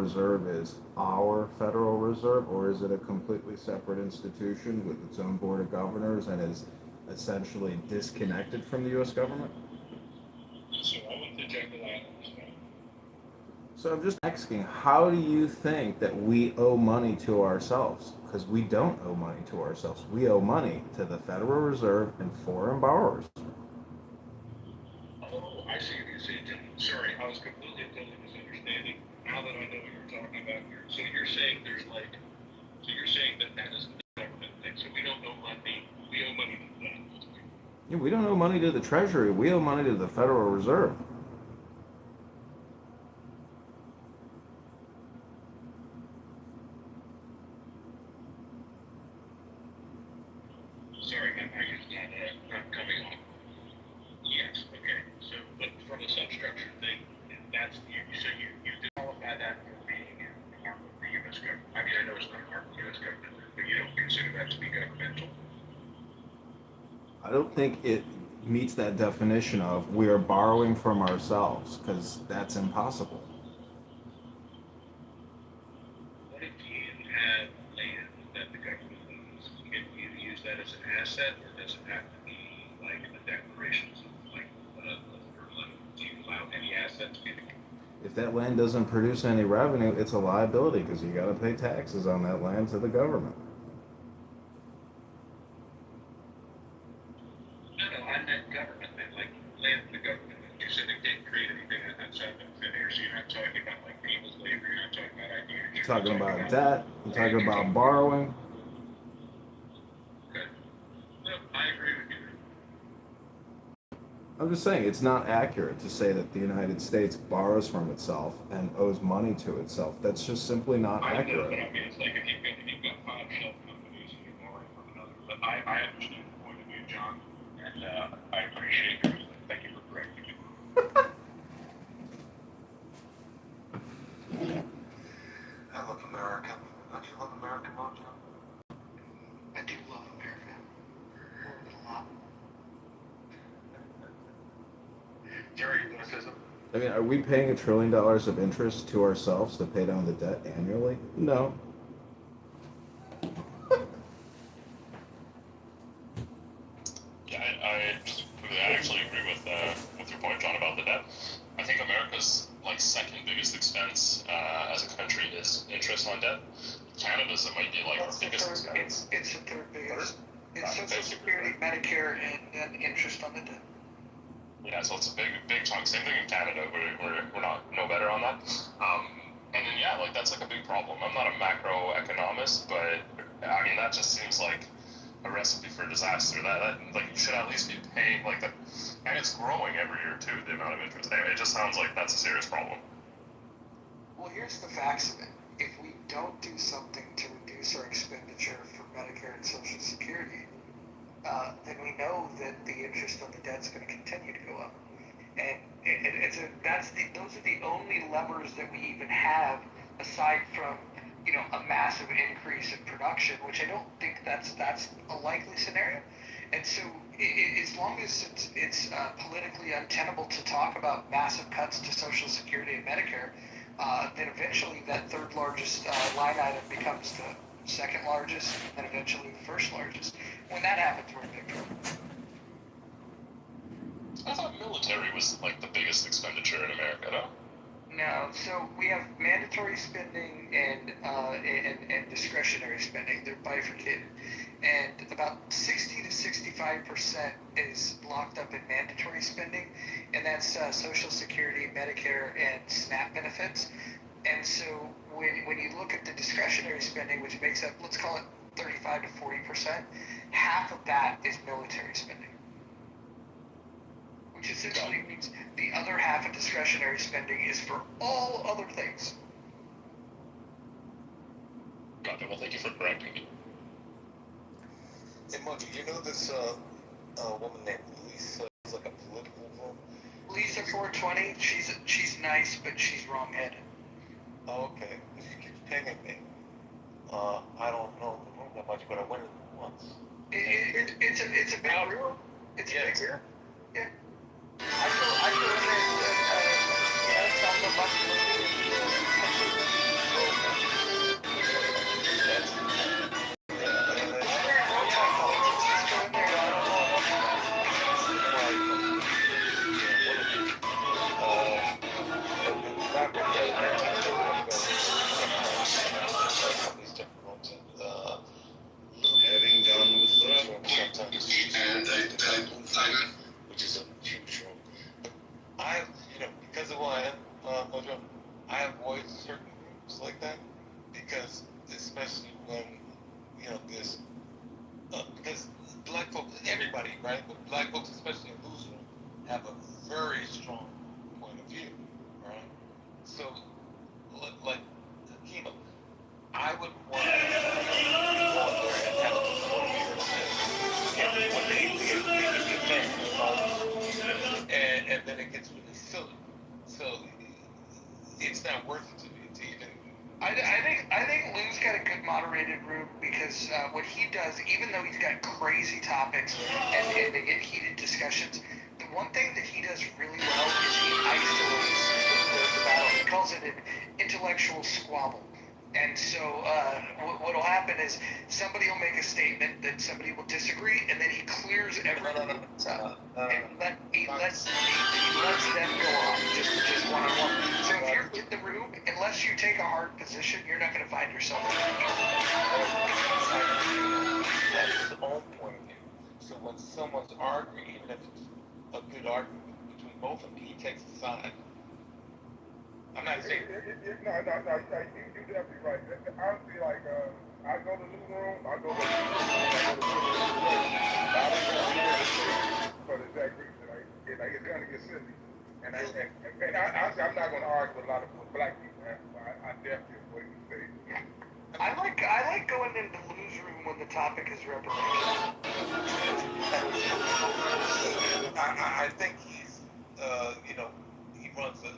Reserve is our Federal Reserve, or is it a completely separate institution with its own board of governors and is essentially disconnected from the U.S. government? So I went to Jekyll Island. So I'm just asking, how do you think that we owe money to ourselves? Because we don't owe money to ourselves. We owe money to the Federal Reserve and foreign borrowers. Oh, I see what you're saying. Sorry, I was completely and totally misunderstanding. Now that I know what you're talking about here, so you're saying so you're saying that is a government thing. So we don't owe money. We owe money to them. Yeah, we don't owe money to the Treasury. We owe money to the Federal Reserve. Sorry, I guess not coming on. Yes, okay. So, but from a substructure thing, that's you qualify that for being a arm of the U.S. government. I mean, I know it's not an arm of the U.S. government, but you don't consider that to be governmental. I don't think it meets that definition of we are borrowing from ourselves, because that's impossible. What if you have land that the government owns? Can you use that as an asset, or does it have to be like in the declarations of like do you allow any assets to be? If that land doesn't produce any revenue, it's a liability because you got to pay taxes on that land to the government. No, I meant government, like land the government. You said it didn't create anything outside of thin air, so you're not talking about like people's labor, you're not talking about ideas. You're talking about debt, you're talking about borrowing. Okay. No, I agree with you. I'm just saying it's not accurate to say that the United States borrows from itself and owes money to itself. That's just simply not I know, accurate. but I mean, it's like if you've got five shell companies and you're borrowing from another. But I understand the point of view, John, and I appreciate your thank you for correcting me. I love America. Don't you love America, Mojo? I do love America. A lot. Jerry, you gonna say something? I mean, are we paying $1 trillion of interest to ourselves to pay down the debt annually? No. Yeah, I actually agree with your point, John, about the debt. I think America's like second biggest expense as a country is interest on debt. Canada's it might be like our biggest expense. It's the third biggest. It's Social Security, Medicare, and then interest on the debt. Yeah, so it's a big chunk. Same thing in Canada. We're not no better on that. And then yeah, like that's like a big problem. I'm not a macroeconomist, but I mean that just seems like a recipe for disaster. That like you should at least be paying like that, and it's growing every year too. The amount of interest. Anyway, it just sounds like that's a serious problem. Well, here's the facts of it. If we don't do something to reduce our expenditure for Medicare and Social Security, then we know that the interest on the debt is going to continue to go up. And those are the only levers that we even have aside from a massive increase in production, which I don't think that's a likely scenario. And so as long as it's politically untenable to talk about massive cuts to Social Security and Medicare, then eventually that third largest line item becomes the second largest, and then eventually the first largest. When that happens, we're in big trouble. I thought military was like the biggest expenditure in America, no? No, so we have mandatory spending and discretionary spending. They're bifurcated, and about 60 to 65% is locked up in mandatory spending, and that's Social Security, Medicare, and SNAP benefits. And so when you look at the discretionary spending, which makes up, let's call it 35 to 40%, half of that is military spending. Which essentially means the other half of discretionary spending is for all other things. Gotcha. Well, thank you for correcting me. Hey, Monkey, you know this woman named Lisa is like a political woman? Lisa 420, she's nice, but she's wrong-headed. Oh, okay. She keeps pinging me. I don't know the room that much, but I went in once. It's a big room. It's a big room. Yeah. I go in there and tell them a bunch of movies. rooms like that, because especially when this because black folks, everybody, right, but black folks, especially in Loser, have a very strong point of view, right? So, like Kima, I would want to go on there and have a point of view and when they defend, and then it gets really silly. So it's not worth it to even. I think Lou's got a good moderated room because what he does, even though he's got crazy topics and they get heated discussions, the one thing that he does really well is he isolates the battle. He calls it an intellectual squabble. And so what will happen is somebody will make a statement that somebody will disagree, and then he clears everything and he lets them go on just one on one. So if you're in the room, unless you take a hard position, you're not going to find yourself in the That's his own point of view. So when someone's arguing, even if it's a good argument between both of them, he takes a side. I'm not saying. No, you're definitely right. Honestly, like, I go to the room, I go to the room, I don't go there for the exact reason. It's gonna get silly. And honestly, I'm not gonna argue with a lot of black people. I definitely what you say. I like going into Lou's room when the topic is representation. I think he's, he runs a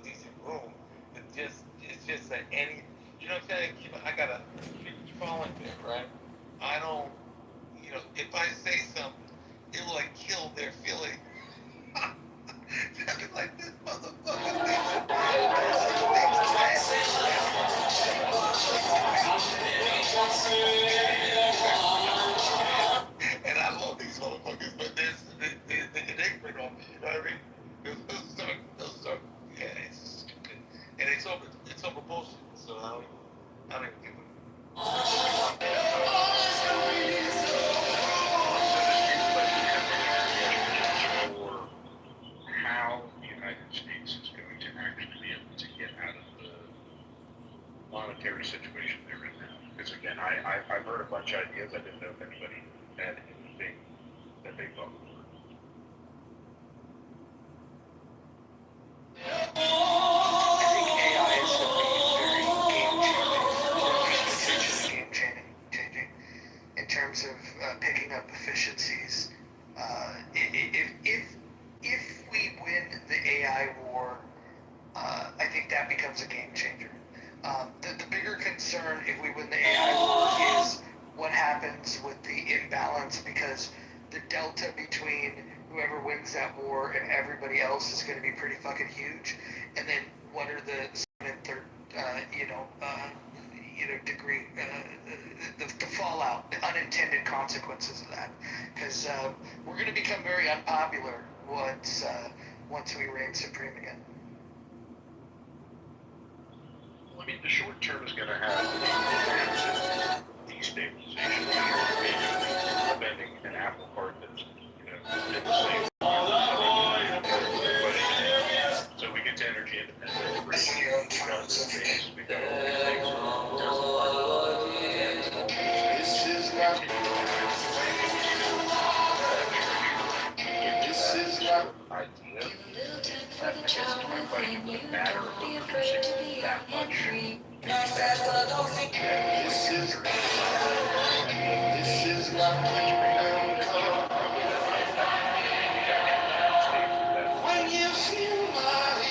decent room. It's just that you know what I'm saying? I gotta, you fall into it, right? I don't, if I say something, it'll like kill their feeling. They'll be like, this motherfucker and I love these motherfuckers, but they ignorant on me, you know what I mean? They'll start, yeah, it's stupid. And it's over bullshit, so I don't even give For how the United States is going to actually be able to get out of the monetary situation they're in now. Because again, I've heard a bunch of ideas. I didn't know if anybody had anything that they thought would work. I think AI is going to be very game-changing in terms of picking up efficiencies. If we win the AI war, I think that becomes a game changer. The bigger concern if we win the AI war is what happens with the imbalance, because the delta between whoever wins that war and everybody else is going to be pretty fucking huge. And then what are the second and third, degree, the fallout, the unintended consequences of that? Because we're going to become very unpopular once we reign supreme again. Well, I mean, the short term is going to have massive destabilization. You're preventing an apple cart that's, in the same. So we get to energy independence. Listen to your own terms. We've got all these things. Idea. I guess my question would matter for producing that much. When you see my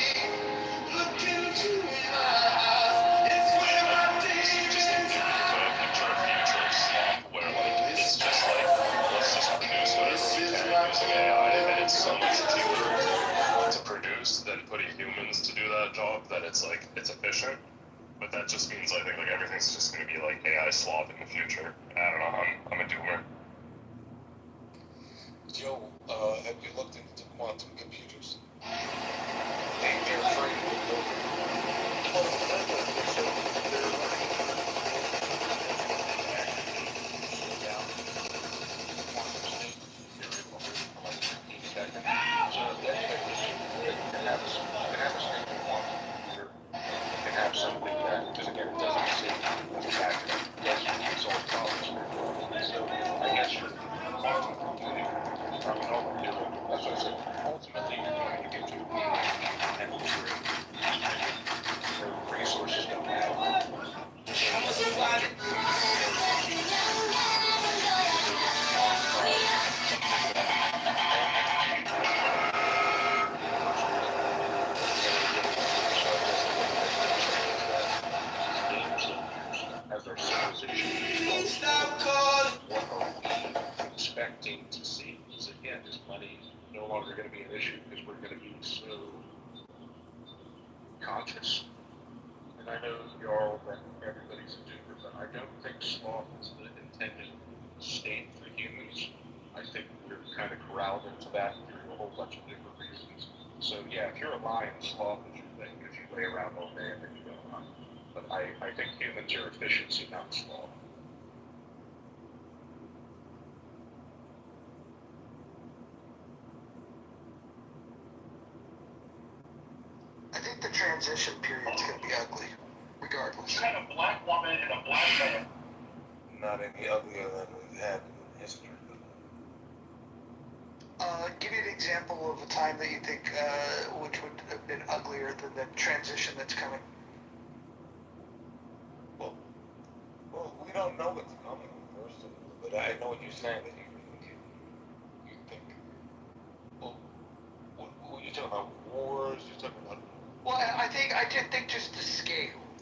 look into my eyes, it's where my demons hide. Picture a future slump where like it's just like let's just produce whatever we can using AI, and it's so much cheaper to produce than putting humans to do that job that it's efficient. But that just means I think like everything's just going to be like AI slop in the future. I don't know. I'm a doomer. Joe, have you looked into quantum computers? They're free. Have something that, because again, transition what are we expecting to see? Is again, is money no longer going to be an issue because we're going to be so conscious? And I know y'all that everybody's a doer, but I don't think sloth is the intended state for humans. I think we're kind of corralled into that through a whole bunch of different reasons. So yeah, if you're a lion, sloth is your thing because you lay around all day and then you go hunt. But I think humans are efficiency, not sloth. I think the transition period's going to be ugly, regardless. You had a black woman and a black man. Not any uglier than we've had in history. Give me an example of a time that you think which would have been uglier than the transition that's coming. Well, we don't know what's coming, first of all, but I know what you're saying, that you think, well, what you're talking about, wars, you're talking about... Well, I just think just the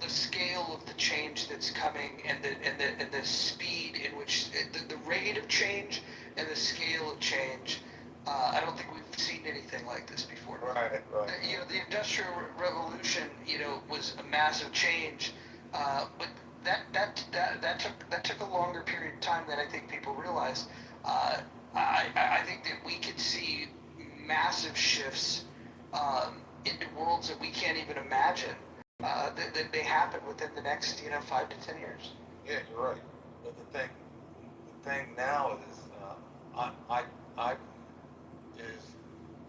scale of the change that's coming, and the speed in which the rate of change and the scale of change. I don't think we've seen anything like this before. Right. You know, the Industrial Revolution, you know, was a massive change, but that took a longer period of time than I think people realize. I think that we could see massive shifts into worlds that we can't even imagine that may happen within the next 5 to 10 years. Yeah, you're right. But the thing now is, is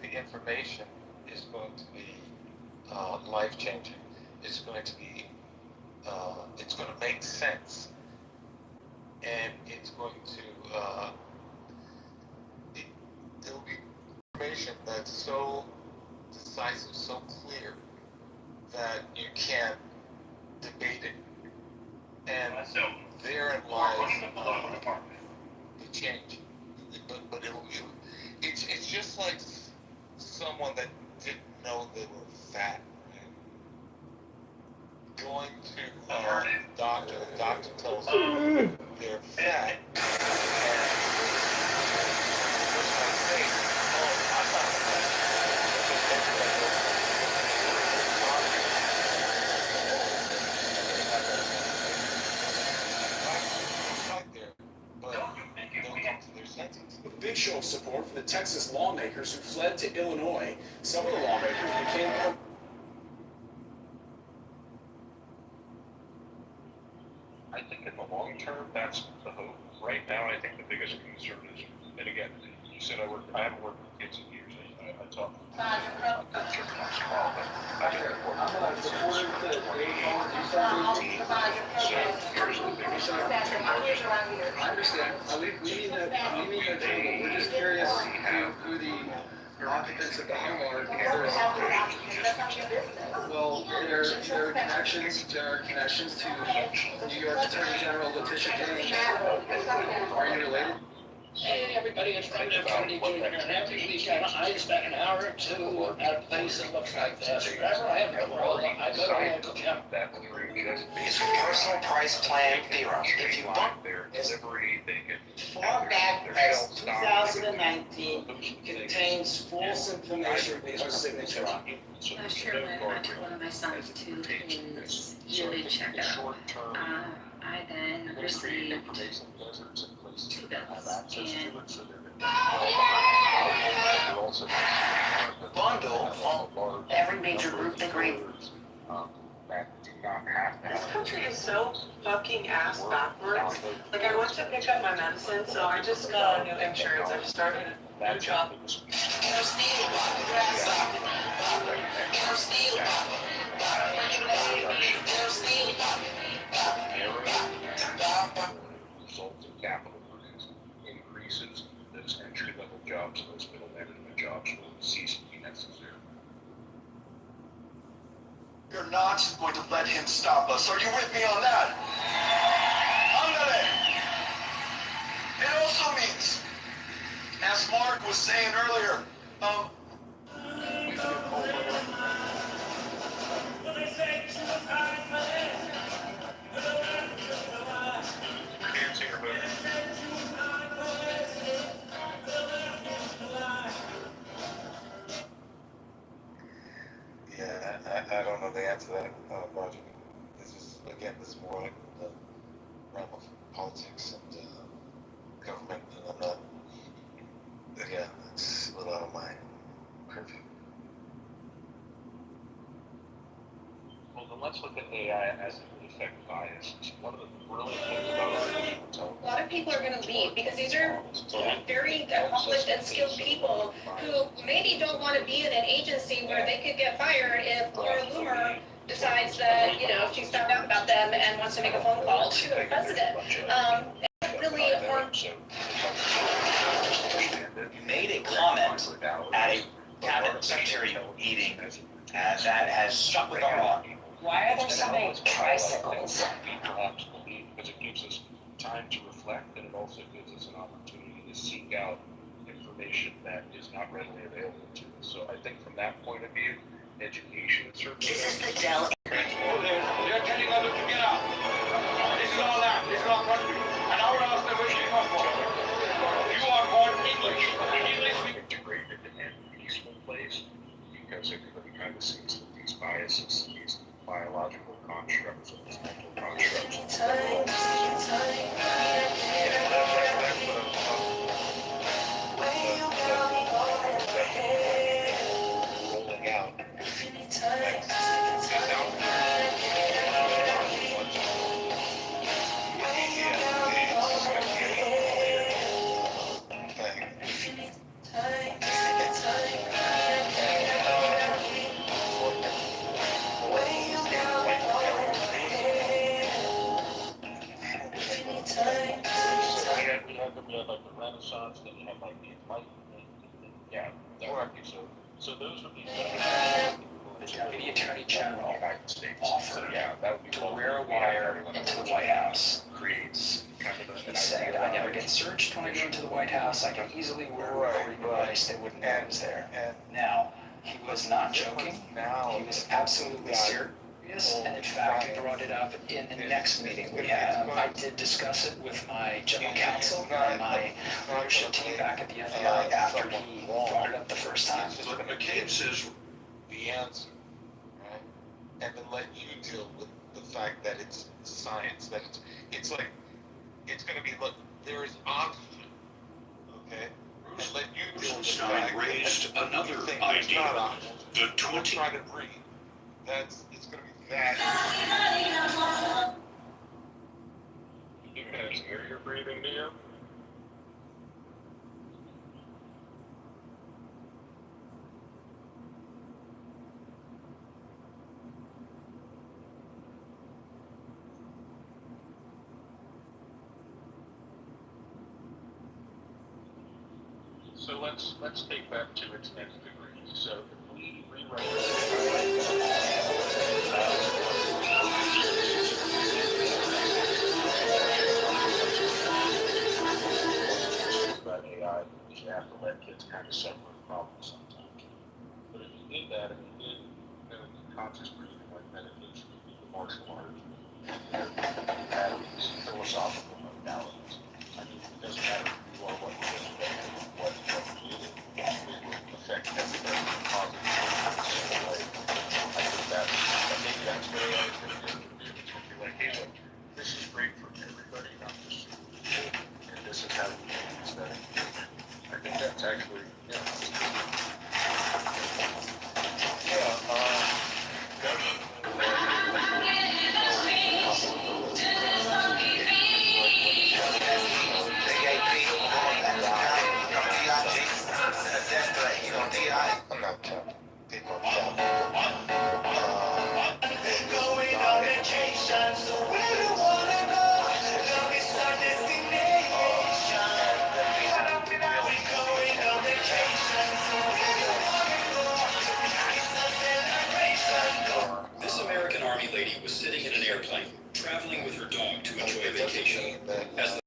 the information is going to be life changing. It's going to be, it's going to make sense, and it's going to, it'll be information that's so decisive, so clear that you can't debate it. And therein lies the change. But it's just like someone that didn't know they were fat, right? Going to the doctor tells them they're fat, and the person might say, oh, I'm not A big show of support for the Texas lawmakers who fled to Illinois. Some of the lawmakers became... I think in the long term, that's the hope. Right now, I think the biggest concern is, and again, you said I haven't worked with kids in years. I talk I understand. We need to know. We're just curious who the occupants of the home are. Well, there are connections to New York Attorney General Letitia James. Are you related? Hey everybody, it's Congressman Jr. and every weekend I spend an hour or two at a place that looks like this. Wherever I have the world, I go to a local gym. It's a personal price plan theorem. If you bump Form Act as 2019 contains false information with her signature on it. Last year when I took one of my sons to his yearly checkup, I then received 2 bills, and Bundle every major group agreed. This country is so fucking ass backwards. Like, I went to pick up my medicine, so I just got a new insurance. I just started a new job. Results in capital produced increases those entry-level jobs, those middle management jobs will cease to be necessary. You're not going to let him stop us. Are you with me on that? Ándale. It also means, as Mark was saying earlier, add to that, Roger. This is more like the realm of politics and government, and I'm not. Yeah, it's a little out of my purview. Well, then let's look at AI as it would affect biases. One of the brilliant things about artificial intelligence. A lot of people are going to leave because these are very accomplished and skilled people who maybe don't want to be in an agency where they could get fired if Laura Loomer decides that, she's found out about them and wants to make a phone call to the president. Really important. You made a comment at a cabinet secretary meeting, and that has stuck with our mind. Why are there so many tricycles? Perhaps believe, because it gives us time to reflect, and it also gives us an opportunity to seek out information that is not readily available to us. So I think from that point of view, education is certainly. This is the Dell. They're telling us to get out. This is our land. This is our country. And I would ask them where they come from. You are born English. English. Integrated and peaceful place, because everybody kind of sees that these biases, these biological constructs, and these mental constructs. Rolling out. We had like the Renaissance, then you had like the Enlightenment, yeah, so those would be. The Deputy Attorney General United States. offered That would be to wear a wire into the White House. Creates kind of He said, I never get searched when I go into the White House. I can easily wear a recording device. They wouldn't know I was there. Now, he was not joking. He was absolutely serious. And in fact, he brought it up in the next meeting we had. I did discuss it with my general counsel and my leadership team back at the FBI after he brought it up the first time. Look, McCabe says the answer, right? And then let you deal with the fact that it's science, that it's like, it's going to be, look, there is oxygen, okay? And let you deal with the fact raised that another you think idea. there's not oxygen. The We're 20 trying to breathe. It's going to be that. You guys hear your breathing, do you? So let's take that to its nth degree. So if we rewrite about AI, you have to let kids kind of suffer the problem sometimes. But if you did that, if you did conscious breathing like meditation, you do the martial arts, you have these philosophical modalities. I mean, it doesn't matter who you are, what you do, what you do, it will affect everybody in a positive way. I think maybe that's what AI is going to do. It's going to be like, hey, look, this is great for everybody, not just you. And this is how we can use that. I think that's actually, I'm not counting. People are Going on vacation, so where do you wanna go? Love is our destination. We going on vacation, so where do you wanna go? It's a celebration. This American Army lady was sitting in an airplane, traveling with her dog to enjoy a vacation. As the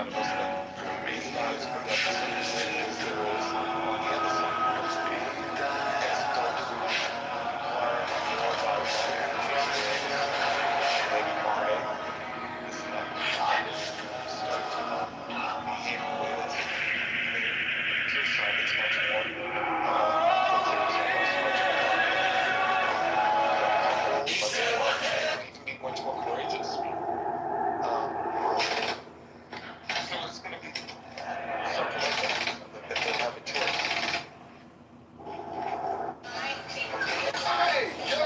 side of us that is not as productive as there is on the other side. As adults, we learn more about maybe Marty is not decided. Start to behave the way that's your side is much more much more courageous. So it's going to be something like that, that they have a choice. Hey, yo!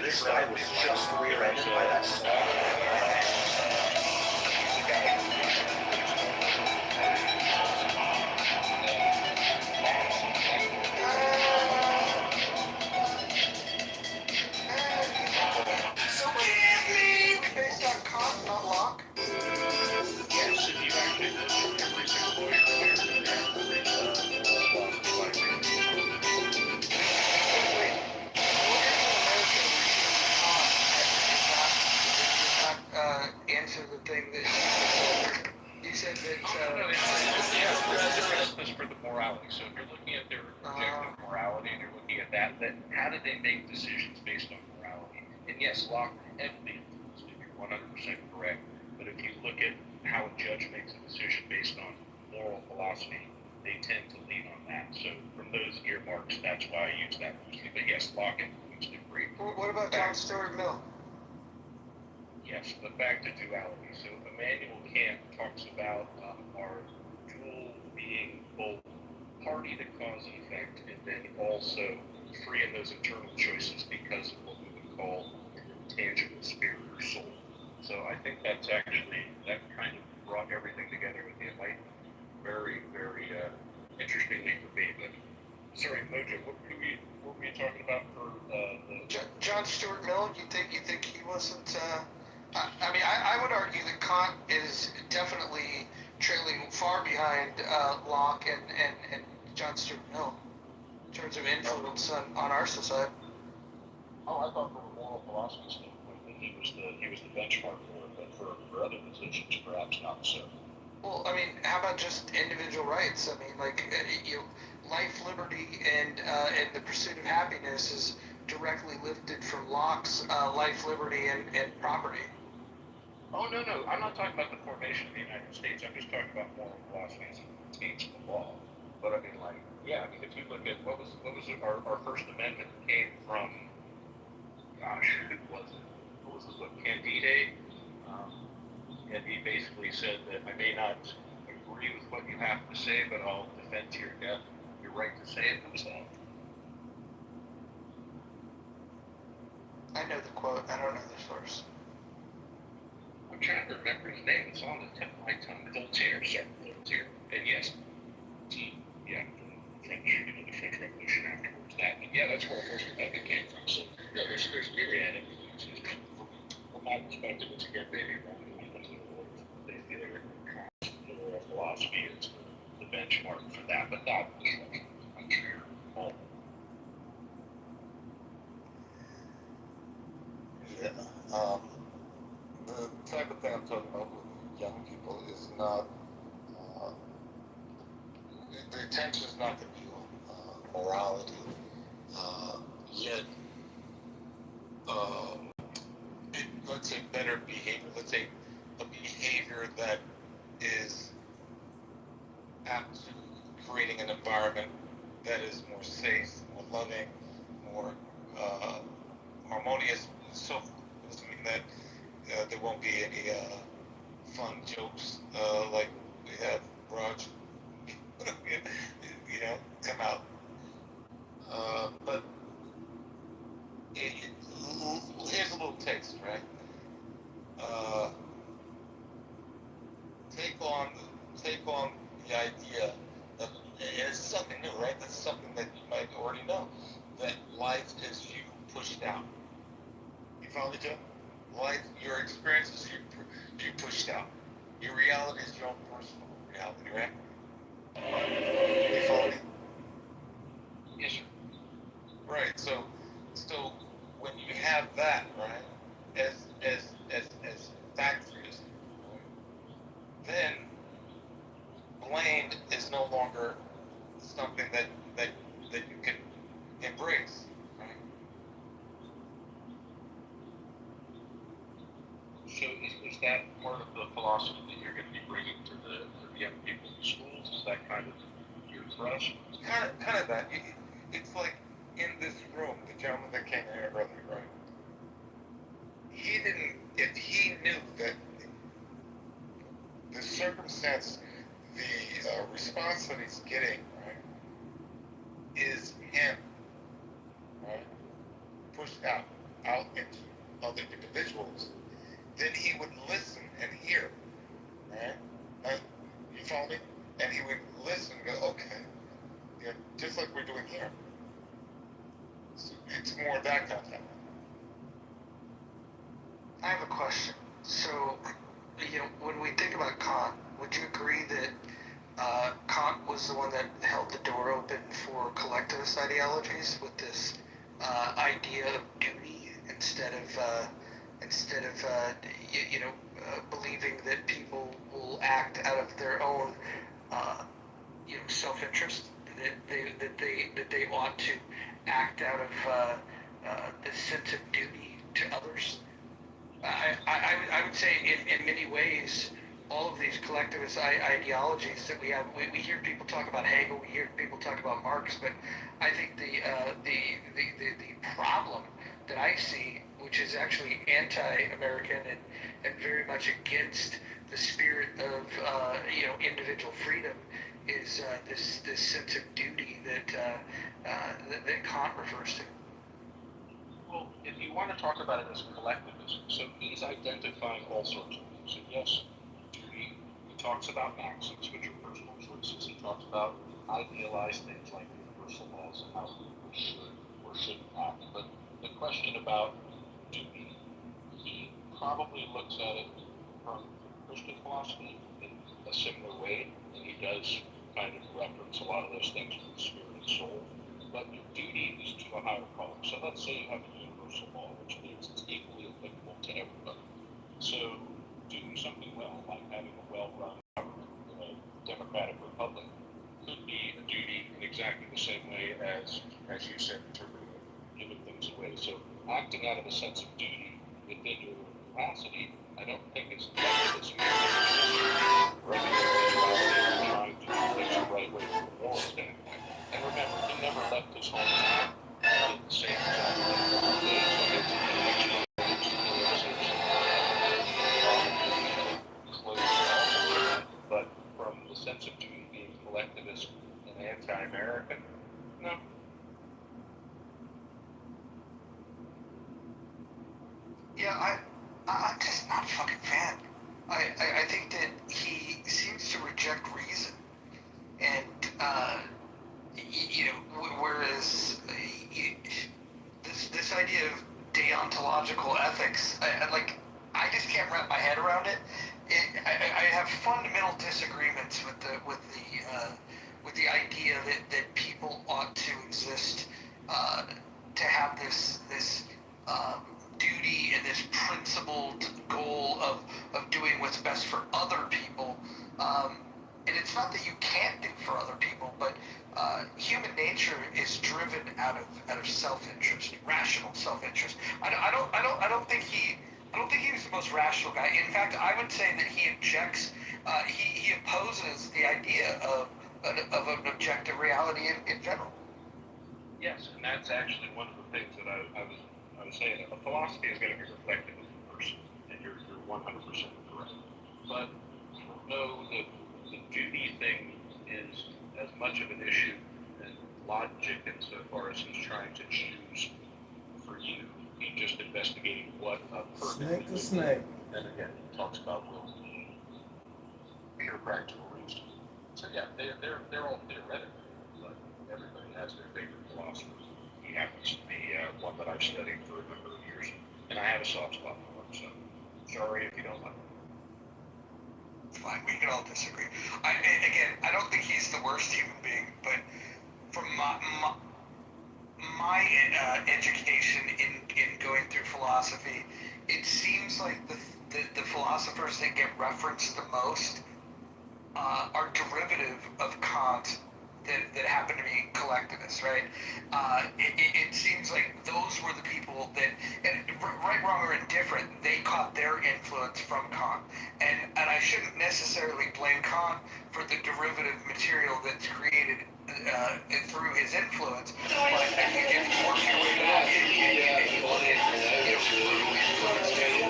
This guy was just rear-ended by that stone. So give me based on comp, not lock. Yes, if you actually look at every single lawyer here, Answer the thing that you said that. That's for the morality. So if you're looking at their objective morality and you're looking at that, then how do they make decisions based on morality? And yes, Locke heavily influenced it. You're 100% correct. But if you look at how a judge makes a decision based on moral philosophy, they tend to lean on that. So from those earmarks, that's why I use that mostly. But yes, Locke influenced it greatly. What about John Stuart Mill? Yes, but back to duality. So Immanuel Kant talks about our dual being both party to cause and effect, and then also free in those internal choices because of what we would call tangible spirit or soul. So I think that's actually, that kind of brought everything together with the Enlightenment very, very interestingly for me. But sorry, Mojo, what were we talking about for the John Stuart Mill? You think he wasn't? I mean, I would argue that Kant is definitely trailing far behind Locke and John Stuart Mill in terms of influence on our society. Oh, I thought from a moral philosophy standpoint that he was the benchmark for it, but for other positions, perhaps not so. Well, I mean, how about just individual rights? I mean, like life, liberty, and the pursuit of happiness is directly lifted from Locke's life, liberty, and property. Oh no, I'm not talking about the formation of the United States. I'm just talking about moral philosophy as it pertains to the law. But I mean, like, yeah, I mean, if you look at what was our First Amendment came from, gosh, who was it? What was this book? Candide. And he basically said that I may not agree with what you have to say, but I'll defend to your death your right to say it. What was that? I know the quote. I don't know the source. I'm trying to remember his name. It's on the tip of my tongue. Voltaire, sir. Voltaire. And yes, the French Revolution afterwards. That's where our First Amendment came from. So, there's myriad influences. From my perspective, it's again maybe wrong. They feel moral philosophy is the benchmark for that, but not I'm sure all. Yeah. The type of thing I'm talking about with young people is not, the attention is not going to be on morality, yet, let's say better behavior, let's say a behavior that is apt to creating an environment that is more safe, more loving, more harmonious. So it doesn't mean that there won't be any fun jokes like we have Raj, come out. But here's a little taste, right? Take on the idea that, and it's something new, right? That's something that you might already know, that life is you pushed out. You follow me, Joe? Life, your experiences, you pushed out. Your reality is your own personal reality, right? You follow me? Yes, sir. Right. So when you have that, right, as fact for yourself, right, is that part of the philosophy that you're going to be bringing to the young people in schools? Is that kind of your thrust? Kind of that. It's like in this room, the gentleman that came in here earlier, right? He didn't. If he knew that the circumstance, the response that he's getting, right, is him, right, pushed out into other individuals, then he would listen and hear, right? You follow me? And he would listen and go, okay, yeah, just like we're doing here. So it's more that kind of thing. I have a question. So, when we think about Kant, would you agree that Kant was the one that held the door open for collectivist ideologies with this idea of duty instead of believing that people will act out of their own self-interest, that they ought to act out of this sense of duty to others. I would say in many ways, all of these collectivist ideologies that we have, we hear people talk about Hegel, we hear people talk about Marx, but I think the problem that I see, which is actually anti-American and very much against the spirit of individual freedom, is this sense of duty that Kant refers to. Well, if you want to talk about it as collectivism, so he's identifying all sorts of things. So yes, duty, he talks about maxims, which are personal choices. He talks about idealized things like universal laws and how people should or shouldn't act. But the question about duty, he probably looks at it from Christian philosophy in a similar way, and he does kind of reference a lot of those things from the spirit and soul. But your duty is to a higher calling. So let's say you have a universal law, which means it's equally applicable to everybody. So doing something well, like having a well-run government in a democratic republic, could be a duty in exactly the same way as you said, in terms of giving things away. So acting out of a sense of duty within your capacity, I don't think it's collectivism. Right? Individuality, trying to do things the right way from a moral standpoint. And remember, he never left his hometown. He did the same exact thing every day. So it's an election but from the sense of duty being collectivist and anti-American, no. Yeah, I'm just not a fucking fan. I think that he seems to reject reason, and whereas this idea of deontological ethics, I just can't wrap my head around it. I have fundamental disagreements with the idea that people ought to exist to have this duty and this principled goal of doing what's best for other people. And it's not that you can't do for other people, but human nature is driven out of self-interest, rational self-interest. I don't think he was the most rational guy. In fact, I would say that he objects. He opposes the idea of an objective reality in general. Yes, and that's actually one of the things that I was saying. A philosophy is going to be reflective of the person, and you're 100% correct. But no, the duty thing is as much of an issue as logic insofar as he's trying to choose for you. He's just investigating what a person. Snake to snake. Then again, he talks about will being pure practical reason. So yeah, they're all theoretical, but everybody has their favorite philosophers. He happens to be one that I've studied for a number of years, and I have a soft spot for him. So sorry if you don't like him. Fine, we can all disagree. I don't think he's the worst human being, but from my education in going through philosophy, it seems like the philosophers that get referenced the most are derivative of Kant that happened to be collectivists, right? It seems like those were the people that, and right, wrong, or indifferent, they caught their influence from Kant. And I shouldn't necessarily blame Kant for the derivative material that's created through his influence. But if you work your way back and you look at, who influenced who,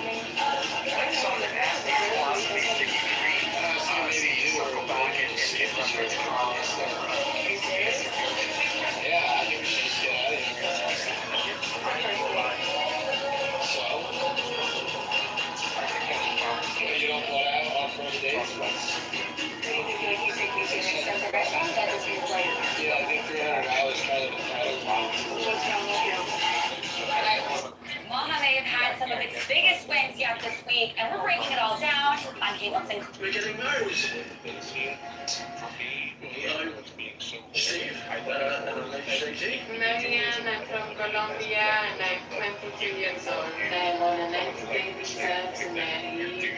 like some of the nasty philosophies that you can read, circle back and reference Kant is their Yeah, I think we should just get out of here. So, you don't go out on first dates? Yeah, I think $300 probably the Mama may have had some of its biggest wins yet this week, and we're breaking it all down on Cables and We're getting nervous. Steve, Marianne, I'm from Colombia and I'm 22 years old. I want a nice baby son to marry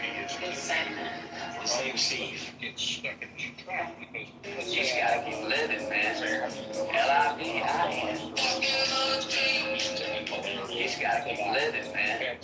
in Simon. His name's Steve. You just gotta keep living, man. L-I-V-I-N. You just gotta keep living, man.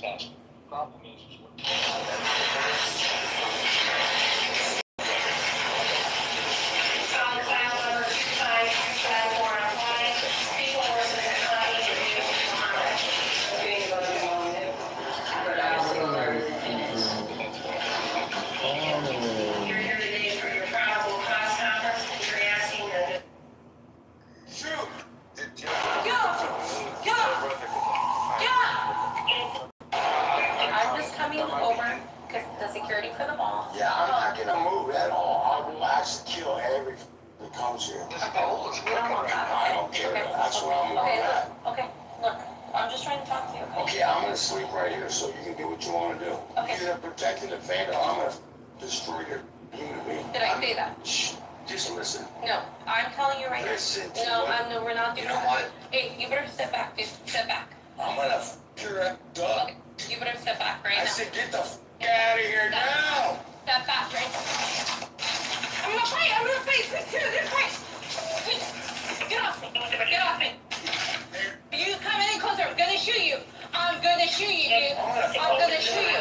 I'm just coming over because the security for the mall. Yeah, I'm not gonna move at all. I will actually kill everything that comes here. We don't want that. I don't care. Okay. That's where I'm Okay, at. okay, look, I'm just trying to talk to you. Okay, I'm gonna sleep right here so you can do what you wanna do. Okay. You're gonna protect the defender, I'm gonna destroy your human being. Did I say that? Shh, just listen. No, I'm telling you right now. Listen to No, what- no, we're not You doing know what? Hey, you better step back, dude. Step back. I'm gonna f your ass up. Okay, you better step back right I now. said get the f out of here now. Step back right now. I'm gonna fight. This way. Get off me. Get off me. You come any closer, I'm gonna shoot you. I'm gonna shoot you, dude. I'm gonna shoot you.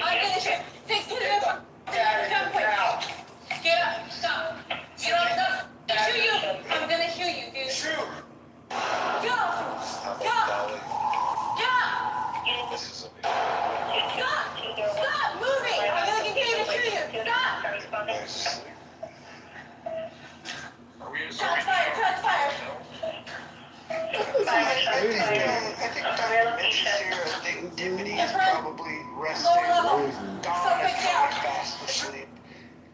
I'm gonna shoot. 6 to the Out of here now. Get up. Stop. Get up. Stop. I'm gonna shoot you. I'm gonna shoot you, dude. Shoot. Get off. Get off. Get off. Stop moving. I'm gonna continue to shoot you. Stop. Shots fired. Shots fired. I think Dr. Mitch is here. I think Dimity is probably resting. Lower level. Dolly is probably fast asleep.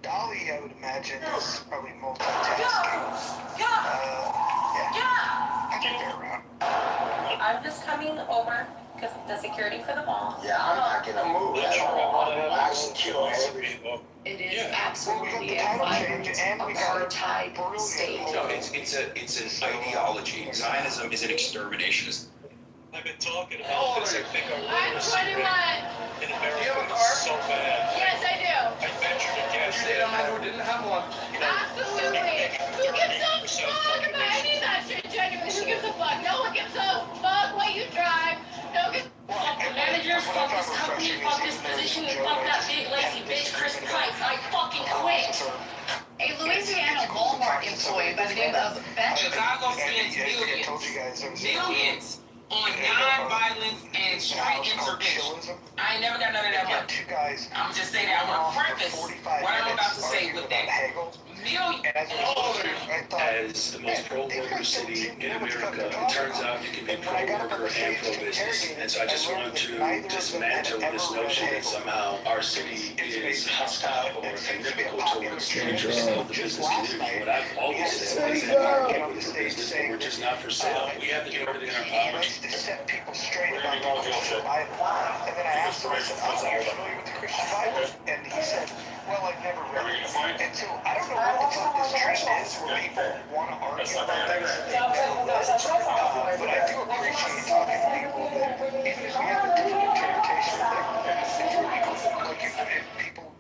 Dolly, I would imagine, is probably multitasking. Yeah, I think they're around. I'm just coming over because of the security for the mall. Yeah, I'm not gonna move at all. I will actually kill everything. It is We got absolutely the a title vibrant change and we got a apartheid brilliant state. whole- No, it's an ideology. Zionism is an exterminationist. I've been talking about this. I think I I'm 21. in America so bad. Yes, I do. I venture to guess that who didn't have one. Absolutely. Who gives a fuck about any of that shit, genuinely? Who gives a fuck? No one gives a fuck what you drive. No gives Fuck the managers, fuck this company, fuck this position, and fuck that big lazy bitch, Chris Price. I fucking quit. A Louisiana Walmart employee by the name of Beth. Chicago spends millions on non-violence and street intervention. I ain't never got none of that money. I'm just saying that. I want to preface what I'm about to say with that. As the most pro-worker city in America, it turns out you can be pro-worker and pro-business. And so I just want to dismantle this notion that somehow our city is hostile or inimical towards the interests of the business community. What I've always said is that we're open for business, but we're just not for sale. We have to do everything in our power. To set people straight about the religion I apply. And then I asked him, I said, oh, you're familiar with the Christian Bible? And he said, well, I've never read it. And so I don't know what the fuck this trend is where people want to argue about things that they know. But I do appreciate talking to people that, even if we have a different interpretation of it, it's really cool. Like, if people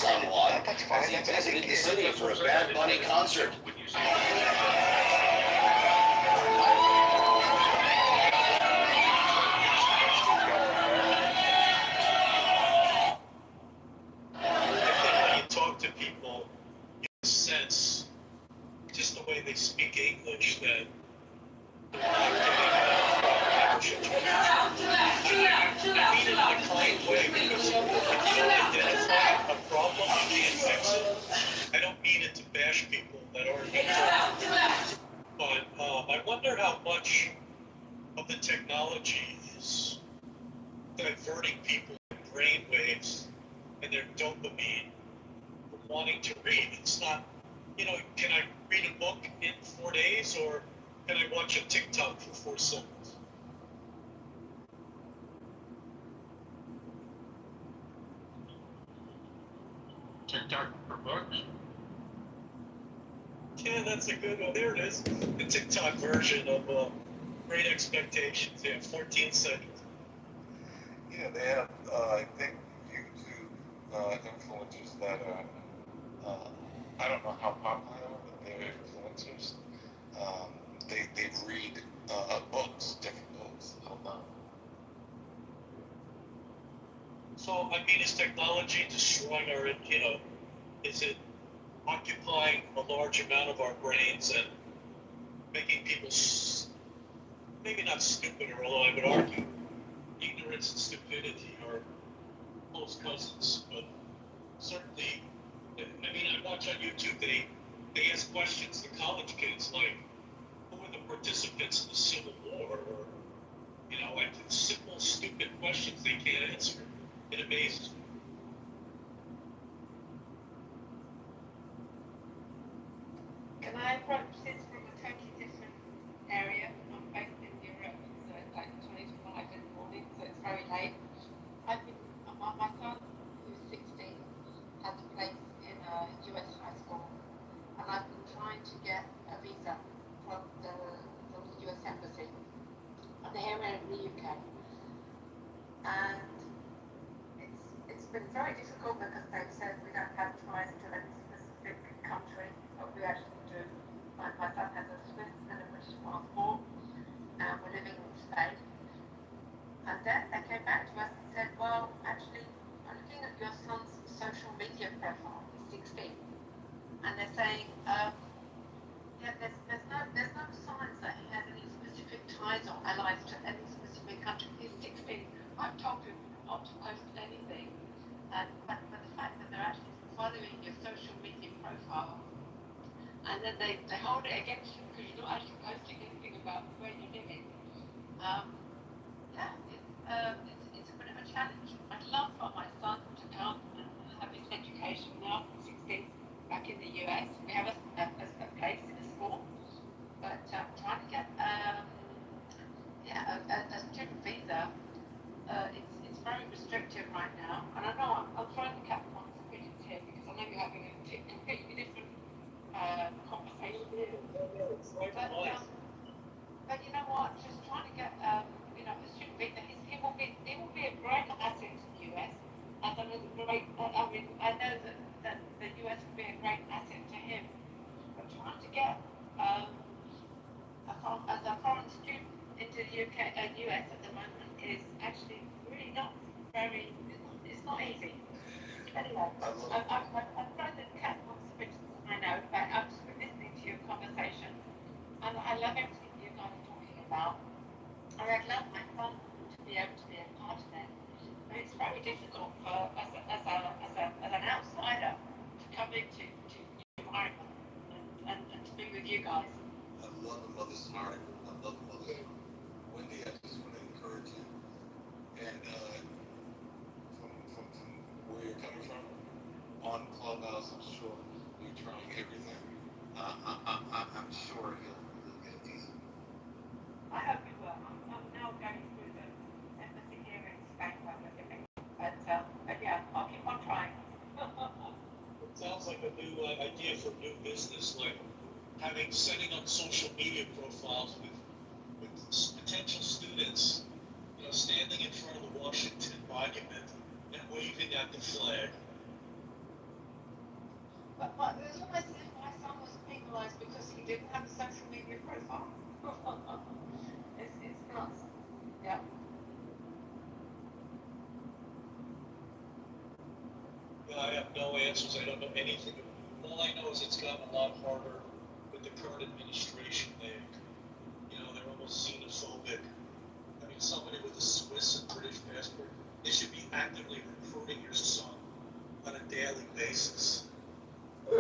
someone as he visited the city for a Bad Bunny concert. When you talk to people, you sense just the way they speak English that they're not getting I mean it in a kind way because if you don't identify a problem, you can't fix it. I don't mean it to bash people that are but I wonder how much of the technology is diverting people brain waves and their dopamine from wanting to read. It's not, can I read a book in 4 days or can I watch a TikTok for 4 seconds? TikTok for books? Yeah, that's a good one. There it is. The TikTok version of Great Expectations. They have 14 seconds. Yeah, they have, I think, YouTube influencers that are, I don't know how popular they are, but they're influencers. They read books, different books. I don't know. So, I mean, is technology destroying our, is it occupying a large amount of our brains and making people maybe not stupider, although I would argue ignorance and stupidity are close cousins, but certainly, I mean, I watch on YouTube, they ask questions to college kids like, who were the participants in the Civil War? Or, like simple, stupid questions they can't answer. It amazes me. Can I approach this from a totally different area? I'm based in Europe, so it's like 20 to 5 in the morning, so it's very late. My son, who's 16, has a place in a US high school, and I've been trying to get a visa from the US embassy. And they're here in the UK. And it's been very difficult because they've said we don't have ties to any specific country, but we actually do. My son has a Swiss and a British passport, and we're living in Spain. And then they came back to us and said, well, actually, I'm looking at your son's social media profile. He's 16. And they're saying, yeah, there's no signs that he has any specific ties or allies to any specific country. He's 16. I've told him not to post anything. But the fact that they're actually following your social media profile, and then they hold it against you because you're not actually posting anything about where you're living. It's a bit of a challenge. I'd love for my son to come and have his education now, 16, back in the US. We have a place in a school, but trying to get a student visa, it's very restrictive right now. And I know I'm trying to cap on some pigeons here because I know you're having a completely different conversation here. But you know what? Just trying to get a student visa. It will be a great asset to the US. And I know that the US will be a great asset to him. But trying to get as a foreign student into the US at the moment is actually really not very. It's not easy. Anyway, I'm trying to cat on some pigeons. I know, but I'm just listening to your conversation, and I love everything you guys are talking about. And I'd love my son to be able to be a part of it. But it's very difficult for as an outsider to come into the environment and to be with you guys. I love the mother's article. I love the mother's article. Wendy, I just want to encourage you. And from where you're coming from, on Clubhouse, I'm sure you're trying everything. I'm sure he'll get a visa. I hope you will. I'm now going through the embassy here in Spain where we're living. But yeah, I'll keep on trying. It sounds like a new idea for new business, like setting up social media profiles with potential students, standing in front of the Washington Monument and waving at the flag. But it was almost as if my son was penalised because he didn't have a social media profile. It's nuts. Yeah. I have no answers. I don't know anything. All I know is it's gotten a lot harder with the current administration. They're almost xenophobic. I mean, somebody with a Swiss and British passport, they should be actively recruiting your son on a daily basis. I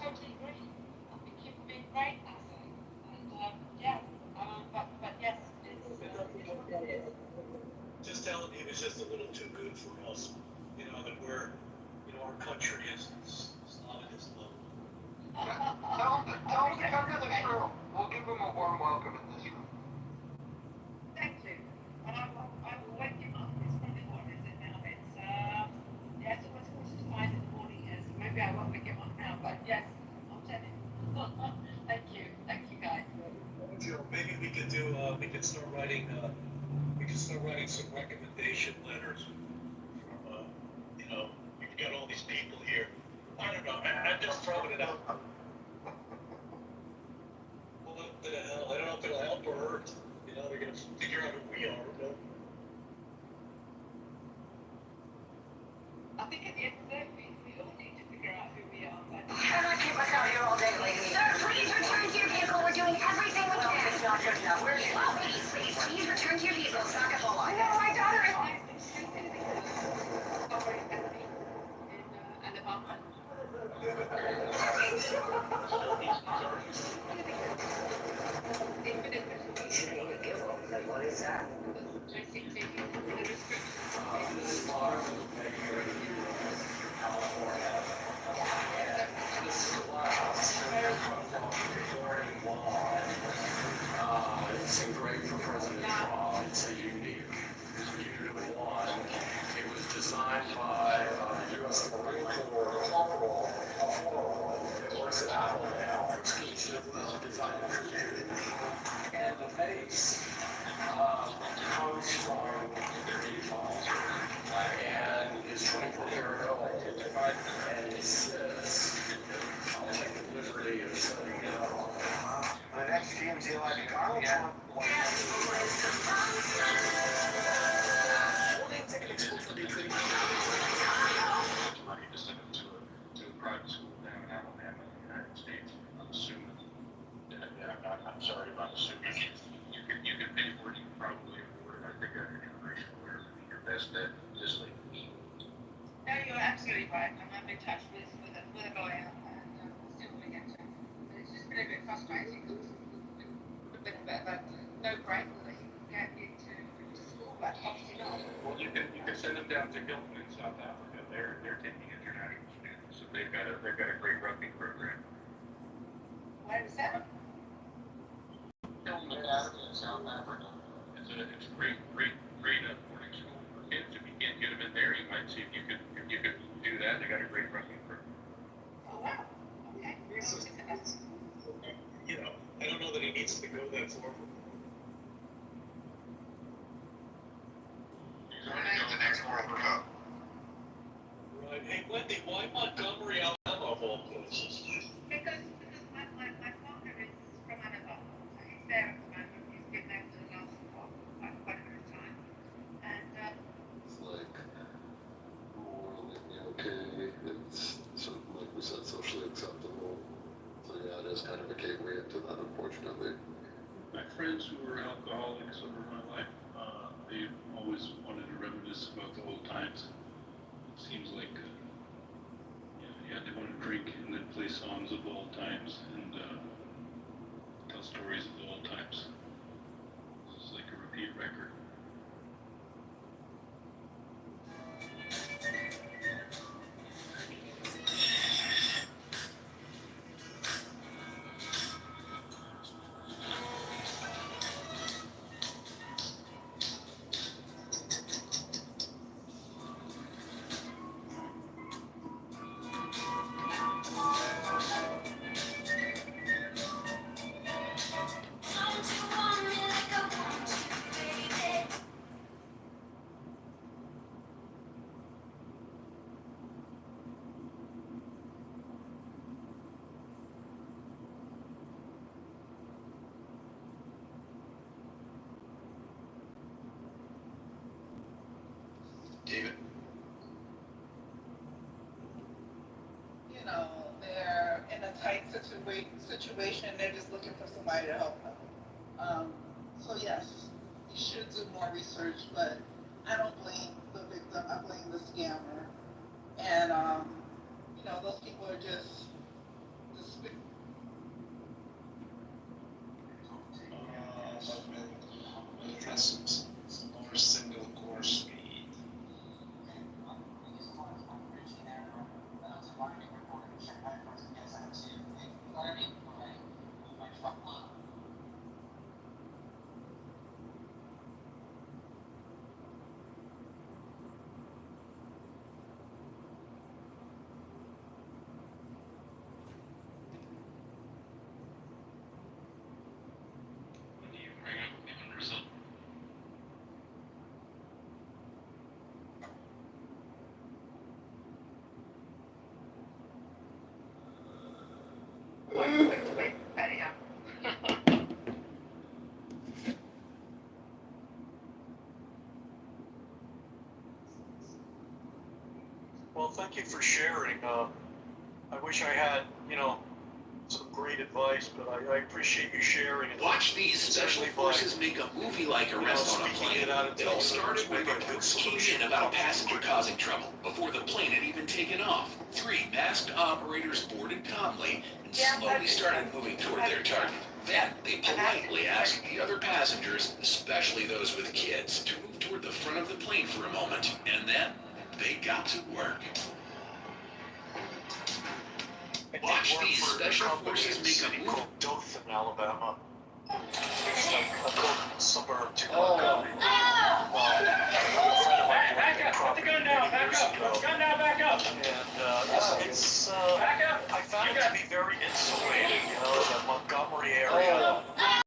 totally agree. I think you've been great, Natalie. And yeah, but yes, it's what it is. Just telling you, it's just a little too good for us. That our country is not at his level. Tell him to come to this room. We'll give him a warm welcome in this room. Thank you. And I will wake him up. It's probably, what is it now? It's almost 4:45 in the morning, so maybe I won't wake him up now, but yes, I'll tell him. Thank you guys. Maybe we could start writing some recommendation letters from, we've got all these people here. I don't know, I'm just throwing it out. Well, what the hell? I don't know if it'll help or hurt. They're gonna figure out who we are. I think at the end of the day, we all need to figure out who we are. But Cannot keep us out here all day, ladies. Sir, please return to your vehicle. We're doing everything we can. It's not good enough. Where's Oh, please return to your vehicle. It's not gonna lie. No, my daughter is... Alabama. What is that? It's great for President Trump. It's a unique one. It was designed by U.S. Supreme Court. It works at Apple now. Exclusive design for you. And the base comes from their default and is 24 karat gold. And it says, I'll take the liberty of setting it up. The next TMZ Live, Donald Trump. Money to send them to a private school down in Alabama in the United States. I'm assuming. I'm sorry about assuming. You can pay for it. You can probably afford it. I think every generation where your best bet is like me. No, you're absolutely right. I'm in touch with a lawyer, and still want to get to him. But it's just been a bit frustrating. A bit of a no-brainer that you can get into school, but obviously not. Well, you can send them down to Hilton in South Africa. They're taking international students, so they've got a great rugby program. Where is that? Hilton Academy in South Africa. It's a great boarding school for kids. If you can't get them in there, you might see if you could do that. They got a great rugby program. Oh wow. Okay. I don't know that he needs to go that far. He's going to the next World Cup. Right. Hey, Wendy, why Montgomery, Alabama, of all places? Because my partner is from Alabama. He's there at the moment. He's been there for the last quite a bit of time. And It's like morally okay. It's sort of, like we said, socially acceptable. So yeah, it is kind of a gateway into that, unfortunately. My friends who were alcoholics over my life, they always wanted to reminisce about the old times. It seems like, they want to drink and then play songs of the old times and tell stories of the old times. It's like a repeat record. Don't you want me like I want you, baby? you know, they're in a tight situation, they're just looking for somebody to help them. So yes, you should do more research, but I don't blame the victim, I blame the scammer. And, you know, those people are just Lower single core speed. When do you bring up the end result? Well, thank you for sharing. I wish I had, you know, some great advice, but I appreciate you sharing. Watch these special forces make a movie like Arrest on a Plane. It all started when reports came in about a passenger causing trouble before the plane had even taken off. 3 masked operators boarded calmly and slowly started moving toward their target. Then they politely asked the other passengers, especially those with kids, to move toward the front of the plane for a moment, and then they got to work. Watch these special forces make a movie. Dothan, Alabama. It's like a little suburb to Montgomery. Back up! Put the gun down! Back up! Put the gun down! Back up! And back up! I found it to be very insulated, you know, the Montgomery area.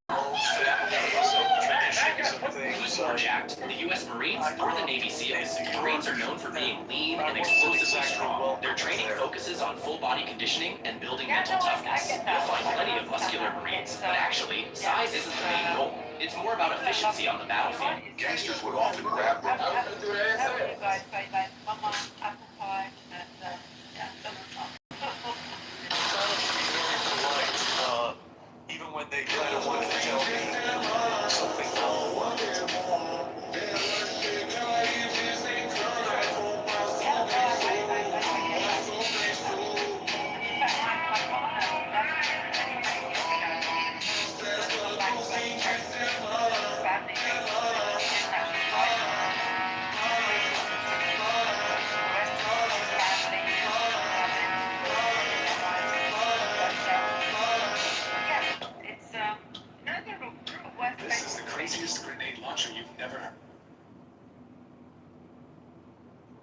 Old families and traditions and things. Who's more jacked, the U.S. Marines or the Navy SEALs? Marines are known for being lean and explosively strong. Their training focuses on full body conditioning and building mental toughness. You'll find plenty of muscular Marines, but actually, size isn't the main goal. It's more about efficiency on the battlefield. Gangsters would often grab them. Even when they kind of wanted to tell me something wrong. This is the craziest grenade launcher you've never heard.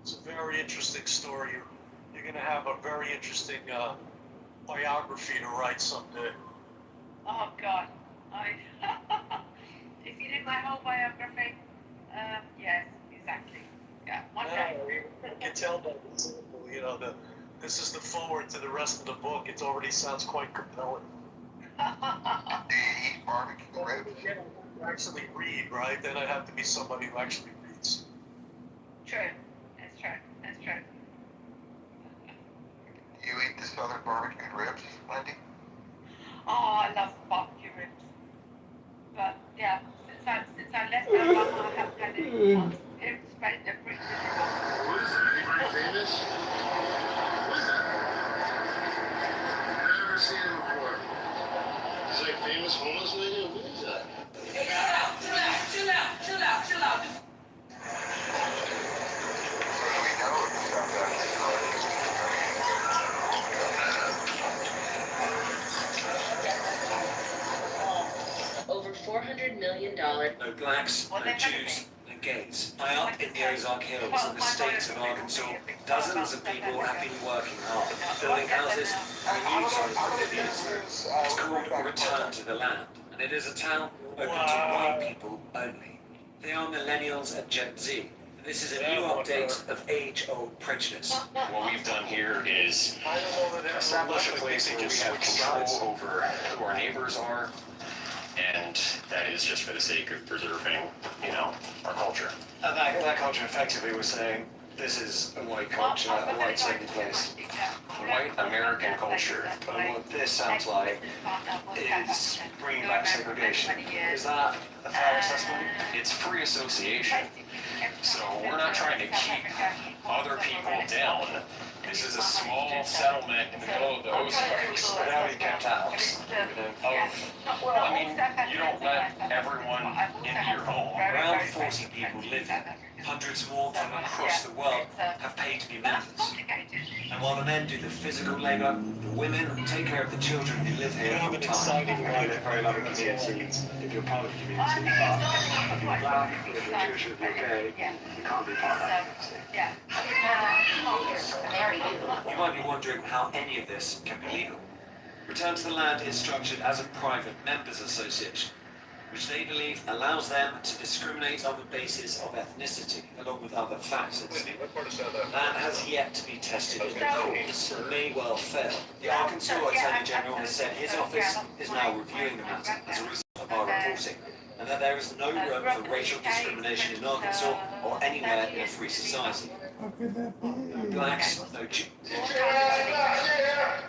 It's a very interesting story. You're going to have a very interesting biography to write someday. Oh God, if you did my whole biography, yes, exactly. Yeah, one day. You can tell by the symbol, you know, this is the forward to the rest of the book. It already sounds quite compelling. Do you eat barbecue ribs? Actually read, right? Then I'd have to be somebody who actually reads. True, that's true, that's true. Do you eat the southern barbecued ribs, Wendy? Oh, I love barbecue ribs. But yeah, since I left Alabama, I haven't had it once. It's very different. What is it? Anybody famous? What is that? I've never seen him before. Is it like famous homeless lady? What is that? Hey, chill out. Over $400 million. No blacks, no Jews, no gays. High up in the Ozark Hills in the states of Arkansas, dozens of people have been working hard, building houses and new zones for Indians. It's called A Return to the Land, and it is a town open to white people only. They are millennials and Gen Z. This is a new update of age-old prejudice. What we've done here is establish a place where we have control over who our neighbors are, and that is just for the sake of preserving, you know, our culture. And that culture effectively was saying, this is a white culture, a white-centered place. White American American culture. But what this sounds like is bringing back segregation. Is that a fair assessment? It's free association. So we're not trying to keep other people down. This is a small settlement in the middle of the Ozarks. But how many kept out? I mean, you don't let everyone into your home. Around 40 people live here. Hundreds more from across the world have paid to be members. And while the men do the physical labour, the women take care of the children who live here full time. Very loving community if you're part of the community, but if you're black, if you're Jewish, if you're gay, you can't be part of that community. You might be wondering how any of this can be legal. Return to the Land is structured as a private members association, which they believe allows them to discriminate on the basis of ethnicity, along with other factors. That has yet to be tested in the courts and may well fail. The Arkansas Attorney General has said his office is now reviewing the matter as a result of our reporting, and that there is no room for racial discrimination in Arkansas or anywhere in a free society. No blacks, no Jews.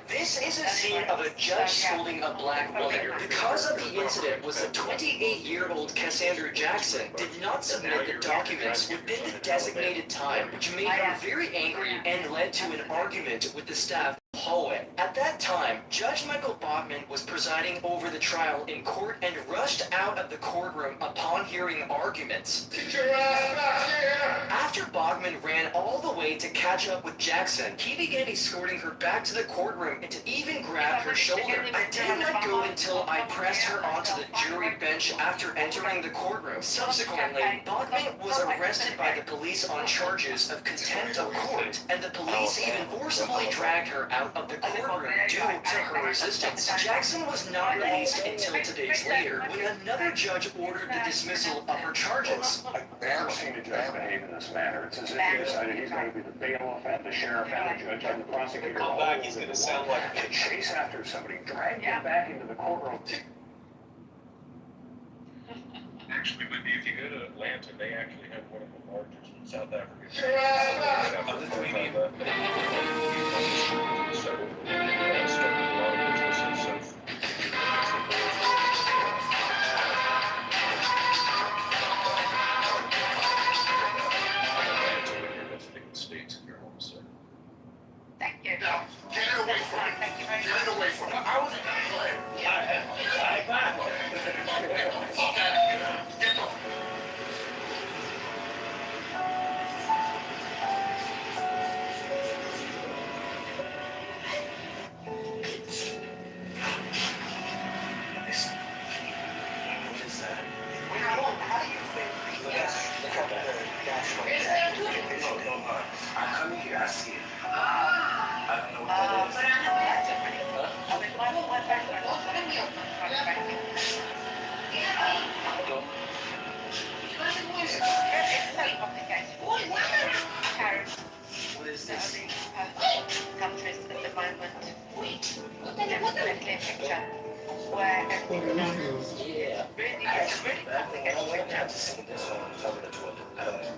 This is a scene of a judge scolding a black woman. The cause of the incident was that 28-year-old Cassandra Jackson did not submit the documents within the designated time, which made her very angry and led to an argument with the staff in the hallway. At that time, Judge Michael Bachman was presiding over the trial in court and rushed out of the courtroom upon hearing arguments. Get your ass back here! After Bachman ran all the way to catch up with Jackson, he began escorting her back to the courtroom and to even grab her shoulder. I did not go until I pressed her onto the jury bench after entering the courtroom. Subsequently, Bachman was arrested by the police on charges of contempt of court, and the police even forcibly dragged her out of the courtroom due to her resistance. Jackson was not released until 2 days later, when another judge ordered the dismissal of her charges. I've never seen a judge behave in this manner. It's as if he decided he's going to be the bailiff and the sheriff and the judge and the prosecutor. Come back, he's going to sound like to chase after somebody, drag him back into the courtroom. Actually, but if you go to Atlanta, they actually have one of the largest in South Africa. Of the 3 million. Thank you. Now, get it away from me. Thank you very Get much. it away from me. I was fuck out of here. Get off. Listen. What is that? How do you think the national I come here, I see it. I don't know what that is. What is this? Countries at the moment, definitely a picture where everything is Yeah. really complicated picture.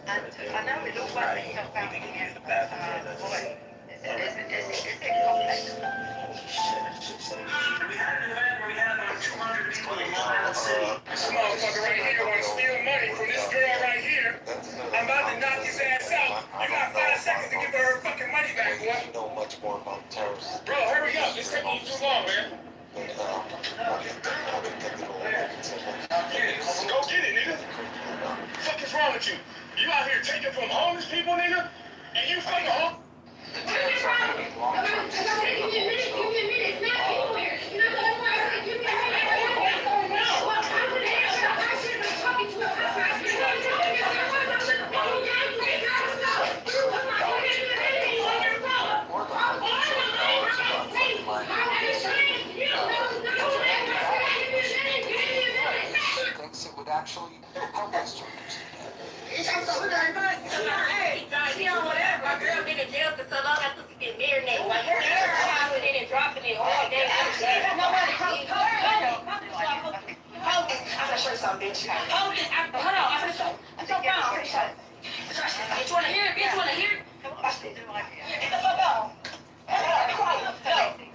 And I know it all works itself out in the end, but boy, is it complex. We had an event where we had about 200 people in the city. This motherfucker right here want to steal money from this girl right here. I'm about to knock his ass out. You got 5 seconds to give her her fucking money back, boy. You know much more about terrorism. Bro, hurry up. It's taking you too long, man. Go get it, nigga. What the fuck is wrong with you? You out here taking from homeless people, nigga? And you fucking home? thinks it would actually help us to reduce the debt. Hey, you know whatever. My girl been in jail for so long, I thought she get marinated. Like her housing it and dropping it all day. Nobody hold it. I'm gonna show you something, bitch. Hold it. Hold on. I'm gonna show you. I'm so proud. I'm gonna show you. Bitch, wanna hear it? Bitch, wanna hear it? Watch this. Get the fuck out. Be quiet. No.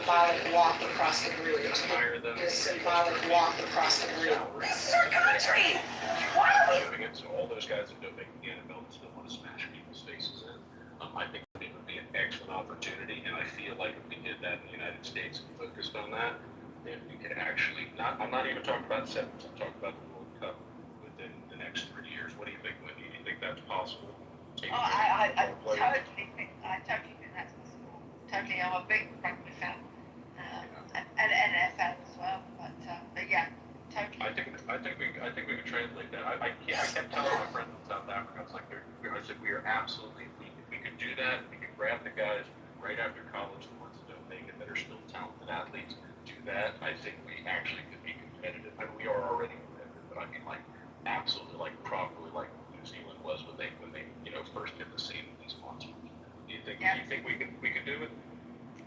symbolic walk across the bridge. This symbolic walk across the bridge. This is our country! Why are we doing it? So all those guys that don't make the NFL still want to smash people's faces in. I think it would be an excellent opportunity, and I feel like if we did that in the United States and focused on that, then we could actually I'm not even talking about sevens, I'm talking about the World Cup within the next 3 years. What do you think, Wendy? Do you think that's possible? I totally think that's possible. Totally, I'm a big rugby fan, and NFL as well. But yeah, totally. I think we could translate that. I kept telling my friends in South Africa, I was like, I said we are absolutely. If we could do that, we could grab the guys right after college, the ones that don't make it, that are still talented athletes. Do that. I think we actually could be competitive. I mean, we are already competitive, but I mean, like, absolutely, like, properly, like New Zealand was when they first hit the scene with these monsters. Do you think we could do it?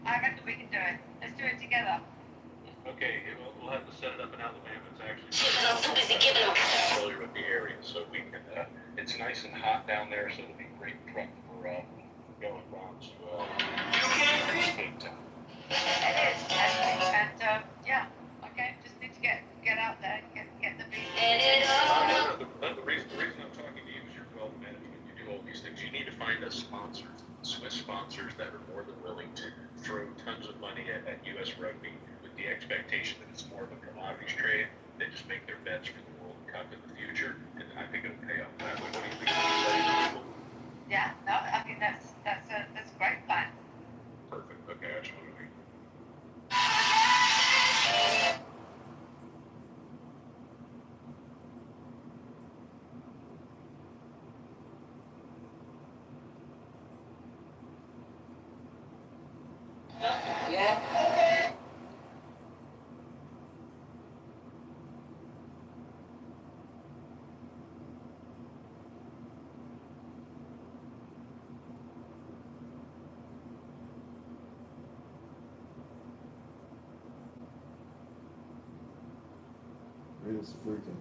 I reckon we can do it. Let's do it together. Okay, we'll have to set it up in Alabama. It's actually familiar with the area, so we can. It's nice and hot down there, so it'll be great prep for going down to Cape Town. It is, and yeah, okay, just need to get out there, get the beat. The reason I'm talking to you is your wealth management. You do all these things. You need to find us sponsors, Swiss sponsors that are more than willing to throw tons of money at U.S. rugby with the expectation that it's more of a commodities trade. They just make their bets for the World Cup in the future, and I think it'll pay off that way. What do you think? Yeah, no, I think that's a great plan. Perfect. Okay, I just want to make. Yeah. It is freaking.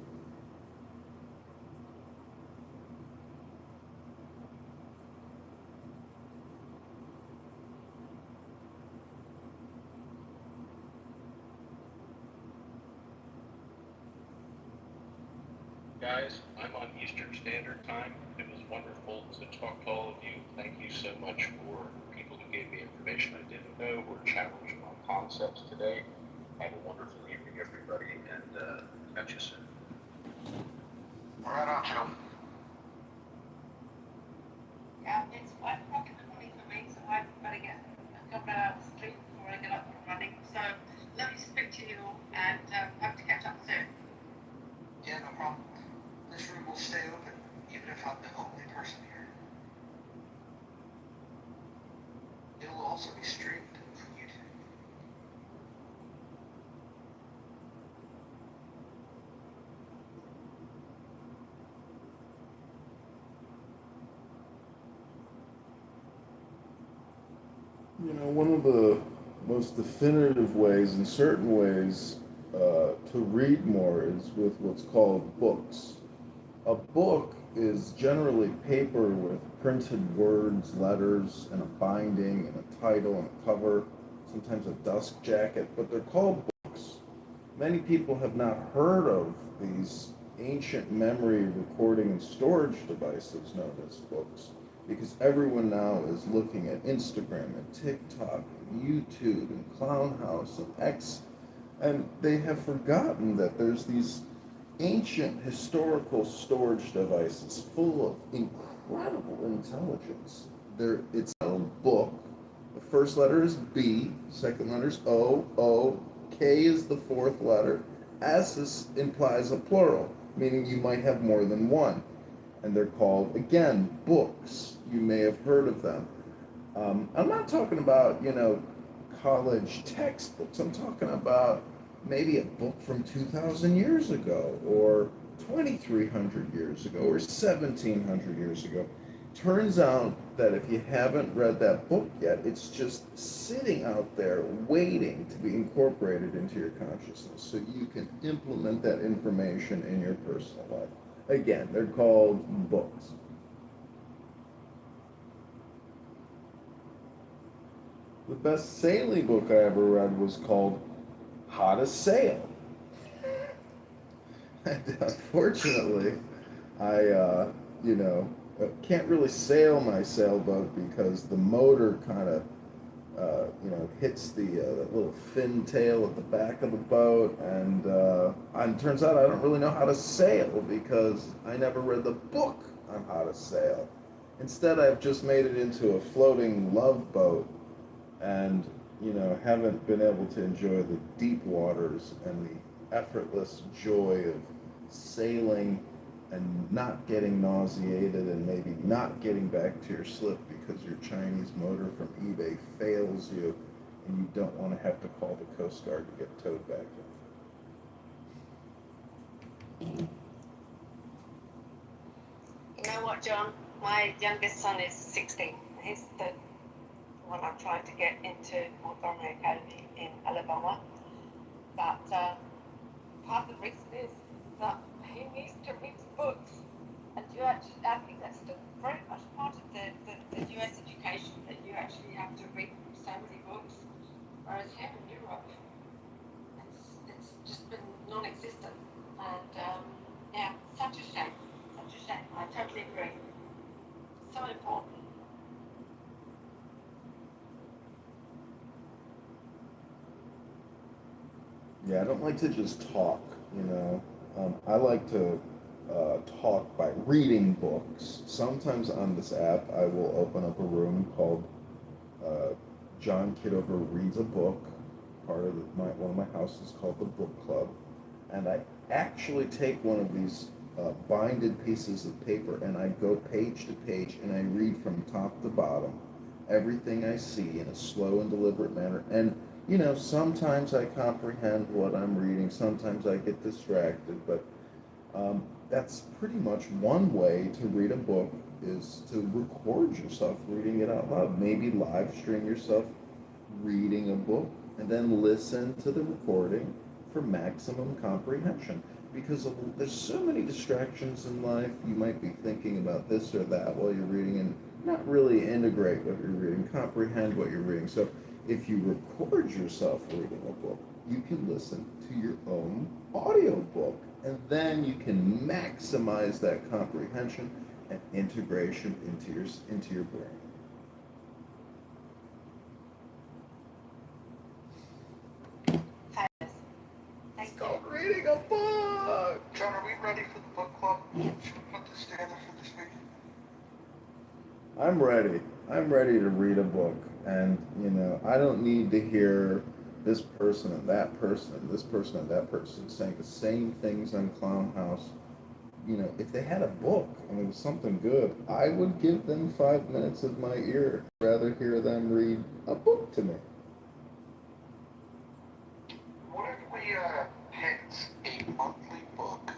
Guys, I'm on Eastern Standard Time. It was wonderful to talk to all of you. Thank you so much for people who gave me information I didn't know or challenged my concepts today. Have a wonderful evening, everybody, and catch you soon. Right on, Joe. Yeah, it's 5 o'clock in the morning for me, so I've got to get a couple of hours sleep before I get up and running. So let me speak to you all, and hope to catch up soon. Yeah, no problem. This room will stay open, even if I'm the only person here. It will also be streamed from YouTube. You know, one of the most definitive ways, in certain ways, to read more is with what's called books. A book is generally paper with printed words, letters, and a binding, and a title, and a cover, sometimes a dust jacket, but they're called books. Many people have not heard of these ancient memory recording and storage devices known as books, because everyone now is looking at Instagram and TikTok and YouTube and Clownhouse and X, and they have forgotten that there's these ancient historical storage devices full of incredible intelligence. It's a book. The first letter is B, second letter is O, K is the fourth letter, implies a plural, meaning you might have more than one. And they're called, again, books. You may have heard of them. I'm not talking about, college textbooks. I'm talking about maybe a book from 2,000 years ago, or 2,300 years ago, or 1,700 years ago. Turns out that if you haven't read that book yet, it's just sitting out there waiting to be incorporated into your consciousness so you can implement that information in your personal life. Again, they're called books. The best sailing book I ever read was called How to Sail. And unfortunately, I can't really sail my sailboat because the motor kind of, hits the little fin tail at the back of the boat, and it turns out I don't really know how to sail because I never read the book on how to sail. Instead, I've just made it into a floating love boat, and haven't been able to enjoy the deep waters and the effortless joy of sailing and not getting nauseated and maybe not getting back to your slip because your Chinese motor from eBay fails you and you don't want to have to call the Coast Guard to get towed back in. You know what, John? My youngest son is 16. He's the one I'm trying to get into Montgomery Academy in Alabama. But part of the reason is that he needs to read books. And I think that's still very much part of the US education, that you actually have to read so many books. Whereas here in Europe, it's just been non-existent. And yeah, such a shame. Such a shame. I totally agree. So important. Yeah, I don't like to just talk, I like to talk by reading books. Sometimes on this app, I will open up a room called John Kitover Reads a Book. Part of one of my houses called the Book Club. And I actually take one of these binded pieces of paper and I go page to page and I read from top to bottom everything I see in a slow and deliberate manner. And sometimes I comprehend what I'm reading, sometimes I get distracted, but that's pretty much one way to read a book, is to record yourself reading it out loud. Maybe live stream yourself reading a book and then listen to the recording for maximum comprehension. Because there's so many distractions in life. You might be thinking about this or that while you're reading and not really integrate what you're reading, comprehend what you're reading. So if you record yourself reading a book, you can listen to your own audiobook, and then you can maximize that comprehension and integration into your brain. Let's go reading a book! John, are we ready for the book club? Should we put this together for this week? I'm ready. I'm ready to read a book. And, I don't need to hear this person and that person and this person and that person saying the same things on Clown House. If they had a book and it was something good, I would give them 5 minutes of my ear. I'd rather hear them read a book to me. What if we picked a monthly book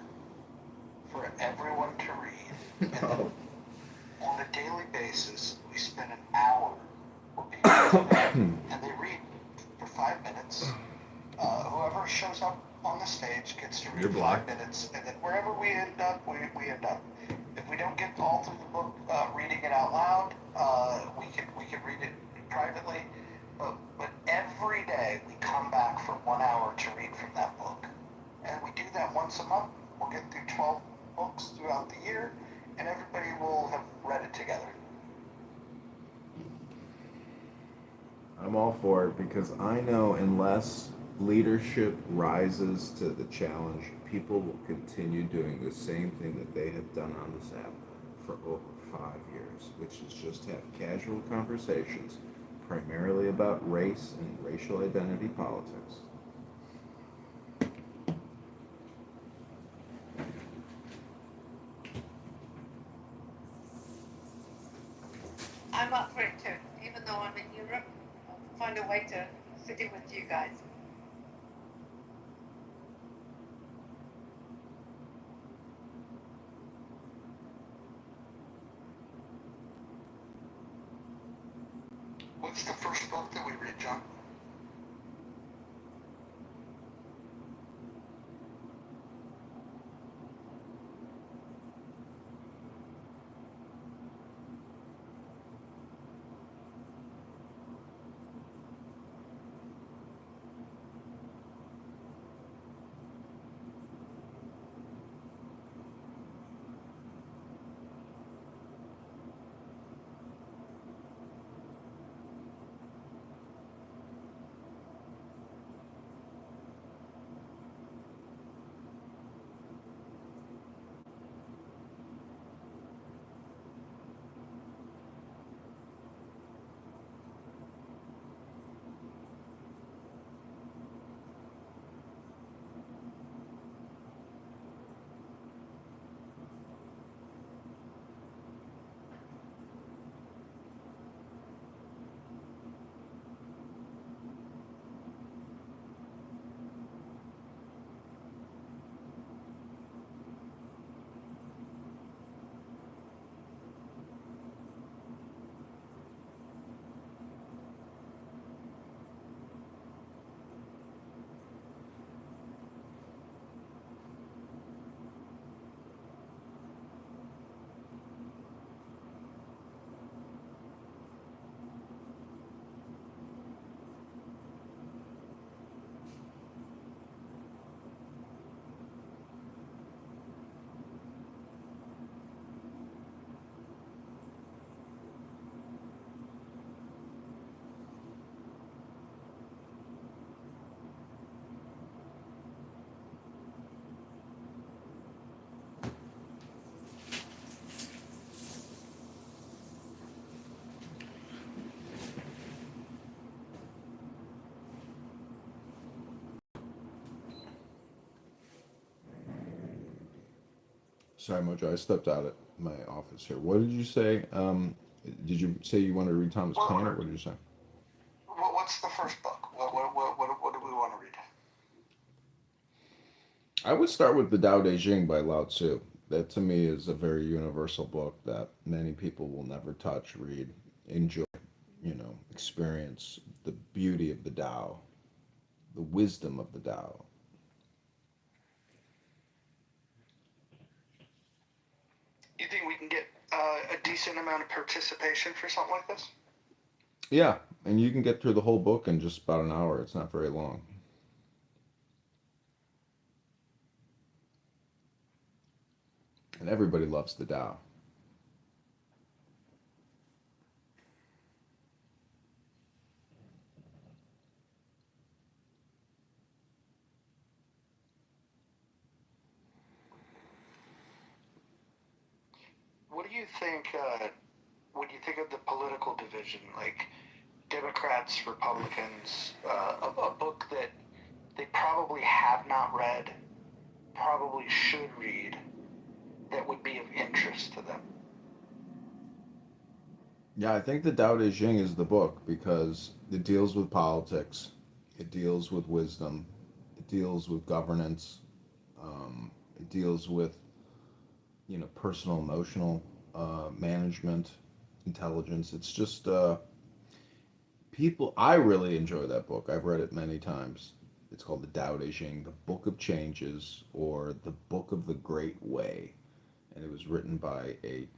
for everyone to read? No. On a daily basis, we spend an hour with people and they read for 5 minutes. Whoever shows up on the stage gets to read 5 minutes, and then wherever we end up, we end up. If we don't get all through the book reading it out loud, we can read it privately. But every day we come back for 1 hour to read from that book, and we do that once a month. We'll get through 12 books throughout the year, and everybody will have read it together. I'm all for it because I know unless leadership rises to the challenge, people will continue doing the same thing that they have done on this app for over 5 years, which is just have casual conversations, primarily about race and racial identity politics. I'm up for it too. Even though I'm in Europe, I'll find a way to fit in with you guys. What's the first book that we read, John? Sorry, Mojo. I stepped out of my office here. What did you say? Did you say you wanted to read Thomas Paine, or what did you say? What's the first book? What do we want to read? I would start with the Tao Te Ching by Lao Tzu. That to me is a very universal book that many people will never touch, read, enjoy, experience the beauty of the Tao, the wisdom of the Tao. You think we can get a decent amount of participation for something like this? Yeah, and you can get through the whole book in just about an hour. It's not very long. And everybody loves the Tao. What do you think when you think of the political division, like Democrats, Republicans, a book that they probably have not read, probably should read, that would be of interest to them? Yeah, I think the Tao Te Ching is the book because it deals with politics, it deals with wisdom, it deals with governance, it deals with personal emotional management, intelligence. It's just people. I really enjoy that book. I've read it many times. It's called the Tao Te Ching, the Book of Changes, or the Book of the Great Way, and it was written by a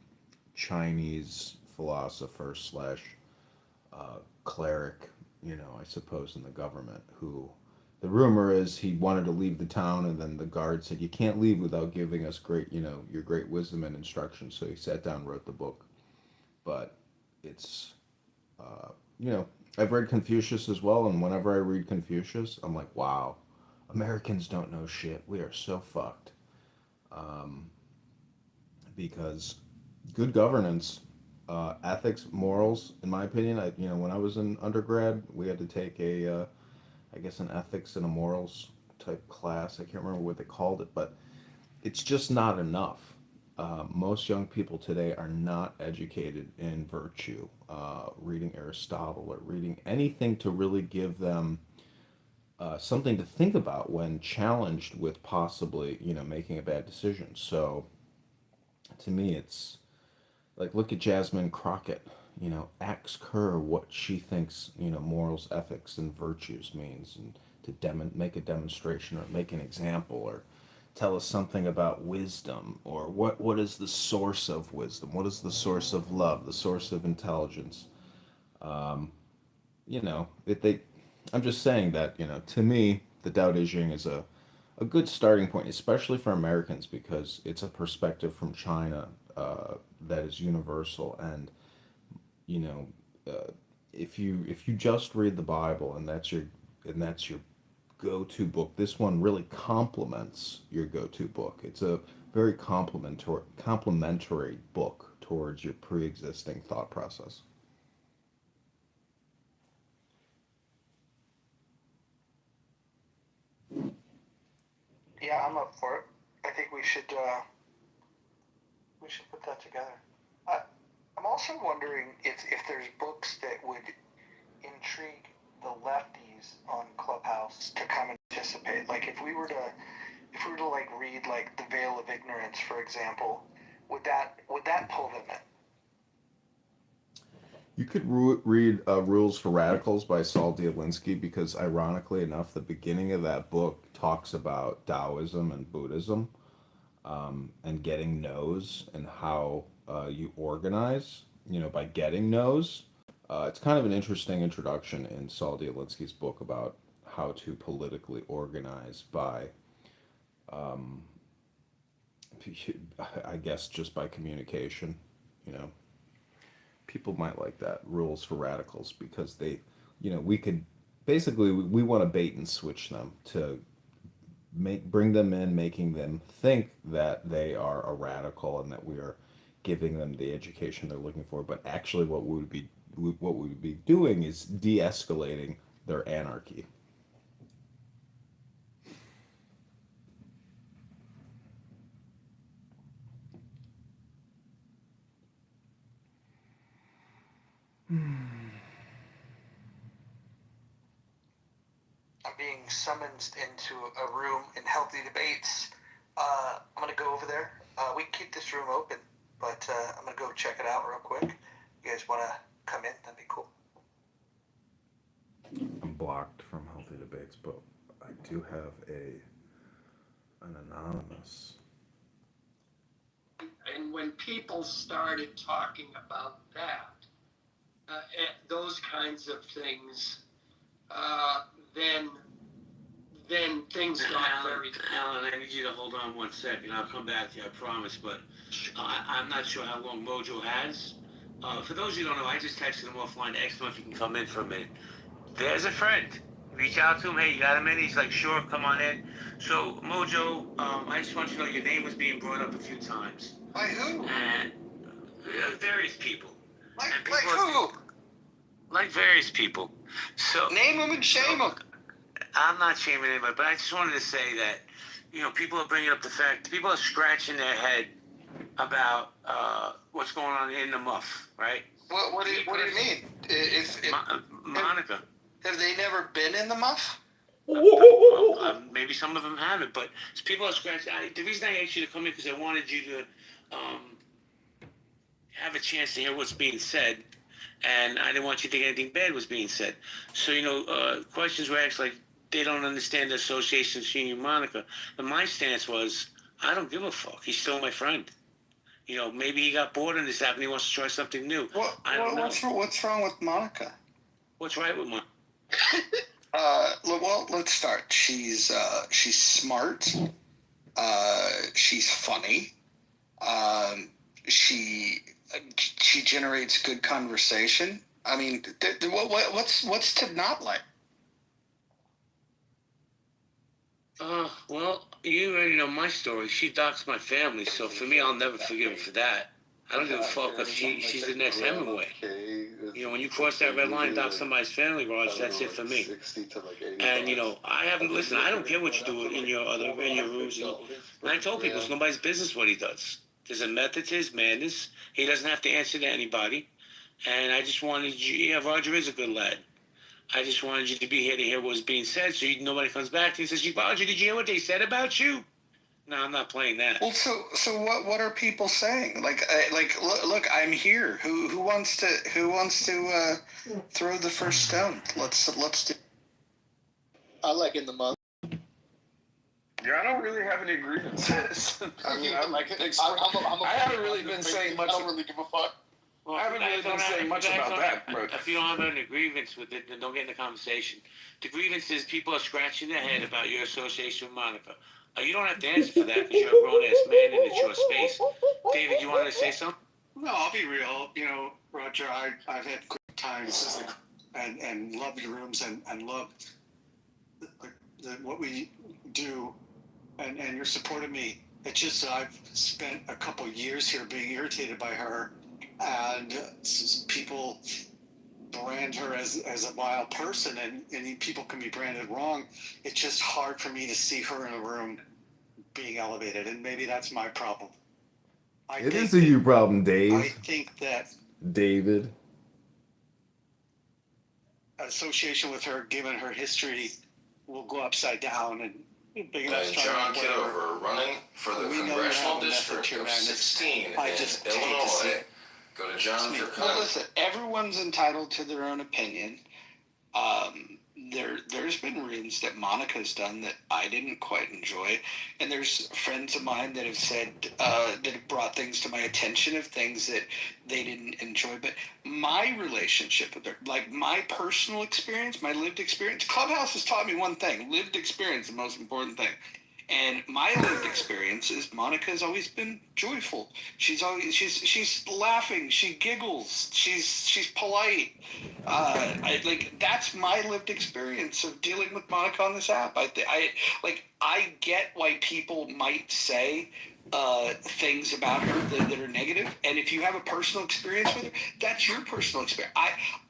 Chinese philosopher slash cleric, I suppose, in the government, who the rumor is he wanted to leave the town, and then the guard said, "You can't leave without giving us your great wisdom and instruction." So he sat down, and wrote the book. But it's, uh, you know, I've read Confucius as well, and whenever I read Confucius, I'm like, wow, Americans don't know shit. We are so fucked. Um, because good governance, ethics, morals, in my opinion, when I was in undergrad, we had to take I guess, an ethics and a morals type class. I can't remember what they called it, but it's just not enough. Most young people today are not educated in virtue, reading Aristotle or reading anything to really give them something to think about when challenged with possibly, making a bad decision. So to me, it's like, look at Jasmine Crockett. Ask her what she thinks, morals, ethics, and virtues means, and to make a demonstration or make an example or tell us something about wisdom, or what is the source of wisdom, what is the source of love, the source of intelligence. Um, if they, I'm just saying that, to me, the Tao Te Ching is a good starting point, especially for Americans, because it's a perspective from China that is universal. And you know, if you just read the Bible and that's your go-to book, this one really complements your go-to book. It's a very complementary book towards your pre-existing thought process. Yeah, I'm up for it. I think we should put that together. I, I'm also wondering if there's books that would intrigue the lefties on Clubhouse to come and participate. Like if we were to like read like The Veil of Ignorance, for example, would that pull them in? You could read Rules for Radicals by Saul Dialinsky, because, ironically enough, the beginning of that book talks about Taoism and Buddhism, and getting no's and how you organize, by getting no's. It's kind of an interesting introduction in Saul Dialinsky's book about how to politically organize by, um, I guess, just by communication. You know, people might like that, Rules for Radicals, because we could basically, we want to bait and switch them to bring them in, making them think that they are a radical and that we are giving them the education they're looking for. But actually, what we would be doing is de-escalating their anarchy. being summoned into a room in healthy debates. I'm gonna go over there. We can keep this room open, but I'm gonna go check it out real quick. You guys wanna come in? That'd be cool. I'm blocked from healthy debates, but I do have an anonymous. And when people started talking about that, those kinds of things, then things got very. Alan, I need you to hold on 1 second. I'll come back to you, I promise. But I'm not sure how long Mojo has. For those who don't know, I just texted him offline to ask him if he can come in for a minute. There's a friend. Reach out to him. Hey, you got him in? He's like, sure, come on in. So, Mojo, I just want you to know your name was being brought up a few times. By who? And various people. Like who? Like various people. So name them and shame them. I'm not shaming anybody, but I just wanted to say that, people are bringing up the fact, people are scratching their head about what's going on in the muff, right? What do you mean? Monica. Have they never been in the muff? Maybe some of them haven't, but people are scratching. The reason I asked you to come in because I wanted you to have a chance to hear what's being said, and I didn't want you to think anything bad was being said. So, questions were asked like, they don't understand the association between you and Monica. And my stance was, I don't give a fuck. He's still my friend. Maybe he got bored in this app and he wants to try something new. I don't know. What's wrong with Monica? What's right with Monica? Well, let's start. She's smart. She's funny. She generates good conversation. I mean, what's to not like? Well, you already know my story. She doxed my family, so for me, I'll never forgive her for that. I don't give a fuck if she's the next Hemingway. When you cross that red line and dox somebody's family, Raj, that's it for me. And, I haven't, listen, I don't care what you do in your rooms. And I told people it's nobody's business what he does. There's a method to his madness. He doesn't have to answer to anybody. And I just wanted you, Roger is a good lad. I just wanted you to be here to hear what was being said, so nobody comes back to you and says, Roger, did you hear what they said about you? No, I'm not playing that. Well, so what are people saying? Like, look, I'm here. Who wants to throw the first stone? Let's do. I like in the month. Yeah, I don't really have any grievances. I mean, I like it. I haven't really been saying much. I don't really give a fuck. Well, I haven't really been saying much about that. But if you don't have any grievance with it, then don't get in the conversation. The grievance is people are scratching their head about your association with Monica. You don't have to answer for that because you're a grown-ass man and it's your space. David, you wanted to say something? No, I'll be real. Roger, I've had great times and loved your rooms and loved what we do and your support of me. It's just I've spent a couple years here being irritated by her, and people brand her as a vile person, and people can be branded wrong. It's just hard for me to see her in a room being elevated, and maybe that's my problem. It is a you problem, Dave. I think that David. Association with her, given her history, will go upside down and big enough. John Kitover running for the congressional district of 16 in Illinois. Go to John for Well, listen, everyone's entitled to their own opinion. There's been rooms that Monica's done that I didn't quite enjoy, and there's friends of mine that have said that have brought things to my attention of things that they didn't enjoy. But my relationship with her, like my personal experience, my lived experience, Clubhouse has taught me one thing: lived experience, the most important thing. And my lived experience is Monica's always been joyful. She's laughing. She giggles. She's polite. That's my lived experience of dealing with Monica on this app. I get why people might say things about her that are negative. And if you have a personal experience with her, that's your personal experience.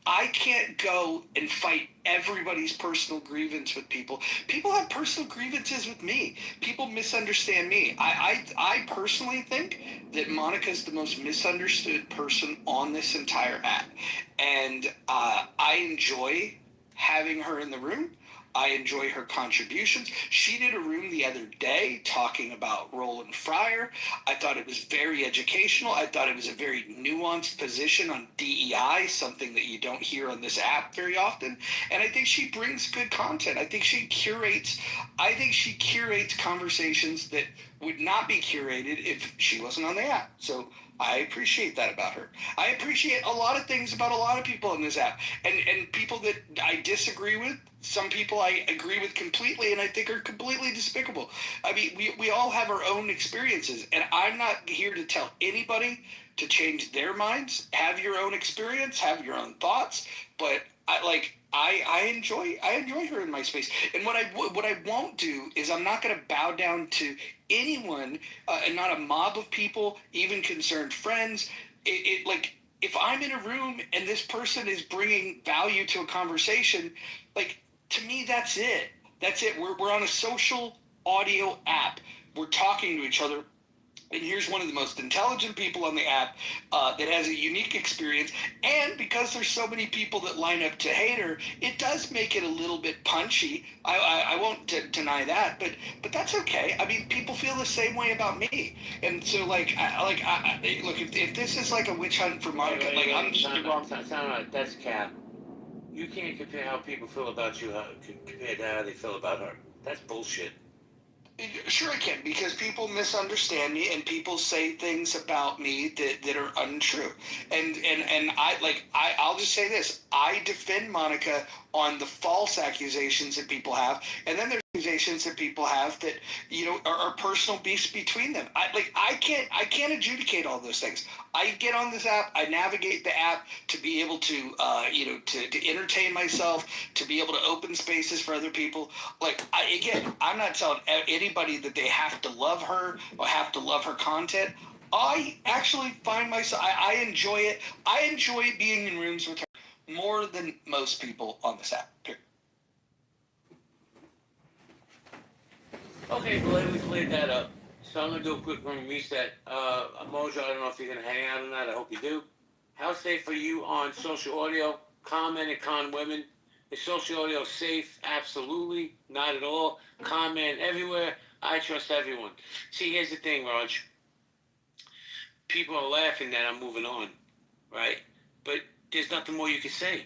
I can't go and fight everybody's personal grievance with people. People have personal grievances with me. People misunderstand me. I personally think that Monica's the most misunderstood person on this entire app. And I enjoy having her in the room. I enjoy her contributions. She did a room the other day talking about Roland Fryer. I thought it was very educational. I thought it was a very nuanced position on DEI, something that you don't hear on this app very often. And I think she brings good content. I think she curates conversations that would not be curated if she wasn't on the app. So I appreciate that about her. I appreciate a lot of things about a lot of people in this app. And people that I disagree with, some people I agree with completely and I think are completely despicable. I mean, we all have our own experiences, and I'm not here to tell anybody to change their minds. Have your own experience, have your own thoughts, but I enjoy her in my space. And what I won't do is I'm not going to bow down to anyone, and not a mob of people, even concerned friends. If I'm in a room and this person is bringing value to a conversation, to me, that's it. That's it. We're on a social audio app. We're talking to each other. And here's one of the most intelligent people on the app that has a unique experience. And because there's so many people that line up to hate her, it does make it a little bit punchy. I won't deny that, but that's okay. I mean, people feel the same way about me. And so, look, if this is like a witch hunt for Monica, I'm just wrong. That's cap. You can't compare how people feel about you compared to how they feel about her. That's bullshit. Sure I can, because people misunderstand me and people say things about me that are untrue. And I'll just say this. I defend Monica on the false accusations that people have, and then there's accusations that people have that, are personal beefs between them. I can't adjudicate all those things. I get on this app, I navigate the app to be able to to entertain myself, to be able to open spaces for other people. I'm not telling anybody that they have to love her or have to love her content. I actually find myself, I enjoy it. I enjoy being in rooms with her more than most people on this app. Period. Okay, glad we cleared that up. So I'm going to do a quick room reset. Mojo, I don't know if you're going to hang out on that. I hope you do. How safe are you on social audio? Con men and con women. Is social audio safe? Absolutely. Not at all. Con men everywhere. I trust everyone. See, here's the thing, Raj. People are laughing that I'm moving on, right? But there's nothing more you can say.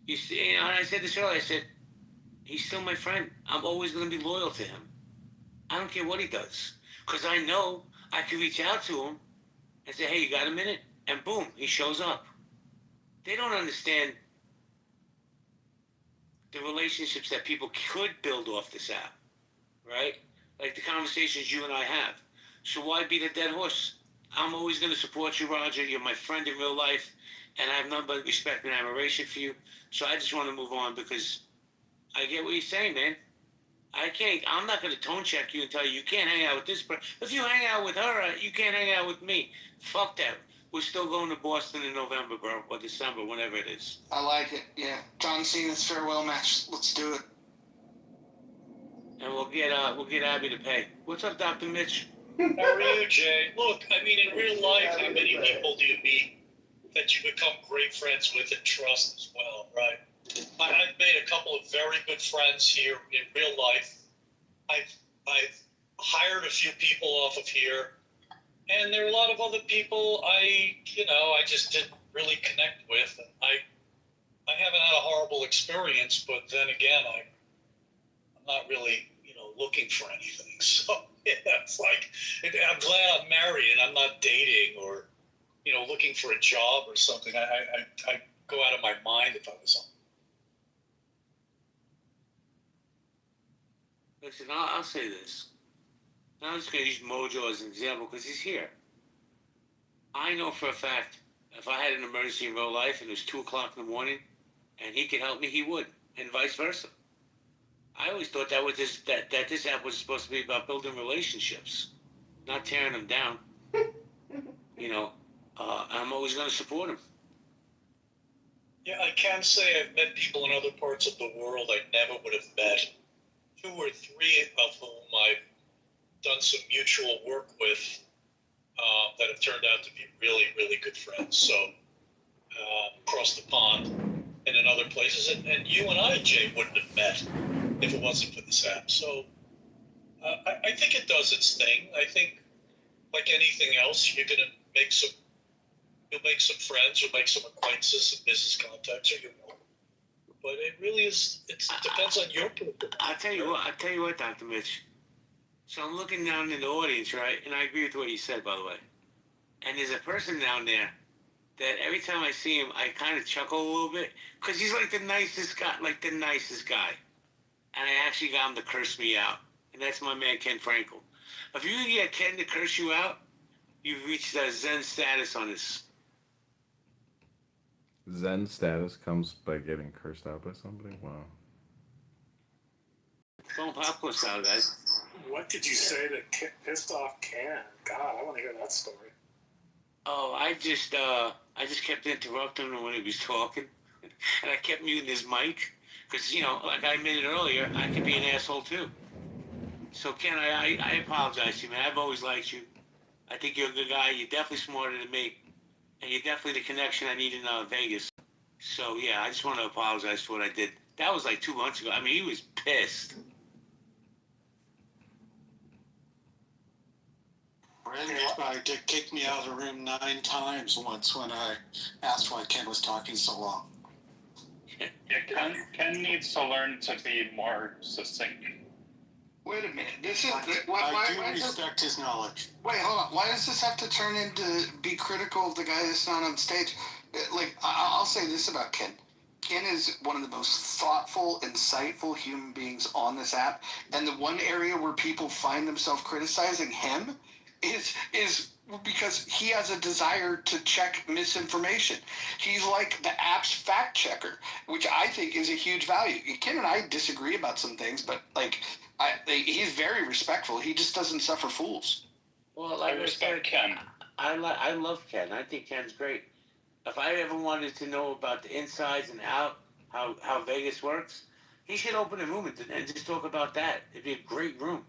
You see, and I said this earlier. I said, he's still my friend. I'm always going to be loyal to him. I don't care what he does. Because I know I can reach out to him and say, hey, you got a minute? And boom, he shows up. They don't understand the relationships that people could build off this app, right? Like the conversations you and I have. So why beat a dead horse? I'm always going to support you, Roger. You're my friend in real life, and I have nothing but respect and admiration for you. So I just want to move on because I get what you're saying, man. I'm not going to tone check you and tell you can't hang out with this person. If you hang out with her, you can't hang out with me. Fuck that. We're still going to Boston in November, bro, or December, whenever it is. I like it, yeah. John Cena's farewell match. Let's do it. And we'll get Abby to pay. What's up, Dr. Mitch? How are you, Jay? Look, I mean, in real life, how many people do you meet that you become great friends with and trust as well, right? I've made a couple of very good friends here in real life. I've hired a few people off of here, and there are a lot of other people I just didn't really connect with. And I haven't had a horrible experience, but then again, I'm not really looking for anything. So yeah, it's like I'm glad I'm married and I'm not dating or looking for a job or something. I go out of my mind if I was on. Listen, I'll say this. I'm just going to use Mojo as an example because he's here. I know for a fact if I had an emergency in real life and it was 2 o'clock in the morning and he could help me, he would, and vice versa. I always thought that this app was supposed to be about building relationships, not tearing them down. I'm always going to support him. Yeah, I can say I've met people in other parts of the world I never would have met. 2 or 3 of whom I've done some mutual work with that have turned out to be really, really good friends. So across the pond and in other places, and you and I, Jay, wouldn't have met if it wasn't for this app. So I think it does its thing. I think, like anything else, you'll make some friends, you'll make some acquaintances, some business contacts, or you won't. But it really is. It depends on your people. I'll tell you what, Dr. Mitch. So I'm looking down in the audience, right? And I agree with what you said, by the way. And there's a person down there that every time I see him, I kind of chuckle a little bit because he's like the nicest guy, And I actually got him to curse me out, and that's my man Ken Frankel. If you can get Ken to curse you out, you've reached a Zen status on this. Zen status comes by getting cursed out by somebody? Wow. Don't popcorn style, guys. What did you say that pissed off Ken? God, I want to hear that story. Oh, I just kept interrupting him when he was talking, and I kept muting his mic, because, like I admitted earlier, I could be an asshole too. So, Ken, I apologize to you, man. I've always liked you. I think you're a good guy. You're definitely smarter than me, and you're definitely the connection I need in Vegas. So, yeah, I just want to apologize for what I did. That was like 2 months ago. I mean, he was pissed. Randy did kick me out of the room 9 times once when I asked why Ken was talking so long. Yeah, Ken needs to learn to be more succinct. Wait a minute. This is I do respect his knowledge. Wait, hold on. Why does this have to turn into be critical of the guy that's not on stage? Like, I'll say this about Ken. Ken is one of the most thoughtful, insightful human beings on this app, and the one area where people find themselves criticizing him is because he has a desire to check misinformation. He's like the app's fact checker, which I think is a huge value. Ken and I disagree about some things, but he's very respectful. He just doesn't suffer fools. Well, like I respect Ken. I love Ken. I think Ken's great. If I ever wanted to know about the insides and how Vegas works, he should open a room and just talk about that. It'd be a great room.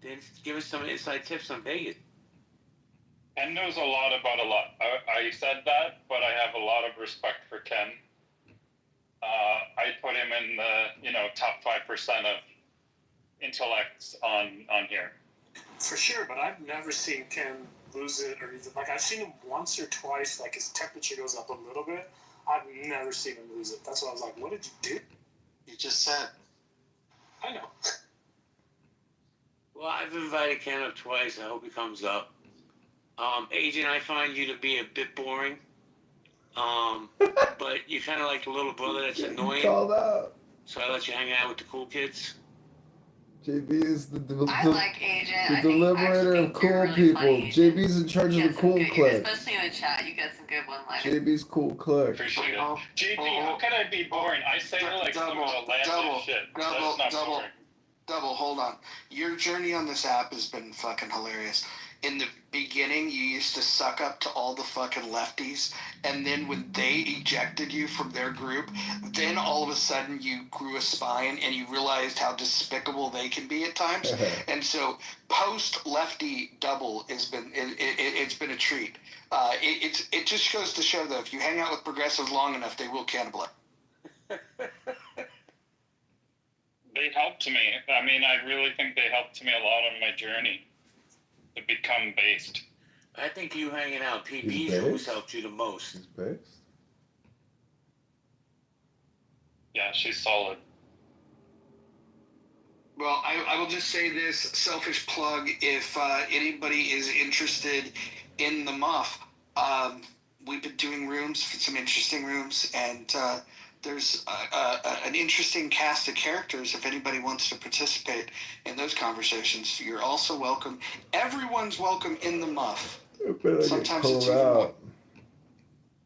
Then give us some inside tips on Vegas. Ken knows a lot about a lot. I said that, but I have a lot of respect for Ken. I put him in the top 5% of intellects on here. For sure, but I've never seen Ken lose it or anything. Like, I've seen him once or twice, like his temperature goes up a little bit. I've never seen him lose it. That's why I was like, what did you do? You just said. I know. Well, I've invited Ken up twice. I hope he comes up. Agent, I find you to be a bit boring. But you're kind of like the little brother that's annoying. Called out. So I let you hang out with the cool kids. JB is the like Agent. the deliberator of cool really people. funny, JB's in charge of the cool clique. Especially in the chat, you get some good one-liners. JB's cool clique. Appreciate it. JB, how can I be boring? I say like some of the landed shit. That's not boring. Double, hold on. Your journey on this app has been fucking hilarious. In the beginning, you used to suck up to all the fucking lefties, and then when they ejected you from their group, then all of a sudden you grew a spine and you realized how despicable they can be at times. And so, post-lefty double has been it's been a treat. It just goes to show that if you hang out with progressives long enough, they will cannibalize. They helped me. I mean, I really think they helped me a lot on my journey to become based. I think you hanging out PB's always helped you the most. He's based? Yeah, she's solid. Well, I will just say this selfish plug. If anybody is interested in the Muff, we've been doing rooms, some interesting rooms, and there's an interesting cast of characters. If anybody wants to participate in those conversations, you're also welcome. Everyone's welcome in the Muff. Sometimes it's even more.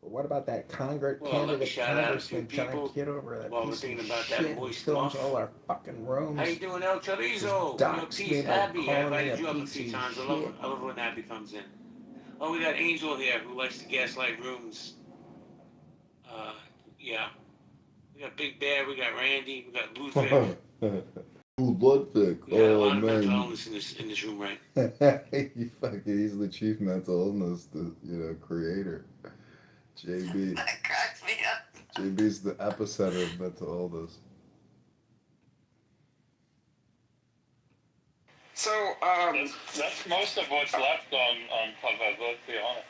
But what about that candidate, Congressman John Kitover? That piece of shit who films all our fucking rooms. How you doing, El Chorizo? Peace, Abby. I invited you up a few times. I love when Abby comes in. Oh, we got Angel here who likes to gaslight rooms. Yeah. We got Big Bear, we got Randy, we got Ludwig. Ludwig. We got a lot of man. mental illness in this room, right? He's the chief mental illness, creator. JB. That cracks me up. JB's the epicenter of mental illness. So, that's most of what's left on Clubhouse, let's be honest.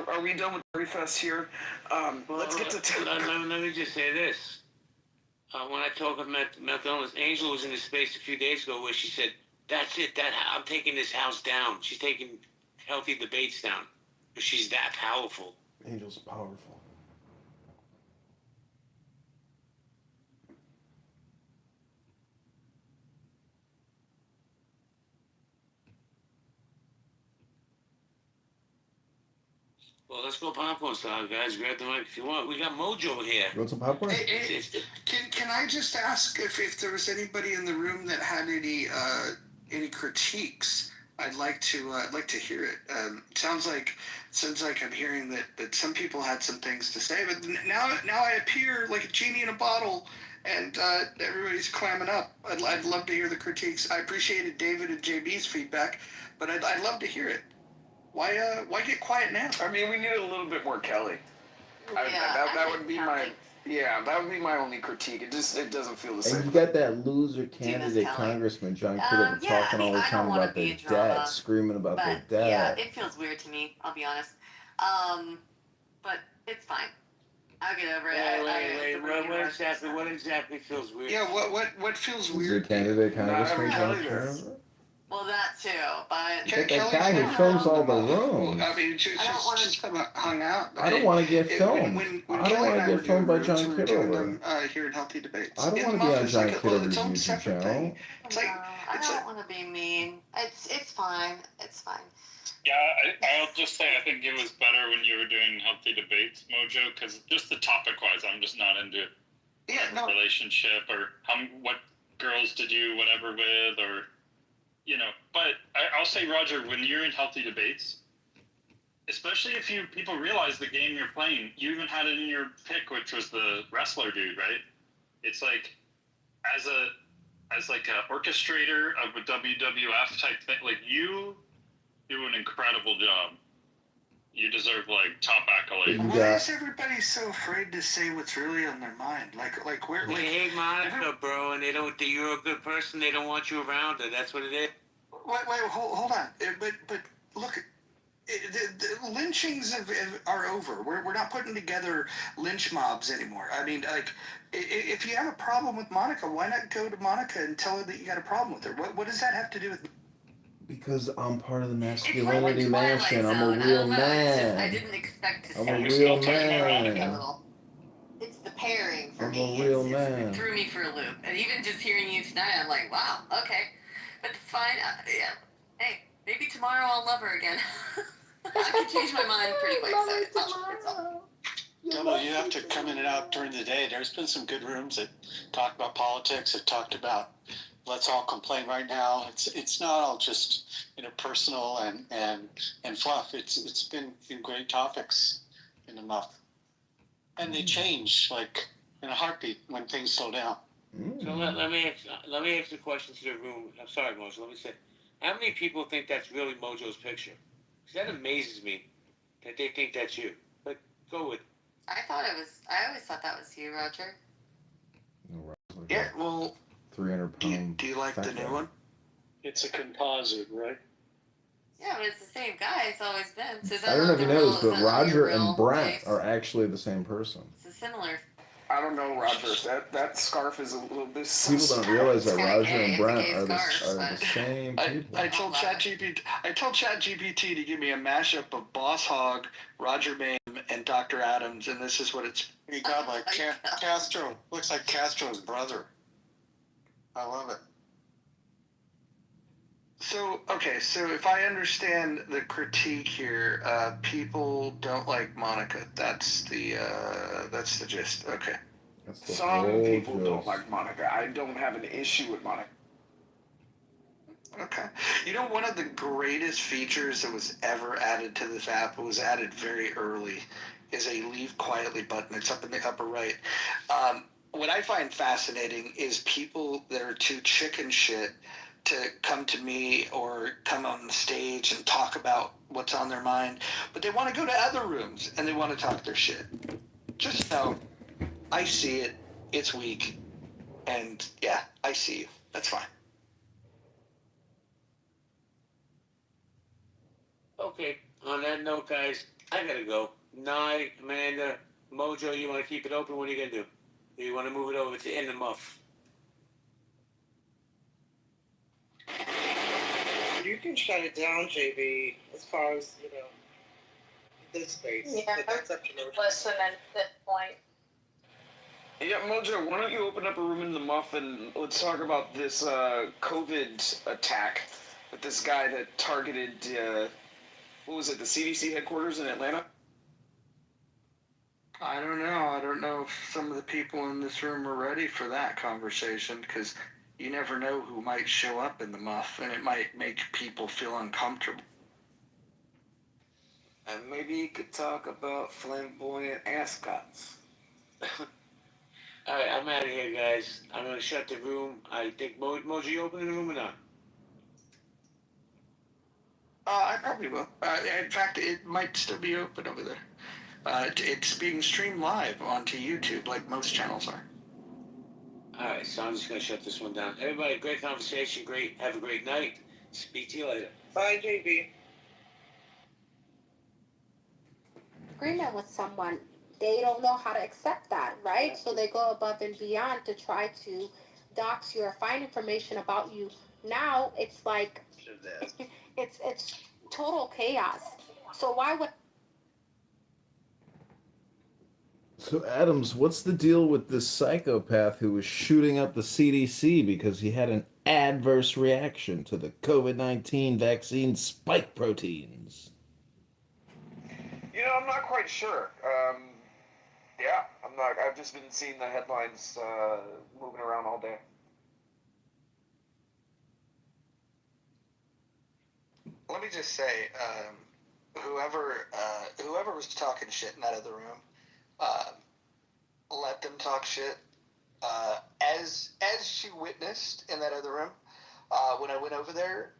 Are we done with Fest here? Let's get to let me just say this. When I talk of mental illness, Angel was in a space a few days ago where she said, "That's it. I'm taking this house down." She's taking healthy debates down because she's that powerful. Angel's powerful. Well, let's go popcorn style, guys. Grab the mic if you want. We got Mojo here. You want some popcorn? Hey, can I just ask if there was anybody in the room that had any critiques? I'd like to hear it. Sounds like I'm hearing that some people had some things to say, but now I appear like a genie in a bottle, and everybody's clamming up. I'd love to hear the critiques. I appreciated David and JB's feedback, but I'd love to hear it. Why get quiet now? I mean, we need a little bit more Kelly. That would be my only critique. It doesn't feel the same. And you got that loser candidate Congressman John Kitover talking all the time about their debt, screaming about their debt. Yeah, it feels weird to me, I'll be honest. But it's fine. I'll get over it. Wait, what exactly feels weird? Yeah, what feels weird? Loser candidate Congressman John Kitover? Well, that too, but... That guy who films all the rooms. I mean, just hung out. I don't want to get filmed. I don't want to get filmed by John Kitover. Here in Healthy Debates. I don't want to be on John Kitover's YouTube channel. I don't want to be mean. It's fine. It's fine. Yeah, I'll just say I think it was better when you were doing Healthy Debates, Mojo, because just the topic-wise, I'm just not into relationship or what girls to do whatever with or... You know, but I'll say, Roger, when you're in Healthy Debates, especially if people realize the game you're playing, you even had it in your pick, which was the wrestler dude, right? It's like, as like a orchestrator of a WWF type thing, like you do an incredible job. You deserve like top accolades. Why is everybody so afraid to say what's really on their mind? Like where? They hate Monica, bro, and you're a good person. They don't want you around her. That's what it is. Wait, hold on. But look, the lynchings are over. We're not putting together lynch mobs anymore. I mean, like, if you have a problem with Monica, why not go to Monica and tell her that you got a problem with her? What does that have to do with? Because I'm part of the masculinity mansion. I'm a real man. I didn't expect to I'm see a it. real man. It's the pairing for I'm me. a real It man. threw me for a loop. And even just hearing you tonight, I'm like, wow, okay. But it's fine. Yeah. Hey, maybe tomorrow I'll love her again. I can change my mind pretty quick, so it's all. Double, you have to come in and out during the day. There's been some good rooms that talk about politics, that talked about let's all complain right now. It's not all just personal and fluff. It's been great topics in enough, and they change like in a heartbeat when things slow down. So let me ask the question to the room. I'm sorry, Mojo. Let me say, how many people think that's really Mojo's picture? Because that amazes me that they think that's you. But go with. I always thought that was you, Roger. Yeah, well. 300-pound. Do you like the new one? It's a composite, right? Yeah, but it's the same guy. It's always been. So I don't know if you know this, but Roger and Brent are actually the same person. It's similar. I don't know, Roger. That scarf is a little bit. People don't realize that Roger and Brent are the same people. I told ChatGPT to give me a mashup of Boss Hogg, Roger Bame, and Dr. Adams, and this is what it's. You got like Castro. Looks like Castro's brother. I love it. So if I understand the critique here, people don't like Monica. That's the gist. Okay. Some people don't like Monica. I don't have an issue with Monica. Okay. One of the greatest features that was ever added to this app, it was added very early, is a leave quietly button. It's up in the upper right. What I find fascinating is people that are too chicken shit to come to me or come on the stage and talk about what's on their mind, but they want to go to other rooms and they want to talk their shit. Just know, I see it. It's weak. And yeah, I see you. That's fine. Okay, on that note, guys, I gotta go. Nye, Amanda, Mojo, you want to keep it open? What are you gonna do? Do you want to move it over to In the Muff? You can shut it down, JB, as far as, this space. Yeah, But that's up to you. listen at this point. Yeah, Mojo, why don't you open up a room in the Muff and let's talk about this COVID attack with this guy that targeted, what was it, the CDC headquarters in Atlanta? I don't know. I don't know if some of the people in this room are ready for that conversation, because you never know who might show up in the Muff, and it might make people feel uncomfortable. And maybe you could talk about flamboyant ascots. All right, I'm out of here, guys. I'm gonna shut the room. I think Mojo, you opening the room or not? I probably will. In fact, it might still be open over there. It's being streamed live onto YouTube, like most channels are. All right, so I'm just gonna shut this one down. Everybody, great conversation. Great. Have a great night. Speak to you later. Bye, JB. Agreement with someone, they don't know how to accept that, right? So they go above and beyond to try to dox you or find information about you. Now it's like it's total chaos. So why would So, Adams, what's the deal with this psychopath who was shooting up the CDC because he had an adverse reaction to the COVID-19 vaccine spike proteins? I'm not quite sure. Yeah, I'm not. I've just been seeing the headlines moving around all day. Let me just say, whoever was talking shit in that other room, let them talk shit. As she witnessed in that other room, when I went over there,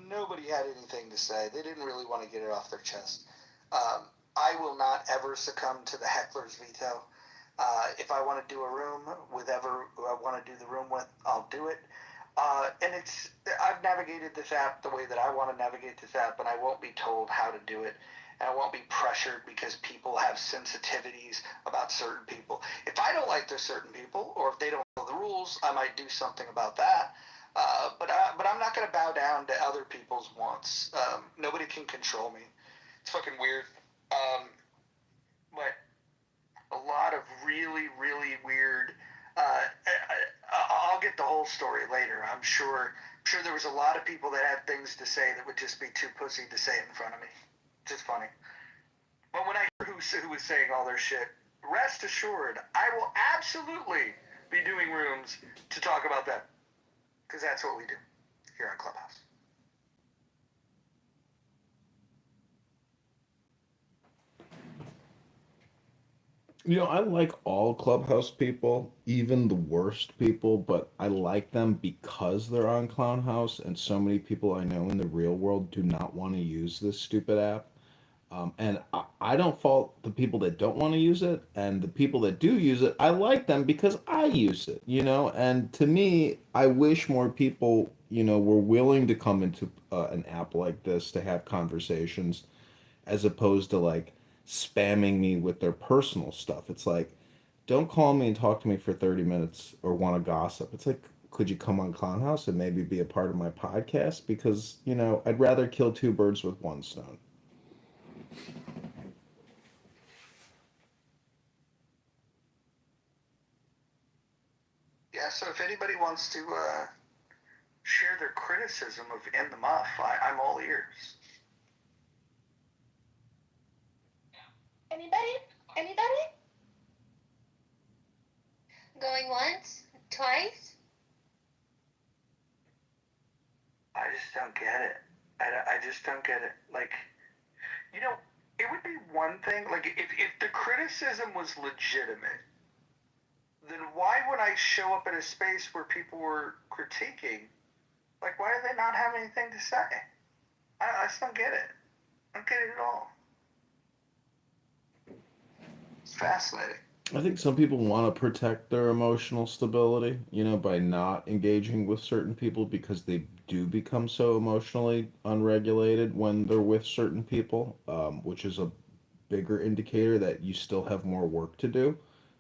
nobody had anything to say. They didn't really want to get it off their chest. I will not ever succumb to the heckler's veto. If I want to do a room with who I want to do the room with, I'll do it. And I've navigated this app the way that I want to navigate this app, and I won't be told how to do it. And I won't be pressured because people have sensitivities about certain people. If I don't like there's certain people, or if they don't know the rules, I might do something about that. But I'm not going to bow down to other people's wants. Nobody can control me. It's fucking weird. But a lot of really, really weird. I'll get the whole story later. I'm sure there was a lot of people that had things to say that would just be too pussy to say it in front of me. Just funny. But when I hear who was saying all their shit, rest assured, I will absolutely be doing rooms to talk about that. Because that's what we do here on Clubhouse. I like all Clubhouse people, even the worst people, but I like them because they're on Clown House, and so many people I know in the real world do not want to use this stupid app. And I don't fault the people that don't want to use it, and the people that do use it, I like them because I use it, And to me, I wish more people, were willing to come into an app like this to have conversations, as opposed to like spamming me with their personal stuff. It's like, don't call me and talk to me for 30 minutes or want to gossip. It's like, could you come on Clown House and maybe be a part of my podcast? Because, I'd rather kill two birds with one stone. Yeah, so if anybody wants to share their criticism of In the Muff, I'm all ears. Anybody? Going once? Twice? I just don't get it. I just don't get it. Like, it would be one thing, like, if the criticism was legitimate, then why would I show up in a space where people were critiquing Like, why do they not have anything to say? I just don't get it. I don't get it at all. It's fascinating. I think some people want to protect their emotional stability, by not engaging with certain people because they do become so emotionally unregulated when they're with certain people, which is a bigger indicator that you still have more work to do.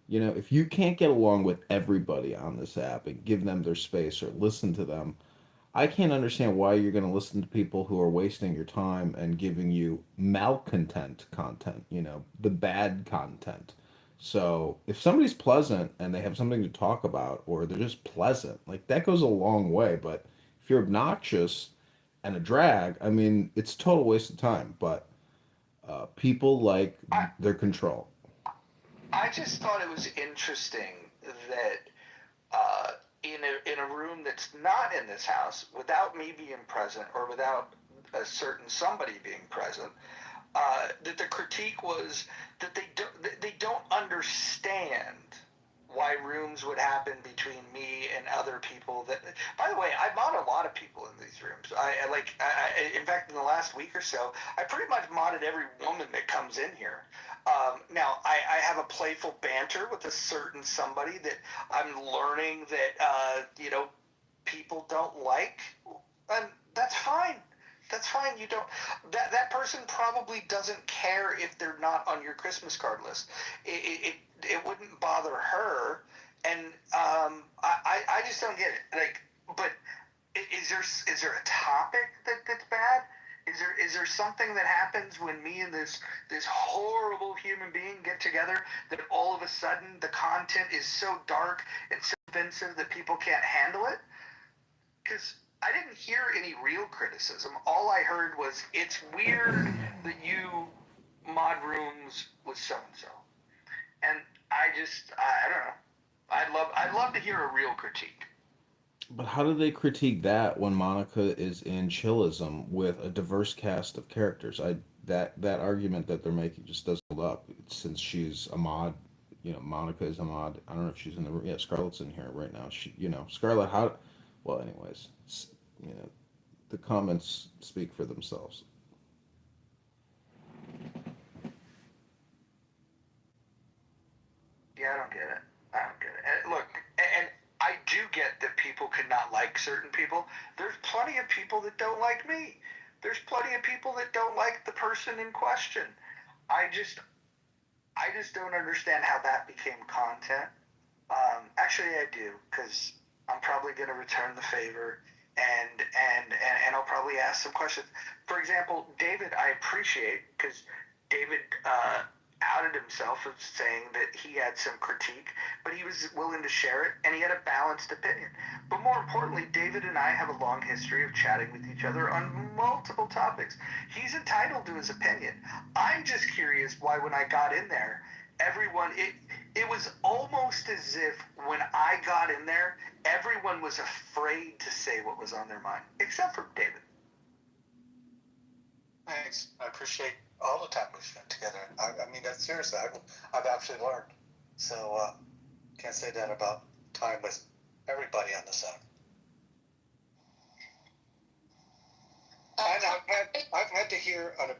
If you can't get along with everybody on this app and give them their space or listen to them, I can't understand why you're going to listen to people who are wasting your time and giving you malcontent content, the bad content. So if somebody's pleasant and they have something to talk about or they're just pleasant, like that goes a long way. But if you're obnoxious and a drag, I mean, it's a total waste of time. But people like their control. I just thought it was interesting that in a room that's not in this house, without me being present or without a certain somebody being present, that the critique was that they don't understand why rooms would happen between me and other people. That, by the way, I mod a lot of people in these rooms. In fact, in the last week or so, I pretty much modded every woman that comes in here. Now, I have a playful banter with a certain somebody that I'm learning that people don't like, and that's fine. That's fine. You don't. That person probably doesn't care if they're not on your Christmas card list. It wouldn't bother her, and I just don't get it. Like, but is there a topic that's bad? Is there something that happens when me and this horrible human being get together that all of a sudden the content is so dark and so offensive that people can't handle it? Because I didn't hear any real criticism. All I heard was, it's weird that you mod rooms with so-and-so. And I don't know. I'd love to hear a real critique. But how do they critique that when Monica is in chillism with a diverse cast of characters? That argument that they're making just doesn't hold up. Since she's a mod, Monica is a mod. I don't know if she's in the room. Yeah, Scarlett's in here right now. Scarlett. How? Well, anyways, you know, the comments speak for themselves. Yeah, I don't get it. I don't get it. And look, and I do get that people could not like certain people. There's plenty of people that don't like me. There's plenty of people that don't like the person in question. I just don't understand how that became content. Actually, I do, because I'm probably going to return the favor, and I'll probably ask some questions. For example, David, I appreciate, because David outed himself as saying that he had some critique, but he was willing to share it, and he had a balanced opinion. But more importantly, David and I have a long history of chatting with each other on multiple topics. He's entitled to his opinion. I'm just curious why when I got in there, everyone, it was almost as if when I got in there, everyone was afraid to say what was on their mind, except for David. Thanks. I appreciate all the time we spent together. I mean, that's seriously, I've actually learned. So, can't say that about time with everybody on the set. And I've had to hear an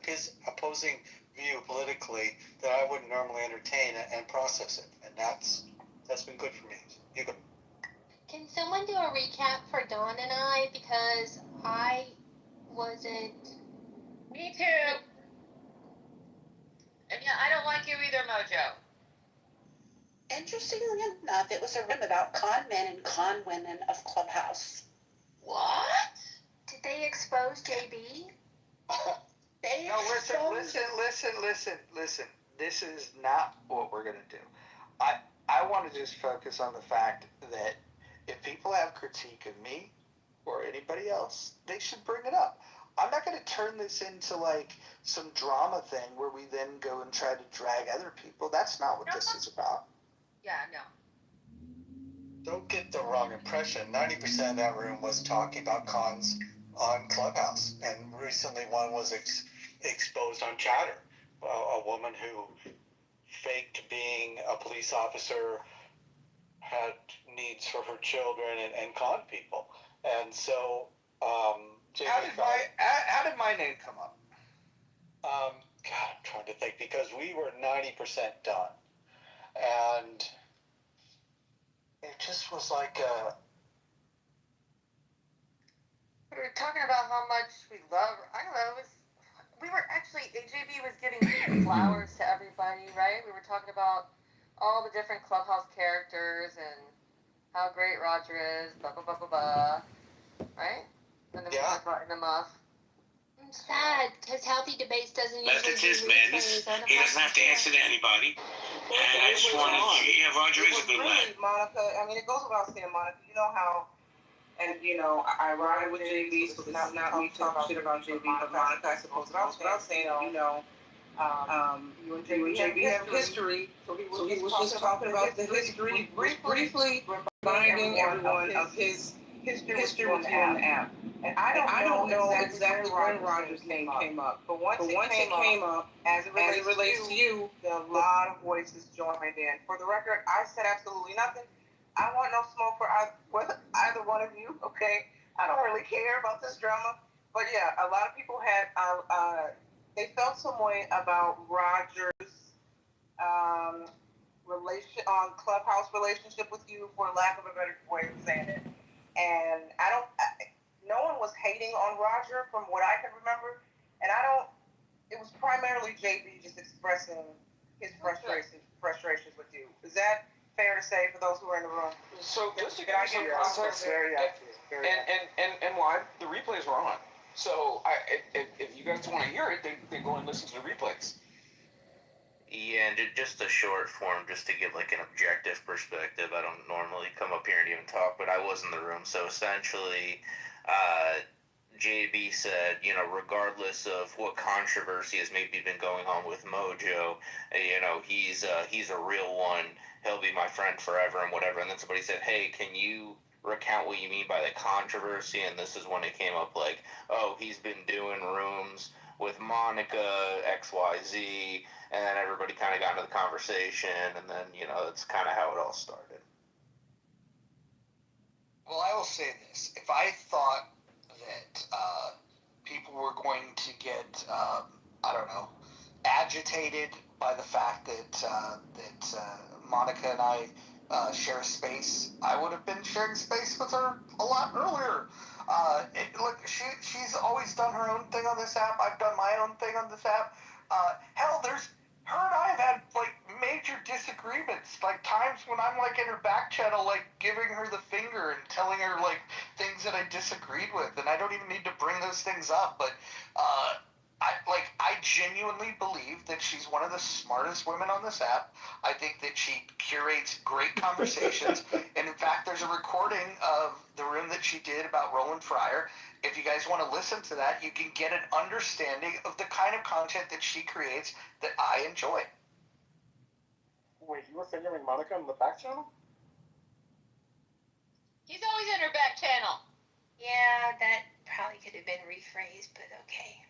opposing view politically that I wouldn't normally entertain and process it, and that's been good for me. You go. Can someone do a recap for Dawn and I, because I wasn't. Me too. And yeah, I don't like you either, Mojo. Interestingly enough, it was a room about con men and con women of Clubhouse. What? Did they expose JB? No, listen. This is not what we're gonna do. I want to just focus on the fact that if people have critique of me or anybody else, they should bring it up. I'm not gonna turn this into like some drama thing where we then go and try to drag other people. That's not what this is about. Yeah, no. Don't get the wrong impression. 90% of that room was talking about cons on Clubhouse, and recently one was exposed on Chatter. A woman who faked being a police officer, had needs for her children, and conned people. And so How did my name come up? God, I'm trying to think because we were 90% done, and it just was like We were talking about how much we love. I don't know. We were actually JB was giving flowers to everybody, right? We were talking about all the different Clubhouse characters and how great Roger is. Blah blah blah blah blah. Right? And then we talked about in the muff. I'm sad because Healthy Debates doesn't Method usually is do madness. replays. He doesn't have to answer to anybody. And I just wanted to, yeah, Roger is a good lad. Monica, I mean, it goes without saying, Monica, you know how, and you know, I ride with JB, so this is not me talking shit about JB, but Monica, I suppose it goes without saying, you know, you and JB have history, so he was just talking about the history, briefly reminding everyone of his history with you on the app. And I don't know exactly when Roger's name came up, but once it came up, as it relates to you, a lot of voices joined in. For the record, I said absolutely nothing. I want no smoke for either one of you, okay? I don't really care about this drama. But yeah, a lot of people had, they felt some way about Roger's Clubhouse relationship with you, for lack of a better way of saying it. And no one was hating on Roger from what I can remember. And it was primarily JB just expressing his frustrations with you. Is that fair to say for those who are in the room? So just to give you some context, and why the replays were on. So if you guys want to hear it, then go and listen to the replays. Yeah, and just a short form, just to give like an objective perspective. I don't normally come up here and even talk, but I was in the room. So essentially, JB said, you know, regardless of what controversy has maybe been going on with Mojo, you know, he's a real one. He'll be my friend forever and whatever. And then somebody said, hey, can you recount what you mean by the controversy? And this is when it came up like, oh, he's been doing rooms with Monica, XYZ, and then everybody kind of got into the conversation, and then, you know, that's kind of how it all started. Well, I will say this. If I thought that people were going to get, I don't know, agitated by the fact that Monica and I share space, I would have been sharing space with her a lot earlier. Look, she's always done her own thing on this app. I've done my own thing on this app. Hell, her and I have had like major disagreements, like times when I'm like in her back channel, like giving her the finger and telling her like things that I disagreed with, and I don't even need to bring those things up. But I genuinely believe that she's one of the smartest women on this app. I think that she curates great conversations, and in fact, there's a recording of the room that she did about Roland Fryer. If you guys want to listen to that, you can get an understanding of the kind of content that she creates that I enjoy. Wait, you were fingering Monica in the back channel? He's always in her back channel. Yeah, that probably could have been rephrased, but okay.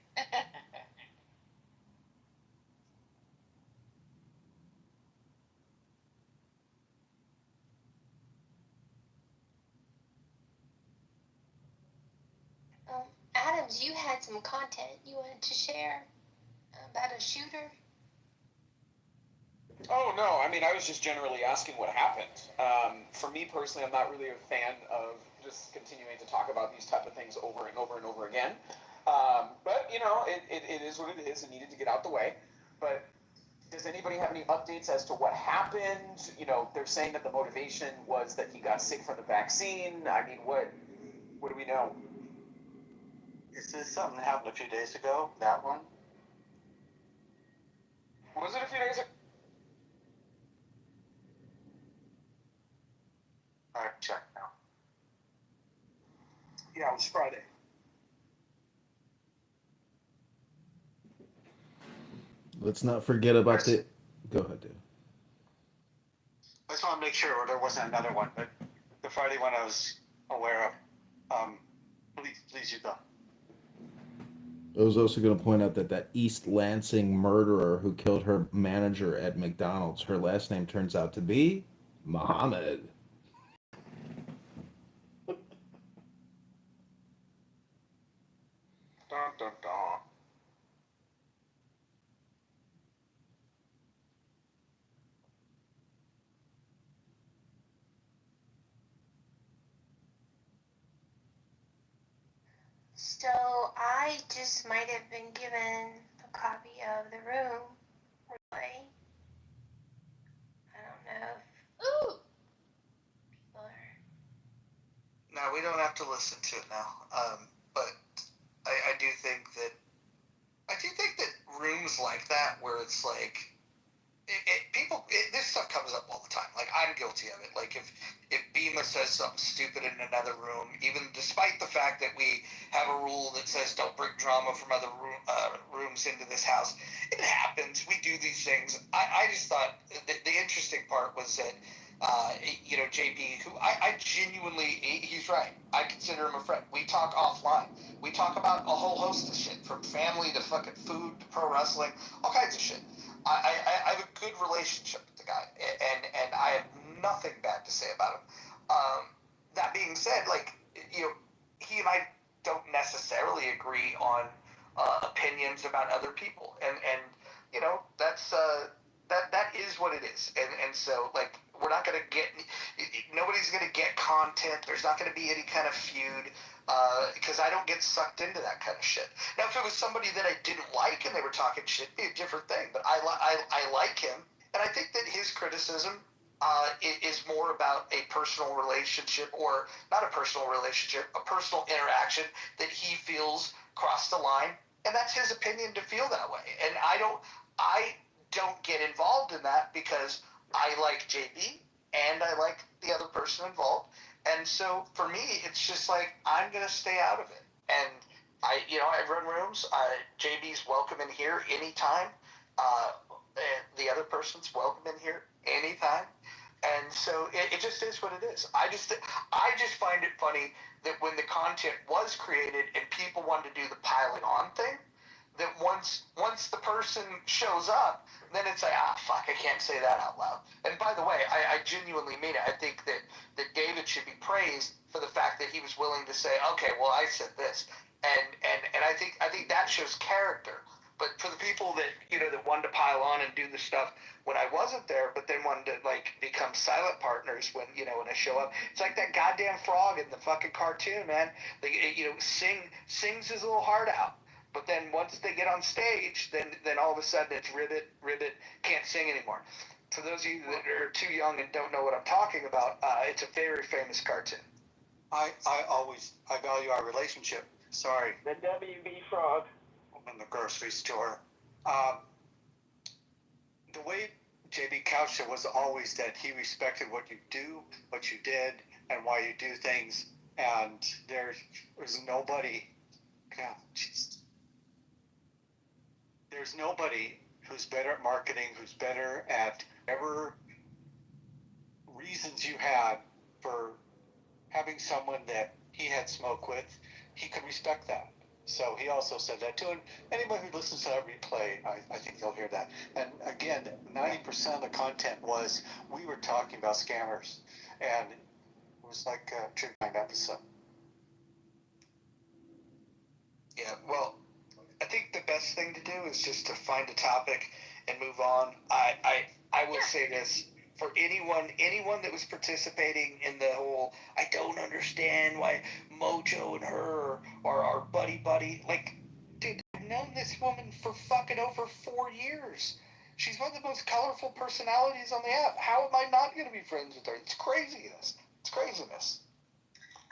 Adams, you had some content you wanted to share about a shooter? Oh, no, I mean, I was just generally asking what happened. For me personally, I'm not really a fan of just continuing to talk about these type of things over and over and over again. But, you know, it is what it is. It needed to get out the way. But does anybody have any updates as to what happened? You know, they're saying that the motivation was that he got sick from the vaccine. I mean, what do we know? Is this something that happened a few days ago? That one? Was it a few days ago? All right, check now. Yeah, it was Friday. Let's not forget about the. Go ahead, Dave. I just want to make sure there wasn't another one, but the Friday one I was aware of. Please, you go. I was also going to point out that East Lansing murderer who killed her manager at McDonald's, her last name turns out to be Muhammad. I just might have been given a copy of the room. Really? I don't know. Ooh! People are... No, we don't have to listen to it now. But I do think that rooms like that where it's like this stuff comes up all the time. Like, I'm guilty of it. Like, if Bima says something stupid in another room, even despite the fact that we have a rule that says don't bring drama from other rooms into this house, it happens. We do these things. I just thought the interesting part was that JB, who I genuinely, he's right. I consider him a friend. We talk offline. We talk about a whole host of shit, from family to fucking food to pro wrestling, all kinds of shit. I have a good relationship with the guy, and I have nothing bad to say about him. That being said, like, he and I don't necessarily agree on opinions about other people, and that's that is what it is, and so, like, we're not gonna get, nobody's gonna get content. There's not gonna be any kind of feud. Because I don't get sucked into that kind of shit. Now, if it was somebody that I didn't like and they were talking shit, it'd be a different thing. But I like him, and I think that his criticism is more about a personal relationship, or not a personal relationship, a personal interaction that he feels crossed the line, and that's his opinion to feel that way. And I don't get involved in that because I like JB and I like the other person involved. And so for me, it's just like, I'm going to stay out of it. And I run rooms. JB's welcome in here anytime. And the other person's welcome in here anytime. And so it just is what it is. I just find it funny that when the content was created and people wanted to do the piling on thing, that once the person shows up, then it's like, fuck, I can't say that out loud. And by the way, I genuinely mean it. I think that David should be praised for the fact that he was willing to say, okay, well, I said this. And I think that shows character. But for the people that, that wanted to pile on and do the stuff when I wasn't there, but then wanted to, like, become silent partners when I show up, it's like that goddamn frog in the fucking cartoon, man. Sings his little heart out. But then once they get on stage, then all of a sudden it's ribbit, can't sing anymore. For those of you that are too young and don't know what I'm talking about, it's a very famous cartoon. I value our relationship. Sorry. The WB frog. In the grocery store. The way JB couched it was always that he respected what you do, what you did, and why you do things. And there was nobody. God, jeez. There's nobody who's better at marketing, who's better at whatever reasons you had for having someone that he had smoke with. He could respect that. So he also said that too. And anyone who listens to that replay, I think they'll hear that. And again, 90% of the content was, we were talking about scammers. And it was like a true crime episode. Yeah, well, I think the best thing to do is just to find a topic and move on. I will say this. For anyone that was participating in the whole, I don't understand why Mojo and her are buddy, like, dude, I've known this woman for fucking over 4 years. She's one of the most colorful personalities on the app. How am I not going to be friends with her? It's craziness.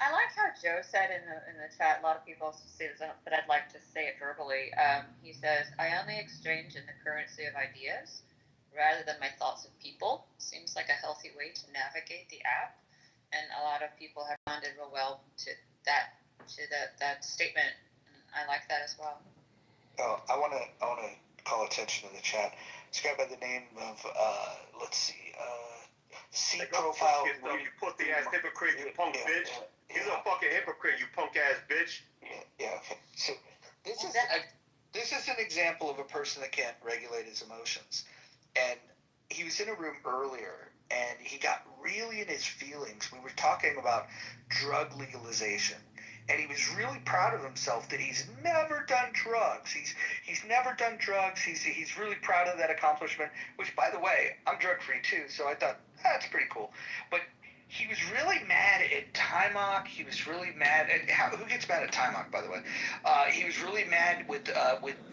I like how Joe said in the chat, a lot of people also say this, but I'd like to say it verbally. He says, I only exchange in the currency of ideas rather than my thoughts of people. Seems like a healthy way to navigate the app, and a lot of people have responded real well to that statement. I like that as well. Oh, I want to call attention to the chat. This guy by the name of C profile. You pussy ass hypocrite, you punk bitch. He's a fucking hypocrite, you punk ass bitch. Yeah. Okay. So this is an example of a person that can't regulate his emotions. And he was in a room earlier, and he got really in his feelings. We were talking about drug legalization, and he was really proud of himself that he's never done drugs. He's never done drugs. He's really proud of that accomplishment. Which, by the way, I'm drug free too, so I thought that's pretty cool. But he was really mad at Timok. He was really mad at who gets mad at Timok, by the way. He was really mad with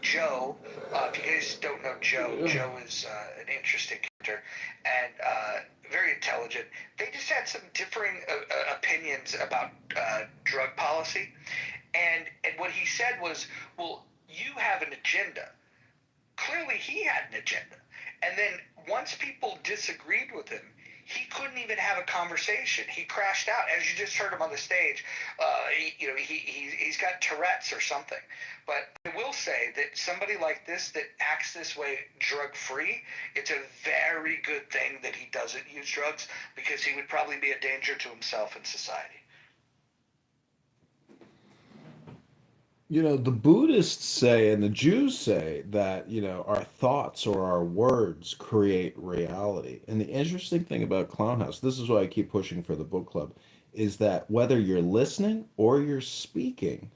Joe. If you guys don't know Joe, Joe is an interesting character and very intelligent. They just had some differing opinions about drug policy, and what he said was, well, you have an agenda. Clearly, he had an agenda, and then once people disagreed with him, he couldn't even have a conversation. He crashed out, as you just heard him on the stage. He's got Tourette's or something. But I will say that somebody like this that acts this way drug-free, it's a very good thing that he doesn't use drugs, because he would probably be a danger to himself and society. You know, the Buddhists say and the Jews say that, our thoughts or our words create reality. And the interesting thing about Clown House, this is why I keep pushing for the book club, is that whether you're listening or you're speaking,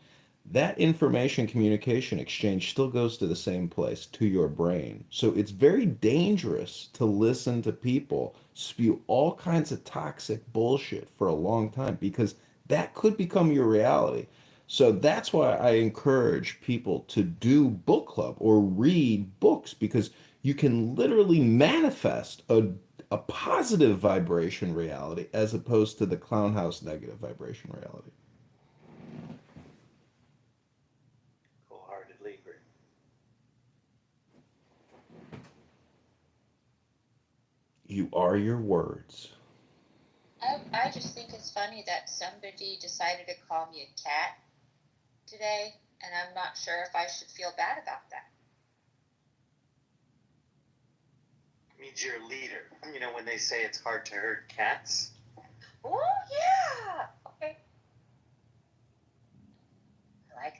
that information communication exchange still goes to the same place, to your brain. So it's very dangerous to listen to people spew all kinds of toxic bullshit for a long time, because that could become your reality. So that's why I encourage people to do book club or read books, because you can literally manifest a positive vibration reality as opposed to the clown house negative vibration reality. Wholeheartedly agree. You are your words. I just think it's funny that somebody decided to call me a cat today, and I'm not sure if I should feel bad about that. Means you're a leader. You know when they say it's hard to herd cats? Oh, yeah! Okay. I like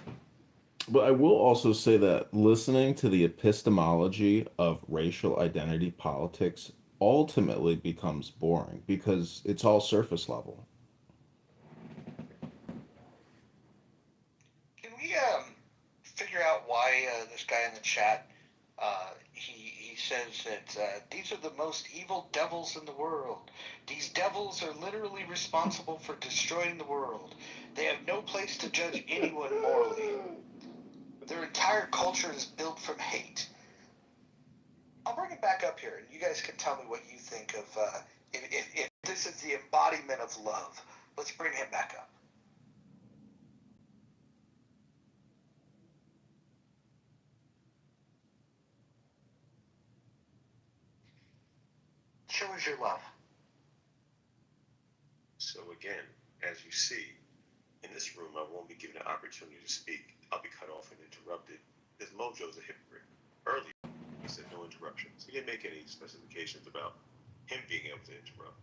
that. But I will also say that listening to the epistemology of racial identity politics ultimately becomes boring because it's all surface level. Can we figure out why this guy in the chat he says that these are the most evil devils in the world. These devils are literally responsible for destroying the world. They have no place to judge anyone morally. Their entire culture is built from hate. I'll bring it back up here, and you guys can tell me what you think of if this is the embodiment of love. Let's bring him back up. Show us your love. So again, as you see, in this room, I won't be given an opportunity to speak. I'll be cut off and interrupted. Because Mojo's a hypocrite. Earlier, he said no interruptions. He didn't make any specifications about him being able to interrupt.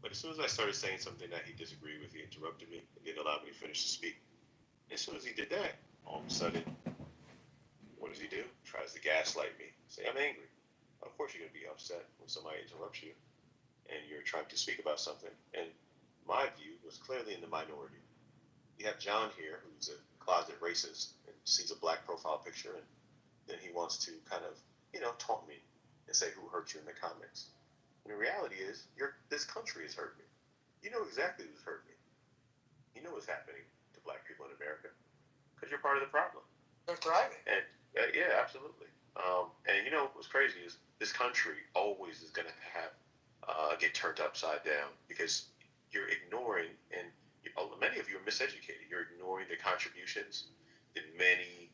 But as soon as I started saying something that he disagreed with, he interrupted me and didn't allow me to finish to speak. As soon as he did that, all of a sudden, what does he do? Tries to gaslight me. Say, I'm angry. Of course you're going to be upset when somebody interrupts you and you're trying to speak about something. And my view was clearly in the minority. You have John here, who's a closet racist and sees a black profile picture, and then he wants to kind of, taunt me and say who hurt you in the comments. And the reality is, this country has hurt me. You know exactly who's hurt me. You know what's happening to black people in America because you're part of the problem. They're thriving. And yeah, absolutely. And what's crazy is this country always is going to have get turned upside down because you're ignoring, and many of you are miseducated. You're ignoring the contributions that many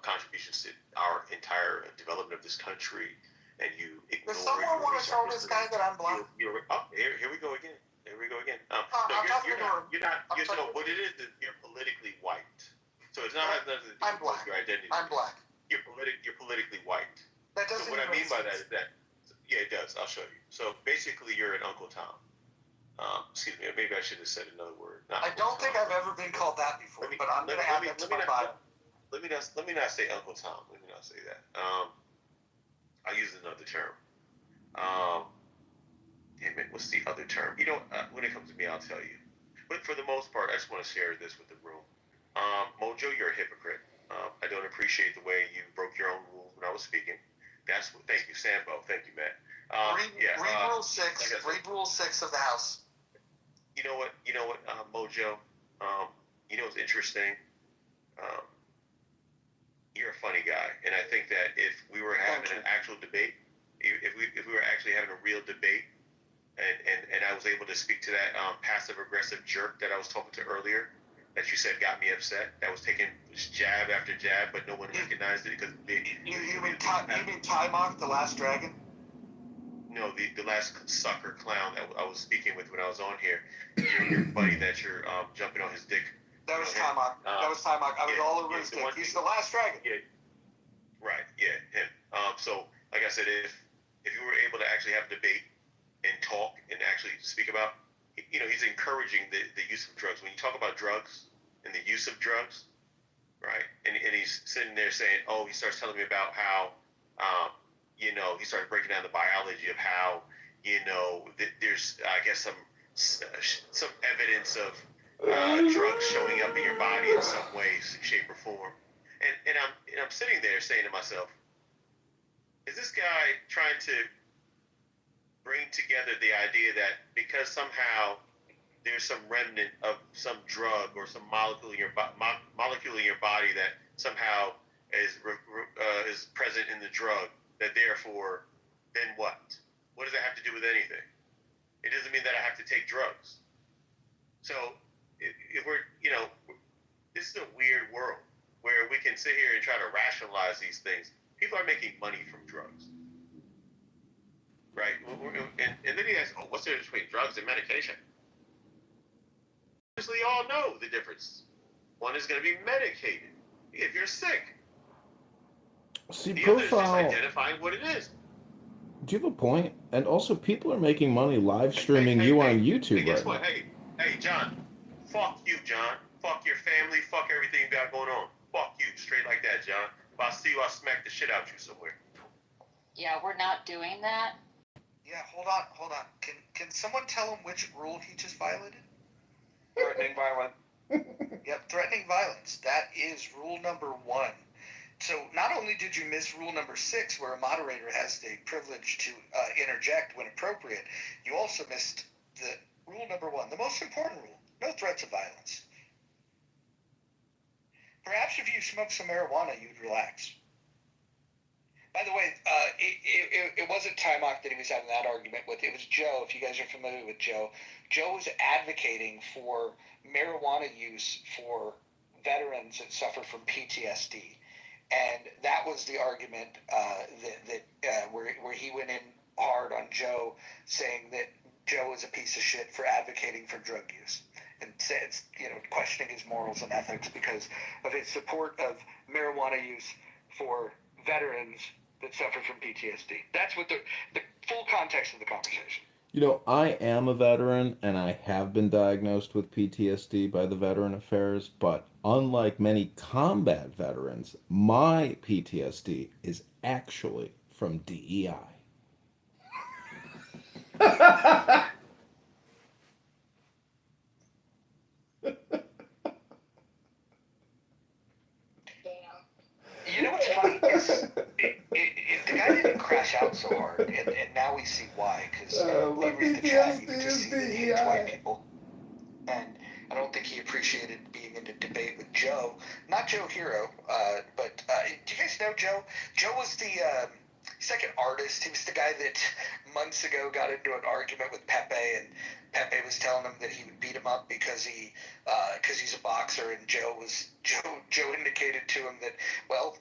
contributions to our entire development of this country, and you ignore. Does someone want to tell this guy that I'm black? Here we go again. Here we go again. I'm You're not. What it is you're politically white. So it's not has nothing to do with your identity. I'm black. You're politically white. That doesn't. So what I mean by that is that, yeah, it does. I'll show you. So basically, you're an Uncle Tom. Excuse me. Maybe I should have said another word. I don't think I've ever been called that before, but I'm going to add that to my bio. Let me not say Uncle Tom. Let me not say that. I'll use another term. Damn it, what's the other term? When it comes to me, I'll tell you. But for the most part, I just want to share this with the room. Mojo, you're a hypocrite. appreciate the way you broke your own rules when I was speaking. Thank you, Sambo. Thank you, Matt. Read Rule 6. Read Rule 6 of the House. You know what, Mojo? You know what's interesting? You're a funny guy, and I think that if we were having an actual debate, if we were actually having a real debate, and I was able to speak to that passive aggressive jerk that I was talking to earlier, that you said got me upset, that was taking jab after jab, but no one recognized it because You mean Timok, the last dragon? No, the last sucker clown that I was speaking with when I was on here. You're funny that you're jumping on his dick. That was Timok. That was Timok. I was all over his dick. He's the last dragon. Yeah. Right. Yeah. Him. So, like I said, if you were able to actually have a debate and talk and actually speak about, he's encouraging the use of drugs. When you talk about drugs and the use of drugs, right? And he's sitting there saying, he starts telling me about how, he started breaking down the biology of how, there's, I guess, some evidence of drugs showing up in your body in some way, shape, or form. And I'm sitting there saying to myself, is this guy trying to bring together the idea that because somehow there's some remnant of some drug or some molecule in your body that somehow is present in the drug, that therefore, then what? What does that have to do with anything? It doesn't mean that I have to take drugs. So if we're, this is a weird world where we can sit here and try to rationalize these things. People are making money from drugs. Right? And then he asks, what's the difference between drugs and medication? Obviously, you all know the difference. One is going to be medicated if you're sick. See, the other is just Profile, identifying what it is. do you have a point? And also, people are making money live streaming you on YouTube Hey, guess right what? now. Hey, John. Fuck you, John. Fuck your family. Fuck everything you got going on. Fuck you. Straight like that, John. If I see you, I'll smack the shit out you somewhere. Yeah, we're not doing that. Yeah, hold on. Can someone tell him which rule he just violated? Threatening violence. Yep, threatening violence. That is rule number 1. So not only did you miss rule number 6, where a moderator has the privilege to interject when appropriate, you also missed the rule number 1, the most important rule: no threats of violence. Perhaps if you smoked some marijuana, you'd relax. By the way, it wasn't Timok that he was having that argument with. It was Joe. If you guys are familiar with Joe, Joe was advocating for marijuana use for veterans that suffer from PTSD, and that was the argument where he went in hard on Joe, saying that Joe is a piece of shit for advocating for drug use, and says, questioning his morals and ethics because of his support of marijuana use for veterans that suffer from PTSD. That's what the full context of the conversation. I am a veteran and I have been diagnosed with PTSD by the Veteran Affairs, but unlike many combat veterans, my PTSD is actually from DEI. You know what's funny is the guy didn't crash out so hard, and now we see why. Because if you read the chat, you can just see that he hates white people, and I don't think he appreciated being in a debate with Joe. Not Joe Hero, but do you guys know Joe? Joe was he's like an artist. He was the guy that months ago got into an argument with Pepe, and Pepe was telling him that he would beat him up because he's a boxer, and Joe indicated to him that, well,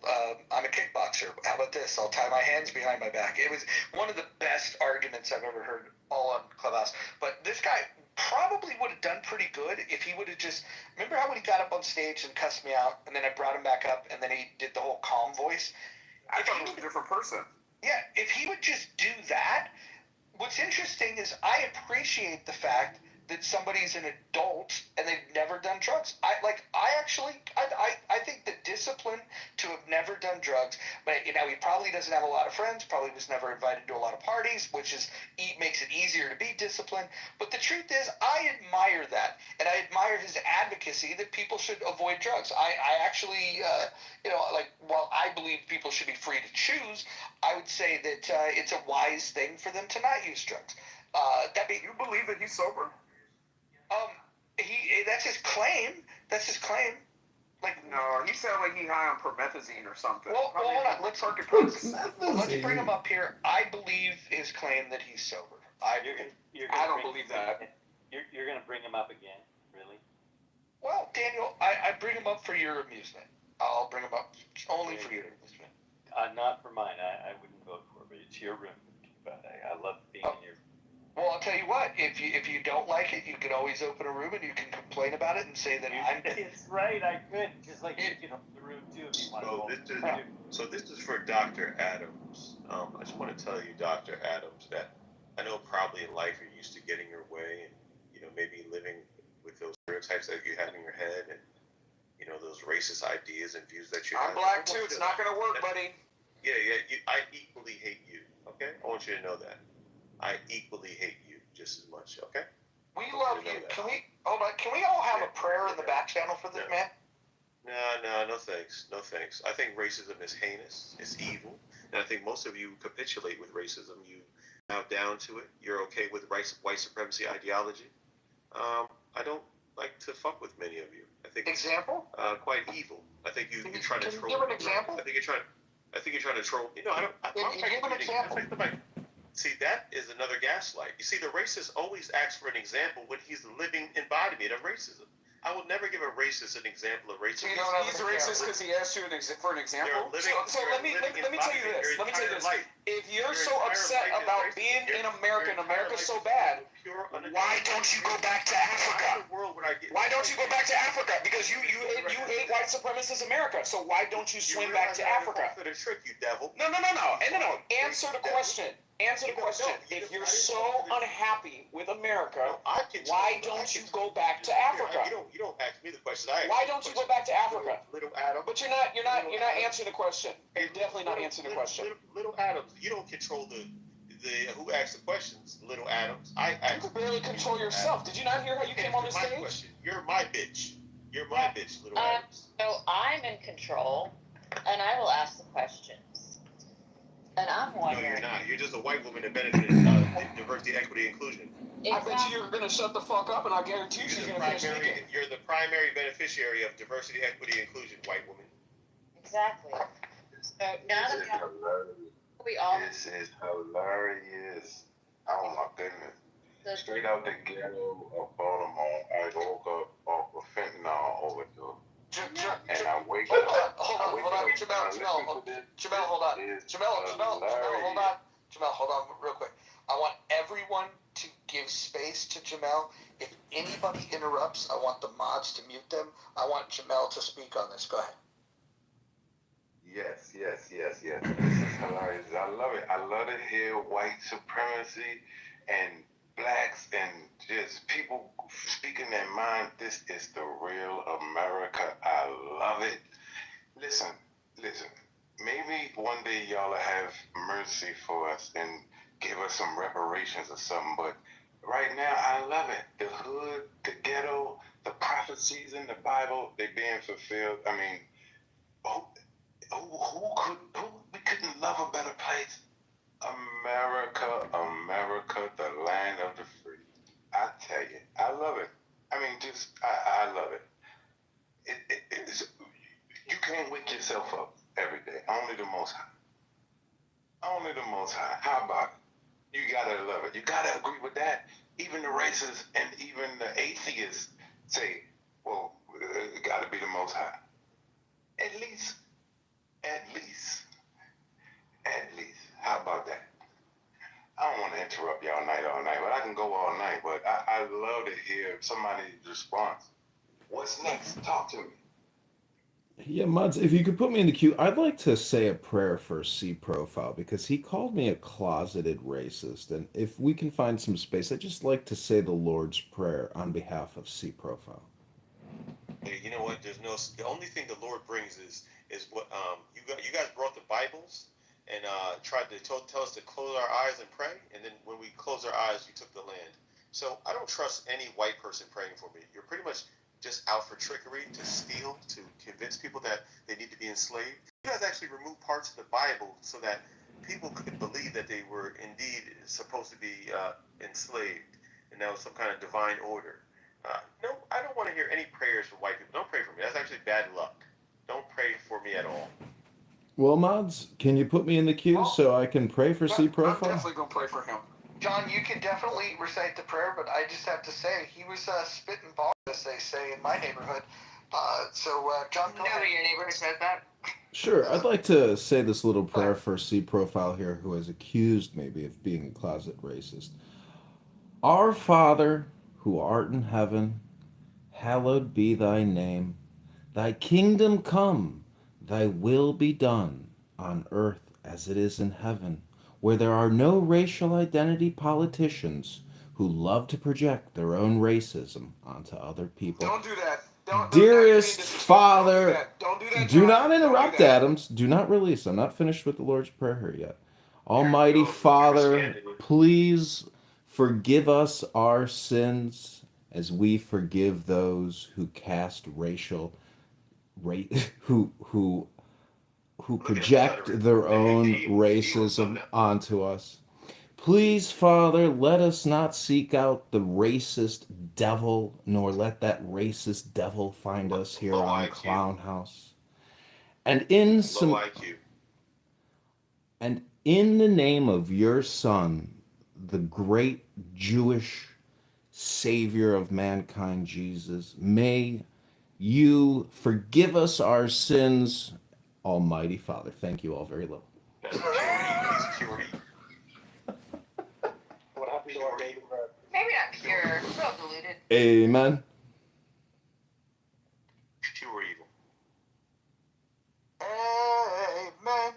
I'm a kickboxer. How about this? I'll tie my hands behind my back. It was one of the best arguments I've ever heard all on Clubhouse. But this guy probably would have done pretty good if he would have just, remember how when he got up on stage and cussed me out, and then I brought him back up, and then he did the whole calm voice? I thought he was a different person. Yeah, if he would just do that. What's interesting is I appreciate the fact that somebody's an adult and they've never done drugs. I think that disciplined to have never done drugs, but he probably doesn't have a lot of friends, probably was never invited to a lot of parties, which makes it easier to be disciplined. But the truth is, I admire that, and I admire his advocacy that people should avoid drugs. I actually, while I believe people should be free to choose, I would say that it's a wise thing for them to not use drugs. You believe that he's sober? That's his claim. That's his claim. No, he sounded like he high on promethazine or something. Well, hold on. Let's bring him up here. I believe his claim that he's sober. I don't believe that. You're going to bring him up again, really? Well, Daniel, I bring him up for your amusement. I'll bring him up only for your amusement. Not for mine. I wouldn't vote for it, but it's your room. But I love being in your. Well, I'll tell you what. If you don't like it, you can always open a room and you can complain about it and say that I'm. It's right. I could just like you can open the room too if you want. So this is for Dr. Adams. I just want to tell you, Dr. Adams, that I know probably in life you're used to getting your way and maybe living with those stereotypes that you have in your head and those racist ideas and views that you have. I'm black too. It's not gonna work, buddy. Yeah. I equally hate you. Okay, I want you to know that. I equally hate you just as much. Okay. We love you. Can we hold on? Can we all have a prayer in the back channel for this man? No thanks. No thanks. I think racism is heinous. It's evil, and I think most of you capitulate with racism. You bow down to it. You're okay with white supremacy ideology. I don't like to fuck with many of you. I think example? It's quite evil. I think you're trying to troll. Can you give an example? I think you're trying to troll. Can you give an example? See, that is another gaslight. You see, the racist always asks for an example when he's the living embodiment of racism. I will never give a racist an example of racism. He's a racist because he asked you for an example. So let me tell you this. If you're so upset about being in America and America's so bad, why don't you go back to Africa? Why don't you go back to Africa? Because you hate white supremacist America. So why don't you swim back to Africa? For the trick, you devil. No. Answer the question. Answer the question. If you're so unhappy with America, why don't you go back to Africa? You don't ask me the question. Why don't you go back to Africa? Little Adam. But you're not answering the question. You're definitely not answering the question. Little Adams, you don't control the who asks the questions. Little Adams, I ask. You can barely control yourself. Did you not hear how you came on the stage? Question. You're my bitch. You're my bitch, Little Adams. So I'm in control, and I will ask the questions. And I'm wondering. No, you're not. You're just a white woman that benefited diversity, equity, inclusion. Exactly. I bet you're going to shut the fuck up, and I guarantee she's going to finish speaking. You're the primary beneficiary of diversity, equity, inclusion, white woman. Exactly. So now that we all. This is hilarious. Oh my goodness. Straight out the ghetto of Baltimore, I woke up off a fentanyl overdose. And I wake up. Hold on, Jamel, hold on, real quick. I want everyone to give space to Jamel. If anybody interrupts, I want the mods to mute them. I want Jamel to speak on this. Go ahead. Yes. This is hilarious. I love it. I love to hear white supremacy and blacks and just people speaking their mind. This is the real America. I love it. Listen. Maybe one day y'all will have mercy for us and give us some reparations or something. But right now, I love it. The hood, the ghetto, the prophecies in the Bible, they being fulfilled. I mean, we couldn't love a better place. America, the land of the free. I tell you, I love it. I mean, I love it. You can't wake yourself up every day. Only the Most High. How about it? You gotta love it. You gotta agree with that. Even the racists and even the atheists say, well, it gotta be the Most High. At least. How about that? I don't want to interrupt y'all all night, but I can go all night. But I love to hear somebody's response. What's next? Talk to me. Yeah, Muds, if you could put me in the queue, I'd like to say a prayer for C Profile because he called me a closeted racist. And if we can find some space, I'd just like to say the Lord's Prayer on behalf of C Profile. Hey, you know what? The only thing the Lord brings is what you guys brought the Bibles and tried to tell us to close our eyes and pray, and then when we closed our eyes, you took the land. So I don't trust any white person praying for me. You're pretty much just out for trickery, to steal, to convince people that they need to be enslaved. You guys actually removed parts of the Bible so that people could believe that they were indeed supposed to be enslaved, and that was some kind of divine order. No, I don't want to hear any prayers from white people. Don't pray for me. That's actually bad luck. Don't pray for me at all. Well, mods, can you put me in the queue so I can pray for C I'm Profile? definitely gonna pray for him. John, you can definitely recite the prayer, but I just have to say he was spitting balls, as they say in my neighborhood. John, Nobody in your neighborhood said that. Sure, I'd like to say this little prayer for C Profile here, who has accused maybe of being a closet racist. Our Father, who art in heaven, hallowed be thy name. Thy kingdom come, thy will be done, on earth as it is in heaven, where there are no racial identity politicians who love to project their own racism onto other people. don't do that. Dearest Father, Don't do that, do John. not interrupt, Don't do that. Adams. Do not release. I'm not finished with the Lord's Prayer here yet. Almighty Father, please forgive us our sins as we forgive those who cast who project their own racism onto us. Please, Father, let us not seek out the racist devil, nor let that racist devil find us here on Clown House. And in the name of your Son, the great Jewish Savior of mankind, Jesus, may you forgive us our sins, Almighty Father. Thank you all very little. What happened to our baby bird? Maybe not pure. It's all diluted. Amen. Pure evil. Amen.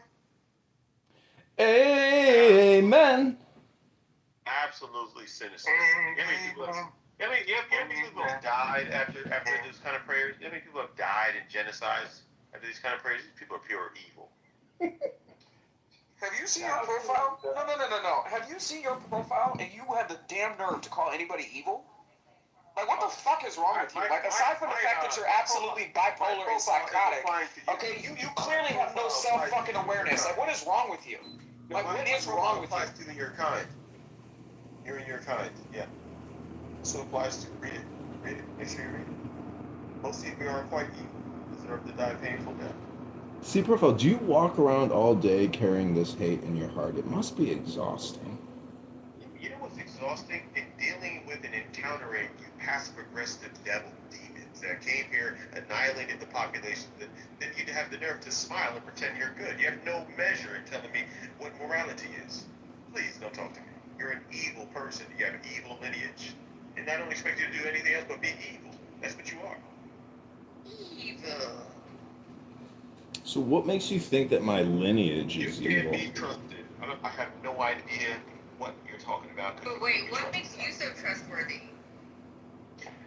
Amen. Absolutely sinister. You know how many people have died after this kind of prayers? You know how many people have died in genocides after these kind of prayers? These people are pure evil. Have you seen your profile? No. Have you seen your profile and you have the damn nerve to call anybody evil? Like, what the fuck is wrong with you? Like, aside from the fact that you're absolutely bipolar and psychotic, okay, you clearly have no self-fucking awareness. Like, what is wrong with you? Like, what is wrong with you? To your kind. You're in your kind, yeah. So applies to read it. Read it. Make sure you read it. Most of you are quite evil. Deserve to die painful death. See, Profile, do you walk around all day carrying this hate in your heart? It must be exhausting. You know what's exhausting? In dealing with and encountering you passive-aggressive devil demons that came here, annihilated the population, then you'd have the nerve to smile and pretend you're good. You have no measure in telling me what morality is. Please don't talk to me. You're an evil person. You have an evil lineage. And I don't expect you to do anything else but be evil. That's what you are. Evil. So what makes you think that my lineage is You can't evil? be trusted. I have no idea what you're talking about. But wait, what makes you so trustworthy?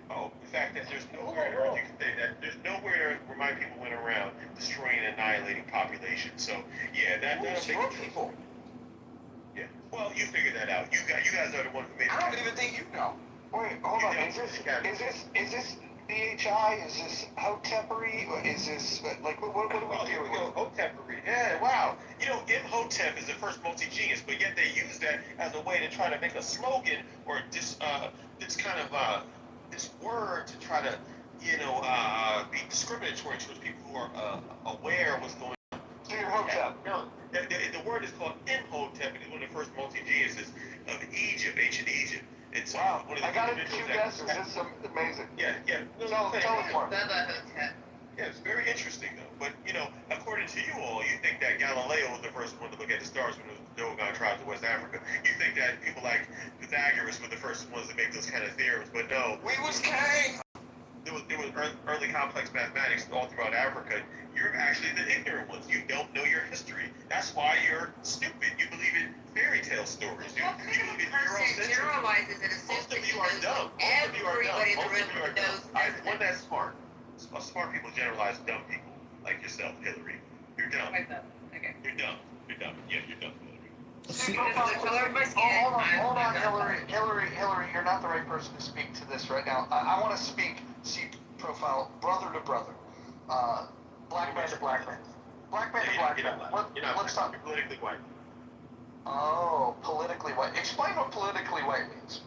Oh, the fact that there's nowhere on earth you can say that. There's nowhere on earth where my people went around destroying and annihilating populations. So, yeah, that'll make your it people? Yeah. Well, you figure that out. You guys are the ones who made it. I don't even think you know. Wait, hold on. Is this BHI? Is this Hotepery? Or is this like what are we doing? Hotepery. Yeah. Wow. You know, Imhotep is the first multi-genius, but yet they use that as a way to try to make a slogan or this kind of this word to try to be discriminatory towards people who are aware of what's going on. So you're Hotep. No, the word is called Imhotep, and it's one of the first multi-geniuses of Egypt, ancient Egypt. It's wow. One of the I got a few guesses. This is amazing. Yeah. No, tell us more. Bubba Hotep. Yeah, it's very interesting though. But according to you all, you think that Galileo was the first one to look at the stars when the Dogon tribes of West Africa. You think that people like Pythagoras were the first ones to make those kind of theorems, but no. We was king. There was early complex mathematics all throughout Africa. You're actually the ignorant ones. You don't know your history. That's why you're stupid. You believe in fairy tale stories. What kind of person generalizes and assumes that you know everybody in the room knows one that's smart. Smart people generalize dumb people like yourself, Hillary. You're dumb. Okay. You're dumb. You're dumb. Yeah, you're dumb, Hillary. Because of the color of my skin. Hold on, Hillary, you're not the right person to speak to this right now. I want to speak C-profile, brother to brother, black man to black man, black man to black man. Let's talk. You're politically white. Oh, politically white. Explain what politically white means.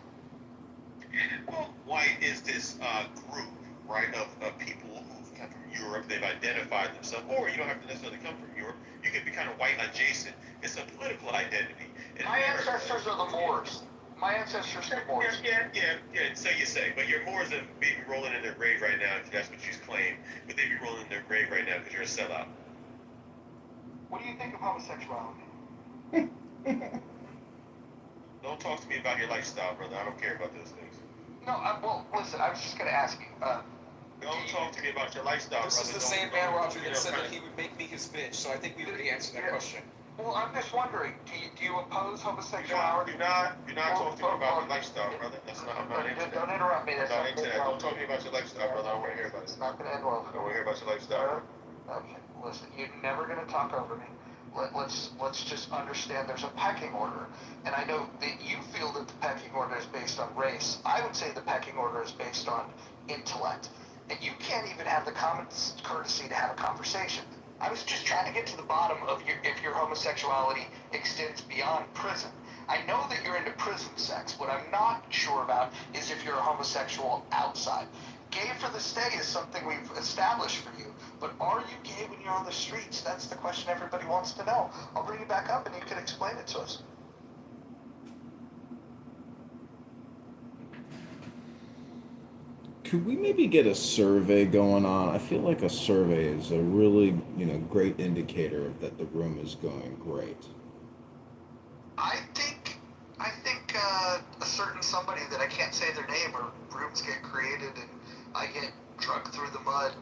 Well, white is this group, right, of people who've come from Europe. They've identified themselves, or you don't have to necessarily come from Europe. You could be kind of white adjacent. It's a political identity. My ancestors are the Moors. My ancestors are Moors. Yeah, so you say. But your Moors are maybe rolling in their grave right now, if that's what you claim. But they be rolling in their grave right now because you're a sellout. What do you think of homosexuality? Don't talk to me about your lifestyle, brother. I don't care about those things. No, well, listen, I was just going to ask you. Don't talk to me about your lifestyle, This brother. is the same man, Roger, that said that he would make me his bitch, so I think we already answered that question. Well, I'm just wondering, do you oppose homosexuality? Do not talk to me about your lifestyle, brother. That's not, I'm not into that. Don't interrupt me. I'm not into that. Don't talk to me about your lifestyle, brother. I don't want to hear about it. It's not going to end well. I don't want to hear about your lifestyle. Okay, listen, you're never going to talk over me. Let's just understand there's a pecking order. And I know that you feel that the pecking order is based on race. I would say the pecking order is based on intellect. And you can't even have the common courtesy to have a conversation. I was just trying to get to the bottom of if your homosexuality extends beyond prison. I know that you're into prison sex. What I'm not sure about is if you're a homosexual outside. Gay for the stay is something we've established for you. But are you gay when you're on the streets? That's the question everybody wants to know. I'll bring you back up and you can explain it to us. Could we maybe get a survey going on? I feel like a survey is a really, great indicator that the room is going great. I think a certain somebody that I can't say their name, or rooms get created and I get drugged through the mud.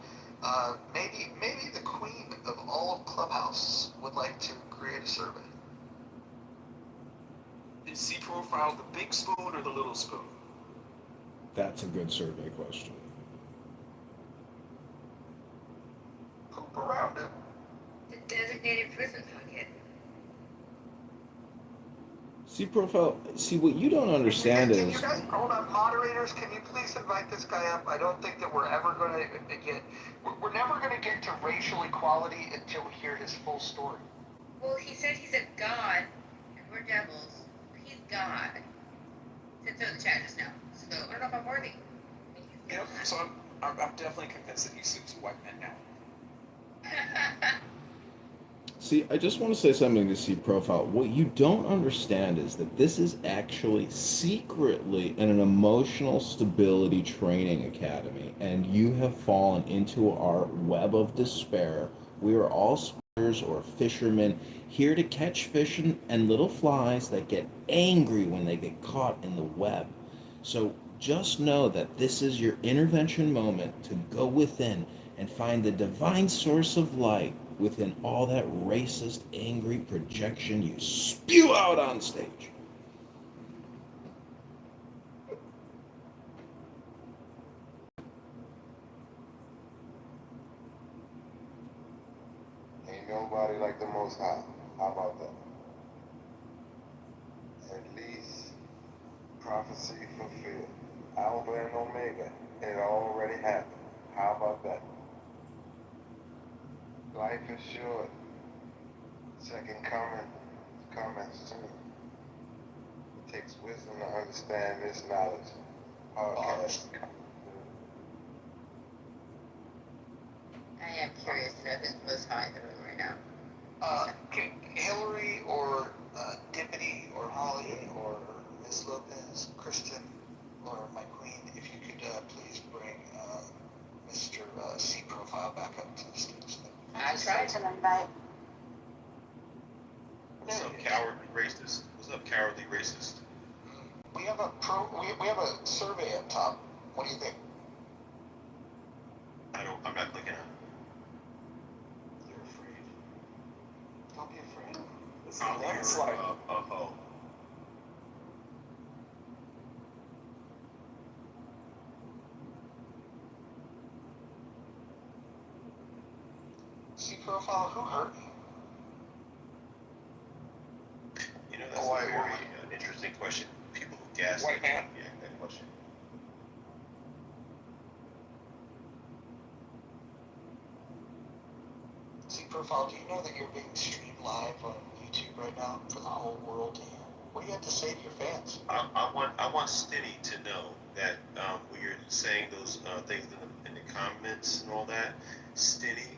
Maybe the queen of all of Clubhouse would like to create a survey. Is C-profile the big spoon or the little spoon? That's a good survey question. Poop around it. The designated prison pocket. C-profile, see, what you don't understand Can you is... guys, hold on, moderators, can you please invite this guy up? I don't think that we're ever going to get, we're never going to get to racial equality until we hear his full story. Well, he said he's a god, and we're devils. He's God. Said so in the chat just now. So I don't know if I'm worthy. Yep, so I'm definitely convinced that he suits white men now. See, I just want to say something to C-Profile. What you don't understand is that this is actually secretly an emotional stability training academy, and you have fallen into our web of despair. We are all spinners or fishermen here to catch fish and little flies that get angry when they get caught in the web. So just know that this is your intervention moment to go within and find the divine source of light within all that racist, angry projection you spew out on stage. Ain't nobody like the Most High. How about that? At least prophecy fulfilled. Alpha and Omega. It already happened. How about that? Life is short. Second coming soon. It takes wisdom to understand this knowledge. Podcast. I am curious to know who's most high in the room right now. Hillary or Dippity or Holly or Miss Lopez, Kristen or my queen, if you could please bring Mr. C-Profile back up to the stage. I tried to invite. What's up, cowardly racist? What's up, cowardly racist? We have we have a survey up top. What do you think? I'm not clicking on it. You're afraid. Don't be afraid. It's a landslide. See profile, who hurt you? You know, that's a very interesting question. People who gas. White man. Yeah, that question. See profile, do you know that you're being streamed live on YouTube right now for the whole world to hear? What do you have to say to your fans? I want Stinny to know that when you're saying those things in the comments and all that, Stinny,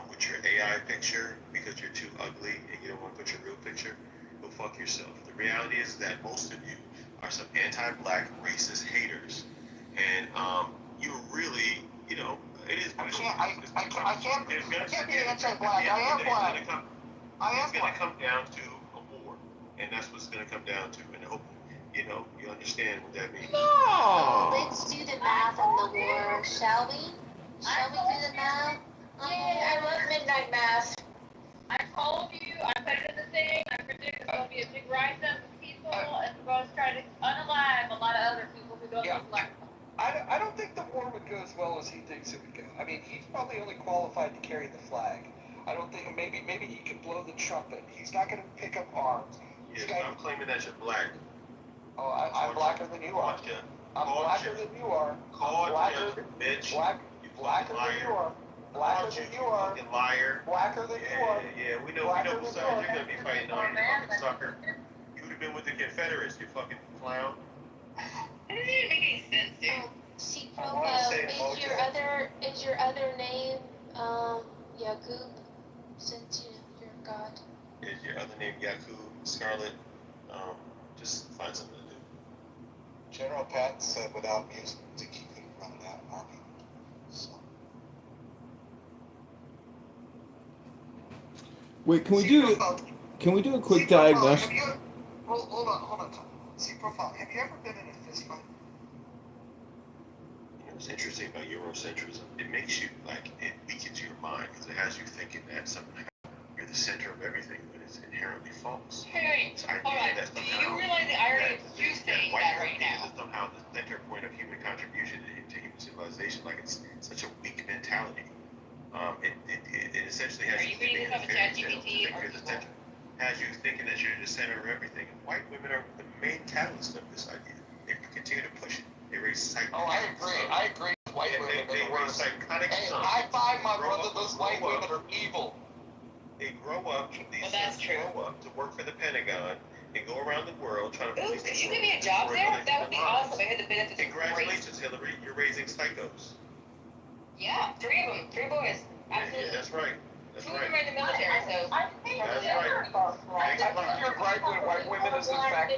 with your AI picture, because you're too ugly and you don't want to put your real picture, go fuck yourself. The reality is that most of you are some anti-black racist haters, and you're really, you know, it is. I can't be anti-black. I am black. It's gonna come down to a war, and that's what's gonna come down to. And I hope you know you understand what that means. No. Let's do the math on the war, shall we? Shall we do the math? Yeah, I love midnight mass. I told you, I put it in the thing, I predict there's going to be a big rise up of people, and we're going to try to unalive a lot of other people who don't look like them. I don't think the war would go as well as he thinks it would go. I mean, he's probably only qualified to carry the flag. I don't think, maybe he could blow the trumpet. He's not going to pick up arms. Yeah, I'm claiming that you're black. Oh, I'm blacker than you are. I'm blacker than you are. Bitch. Blacker than you are. Blacker than you are. Fucking liar. Blacker than you are. Yeah, we know what side you're gonna be fighting on, you fucking sucker. You would have been with the Confederates, you fucking clown. It doesn't even make any sense, dude. See profile, is your other name Yaqub, since you're God? Is your other name Yaqub, Scarlet? Just find something to do. General Patton said without music he couldn't run an army. So. Wait, can we do a quick diagnosis? Hold on. See profile. Have you ever been in a fist fight? You know what's interesting about Eurocentrism? It makes you it weakens your mind because it has you thinking that somehow you're the center of everything, but it's inherently false. Hey, hold on. Do you realize the irony of you saying that right now? Is somehow the center point of human contribution to human civilization. Like it's such a weak mentality. It essentially has you reading this off of ChatGPT or Google? Has you thinking that you're the center of everything. And white women are the main catalyst of this idea. They continue to push it. They raise psychotic. Oh, I agree. White women are worse. Hey, high five, my brother. Those white women are evil. They grow up. These grow up to work for the Pentagon and go around the world trying to. Ooh, could you give me a job there? That would be awesome. I had the benefits. Congratulations, Hillary. You're raising psychos. Yeah, 3 of them, 3 boys. Absolutely. Yeah, that's right. That's 2 of them are in the military, so. I think your gripe with white women is the fact.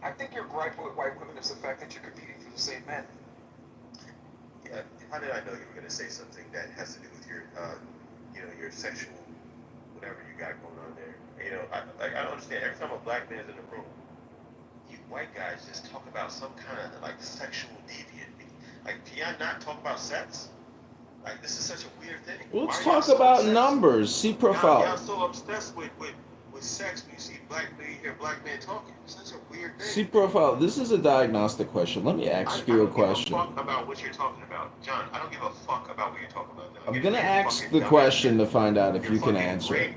I think your gripe with white women is the fact that you're competing for the same men. Yeah. How did I know you were going to say something that has to do with your, your sexual, whatever you got going on there? You know, I don't understand. Every time a black man is in the room, you white guys just talk about some kind of sexual deviant. Like, can y'all not talk about sex? Like, this is such a weird thing. Let's talk about numbers. See profile. Y'all so obsessed with sex when you hear black men talking. It's such a weird thing. See profile. This is a diagnostic question. Let me ask you a question. I don't give a fuck about what you're talking about. John, I don't give a fuck about what you're talking about. I'm going to ask the question to find out if you can answer it.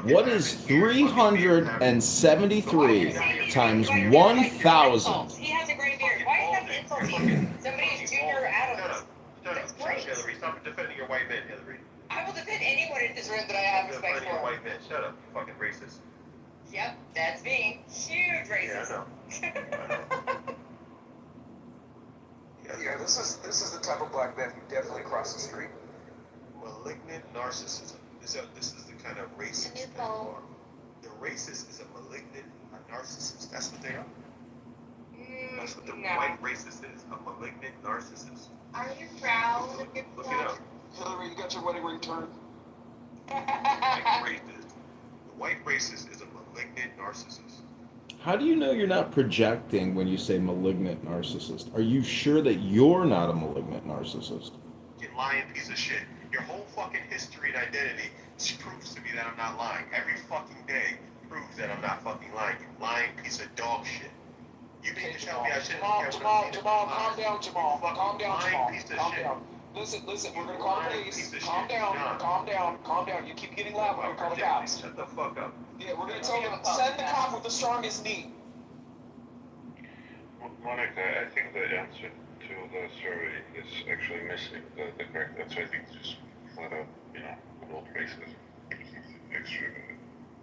What is 373 times 1,000? He has a gray beard. Why is that insulting? Somebody's Junior Adams. Shut up. Hillary, stop defending your white men, Hillary. I will defend anyone in this room that I have respect for. White men. Shut up, you fucking racist. Yep, that's me. Huge racist. Yeah, I know. Yeah, this is the type of black man who definitely crossed the street. Malignant narcissism. This is the kind of racist that you are. The racist is a malignant narcissist. That's what they are. That's what the white racist is. A malignant narcissist. Are you proud of your Look it up. Hillary, you got your wedding ring turned. The white racist is a malignant narcissist. How do you know you're not projecting when you say malignant narcissist? Are you sure that you're not a malignant narcissist? You lying piece of shit. Your whole fucking history and identity proves to me that I'm not lying. Every fucking day proves that I'm not fucking lying. You lying piece of dog shit. You can tell me I shouldn't care what I'm saying. Jamal, calm down, Jamal. Calm down, Jamal. Piece of Calm shit. down. Listen, we're gonna call the police. Calm down. You keep getting loud, we're gonna call the cops. Shut the fuck up. Yeah, we're gonna tell them, send the cop with the strongest knee. Monica, I think the answer to the survey is actually missing the correct answer. I think it's just flat out, adult racism. Extra.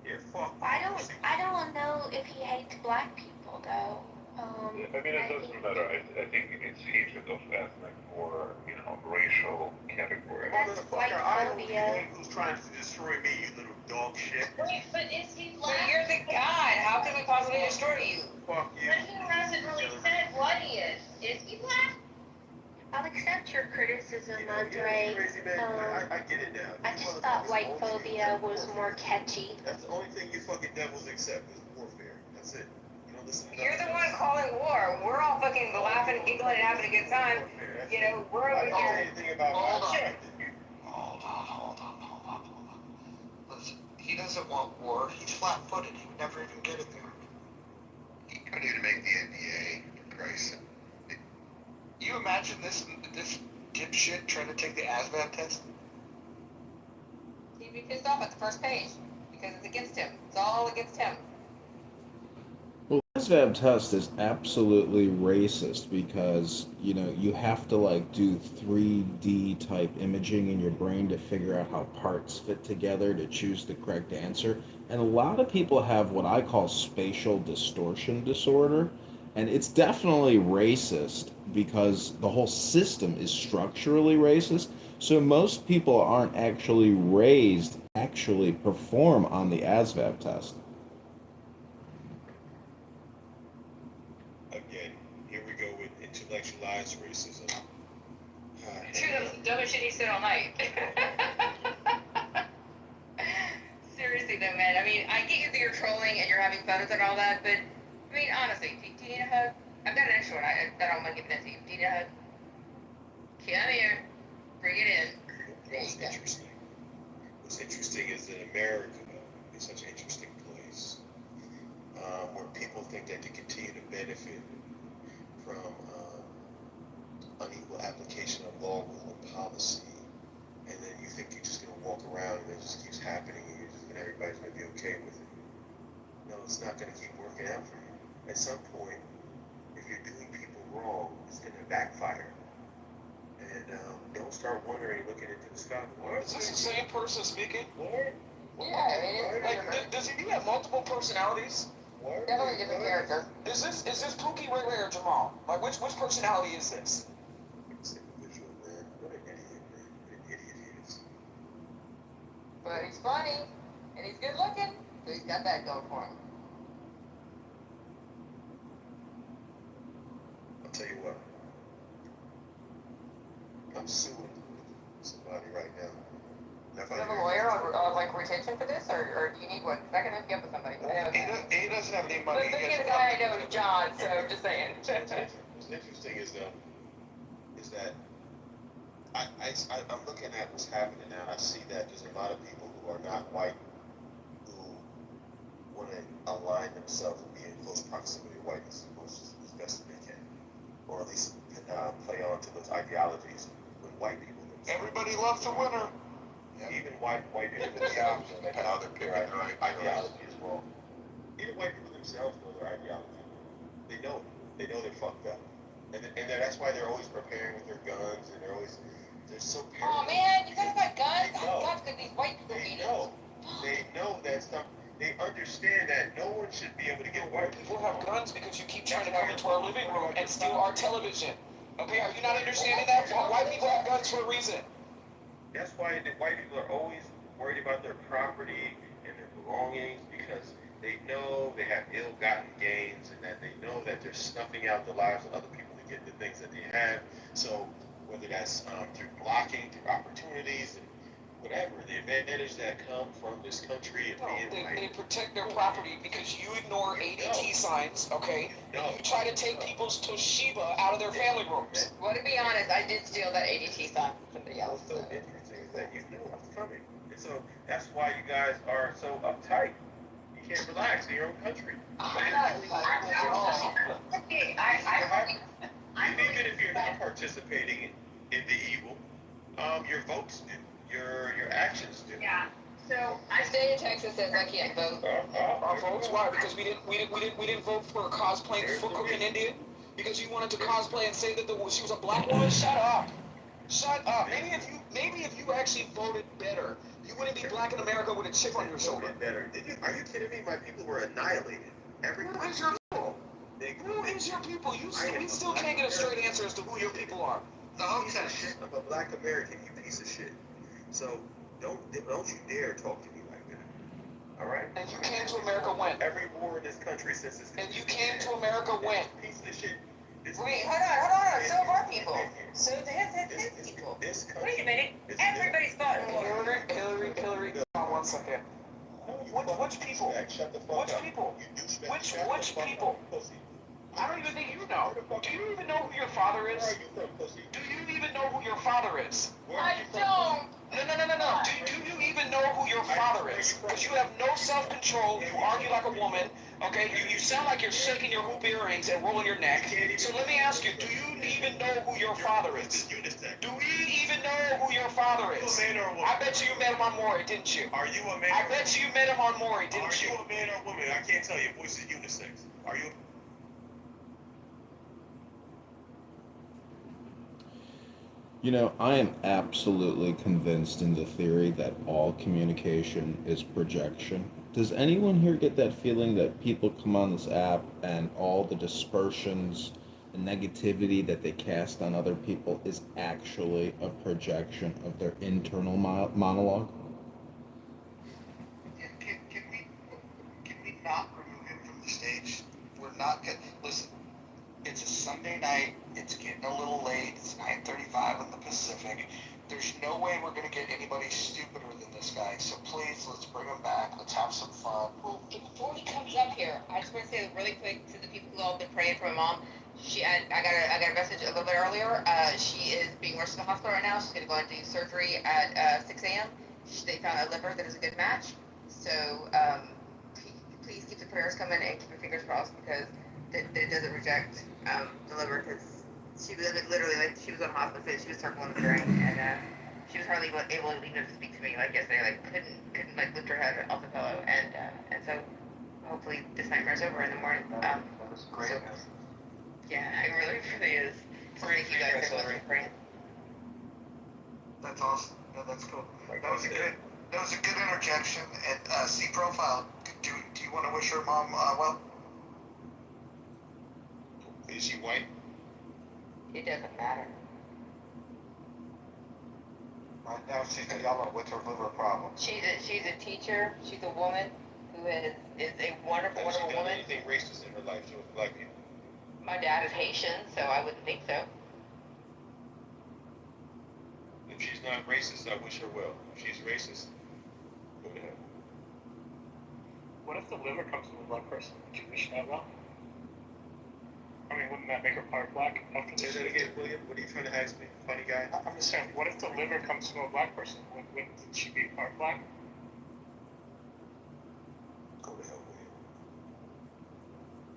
Yeah, fuck. I don't know if he hates black people though. I mean, it doesn't matter. I think it's hatred of ethnic or, racial category. That's white phobia. Who's trying to destroy me, you little dog shit? Wait, but is he But black? you're the guide. How can we possibly destroy you? Fuck you. But he hasn't really said what he is. Is he black? I'll accept your criticism, Yeah, Andre. crazy man. I get it now. I just thought white phobia was more catchy. That's the only thing you fucking devils accept is warfare. That's it. You don't listen to You're the nothing one else. calling war. We're all fucking laughing, giggling, and having a good time. We're I over don't say here. anything about Hold Hold on. Listen, he doesn't want war. He's flat-footed. He would never even get it there. He couldn't even make the NBA, for Christ's sake. You imagine this dipshit trying to take the ASVAB test? He'd be pissed off at the first page because it's against him. It's all against him. Well, ASVAB test is absolutely racist because, you have to do 3D type imaging in your brain to figure out how parts fit together to choose the correct answer. And a lot of people have what I call spatial distortion disorder. And it's definitely racist because the whole system is structurally racist. So most people aren't actually raised to actually perform on the ASVAB test. Again, here we go with intellectualized racism. Dude, that was the dumbest shit he said all night. Seriously though, man. I mean, I get that you're trolling and you're having fun with it and all that, but I mean, honestly, do you need a hug? I've got an extra one. I don't want to give it to you. Do you need a hug? Come here. Bring it in. There you go. Interesting. What's interesting is that America is such an interesting place where people think that they continue to benefit from unequal application of law, rule, and policy, and then you think you're just going to walk around and it just keeps happening and everybody's going to be okay with it. No, it's not going to keep working out for you. At some point, if you're doing people wrong, it's going to backfire. And don't start wondering, looking into the sky. Is this the same person speaking? Lord? Yeah, I mean, Does he have multiple personalities? definitely different character. Is this Pookie, Ray Ray, or Jamal? Which personality is this? It's individual, man. What an idiot, man. What an idiot he is. But he's funny, and he's good looking, so he's got that going for him. I'll tell you what. I'm suing somebody right now. Do you have a lawyer on retention for this, or do you need one? Because I can hook you up with somebody. He doesn't have any money. Let's look at the guy I know is John, so I'm just saying. What's interesting is that I'm looking at what's happening now. I see that there's a lot of people who are not white who want to align themselves with being in close proximity to whiteness as best as they can, or at least play on to those ideologies when white people. Everybody loves a winner. Even white people themselves know that how they're picking their ideology as well. Even white people themselves know their ideology. They know it. They know they're fucked up. And that's why they're always preparing with their guns, and they're so Oh paranoid. man, you guys got guns? Oh God, could these white people They beat know. They know that stuff. They understand that no one should be able to get white People have guns because you keep trying to come into our living room and steal our television. Okay, are you not understanding that? White people have guns for a reason. That's why the white people are always worried about their property and their belongings because they know they have ill-gotten gains and that they know that they're snuffing out the lives of other people to get the things that they have. So whether that's through blocking, through opportunities, and whatever, the advantage that come from this country and being They protect their property because you ignore ADT signs, okay? No. You try to take people's Toshiba out of their family rooms. Well, to be honest, I did steal that ADT sign from somebody else. What's so interesting is that you know what's coming. And so that's why you guys are so uptight. You can't relax in your own country. Even if you're not participating in the evil, Your votes do. Your actions do. Yeah. So I stay in Texas says I can't vote. Our votes? Why? Because we didn't vote for cosplaying foot cooking Indian? Because you wanted to cosplay and say that she was a black woman? Shut up. Shut up. Maybe if you actually voted better, you wouldn't be black in America with a chip on your shoulder. Better. Are you kidding me? My people were annihilated. Who is your people? Who is your people? We still can't get a straight answer as to who your people are. The shit of a black American, you piece of shit. So don't you dare talk to me like that. All right? And you came to America when? Every war in this country since this. And you came to America when? Piece of shit. Wait, hold on. So have our people. So that's his people. Wait a minute. Everybody's fought in war. Hillary, hold on 1 second. Which people? Which people? Which people? I don't even think you know. Do you even know who your father is? Do you even know who your father is? I don't. No. Do you even know who your father is? Because you have no self-control. You argue like a woman. Okay? You sound like you're shaking your hoop earrings and rolling your neck. So let me ask you, do you even know who your father is? Do we even know who your father is? I bet you met him on Maury, didn't you? Are you a man? I bet you met him on Maury, didn't you? Are you a man or a woman? I can't tell. Your voice is unisex. Are you? You know, I am absolutely convinced in the theory that all communication is projection. Does anyone here get that feeling that people come on this app and all the dispersions and negativity that they cast on other people is actually a projection of their internal monologue? Can we not remove him from the stage? We're not good. Listen, it's a Sunday night. It's getting a little late. It's 9:35 in the Pacific. There's no way we're going to get anybody stupider than this guy. So please, let's bring him back. Let's have some fun. Well, before he comes up here, I just want to say really quick to the people who all been praying for my mom. I got a message a little bit earlier. She is being rushed to the hospital right now. She's going to go and do surgery at 6 a.m. They found a liver that is a good match. So please keep the prayers coming and keep your fingers crossed because it doesn't reject the liver because she was literally like she was on hospice bed. She was circling the drain and she was hardly able to even speak to me like yesterday. Like couldn't like lift her head off the pillow and so hopefully this nightmare's over in the morning. That was great. So, yeah, it really is. Thank you guys so much for praying. That's awesome. Yeah, that's cool. That was a good interjection. And C profile. Do you want to wish her mom well? Is she white? It doesn't matter. Right now she's yellow with her liver problem. She's a teacher. She's a woman who is a wonderful, Has she wonderful done woman. anything racist in her life to black people? My dad is Haitian, so I wouldn't think so. If she's not racist, I wish her well. If she's racist, go to hell. What if the liver comes from a black person? Would you wish that well? I mean, wouldn't that make her part black? Say that again, William. What are you trying to ask me, funny guy? I'm just saying, what if the liver comes from a black person? Wouldn't she be part black? Go to hell, William.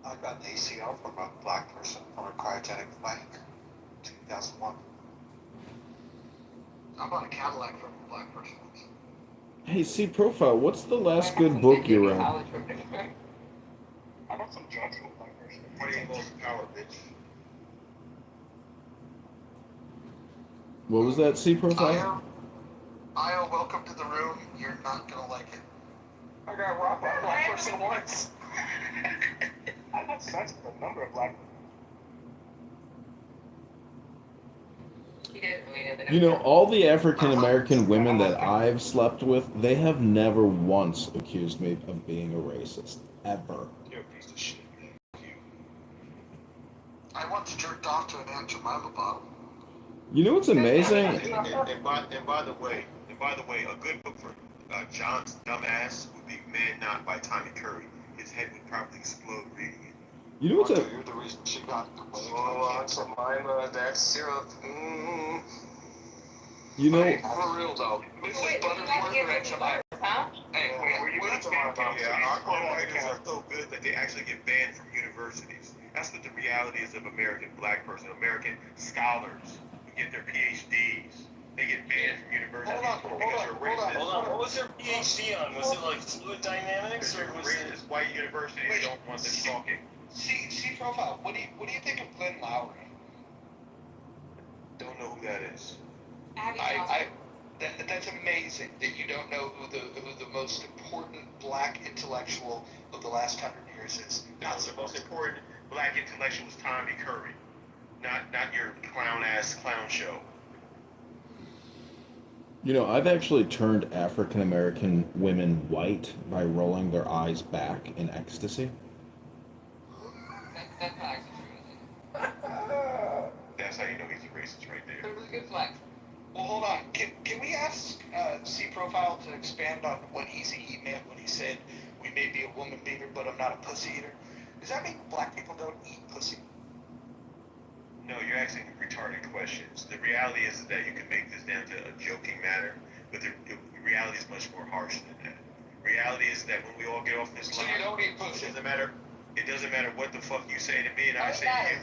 I got an ACL from a black person on a cryogenic flight, 2001. I bought a Cadillac from a black person once. Hey, C profile, what's the last good book you read? I got some drugs from a black person. Money equals power, bitch. What was that, C profile? Io, welcome to the room. You're not gonna like it. I got robbed by a black person once. I had sex with a number of black You know, all the African American women that I've slept with, they have never once accused me of being a racist. Ever. You're a piece of shit. I want to jerk off to an Aunt Jemima bottle. You know what's amazing? And by the way, a good book for John's dumbass would be Man Not by Tommy Curry. His head would probably explode reading it. You know what's a... You're the reason she got the Oh, Jemima, that's syrup. You know... For real though, this is Butterworth or Aunt Jemima. Hey, where's Jemima? Yeah, our co-writers are so good that they actually get banned from universities. That's what the reality is of American black person. American scholars who get their PhDs. They get banned from university because they're racist. Hold on. What was their PhD on? Was it like fluid dynamics or was it racist white universities don't want them talking? C profile. What do you think of Glenn Lowry? Don't know who that is. That's amazing that you don't know who the most important black intellectual of the last 100 years is. No, the most important black intellectual is Tommy Curry, not your clown show. You know, I've actually turned African American women white by rolling their eyes back in ecstasy. That's not actually true. That's how you know he's a racist right there. It was a good flex. Well, hold on. Can we ask C Profile to expand on what Eazy-E meant when he said, "We may be a woman beater, but I'm not a pussy eater"? Does that mean black people don't eat pussy? No, you're asking retarded questions. The reality is that you can make this down to a joking matter, but the reality is much more harsh than that. Reality is that when we all get off this line, you don't eat pussy. It doesn't matter what the fuck you say to me and I say to you.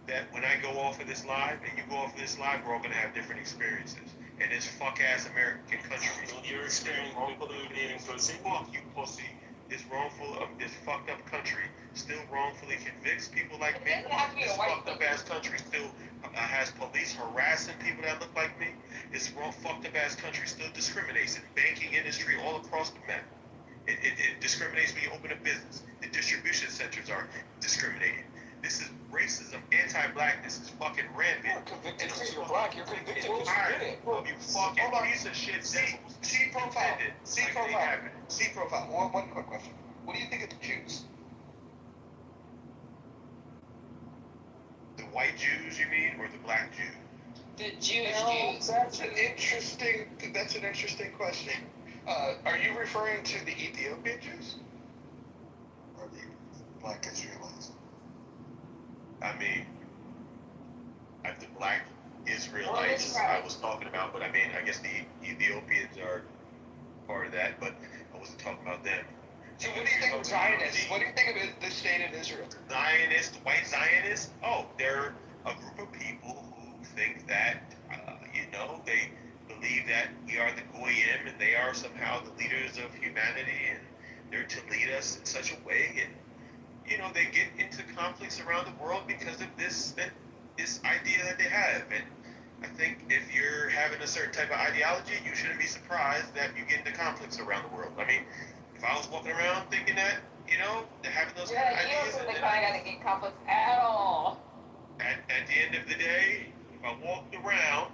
That when I go off of this live and you go off of this live, we're all gonna have different experiences. And this fuck ass American country. your experience with eating pussy? Fuck you, pussy. This fucked up country still wrongfully convicts people like me. This fucked up ass country still has police harassing people that look like me. This fucked up ass country still discriminates in banking industry all across the map. It discriminates when you open a business. The distribution centers are discriminating. This is racism, anti-blackness is fucking rampant. You're convicted because you're black. You're convicted because you did it. Well, you fucking piece of shit. C profile. C profile. One quick question. What do you think of the Jews? The white Jews, you mean, or the black Jews? The Jewish Jews. That's an interesting question. Are you referring to the Ethiopian Jews? Or the black Israelites? I mean, the black Israelites I was talking about, but I mean, I guess the Ethiopians are part of that, but I wasn't talking about them. So what do you think of Zionists? What do you think of the state of Israel? Zionists, white Zionists? Oh, they're a group of people who think that, they believe that we are the Goyim and they are somehow the leaders of humanity and they're to lead us in such a way. And they get into conflicts around the world because of this idea that they have. And I think if you're having a certain type of ideology, you shouldn't be surprised that you get into conflicts around the world. I mean, if I was walking around thinking that, having those kind of ideas. You don't think I gotta get conflicts at all. At the end of the day, if I walked around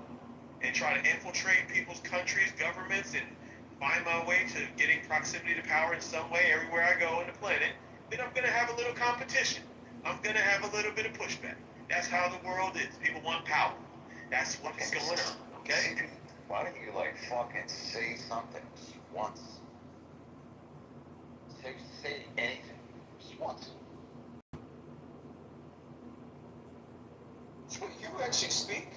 and try to infiltrate people's countries, governments, and find my way to getting proximity to power in some way everywhere I go on the planet, then I'm going to have a little competition. I'm going to have a little bit of pushback. That's how the world is. People want power. That's what's going on, okay? Why don't you, fucking say something just once? Say anything. Just once. So you actually speak?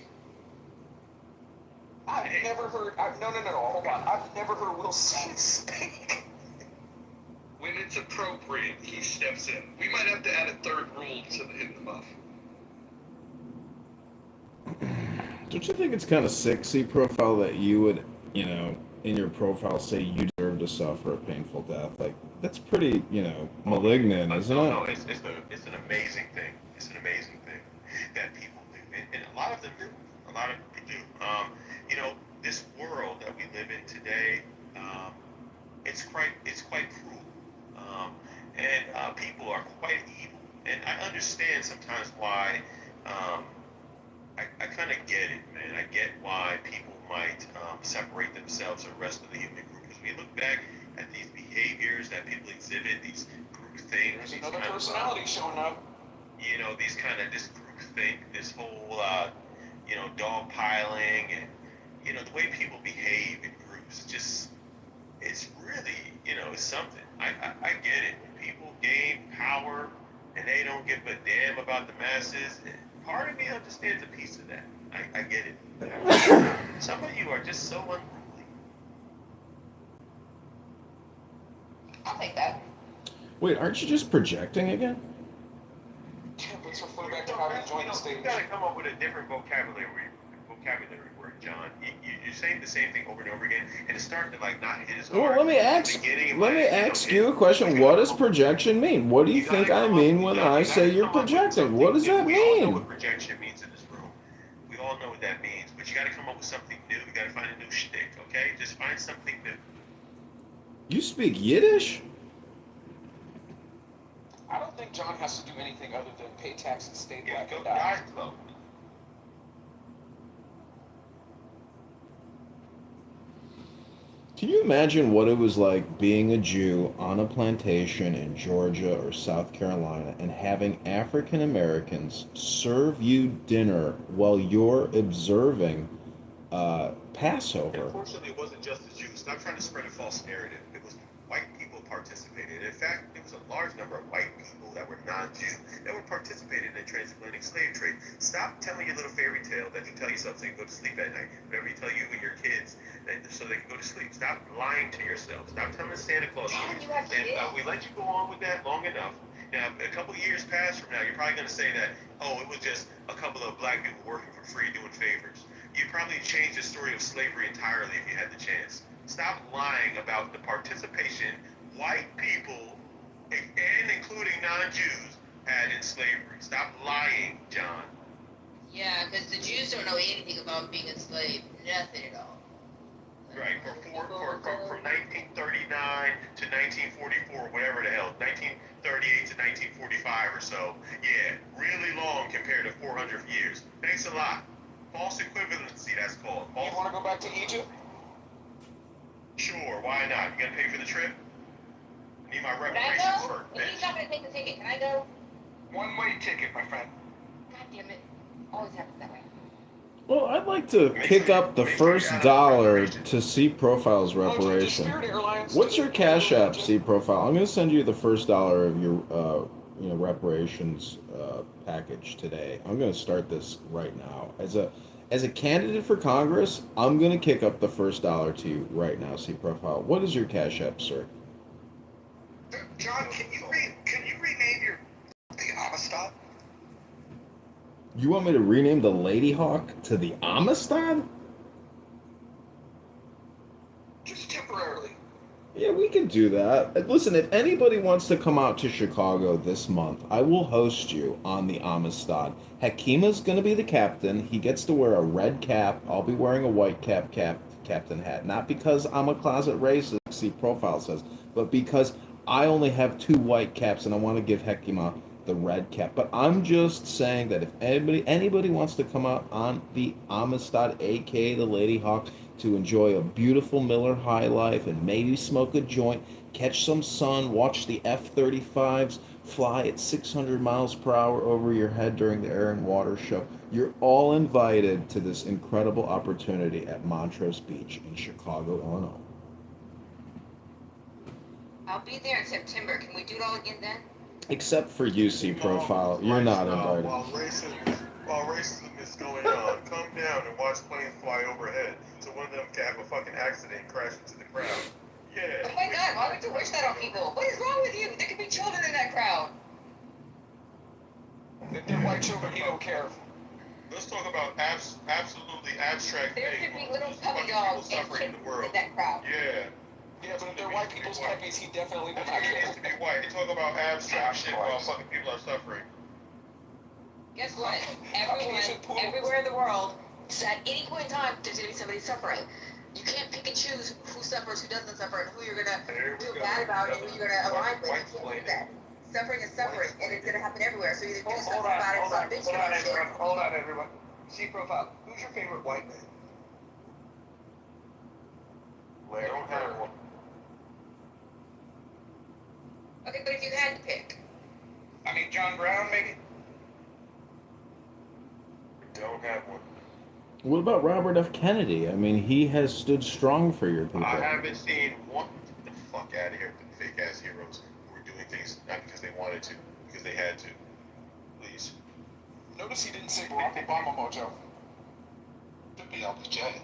I've never heard... hold on. I've never heard Will Smith speak. When it's appropriate, he steps in. We might have to add a third rule in the buff. Don't you think it's kind of sexy profile that you would, in your profile say you deserve to suffer a painful death? That's pretty, malignant, isn't it? No, it's an amazing thing. It's an amazing thing that people do. And a lot of them do. A lot of people do. This world that we live in today, it's quite cruel. And people are quite evil. And I understand sometimes why, I kind of get it, man. I get why people might separate themselves from the rest of the human group. Because we look back at these behaviors that people exhibit, these group things. There's another personality showing up. This group think, this whole, dog piling and, the way people behave in groups, it's really, it's something. I get it. When people gain power and they don't give a damn about the masses, part of me understands a piece of that. I get it. Some of you are just so unruly. I'll take that. Wait, aren't you just projecting again? Let's refer back to how you joined the stage. You gotta come up with a different vocabulary word. John. You're saying the same thing over and over again, and it's starting to like not hit as Well, hard. let me ask you a question. What does projection mean? What do you think I mean when I say you're projecting? What does that We all know mean? what projection means in this room. We all know what that means, but you got to come up with something new. You got to find a new shtick, okay? Just find something new. You speak Yiddish? I don't think John has to do anything other than pay taxes, stay black, Go and die, die. though. Can you imagine what it was like being a Jew on a plantation in Georgia or South Carolina and having African Americans serve you dinner while you're observing Passover? Unfortunately, it wasn't just the Jews. Stop trying to spread a false narrative. It was white people participated. In fact, it was a large number of white people that were non-Jew that were participating in the transatlantic slave trade. Stop telling your little fairy tale that you tell yourself so you can go to sleep at night. Whatever you tell you and your kids, so they can go to sleep. Stop lying to yourself. Stop telling Santa Claus. And we let you go on with that long enough. Now, a couple years past from now, you're probably going to say that, oh, it was just a couple of black people working for free doing favors. You'd probably change the story of slavery entirely if you had the chance. Stop lying about the participation white people, and including non-Jews, had in slavery. Stop lying, John. Yeah, because the Jews don't know anything about being enslaved. Nothing at all. Right, from 1939 to 1944, whatever the hell, 1938 to 1945 or so. Yeah, really long compared to 400 years. Thanks a lot. False equivalency, that's called. You want to go back to Egypt? Sure, why not? You gonna pay for the trip? I need my Can I reparations go? first, If he's not going to take the ticket, can I go? One-way ticket, my friend. God damn it. Always happens that way. Well, I'd like to pick up the first dollar to C Profile's reparation. What's your Cash App, C Profile? I'm going to send you the first dollar of your reparations package today. I'm going to start this right now. As a candidate for Congress, I'm going to kick up the first dollar to you right now, C Profile. What is your Cash App, sir? John, can you rename the Amistad? You want me to rename the Lady Hawk to the Amistad? Just temporarily. Yeah, we can do that. Listen, if anybody wants to come out to Chicago this month, I will host you on the Amistad. Hakima's going to be the captain. He gets to wear a red cap. I'll be wearing a white captain hat. Not because I'm a closet racist, see Profile says, but because I only have 2 white caps and I want to give Hekima the red cap. But I'm just saying that if anybody wants to come out on the Amistad, aka the Lady Hawk, to enjoy a beautiful Miller High Life and maybe smoke a joint, catch some sun, watch the F-35s fly at 600 miles per hour over your head during the Air and Water Show, you're all invited to this incredible opportunity at Montrose Beach in Chicago, Illinois. I'll be there in September. Can we do it all again then? Except for UC Profile, you're not invited. While racism is going on, come down and watch planes fly overhead, so one of them can have a fucking accident and crash into the crowd. Yeah. Oh my God, why would you wish that on people? What is wrong with you? There could be children in that crowd. If they're white children, you don't care. Let's talk about absolutely abstract There things. could be little puppy dogs and suffering in the world. in that crowd. Yeah. Yeah, but if they're white people's puppies, he definitely will not It care. needs to be white. You talk about abstract shit while fucking people are suffering. Guess what? Everywhere in the world, at any point in time, there's going to be somebody suffering. You can't pick and choose who suffers, who doesn't suffer, and who you're going to feel bad about and who you're going to align with. You can't do that. Suffering is suffering, and it's going to happen everywhere. So either do something about it or stop bitching about shit. Hold on, everyone. See Profile. Who's your favorite white man? I don't have one. Okay, but if you had to pick. I mean, John Brown, maybe? Don't have one. What about Robert F. Kennedy? I mean, he has stood strong for your people. I haven't seen one. Get the fuck out of here with the fake ass heroes who were doing things not because they wanted to, because they had to. Please. Notice he didn't say Barack Obama, Mojo. Should be LBJ.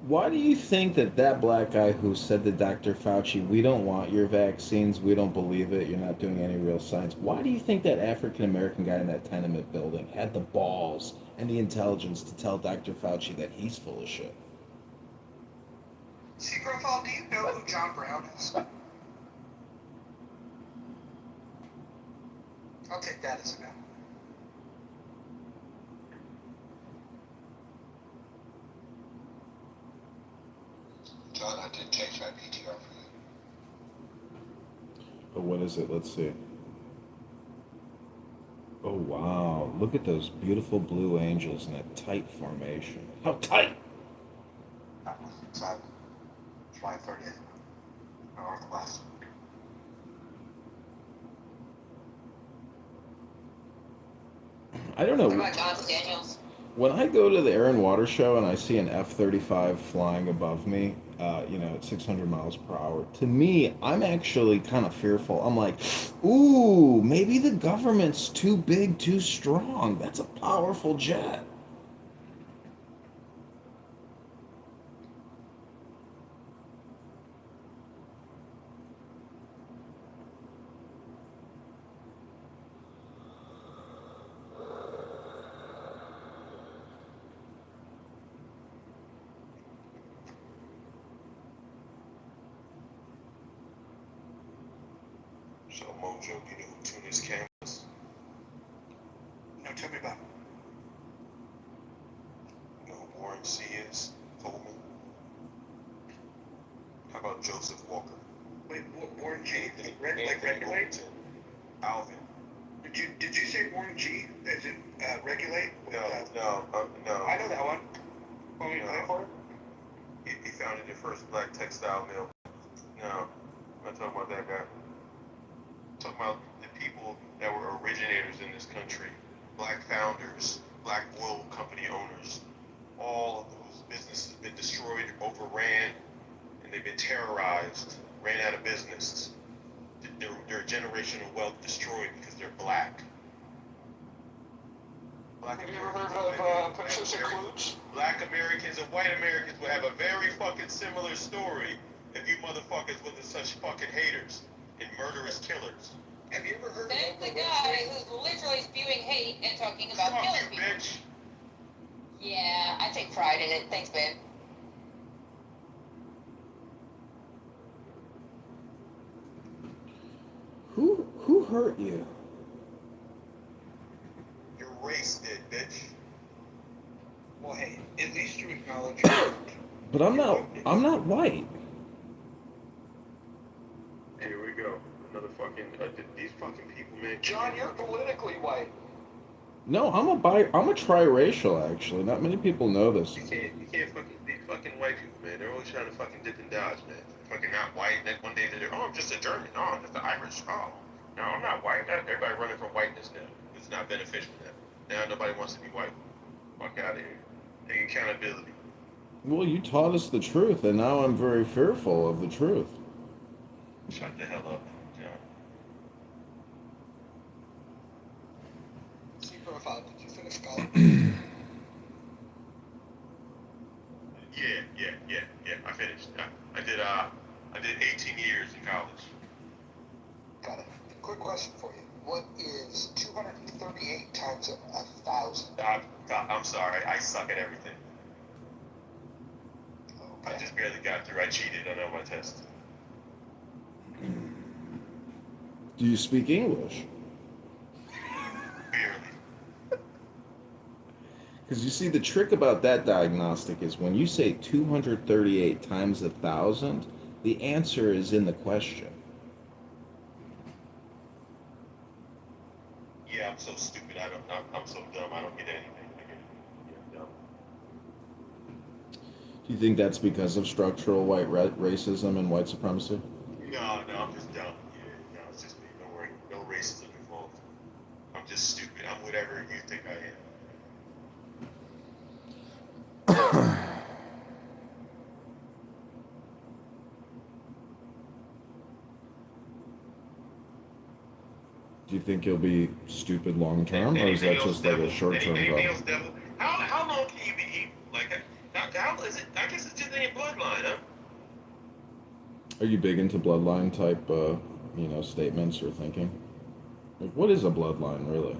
Why do you think that black guy who said to Dr. Fauci, we don't want your vaccines, we don't believe it, you're not doing any real science, why do you think that African American guy in that tenement building had the balls and the intelligence to tell Dr. Fauci that he's full of shit? See, Profile, do you know who John Brown is? I'll take that as a no. John, I did change my PTR for you. Oh, what is it? Let's see. Oh, wow. Look at those beautiful blue angels in a tight formation. How tight? That was inside July 30th, Northwest. I don't know. What about Jonathan Daniels? When I go to the Air and Water Show and I see an F-35 flying above me, at 600 miles per hour, to me, I'm actually kind of fearful. I'm like, ooh, maybe the government's too big, too strong. That's a powerful jet. So Mojo, do you know who Tunis Cam was? No, tell me about it. You know who Warren C is? Coleman? How about Joseph Walker? Wait, Warren G? Regulate? Alvin. Did you say Warren G? As in regulate? No. I know that one. Want me to play for it? He founded the first black textile mill. No, I'm not talking about that guy. I'm talking about the people that were originators in this country. Black founders, black oil company owners. All of those businesses have been destroyed, overran, and they've been terrorized, ran out of business. Their generational wealth destroyed because they're black. Have you ever heard of Patricia Clutch? Black Americans and white Americans would have a very fucking similar story if you motherfuckers wasn't such fucking haters and murderous killers. Have you ever heard That's the guy who's literally spewing hate and talking about Fuck killing you, people. bitch. Yeah, I take pride in it. Thanks, babe. Who hurt you? Your race did, bitch. Well, hey, at least you acknowledge But I'm not white. Here we go. Another fucking these fucking people, man. John, you're politically white. No, I'm a triracial actually. Not many people know this. You can't fucking these fucking white people, man. They're always trying to fucking dip and dodge, man. They're fucking not white. Then one day they're I'm just a German. Oh, I'm just an Irish. Oh, no, I'm not white. Everybody running from whiteness now. It's not beneficial now. Now nobody wants to be white. Fuck out of here. Take accountability. Well, you taught us the truth, and now I'm very fearful of the truth. Shut the hell up, John. See profile, did you finish college? Yeah. I finished. I did 18 years in college. Got it. Quick question for you. What is 238 times 1,000? I'm sorry. I suck at everything. Okay. I just barely got through. I cheated on all my tests. Do you speak English? Barely. Because you see, the trick about that diagnostic is when you say 238 times 1,000, the answer is in the question. Yeah, I'm so stupid. I'm so dumb. I don't get anything. I'm dumb. Do you think that's because of structural white racism and white supremacy? No, I'm just dumb. Yeah, no, it's just me. Don't worry. No racism involved. I'm just stupid. I'm whatever you think I am. Do you think you'll be stupid long term, or is that just like a short term Anything goal? else, devil? How long can you be evil? Like, how I guess it's just in your bloodline, huh? Are you big into bloodline type, statements or thinking? Like, what is a bloodline really?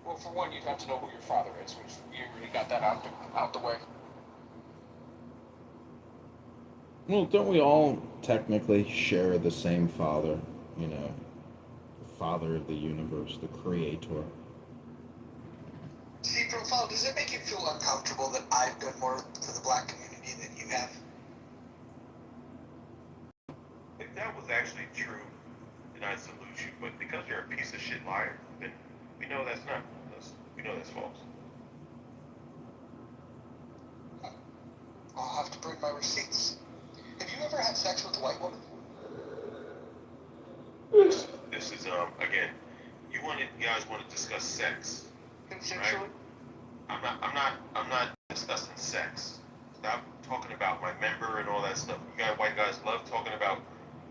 Well, for one, you'd have to know who your father is, which you already got that out the way. Well, don't we all technically share the same father? You know, the father of the universe, the creator. See, Profile, does it make you feel uncomfortable that I've done more for the black community than you have? If that was actually true, then I salute you. But because you're a piece of shit liar, then we know that's not. We know that's false. I'll have to bring my receipts. Have you ever had sex with a white woman? This is again. You guys want to discuss sex, Consensually? right? I'm not discussing sex. Stop talking about my member and all that stuff. You guys, white guys, love talking about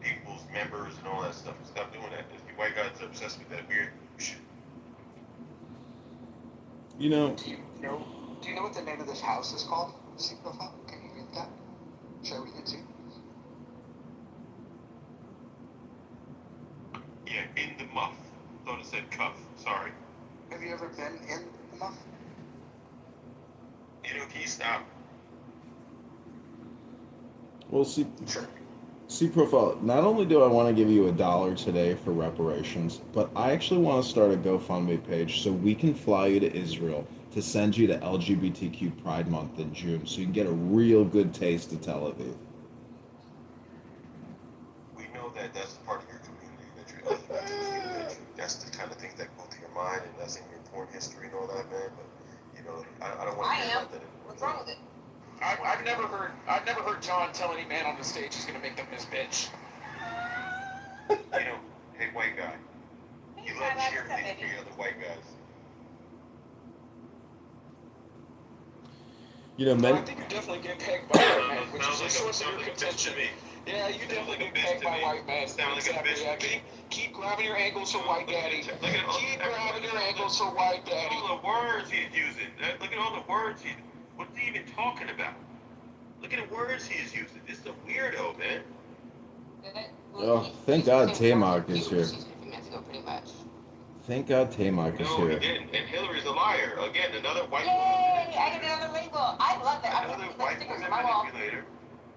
people's members and all that stuff. Stop doing that. If you white guys are obsessed with that weird shit. You know. Do you know what the name of this house is called? See, Profile? Can you read that? Should I read it too? Yeah, in the muff. Thought it said cuff. Sorry. Have you ever been in the muff? Can you stop? Well, see, Sure. See, Profile, not only do I want to give you $1 today for reparations, but I actually want to start a GoFundMe page so we can fly you to Israel to send you to LGBTQ Pride Month in June so you can get a real good taste of Tel Aviv. We know that that's the part of your community that you're LGBTQ, that's the kind of things that go through your mind, and that's in your porn history and all that, man. But I don't want to hear about that anymore. What's wrong with it? I've never heard John tell any man on the stage he's gonna make them his bitch. Hey, white guy, you love cheerleading for your other white guys. I think you're definitely getting pegged by white men, which is a source of your contention. Yeah, you definitely get pegged by white men. Exactly. Yeah, keep grabbing your ankles for white daddy. Keep grabbing your ankles for white daddy. All the words he's using. Look at all the words what's he even talking about? Look at the words he's using. This is a weirdo, man. Oh, thank God Tamok is here. Thank God Tamok is No, he here. didn't. And Hillary's a liar. Again, another white Yay! I get another label. I love that. Another white woman manipulator,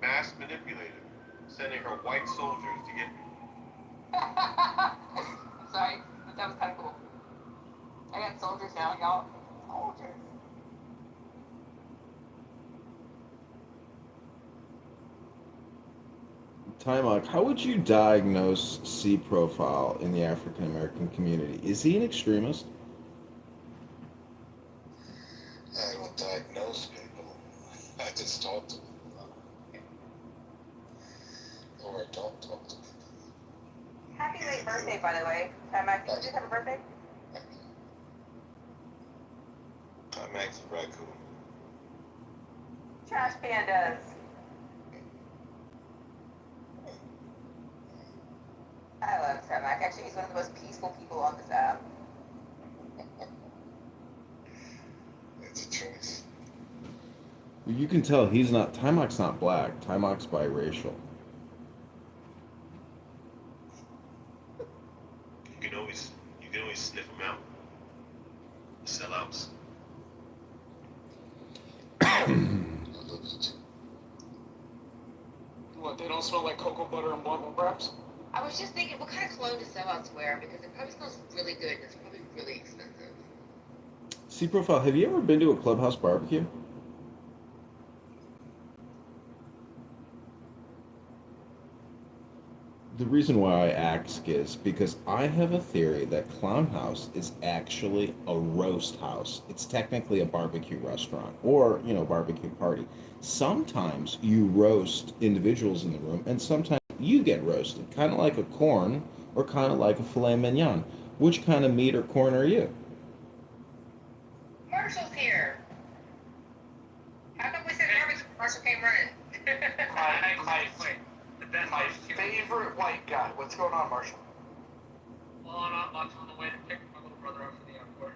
mass manipulator, sending her white soldiers to get me. Sorry, but that was kind of cool. I got soldiers now, y'all. Soldiers. Timok, how would you diagnose C profile in the African American community? Is he an extremist? I don't diagnose people. I just talk to them. Or I don't talk to people. Happy late birthday, by the way. Max, did you just have a birthday? I'm Max Raccoon. Trash pandas. I love Mac. Actually, he's one of the most peaceful people on this app. It's a choice. Well, you can tell Timok's not black. Timok's biracial. You can always sniff them out. Sellouts. What, they don't smell like cocoa butter and blunt wraps? I was just thinking, what kind of cologne does sellouts wear? Because it probably smells really good and it's probably really expensive. C profile, have you ever been to a clubhouse barbecue? The reason why I ask is because I have a theory that Clown House is actually a roast house. It's technically a barbecue restaurant or, barbecue party. Sometimes you roast individuals in the room and sometimes you get roasted, kind of like a corn or kind of like a filet mignon. Which kind of meat or corn are you? Marshall's here. How come we said barbecue? Marshall came running. My favorite white guy. What's going on, Marshall? Well, I'm on the way to pick my little brother up from the airport.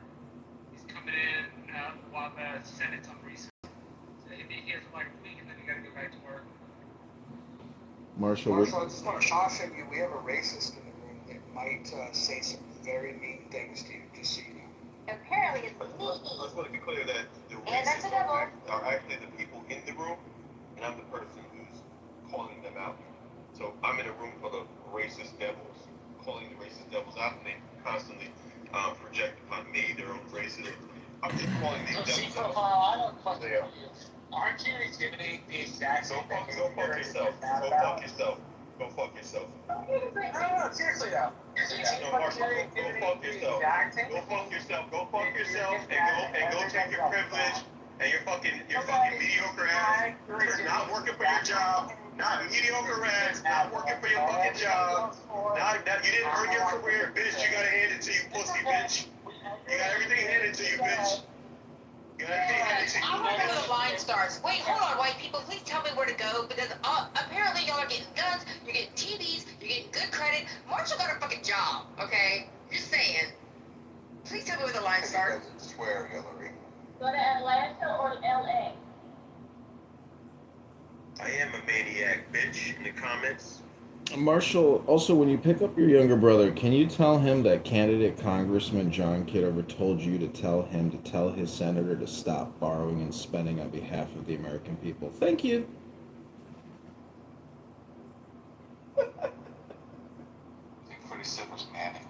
coming in while the Senate's on recess. So he'll be here for like a week, and then he got to go back to work. Marshall, I just want to caution you. We have a racist in the room that might say some very mean things to you. Just so you know. Apparently it's me. I just want to be clear that the And that's racists a devil. are actually the people in the room, and I'm the person who's calling them out. So I'm in a room full of racist devils, calling the racist devils out, and they constantly project upon me their own racism. I'm just calling these devils out. I don't question you. Aren't you exhibiting the exact same thing? Go fuck yourself. Go fuck yourself. Go fuck yourself. No, seriously though. No, Marshall, go fuck yourself. Go fuck yourself. Go fuck yourself and go take your privilege and your fucking mediocre ass for not working for your job, not mediocre ass, not working for your fucking job. You didn't earn your career, bitch. You gotta hand it to you, pussy bitch. You got everything handed to you, bitch. You got everything handed to you. I want to know where the line starts. Wait, hold on, white people. Please tell me where to go because apparently y'all are getting guns, you're getting TVs, you're getting good credit. Marshall got a fucking job, okay? Just saying. Please tell me where the line starts. Swear, Hillary. Go to Atlanta or LA? I am a maniac, bitch, in the comments. Marshall, also, when you pick up your younger brother, can you tell him that candidate Congressman John Kitover told you to tell him to tell his senator to stop borrowing and spending on behalf of the American people? Thank you. I think what he said was manic.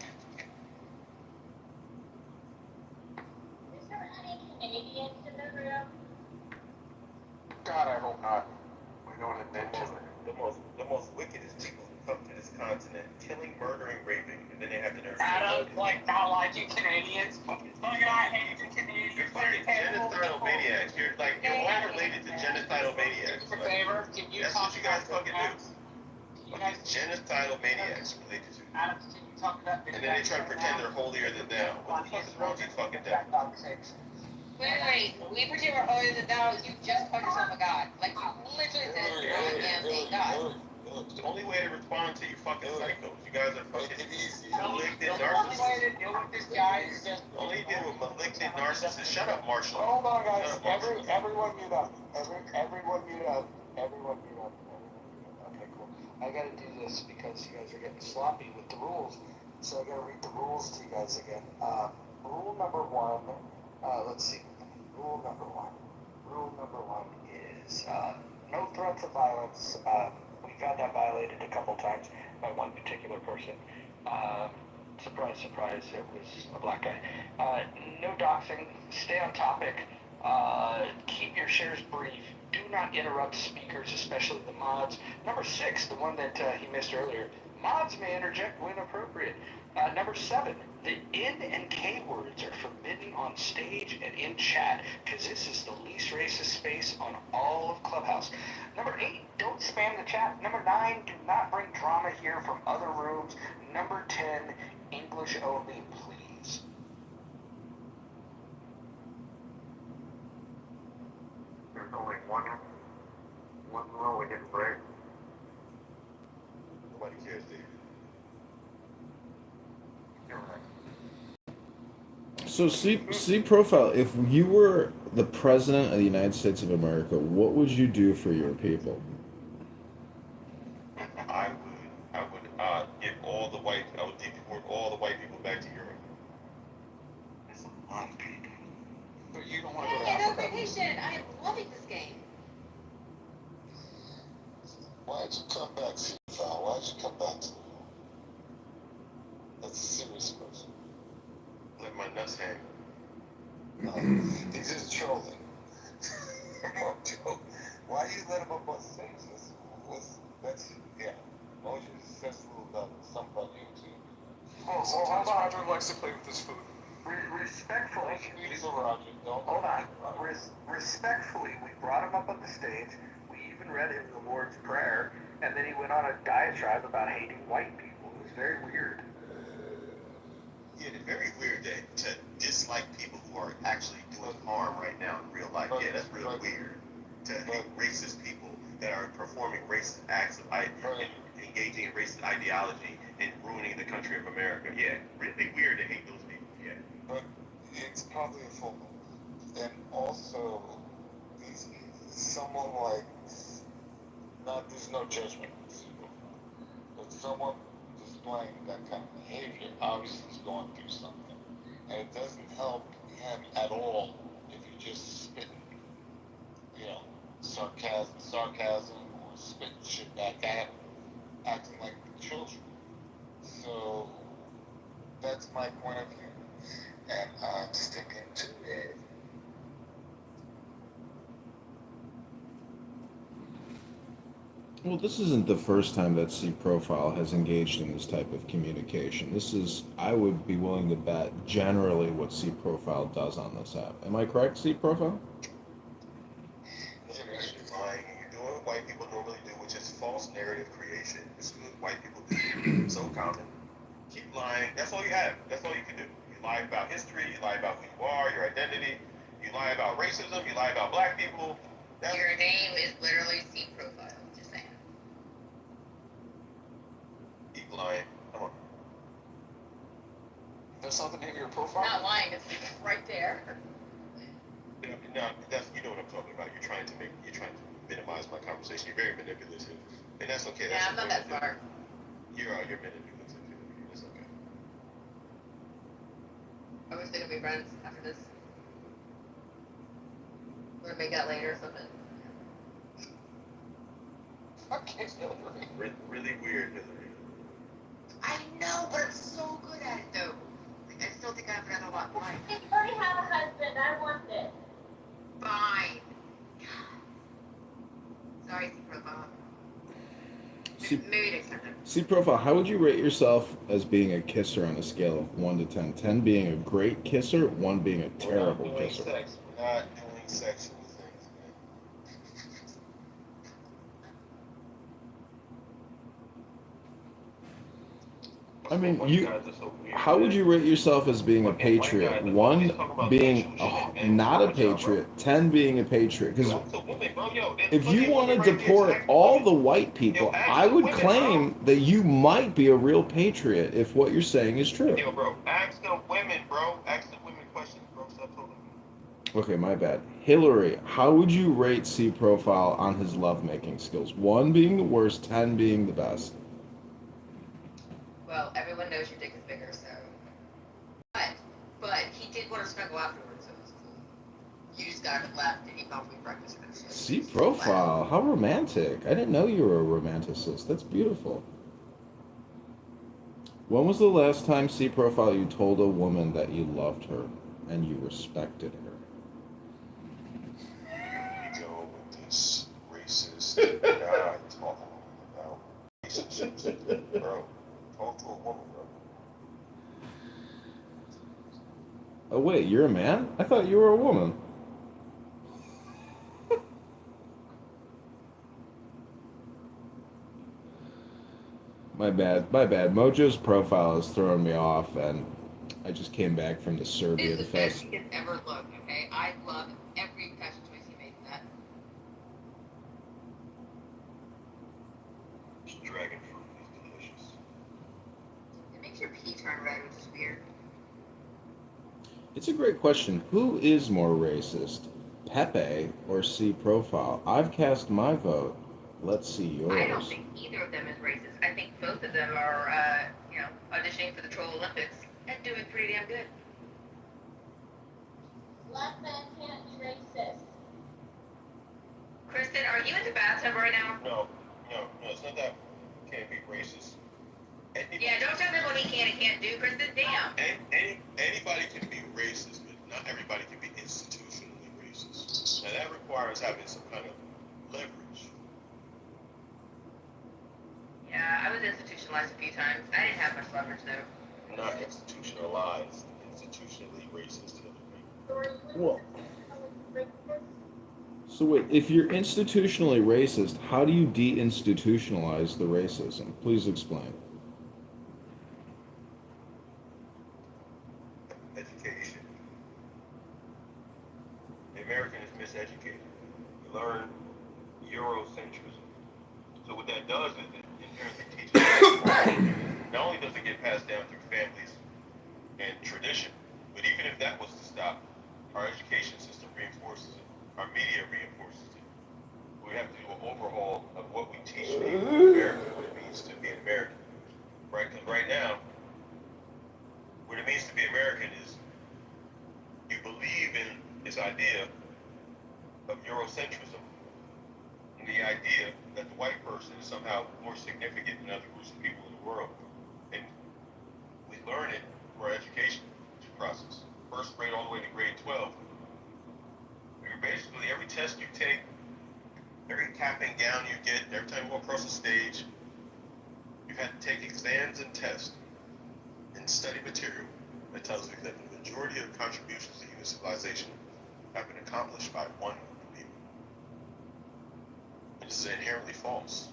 Is there any Canadians in the room? God, I hope not. We don't admit to it. The most wickedest people who come to this continent, killing, murdering, raping, and then they have the nerve. Adam, not liking Canadians. Fucking I hate the Canadians. You're fucking genocidal maniacs. You're all related to genocidal maniacs. Do me a favor, can you That's talk what you guys about fucking do. Fucking genocidal maniacs related to. Adam, can you talk about And then they try to pretend they're holier than thou. What the fuck is wrong with you fucking devil? Wait. We pretend we're holier than thou. You just called yourself a god. Like, you literally said you're a damn thing god. It's the only way to respond to you fucking psychos. You guys are fucking malignant The only way narcissists. to deal with this guy is just... Only deal with malignant narcissists. Shut up, Marshall. Hold on, guys. Shut up, Marshall. Everyone mute up. Everyone mute up. Everyone mute up. Okay, cool. I gotta do this because you guys are getting sloppy with the rules. So I gotta read the rules to you guys again. Rule number one, let's see. Rule number one is no threats of violence. We've had that violated a couple times by one particular person. Surprise, surprise, it was a black guy. No doxing. Stay on topic. Keep your shares brief. Do not interrupt speakers, especially the mods. Number 6, the one that he missed earlier. Mods may interject when appropriate. Number 7, the N and K words are forbidden on stage and in chat because this is the least racist space on all of Clubhouse. Number 8, don't spam the chat. Number 9, do not bring drama here from other rooms. Number 10, English only, please. There's only one rule we didn't break. Nobody cares, David. You're right. So, see profile, if you were the president of the United States of America, what would you do for your people? I would give all the white, I would deport all the white people back to Europe. That's a lot of people. But you don't want to go to Hey, no Africa. vacation. I am loving this game. Why'd you come back, Val? Why'd you come back to That's a serious question. Let my nuts hang. No, he's just trolling. Why you let him up on stage? That's Moses says a little about something about you too. Well, Sometimes Roger likes to play with his food. Respectfully, Roger, don't. hold on. Respectfully, we brought him up on the stage. We even read him the Lord's Prayer, and then he went on a diatribe about hating white people. It was very weird. Yeah, it's very weird to dislike people who are actually doing harm right now in real life. Yeah, that's real weird. To hate racist people that are performing racist acts of engaging in racist ideology and ruining the country of America. Yeah, really weird to hate those people. Yeah. But it's probably a full moon. And also, someone like, there's no judgment, but someone displaying that kind of behavior obviously is going through something. And it doesn't help him at all if you just spit, sarcasm or spit shit back at him, acting like children. So that's my point of view, and I'm sticking to it. Well, this isn't the first time that C Profile has engaged in this type of communication. This is, I would be willing to bet, generally what C Profile does on this app. Am I correct, C Profile? You're lying. You're doing what white people normally do, which is false narrative creation. This is what white people do. So common. Keep lying. That's all you have. That's all you can do. You lie about history. You lie about who you are, your identity. You lie about racism. You lie about black people. Your name is literally C Profile. Just saying. Keep lying. Come on. That's not the name of your profile? Not lying. It's right there. No, you know what I'm talking about. You're trying to minimize my conversation. You're very manipulative, and that's okay. Yeah, I'm not that smart. You're manipulative. It's okay. Are we still gonna be friends after this? We're gonna make out later or something. Fucking Hillary. Really weird, Hillary. I know, but I'm so good at it though. Like, I still think I've done a lot. Fine. You already have a husband. I want this. Fine. Sorry, C Profile. Maybe next time. C Profile, how would you rate yourself as being a kisser on a scale of 1 to 10? 10 being a great kisser, 1 being a terrible kisser. We're not doing sexual things, I mean, how would you rate yourself as being a patriot? 1 being not a patriot, 10 being a patriot. Because if you want to deport all the white people, I would claim that you might be a real patriot if what you're saying is true. Yo, bro, ask the women, bro. Ask the women questions, bro. Stop talking. Okay, my bad. Hillary, how would you rate C Profile on his lovemaking skills? 1 being the worst, 10 being the best. Well, everyone knows your dick is bigger, so. But he did want to snuggle afterwards, so it was cool. You just got up and left, and he found me breakfast and shit. C Profile, how romantic. I didn't know you were a romanticist. That's beautiful. When was the last time, C Profile, you told a woman that you loved her and you respected her? Here we go with this racist guy talking about relationships. Bro, talk to a woman, bro. Oh, wait, you're a man? I thought you were a woman. My bad. Mojo's profile is throwing me off, and I just came back from the Serbia It's the Fest. best you can ever look, okay? I love every fashion choice you made in that. Dragon fruit is delicious. It makes your pee turn red, which is weird. It's a great question. Who is more racist, Pepe or C Profile? I've cast my vote. Let's see yours. I don't think either of them is racist. I think both of them are, auditioning for the Troll Olympics and doing pretty damn good. Black men can't be racist. Kristen, are you in the bathtub right now? No, it's not that can't be racist. Yeah, don't tell me what he can and can't do, Kristen. Damn. Anybody can be racist, but not everybody can be institutionally racist. Now that requires having some kind of leverage. Yeah, I was institutionalized a few times. I didn't have much leverage, though. Not institutionalized, institutionally racist. Well, so wait, if you're institutionally racist, how do you deinstitutionalize the racism? Please explain. Education. The American is miseducated. You learn Eurocentrism. So what that does is it inherently teaches not only does it get passed down through families and tradition, But even if that was to stop, our education system reinforces it. Our media reinforces it. We have to do an overhaul of what we teach people in America, what it means to be an American. Right? Because right now, what it means to be American is you believe in this idea of Eurocentrism and the idea that the white person is somehow more significant than other groups of people in the world. And we learn it through our education process. First grade all the way to grade 12. Basically, every test you take, every cap and gown you get, every time you go across the stage, you've had to take exams and tests and study material that tells you that the majority of contributions to human civilization have been accomplished by one group of people. This is inherently false.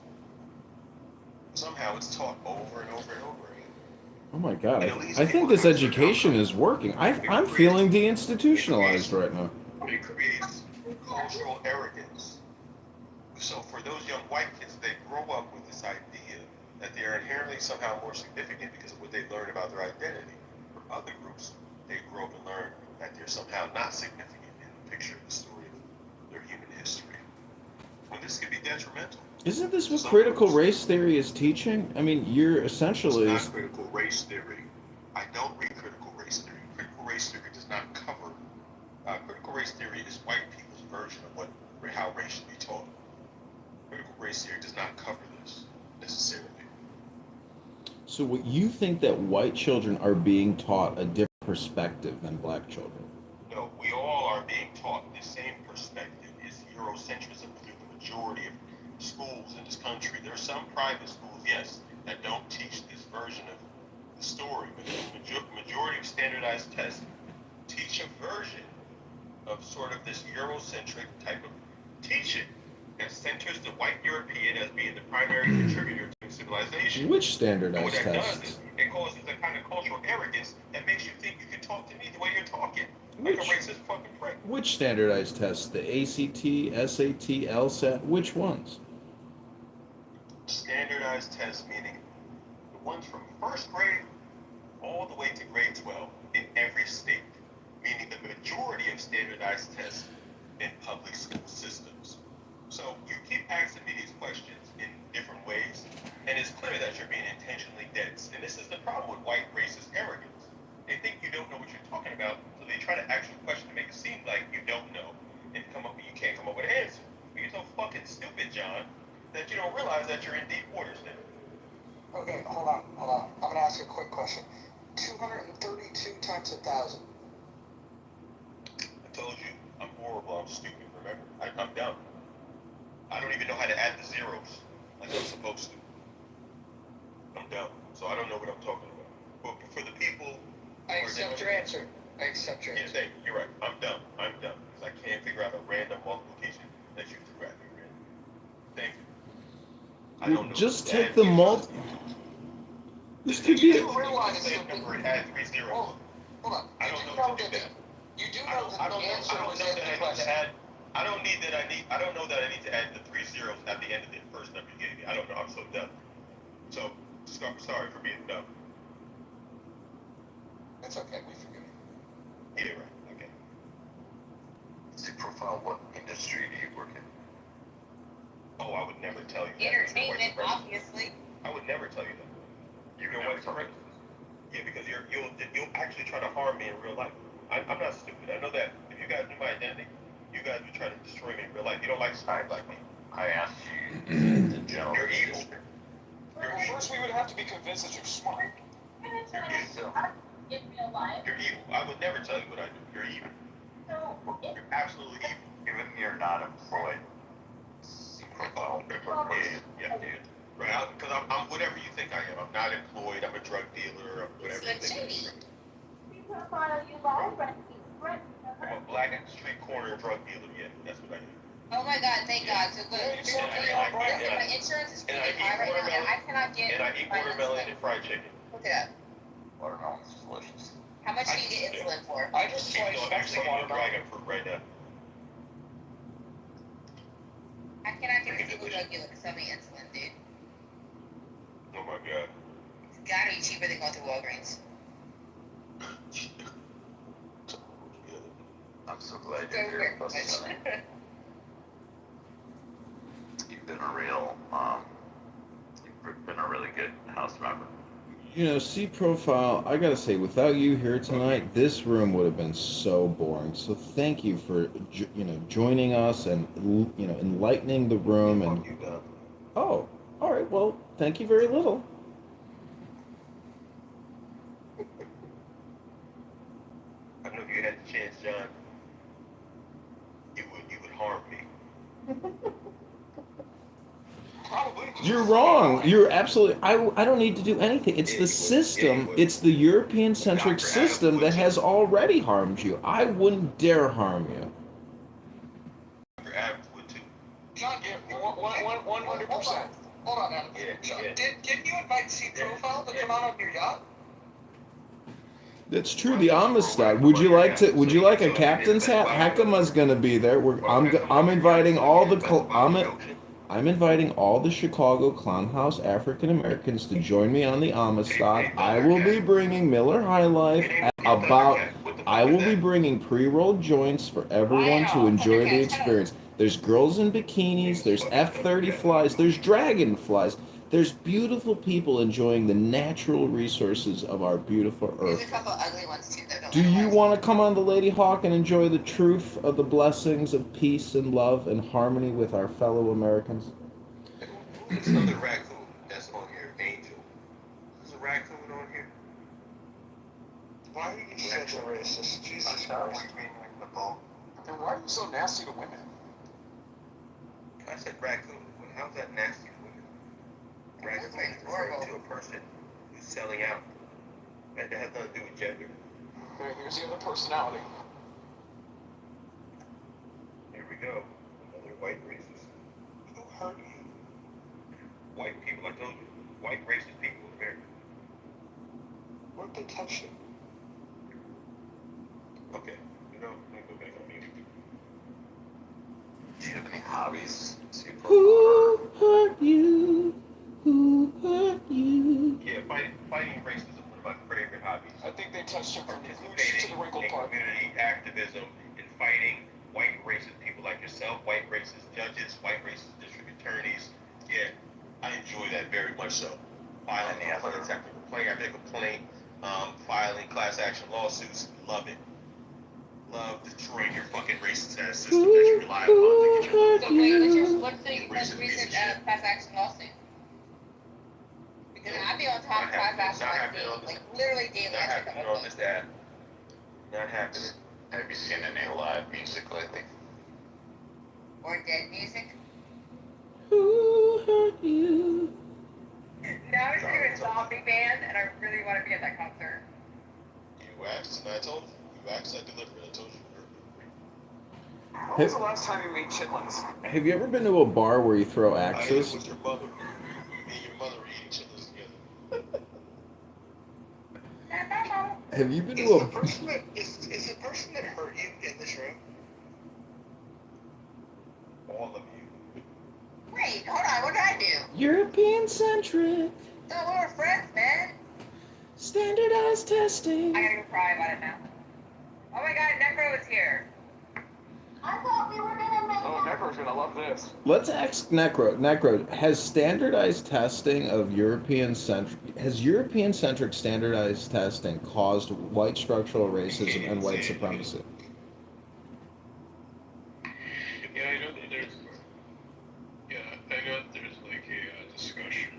Somehow it's taught over and over and over again. Oh my God! I think this education is working. I'm feeling deinstitutionalized right now. It creates cultural arrogance. So for those young white kids, they grow up with this idea that they are inherently somehow more significant because of what they learn about their identity. For other groups, they grow up and learn that they're somehow not significant in the picture of the story of their human history. Well, this could be detrimental. Isn't this what critical race theory is teaching? I mean, you're essentially... It's not critical race theory. I don't read critical race theory. Critical race theory does not cover... critical race theory is white people's version of how race should be taught. Critical race theory does not cover this, necessarily. So what you think that white children are being taught a different perspective than black children? No, we all are being taught the same perspective. It's Eurocentrism through the majority of schools in this country. There are some private schools, yes, that don't teach this version of the story, but the majority of standardized tests teach a version of sort of this Eurocentric type of teaching that centers the white European as being the primary contributor to civilization. Which standardized and what that tests? does is it causes a kind of cultural arrogance that makes you think you can talk to me the way you're talking. Like a racist fucking prick. Which standardized tests? The ACT, SAT, LSAT? Which ones? Standardized tests meaning the ones from first grade all the way to grade 12 in every state, meaning the majority of standardized tests in public school systems. So you keep asking me these questions in different ways, and it's clear that you're being intentionally dense. And this is the problem with white racist arrogance. They think you don't know what you're talking about, so they try to ask you a question to make it seem like you don't know, and you can't come up with an answer. But you're so fucking stupid, John, that you don't realize that you're in deep waters now. Okay, hold on. I'm gonna ask you a quick question. 232 times 1,000. I told you, I'm horrible, I'm stupid, remember? I'm dumb. I don't even know how to add the zeros like I'm supposed to. I'm dumb, so I don't know what I'm talking about. But for the people... I accept your answer. Yeah, you're right. I'm dumb. Because I can't figure out a random multiplication that you threw at me, man. Thank you. I don't know. Just take the This could be... You realize same number and add 3 zeros. Hold on. I don't know to do that. You do know that the answer was in the question. I don't know that I need to add the 3 zeros at the end of the first number you gave me. I don't know. I'm so dumb. So, sorry for being dumb. It's okay. We forgive you. Yeah, right. Okay. See profile, what industry do you work in? Oh, I would never tell you that. Entertainment, obviously. I would never tell you that. You know what's correct? Yeah, because you'll actually try to harm me in real life. I'm not stupid. I know that if you guys knew my identity, you guys would try to destroy me in real life. You don't like smart like me. I asked you the general. You're evil. First, we would have to be convinced that you're smart. You're evil. You're evil. I would never tell you what I do. You're evil. You're absolutely evil. Even you're not employed. Profile. Yeah. Right, because I'm whatever you think I am. I'm not employed. I'm a drug dealer. I'm whatever you think I am. I'm a black street corner drug dealer. Yeah, that's what I am. Oh my God, thank God. So good. My insurance is really high right now, and I cannot get. And I eat watermelon and fried chicken. Look at that. Watermelon's delicious. How much do you get insulin for? I just sliced I'm actually eating dragon fruit right now. I cannot get a single drug dealer to sell me insulin, dude. Oh my God. It's gotta be cheaper than going through Walgreens. so glad you're here with us tonight. You've been a real, you've been a really good house member. You know, C Profile, I gotta say, without you here tonight, this room would have been so boring. So thank you for, joining us and, enlightening the room. And oh, all right, well, thank you very little. I know if you had the chance, John, you would harm me. Probably. You're wrong. You're absolutely. I don't need to do anything. It's the system. It's the European-centric system that has already harmed you. I wouldn't dare harm you. Dr. Adams would too. John, yeah, 100%. Hold on, Adam. Yeah, John, yeah. didn't you invite C Profile to come out on your yacht? That's true. The Amistad. Would you like to? Would you like a captain's hat? Hakama's gonna be there. I'm inviting all the. I'm inviting all the Chicago Clown House African Americans to join me on the Amistad. I will be bringing Miller High Life. I will be bringing pre-rolled joints for everyone to enjoy the experience. There's girls in bikinis. There's F-30 flies. There's dragonflies. There's beautiful people enjoying the natural resources of our beautiful There's a Earth. couple ugly ones too, though. Do you want to come on the Lady Hawk and enjoy the truth of the blessings of peace and love and harmony with our fellow Americans? Who's this other raccoon that's on here? Angel. There's a raccoon on here. Why are you such a racist? Jesus Christ. And why are you so nasty to women? I said raccoon. How's that nasty to women? Raccoon is referring to a person who's selling out. That has nothing to do with gender. Here's the other personality. Here we go. Another white racist. Who hurt you? White people, I told you. White racist people in America. Where'd they touch you? Okay. Let me go back on mute. Do you have any hobbies? Who hurt you? Who hurt you? Yeah, fighting racism is one of my favorite hobbies. I think they touched him from the roots to the wrinkle in part. community activism and fighting white racist people like yourself, white racist judges, white racist district attorneys. Yeah, I enjoy that very much so. Filing technical complaint after complaint, filing class action lawsuits, love it. Love destroying your fucking racist ass system that you rely upon to get your So wait, what's the most recent class action lawsuit? Because I be on top of class action like literally daily. Not happening on this app. Not happening. Have you seen any live music lately? Or dead music? Who hurt you? Now I'm doing a zombie band, and I really want to be at that concert. You asked and I told you. You asked, I delivered. I told you. When was the last time you made chitlins? Have you ever been to a bar where you throw I ate axes? with your mother. Me and your mother were eating chitlins together. Have you been Is to the a? person that is the person that hurt you in this room? All of you. Wait, hold on, what did I do? European-centric, No, we were friends, man. standardized testing. I gotta go cry about it now. Oh my god, Necro is here. I thought we were gonna make Oh, Necro's gonna love this. Let's ask Necro. Necro, has standardized testing of European-centric standardized testing caused white structural racism and white supremacy? Yeah, I know that there's. Yeah, I know that there's like a discussion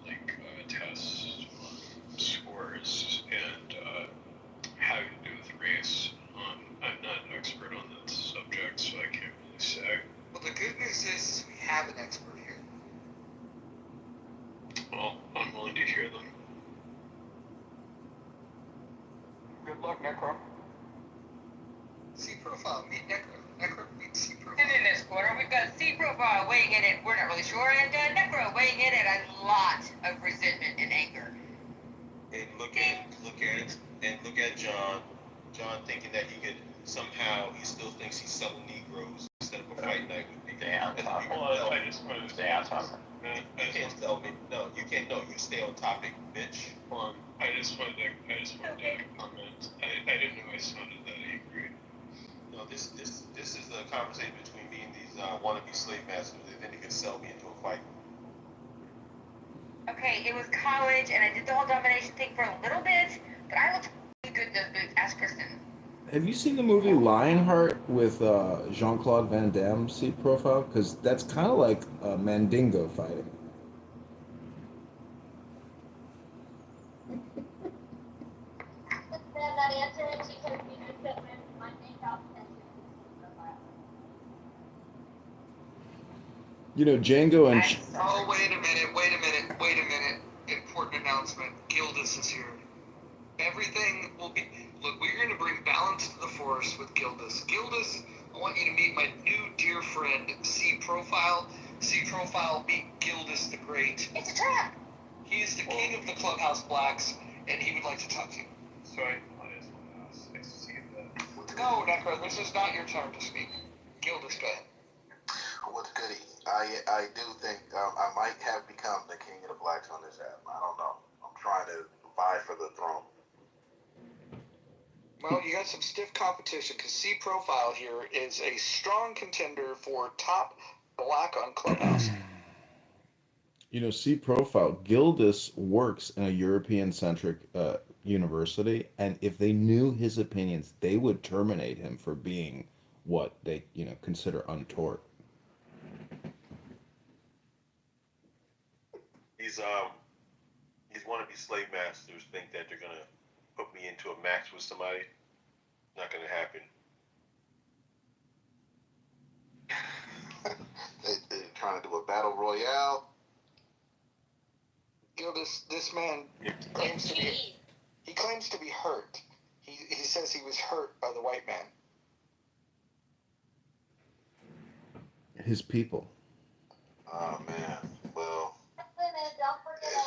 about tests, scores, and having to do with race. I'm not an expert on that subject, so I can't really say. Well, the good news is we have an expert here. Well, I'm willing to hear them. Good luck, Necro. C Profile, meet Necro. Necro, meet C Profile. And in this quarter, we've got C Profile weighing in at, we're not really sure, and Necro weighing in at a lot of resentment and anger. And look at John. John thinking that he could somehow, he still thinks he's selling Negroes instead of a fight night with me. Damn. Well, I just wanted to say You can't tell me. No, you can't. No, you stay on topic, bitch. I just wanted to comment. I didn't know I sounded that angry. know, this is a conversation between me and these wannabe slave masters. They think they can sell me into a fight. Okay, it was college, and I did the whole domination thing for a little bit, but I looked good in those boots. Ask Kristen. Have you seen the movie Lionheart with Jean-Claude Van Damme, C profile? Because that's kind of like Mandingo fighting. That answer is because you just said my makeup and You know, Django and... Oh, wait a minute. Important announcement. Gildas is here. Everything will be... Look, we're going to bring balance to the force with Gildas. Gildas, I want you to meet my new dear friend, C Profile. C Profile, meet Gildas the Great. It's a trap! He is the king of the Clubhouse Blacks, and he would like to talk to you. Sorry, nice to see that. No, Necro, this is not your turn to speak. Gildas, go ahead. What's goody? I do think I might have become the king of the blacks on this app. I don't know. I'm trying to vie for the throne. Well, you got some stiff competition because C Profile here is a strong contender for top black on Clubhouse. You know, C profile, Gildas works in a European-centric university, and if they knew his opinions, they would terminate him for being what they, consider untaught. These wannabe slave masters think that they're gonna put me into a match with somebody. Not gonna happen. They're trying to do a battle royale. This man claims to be hurt. He says he was hurt by the white man. His people. Oh man. Well,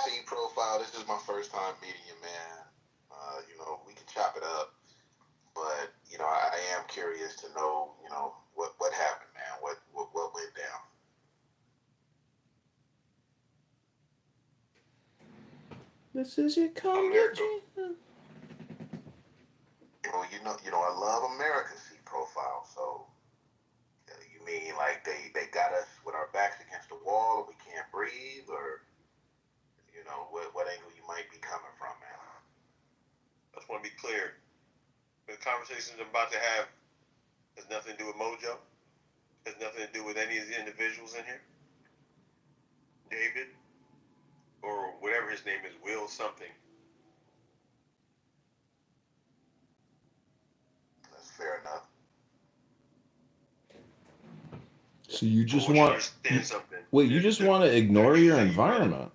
C Profile, this is my first time meeting you, man. We can chop it up. But, I am curious to know, what happened, man. What went down. This is your comedy. I love America, C Profile. So, you mean like they got us with our backs against the wall and we can't breathe, or what angle you might be coming from, man? I just want to be clear. The conversation I'm about to have has nothing to do with Mojo. Has nothing to do with any of the individuals in here. David, or whatever his name is, Will something. That's fair enough. So you just want... Understand something. Wait, you just want to ignore your environment.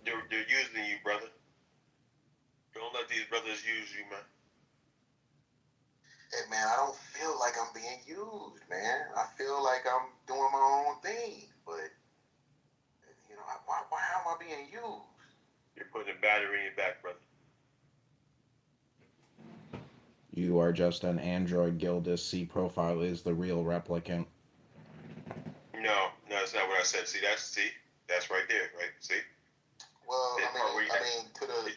They're using you, brother. Don't let these brothers use you, man. Hey, man, I don't feel like I'm being used, man. I feel like I'm doing my own thing, but, why am I being used? You're putting a battery in your back, brother. You are just an android. Gildas. C profile is the real replicant. No, that's not what I said. That's right there, right? See? Well, to the...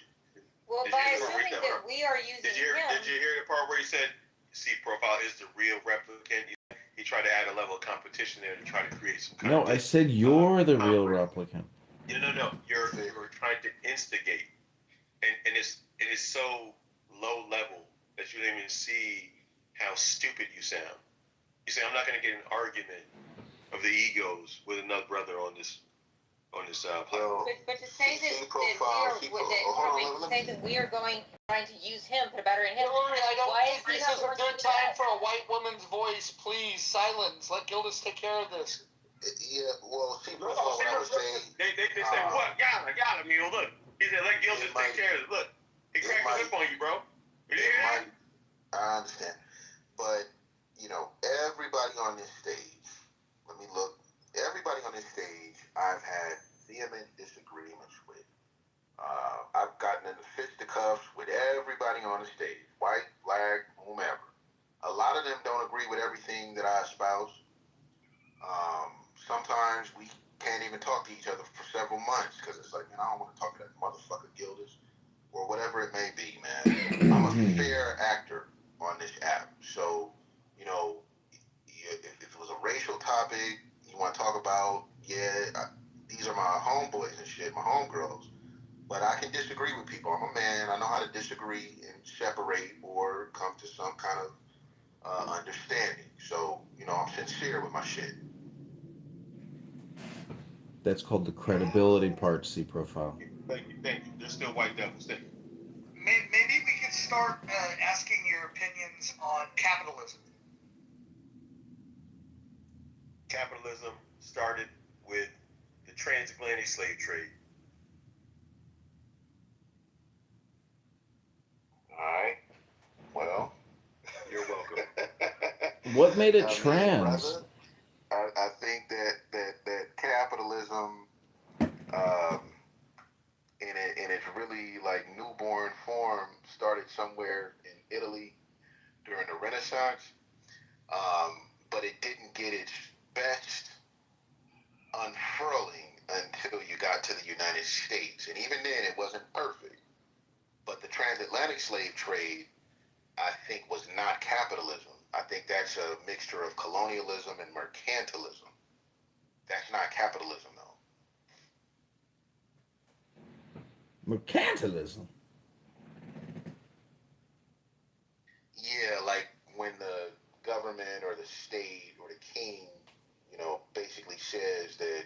Well, by assuming that we are using Did you hear the part where he said C profile is the real replicant? He tried to add a level of competition there to try to create some kind of... No, I said you're the real replicant. No. You're trying to instigate. And it's so low level that you don't even see how stupid you sound. You say, I'm not going to get an argument of the egos with another brother on this platform. But to say that we are trying to use him, put a battery in him. I don't think this is a good time for a white woman's voice. Please, silence. Let Gildas take care of this. Yeah, well, C Profile, what I was saying... They say, what? Got him. Look. He said, let Gildas take care of it. Look. He cracked the whip on you, bro. You hear that? I understand. But, everybody on this stage, let me look. Everybody on this stage, I've had vehement disagreements with. I've gotten into fisticuffs with everybody on the stage, white, black, whomever. A lot of them don't agree with everything that I espouse. Sometimes we can't even talk to each other for several months because it's like, man, I don't want to talk to that motherfucker Gildas or whatever it may be, man. I'm a fair actor on this app, so topic, you want to talk about, these are my homeboys and shit, my homegirls. But I can disagree with people. I'm a man. I know how to disagree and separate or come to some kind of understanding. So, I'm sincere with my shit. That's called the credibility part, C profile. Thank you. There's still white devils. Thank you. Maybe we could start asking your opinions on capitalism. Capitalism started with the transatlantic slave trade. All right. Well, you're welcome. What made it trans? Brother, I think that capitalism, in its really like newborn form, started somewhere in Italy during the Renaissance, but it didn't get its best unfurling until you got to the United States, and even then it wasn't perfect. But the transatlantic slave trade, I think, was not capitalism. I think that's a mixture of colonialism and mercantilism. That's not capitalism, though. Mercantilism? Yeah, like when the government or the state or the king, basically says that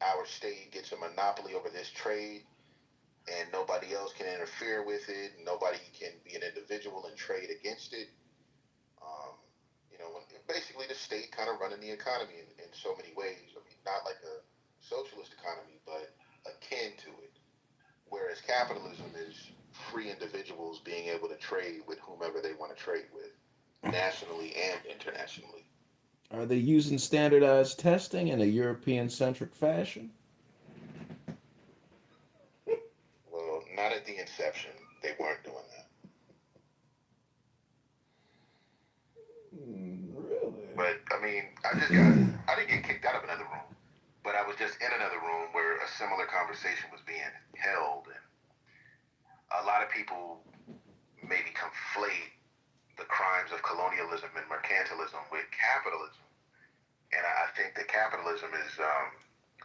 our state gets a monopoly over this trade and nobody else can interfere with it, nobody can be an individual and trade against it. Basically the state kind of running the economy in so many ways. I mean, not like a socialist economy, but akin to it. Whereas capitalism is free individuals being able to trade with whomever they want to trade with, nationally and internationally. Are they using standardized testing in a European-centric fashion? Well, not at the inception. They weren't doing that. Really? But, I mean, I didn't get kicked out of another room, but I was just in another room where a similar conversation was being held, and a lot of people maybe conflate the crimes of colonialism and mercantilism with capitalism. And I think that capitalism is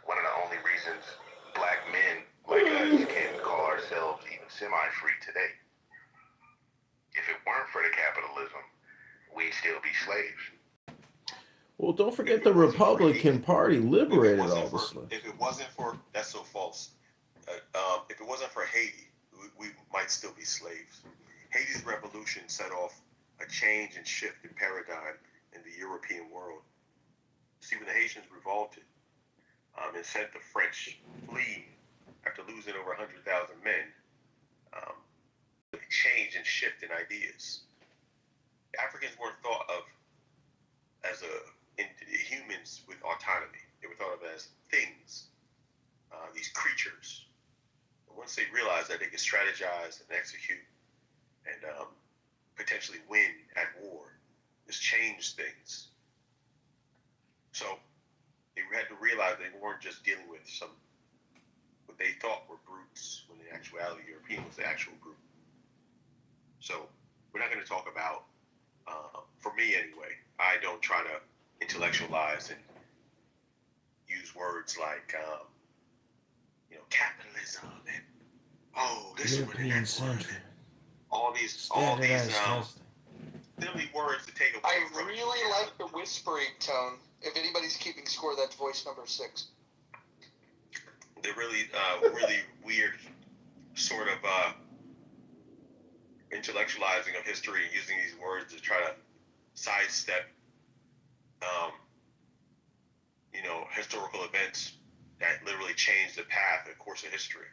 one of the only reasons black men like us can call ourselves even semi-free today. If it weren't for the capitalism, we'd still be slaves. Well, don't forget the Republican Party liberated all the slaves. If it wasn't for, that's so false. If it wasn't for Haiti, we might still be slaves. Haiti's revolution set off a change and shift in paradigm in the European world. See, when the Haitians revolted and sent the French flee after losing over 100,000 men, the change and shift in ideas. Africans weren't thought of as humans with autonomy. They were thought of as things, these creatures. And once they realized that they could strategize and execute and potentially win at war, this changed things. So they had to realize they weren't just dealing with what they thought were brutes, when in actuality European was the actual brute. So we're not going to talk about, for me anyway, I don't try to intellectualize and use words like, capitalism and, this European century. all these silly words to take away I from really like the whispering tone. If anybody's keeping score, that's voice number 6. The really weird sort of intellectualizing of history and using these words to try to sidestep historical events that literally changed the path and course of history.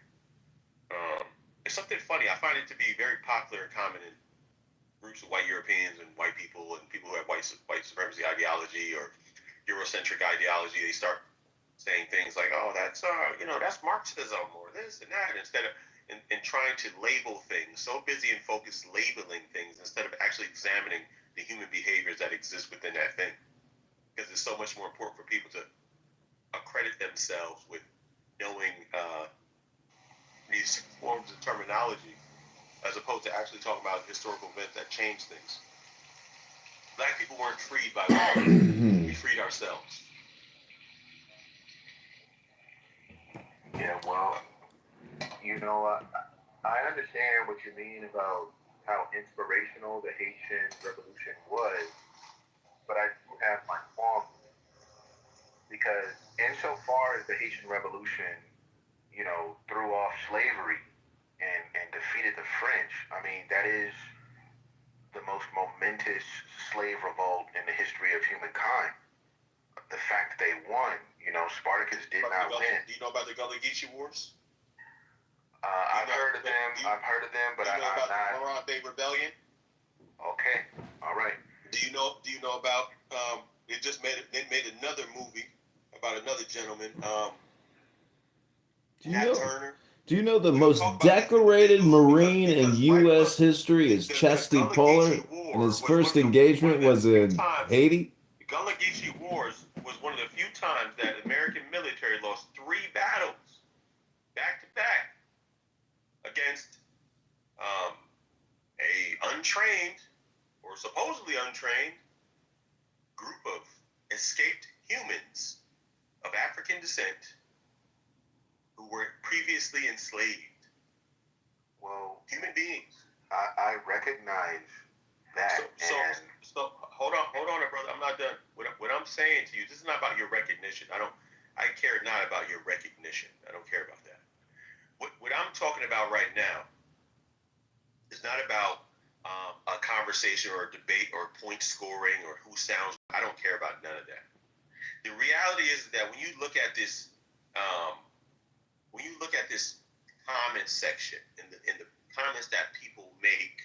It's something funny. I find it to be very popular and common in groups of white Europeans and white people and people who have white supremacy ideology or Eurocentric ideology. They start saying things like, that's Marxism or this and that, instead of in trying to label things, so busy and focused labeling things instead of actually examining the human behaviors that exist within that thing. Because it's so much more important for people to accredit themselves with knowing these forms of terminology as opposed to actually talking about historical events that change things. Black people weren't freed by law. We freed ourselves. Yeah, well, I understand what you mean about how inspirational the Haitian Revolution was, but I do have my qualms because insofar as the Haitian Revolution, threw off slavery and defeated the French, I mean, that is the most momentous slave revolt in the history of humankind. The fact that they won, Spartacus did not win. Do you know about the Gullah Geechee Wars? I've heard of them, but I'm not. The Harambe Rebellion? Okay, all right. Do you know about? They made another movie about another gentleman. Nat Turner. Do you know the most decorated Marine in U.S. history is Chesty Puller, and his first engagement was in Haiti? The Gullah Geechee Wars was one of the few times that American military lost 3 battles back to back against a untrained or supposedly untrained group of escaped humans of African descent who were previously enslaved. Well, human beings. I recognize that. So hold on, brother. I'm not done. What I'm saying to you, this is not about your recognition. I care not about your recognition. I don't care about that. What I'm talking about right now is not about a conversation or a debate or point scoring or who sounds. I don't care about none of that. The reality is that when you look at this, comment section in the comments that people make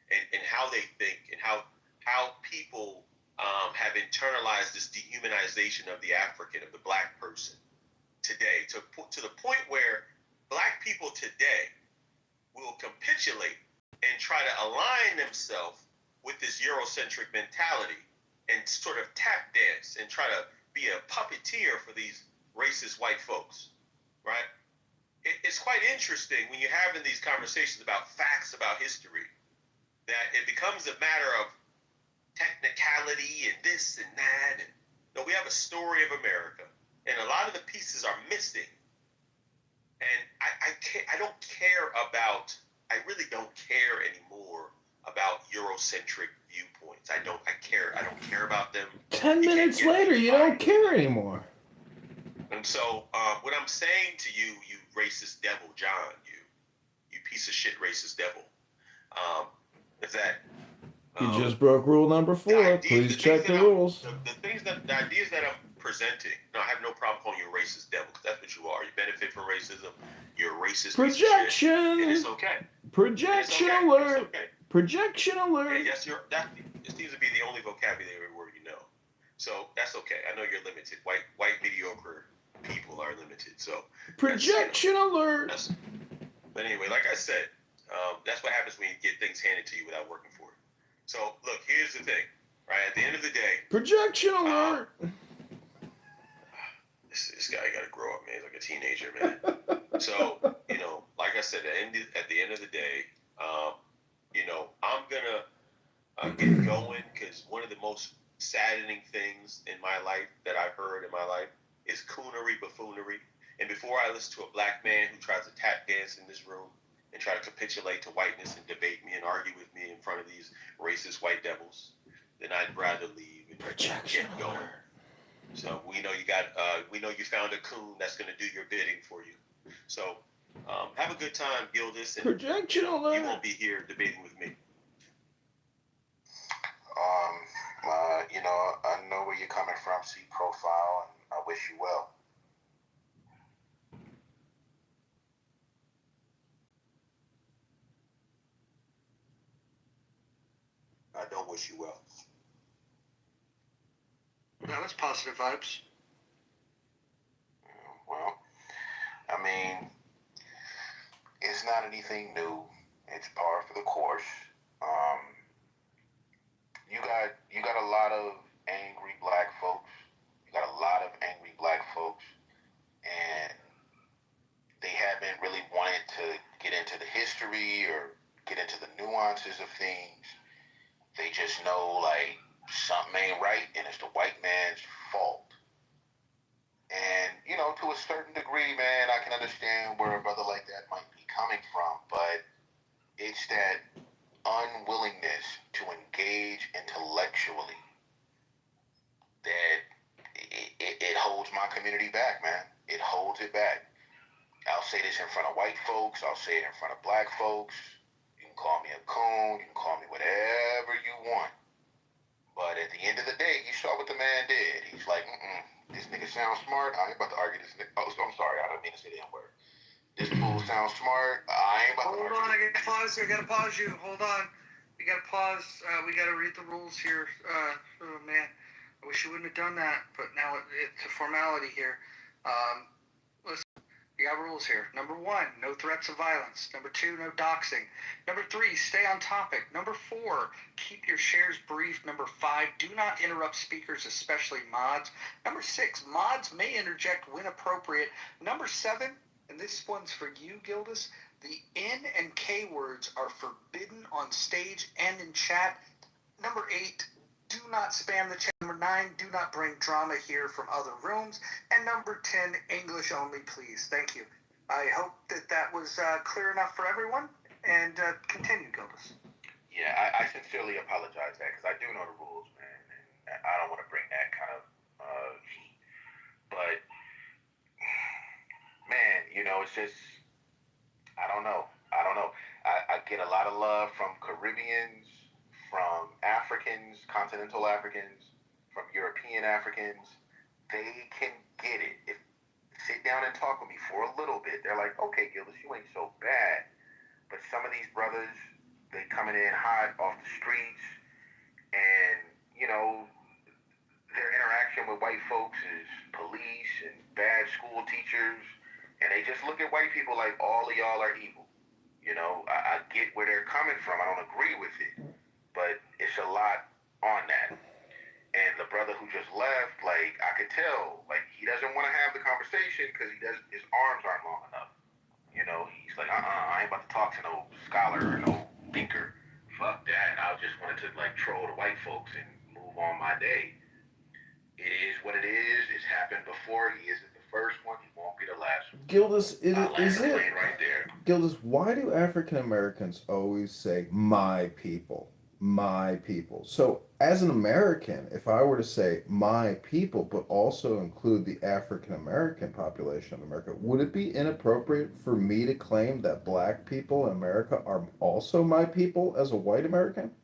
and how they think and how people have internalized this dehumanization of the African, of the Black person today, to the point where Black people today will capitulate and try to align themselves with this Eurocentric mentality and sort of tap dance and try to be a puppeteer for these racist white folks, right? It's quite interesting when you're having these conversations about facts about history that it becomes a matter of technicality and this and that. And we have a story of America, and a lot of the pieces are missing. And I don't care about. I really don't care anymore about Eurocentric viewpoints. I don't care about them. 10 minutes later, you don't care anymore. And so, what I'm saying to you, you racist devil, John, you piece of shit racist devil, is that You just broke rule number 4. Please check the rules. The ideas that I'm presenting. No, I have no problem calling you a racist devil. That's what you are. You benefit from racism. You're a racist. Projection. Piece of shit, and it's okay. Projection alert. Projection alert. Yeah, yes, it seems to be the only vocabulary word you know. So that's okay. I know you're limited. White mediocre people are limited. So projection alert. But anyway, like I said, that's what happens when you get things handed to you without working for it. So look, here's the thing, right? At the end of the day, projection alert. This guy got to grow up, man. He's like a teenager, man. So like I said, at the end of the day, I'm gonna get going because one of the most saddening things in my life that I've heard in my life is coonery, buffoonery. And before I listen to a Black man who tries to tap dance in this room and try to capitulate to whiteness and debate me and argue with me in front of these racist white devils, then I'd rather leave and get going. So we know you found a coon that's going to do your bidding for you. So have a good time, Gildas. And projection alert. You won't be here debating with me. I know where you're coming from, C Profile, and I wish you well. I don't wish you well. No, that's positive vibes. Well, I mean, it's not anything new. It's par for the course. You got a lot of angry Black folks. You got a lot of angry Black folks, and they haven't really wanted to get into the history or get into the nuances of things. They just know, like, something ain't right and it's the white man's fault. And, you know, to a certain degree, man, I can understand where a brother like that might be coming from, but it's that unwillingness to engage intellectually that it holds my community back, man. It holds it back. I'll say this in front of white folks. I'll say it in front of black folks. You can call me a coon. You can call me whatever you want. But at the end of the day, you saw what the man did. He's like, this nigga sounds smart. I ain't about to argue this nigga. Oh, I'm sorry. I don't mean to say the N-word. This fool sounds smart. I ain't about to argue. Hold on. I gotta pause. I gotta pause you. Hold on. We gotta pause. We gotta read the rules here. Oh, man. I wish you wouldn't have done that, but now it's a formality here. Listen, we got rules here. Number 1, no threats of violence. Number 2, no doxing. Number 3, stay on topic. Number 4, keep your shares brief. Number 5, do not interrupt speakers, especially mods. Number 6, mods may interject when appropriate. Number 7, and this one's for you, Gildas, the N and K words are forbidden on stage and in chat. Number 8, do not spam the chat. Number 9, do not bring drama here from other rooms. And number 10, English only, please. Thank you. I hope that was clear enough for everyone. And continue, Gildas. Yeah, I sincerely apologize that because I do know the rules, man, and I don't want to bring that kind of heat. But man, you know, it's just I don't know. I get a lot of love from Caribbeans, from Africans, continental Africans, from European Africans. They can get it. If sit down and talk with me for a little bit, they're like, okay, Gildas, you ain't so bad. But some of these brothers, they coming in hot off the streets, and you know, their interaction with white folks is police and bad school teachers, and they just look at white people like all of y'all are evil. You know, I get where they're coming from. I don't agree with it, but it's a lot on that. And the brother who just left, like, I could tell, like, he doesn't want to have the conversation because his arms aren't long enough. You know, he's like, I ain't about to talk to no scholar or no thinker. Fuck that. I just wanted to, like, troll the white folks and move on my day. It is what it is. It's happened before. He isn't the first one. He won't be the last one. Gildas, is it? Right there. Gildas, why do African Americans always say "my people"? My people. So, as an American, if I were to say "my people," but also include the African American population of America, would it be inappropriate for me to claim that black people in America are also my people as a white American?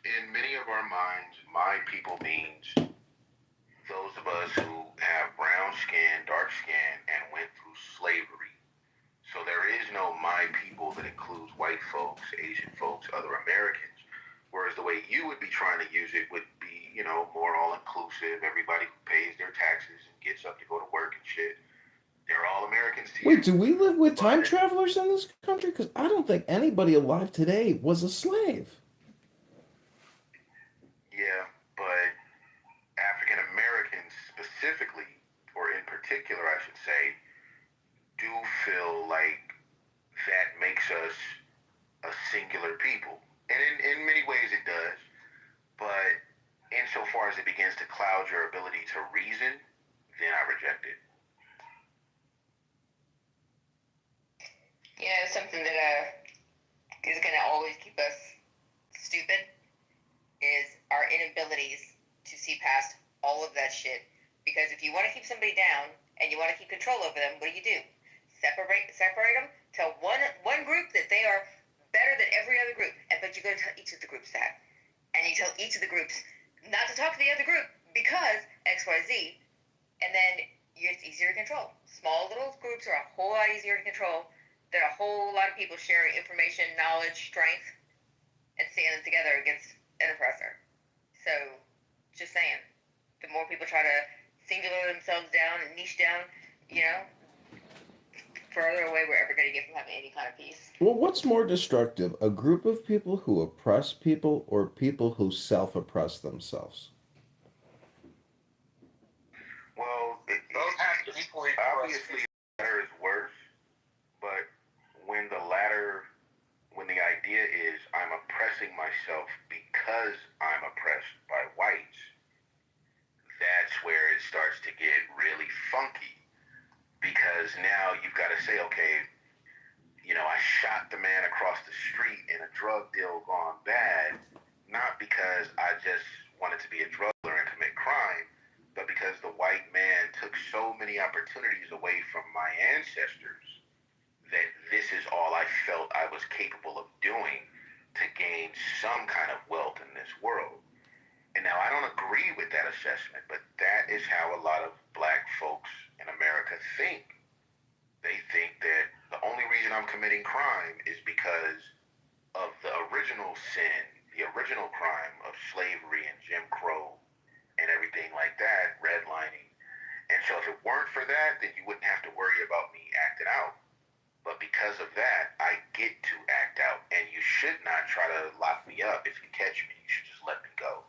In many of our minds, my people means those of us who have brown skin, dark skin, and went through slavery. So there is no my people that includes white folks, Asian folks, other Americans. Whereas the way you would be trying to use it would be, you know, more all-inclusive. Everybody who pays their taxes and gets up to go to work and shit, they're all Americans to you. Wait, do we live with time travelers in this country? Because I don't think anybody alive today was a slave. Yeah, but African Americans specifically, or in particular, I should say, do feel like that makes us a singular people. And in many ways it does. But insofar as it begins to cloud your ability to reason, then I reject it. You know, something that is going to always keep us stupid is our inabilities to see past all of that shit. Because if you want to keep somebody down and you want to keep control over them, what do? Separate them. Tell one group that they are better than every other group, but you go tell each of the groups that, and you tell each of the groups not to talk to the other group because XYZ, and then it's easier to control. Small little groups are a whole lot easier to control. There are a whole lot of people sharing information, knowledge, strength, and standing together against an oppressor. So, just saying, the more people try to singular themselves down and niche down, you know, further away we're ever going to get from having any kind of peace. Well, what's more destructive, a group of people who oppress people or people who self-oppress themselves? Well, obviously the latter is worse, but when the idea is I'm oppressing myself because I'm oppressed by really funky, because now you've got to say, okay, I shot the man across the street in a drug deal gone bad, not because I just wanted to be a drug dealer and commit crime, but because the white man took so many opportunities away from my ancestors that this is all I felt I was capable of doing to gain some kind of wealth in this world. And now I don't agree with that assessment, but that is how a lot of black folks in America think. They think that the only reason I'm committing crime is because of the original sin, the original crime of slavery and Jim Crow and everything like that, redlining. And so if it weren't for that, then you wouldn't have to worry about me acting out. But because of that, I get to act out, and you should not try to lock me up. If you catch me, you should just let me go.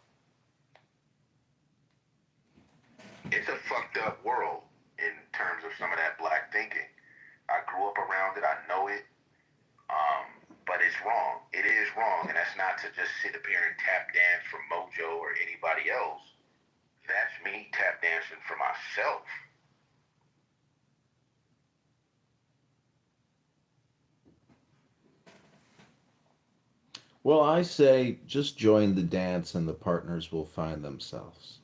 It's a fucked up world in terms of some of that black thinking. I grew up around it. I know it. But it's wrong. It is wrong. And that's not to just sit up here and tap dance for Mojo or anybody else. That's me tap dancing for myself. Well, I say just join the dance and the partners will find themselves.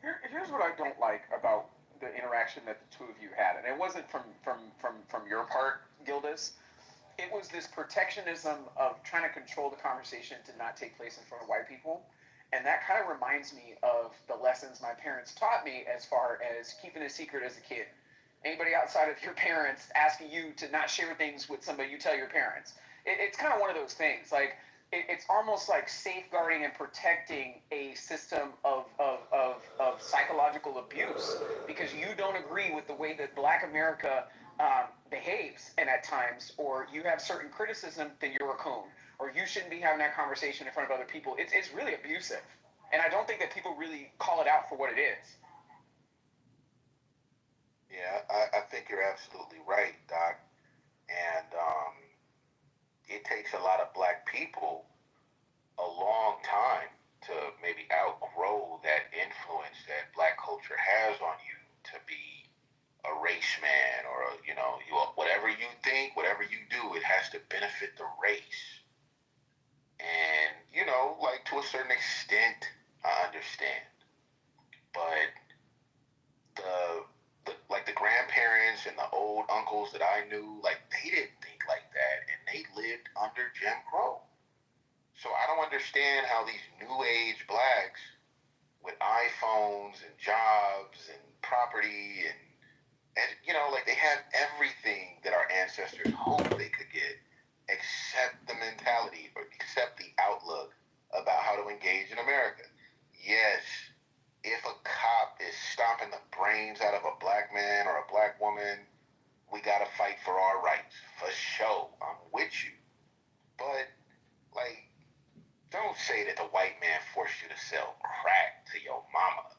Here's what I don't like about the interaction that the two of you had, and it wasn't from your part, Gildas. It was this protectionism of trying to control the conversation to not take place in front of white people. And that kind of reminds me of the lessons my parents taught me as far as keeping a secret as a kid. Anybody outside of your parents asking you to not share things with somebody, you tell your parents. It's kind of one of those things. Like, it's almost like safeguarding and protecting a system of psychological abuse because you don't agree with the way that Black America behaves, and at times, or you have certain criticism, then you're a coon, or you shouldn't be having that conversation in front of other people. It's really abusive, and I don't think that people really call it out for what it is. Yeah, I think you're absolutely right, Doc. And it takes a lot of black people a long time to maybe outgrow that influence that black culture has on you to be a race man or whatever you think, whatever you do, it has to benefit the race. And like to a certain extent, I understand, but the grandparents and the old uncles that I knew, like they didn't think like that, and they lived under Jim Crow. So I don't understand how these new age blacks with iPhones and jobs and property and like they have everything that our ancestors hoped they could get, except the mentality or except the outlook about how to engage in America. Yes, if a cop is stomping the brains out of a black man or a black woman, we gotta fight for our rights, for sure. I'm with you. But, like, don't say that the white man forced you to sell crack to your mama.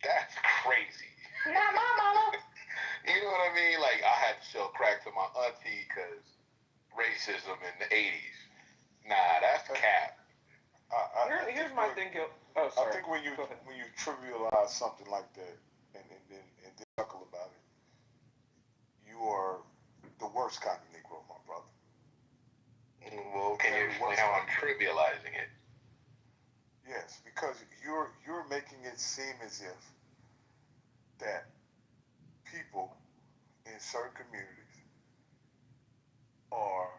That's crazy. Not my mama. You know what I mean? Like, I had to sell crack to my auntie because racism in the 80s. Nah, that's cap. Here's my thing. Oh, sorry. I think when you trivialize something like that and then chuckle about it, you are the worst kind of Negro, my brother. Well, can you explain how I'm trivializing it? Yes, because you're making it seem as if that people in certain communities are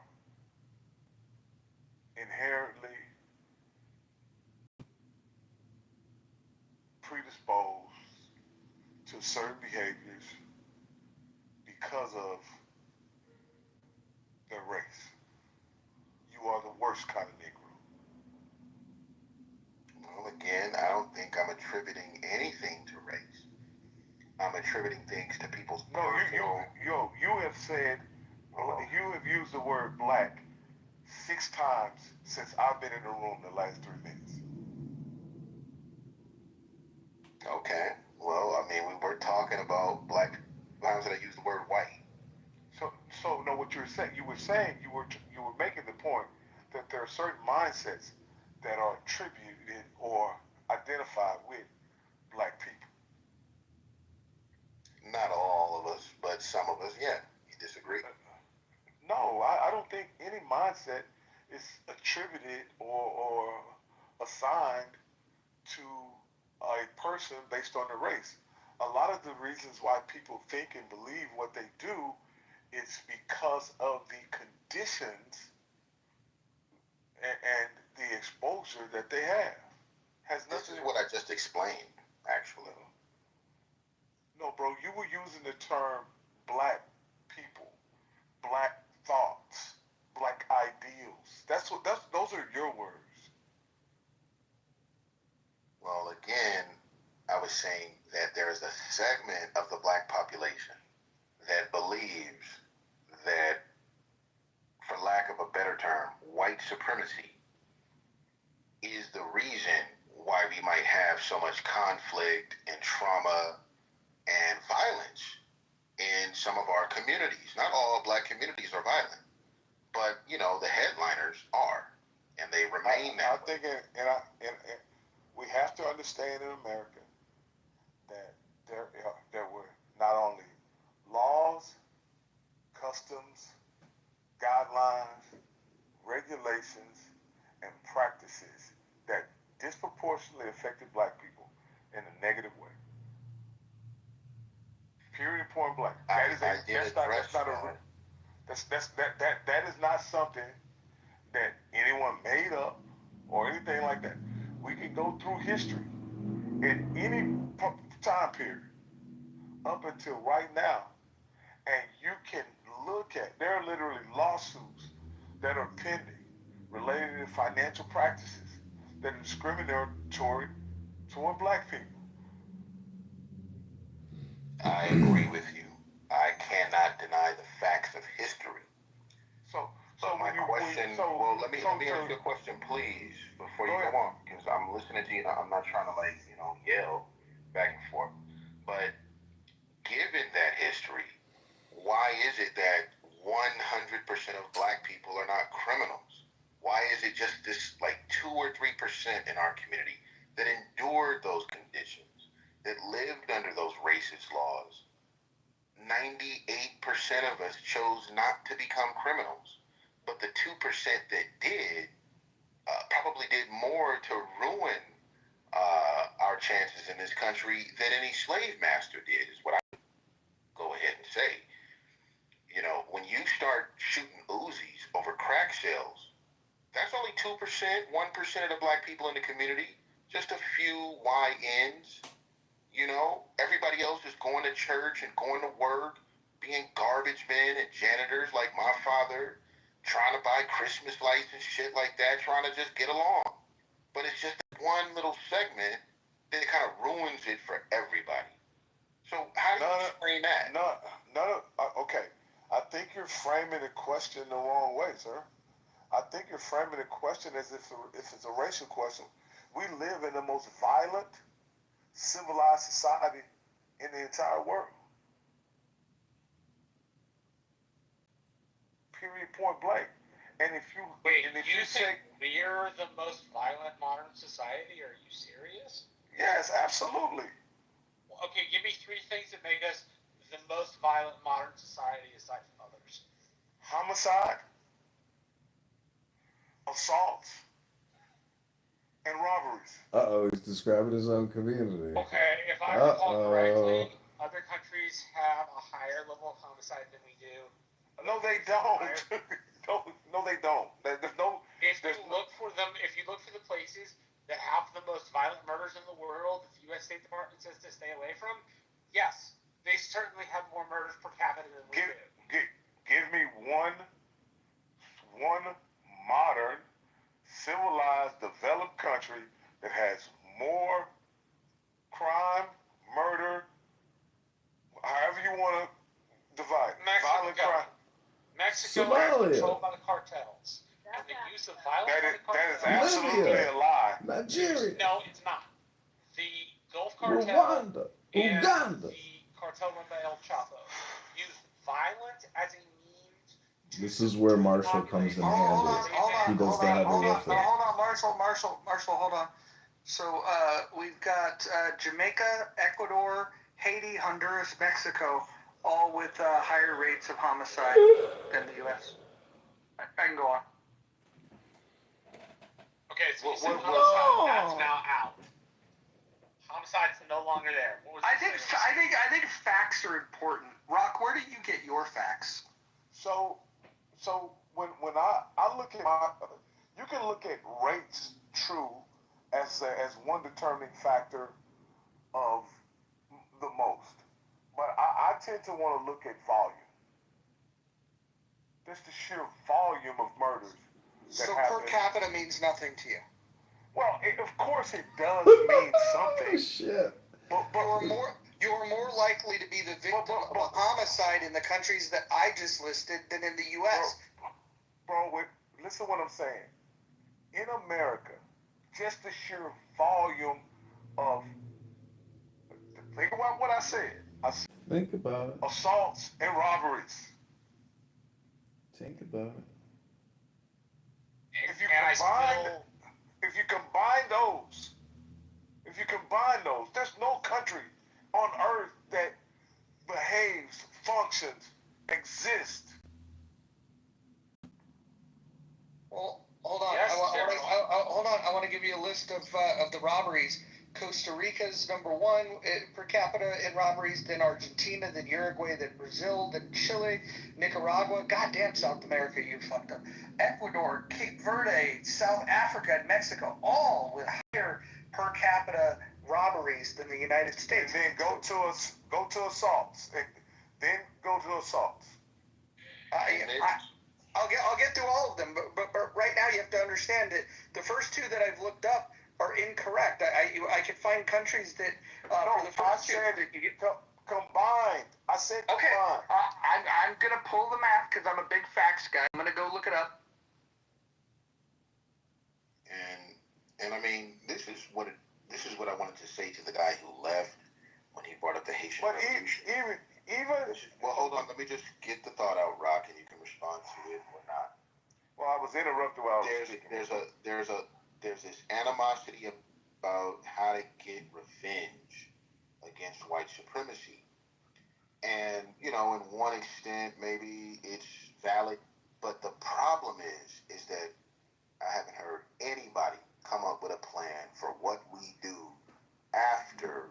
inherently predisposed to certain behaviors because of their race. You are the worst kind of Negro. Well, again, I don't think I'm attributing anything to race. I'm attributing things to people's personal... You have said, you have used the word black 6 times since I've been in the room the last 3 minutes. Okay. Well, I mean, we were talking about black. Why did I use the word white? So no, what you were saying, you were making the point that there are certain mindsets that are attributed or identified with black people. some of us, yeah, you disagree. No, I don't think any mindset is attributed or assigned to a person based on the race. A lot of the reasons why people think and believe what they do is because of the conditions and the exposure that they have. This is what I just explained, actually. No, bro, you were using the term black people, black thoughts, black ideals. Those are your words. Well, again, I was saying that there is a segment of the black population that believes that, for lack of a better term, white supremacy is the reason why we might have so much conflict and trauma and violence in some of our communities. Not all black communities are violent, but the headliners are, and they remain that. I think, and we have to understand in America that there were not only laws, customs, guidelines, regulations, and practices that disproportionately affected black people in a negative way. Period, point blank. That is not something that anyone made up or anything like that. We can go through history in any time period up until right now, and you can look at, there are literally lawsuits that are pending related to financial practices that are discriminatory toward black people. I agree with you. I cannot deny the facts of history. So my question, let me ask you a question, please, before you go on, because I'm listening to you. I'm not trying to yell back and forth. But given that history, why is it that 100% of black people are not criminals? Why is it just this 2 or 3% in our community that endured those conditions, that lived under those racist laws? 98% of us chose not to become criminals. But the 2% that did probably did more to ruin our chances in this country than any slave master did, is what I go ahead and say. When you start shooting Uzis over crack sales, that's only 2%, 1% of the black people in the community, just a few YNs. Everybody else is going to church and going to work, being garbage men and janitors like my father, trying to buy Christmas lights and shit like that, trying to just get along. But it's just one little segment that kind of ruins it for everybody. So how do you explain that? Okay. I think you're framing the question the wrong way, sir. I think you're framing the question as if it's a racial question. We live in the most violent, civilized society in the entire world. Period, point blank. And if you think we're the most violent modern society? Are you serious? Yes, absolutely. Okay, give me 3 things that make us the most violent modern society aside from others. Homicide, assaults, and robberies. He's describing his own community. Okay, if I recall correctly, other countries have a higher level of homicide than we do. No, they don't. No, they don't. If you look for the places that have the most violent murders in the world, that the U.S. State Department says to stay away from, yes, they certainly have more murders per capita than we do. Give me one modern, civilized, developed country that has more crime, murder, however you want to divide. Violent crime. Mexico is controlled by the cartels. And the use of violence by the cartels. That is absolutely a lie. Nigeria. No, it's not. The Gulf Cartel Rwanda. and Uganda. the cartel run by El Chapo use violence as a means to This is where Marshall comes in handy. He does the heavy lifting. Hold on, Marshall, hold on. So we've got Jamaica, Ecuador, Haiti, Honduras, Mexico. all with higher rates of homicide than the U.S. I can go on. Okay, so you said homicide. That's now out. Homicide's no longer there. I think facts are important. Rock, where do you get your facts? So when I look at you can look at rates true as one determining factor of the most, but I tend to want to look at volume. Just the sheer volume of murders. So per capita means nothing to you. Well, of course it does mean something. Oh, shit. But you're more likely to be the victim of a homicide in the countries that I just listed than in the U.S. Bro, listen to what I'm saying. In America, just the sheer volume of, think about what I said. Think about it. Assaults and robberies. Think about it. If you combine those, there's no country on earth that behaves, functions, exists. Well, hold on. Yes, Hold on. I want to give you a list of the robberies. Costa Rica's number one per capita in robberies, then Argentina, then Uruguay, then Brazil, then Chile, Nicaragua. Goddamn, South America, you fucked up. Ecuador, Cape Verde, South Africa, and Mexico, all with higher per capita robberies than the United States. And then go to assaults. I'll get through all of them, but right now you have to understand that the first two that I've looked up are incorrect. I could find countries that for the first two. I said you get combined. I said combined. Okay, I'm gonna pull the math because I'm a big facts guy. I'm gonna go look it up. And I mean, this is what I wanted to say to the guy who left when he brought up the Haitian Revolution. Well, hold on. Let me just get the thought out, Rock, and you can respond to it or not. Well, I was interrupted while I was speaking. There's this animosity about how to get revenge against white supremacy. And, in one extent, maybe it's valid. But the problem is that I haven't heard anybody come up with a plan for what we do after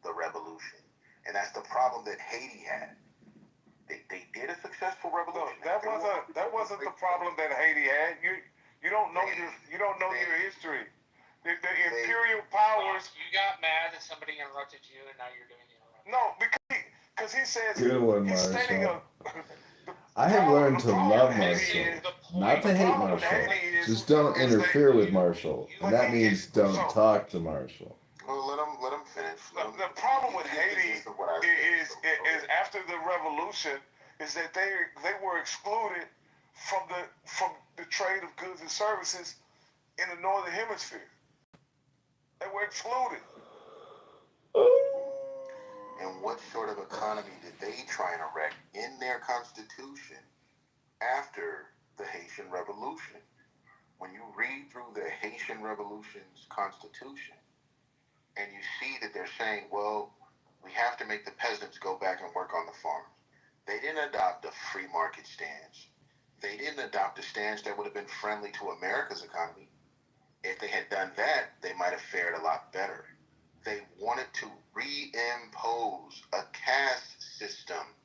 the revolution. And that's the problem that Haiti had. They did a successful revolution. No, that wasn't the problem that Haiti had. You don't know your history. The imperial powers. You got mad that somebody interrupted you, and now you're doing the interruption. No, because he says Good one, he's stating Marshall. I have learned to love Marshall, not to hate Marshall. Just don't interfere with Marshall, and that means don't talk to Marshall. Well, let him finish. The problem with Haiti is after the revolution is that they were excluded from the trade of goods and services in the northern hemisphere. They were excluded. And what sort of economy did they try and erect in their constitution after the Haitian Revolution? When you read through the Haitian Revolution's constitution, and you see that they're saying, well, we have to make the peasants go back and work on the farms. They didn't adopt a free market stance. They didn't adopt a stance that would have been friendly to America's economy. If they had done that, they might have fared a lot better. They wanted to reimpose a caste system.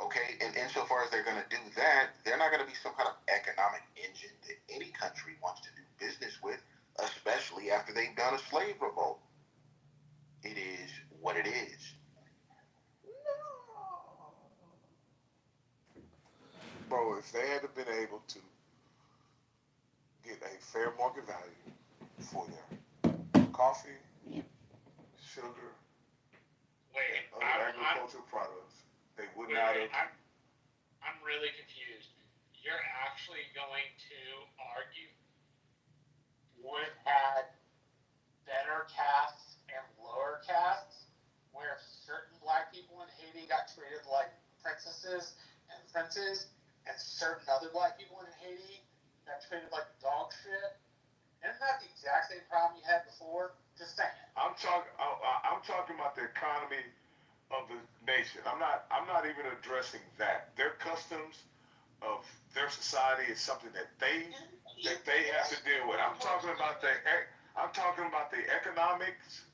Okay, and insofar as they're going to do that, they're not going to be some kind of economic engine that any country wants to do business with, especially after they've done a slave revolt. It is what it is. Bro, if they had been able to get a fair market value for their coffee, sugar, and other agricultural products, they would not have. I'm really confused. You're actually going to argue would had better castes and lower castes, where certain black people in Haiti got treated like princesses and princes, and certain other black people in Haiti got treated like dog shit. Isn't that the exact same problem you had before? Just saying. I'm talking about the economy of the nation. I'm not even addressing that. Their customs of their society is something that they have to deal with. I'm talking about the economics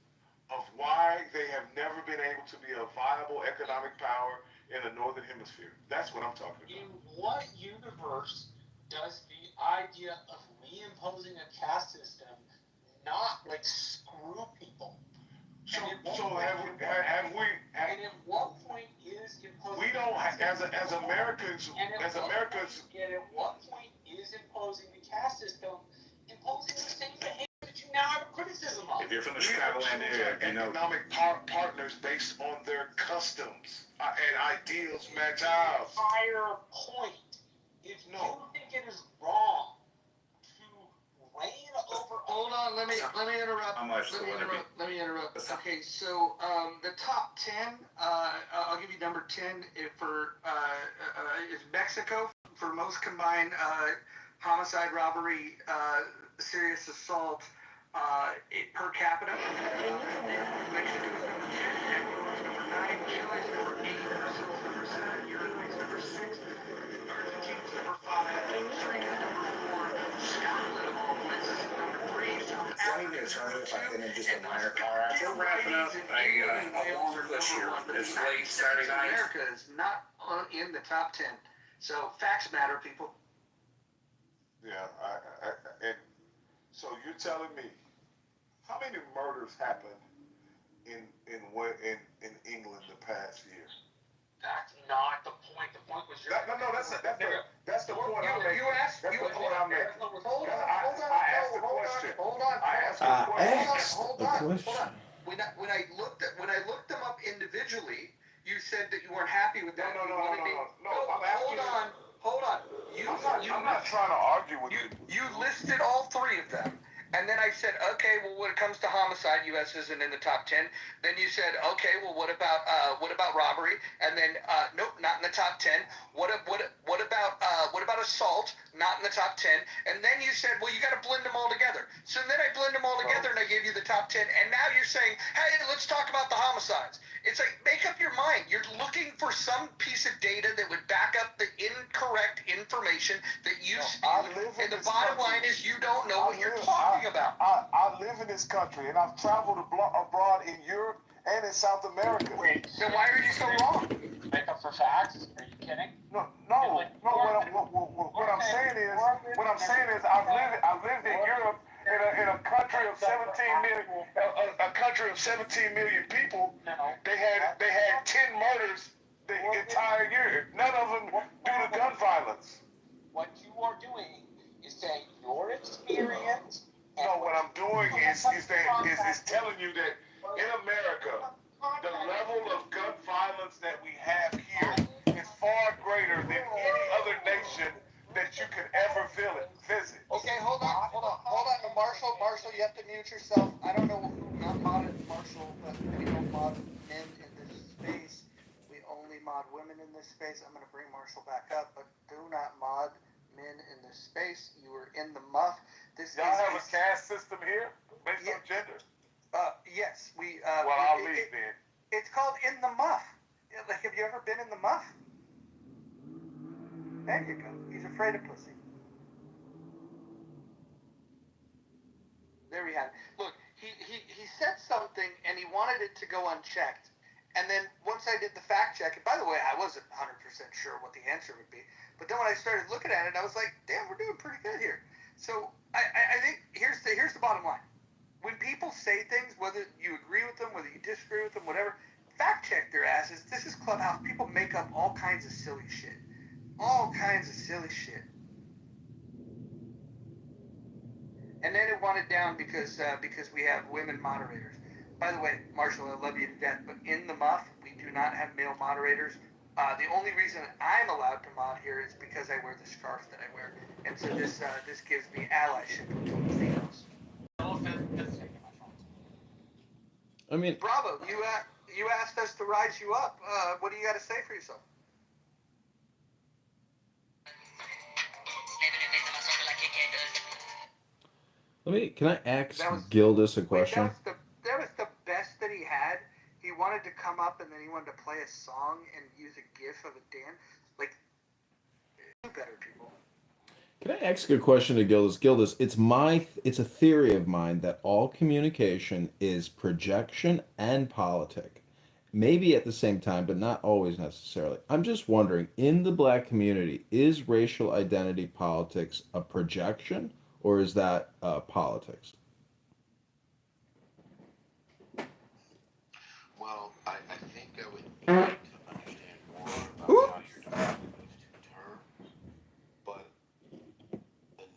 of why they have never been able to be a viable economic power in the northern hemisphere. That's what I'm talking about. In what universe does the idea of reimposing a caste system not like screw people? So have we? And at what point is imposing? We don't as Americans. And at what point is imposing the caste system imposing the same behavior that you now have a criticism of? If you're from the Chicagoland area, you know, economic partners based on their customs and ideals match ours. Entire point. If you think it is wrong to reign over. Hold on, let me interrupt. How much? Let me interrupt. Okay, so the top 10, I'll give you number 10 is Mexico for most combined homicide, robbery, serious assault per capita. Mexico is number 10, Ecuador is number 9, Chile is number 8, Brazil is number 7, Uruguay is number 6, Argentina is number 5, Costa Rica is number 4, Scotland, always is number 3, South Africa is number 2, and minor car accident. We're wrapping up a long push here. It's late Saturday night. America is not in the top 10. So facts matter, people. Yeah, and so you're telling me how many murders happened in England the past year? That's not the point. The point was that's the point I'm making. You asked. That's the point I'm making. Hold on. I asked the question. Hold on. When I looked them up individually, you said that you weren't happy with that. No. I'm asking. Hold on. I'm not trying to argue with you. You listed all three of them. And then I said, okay, well, when it comes to homicide, U.S. isn't in the top 10. Then you said, okay, well, what about robbery? And then, nope, not in the top 10. What about assault? Not in the top 10. And then you said, well, you got to blend them all together. So then I blend them all together and I gave you the top 10. And now you're saying, hey, let's talk about the homicides. It's like, make up your mind. You're looking for some piece of data that would back up the incorrect information that you spewed. And the bottom line is you don't know what you're talking about. I live in this country, and I've traveled abroad in Europe and in South America. Wait, so why are you so wrong? Make up for facts? Are you kidding? No. What I'm saying is, I've lived in Europe in a country of 17 million, a country of 17 million people. They had 10 murders the entire year. None of them due to gun violence. What you are doing is saying your experience. No, what I'm doing is telling you that in America, the level of gun violence that we have here is far greater than any other nation that you could ever visit. Okay, hold on. Marshall, you have to mute yourself. I don't know who not modded Marshall, but we don't mod men in this space. We only mod women in this space. I'm going to bring Marshall back up, but do not mod men in this space. You were in the muff. Y'all have a caste system here based on gender? Yes, we. Well, I'll leave then. It's called in the muff. Like, have you ever been in the muff? There you go. He's afraid of pussy. There we have it. Look, he said something and he wanted it to go unchecked. And then once I did the fact check, and by the way, I wasn't 100% sure what the answer would be. But then when I started looking at it, I was like, damn, we're doing pretty good here. So I think here's the bottom line. When people say things, whether you agree with them, whether you disagree with them, whatever, fact check their asses. This is Clubhouse. People make up all kinds of silly shit. All kinds of silly shit. And then it wanted down because we have women moderators. By the way, Marshall, I love you to death, but in the muff, we do not have male moderators. The only reason I'm allowed to mod here is because I wear the scarf that I wear. And so this gives me allyship with females. I mean, Bravo, you asked us to rise you up. What do you got to say for yourself? can I ask Gildas a question? That was the best that he had. He he wanted to come up and then he wanted to play a song and use a GIF of a dance, like, do better, people. Can I ask a question to Gildas? Gildas, it's a theory of mine that all communication is projection and politic. Maybe at the same time, but not always necessarily. I'm just wondering, in the black community, is racial identity politics a projection or is that politics? Well, I think I would need to understand more about how you're defining those two terms, but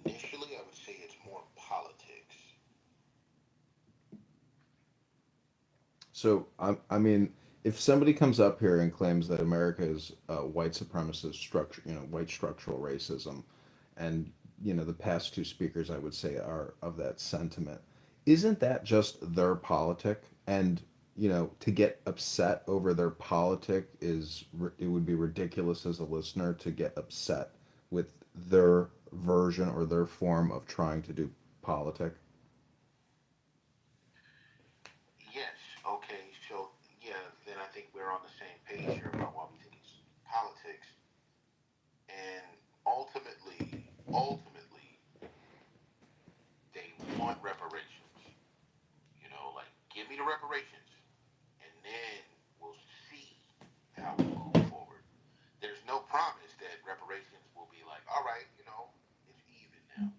initially I would say it's more politics. So, I mean, if somebody comes up here and claims that America is white supremacist structure, white structural racism, and the past two speakers I would say are of that sentiment, isn't that just their politic? And to get upset over their politic it would be ridiculous as a listener to get upset with their version or their form of trying to do politic. Yes, okay, so yeah, then I think we're on the same page here about why we think it's politics. And ultimately, they want reparations. Like, give me the reparations, and then we'll see how we move forward. There's no promise that reparations will be like, all right, it's even now.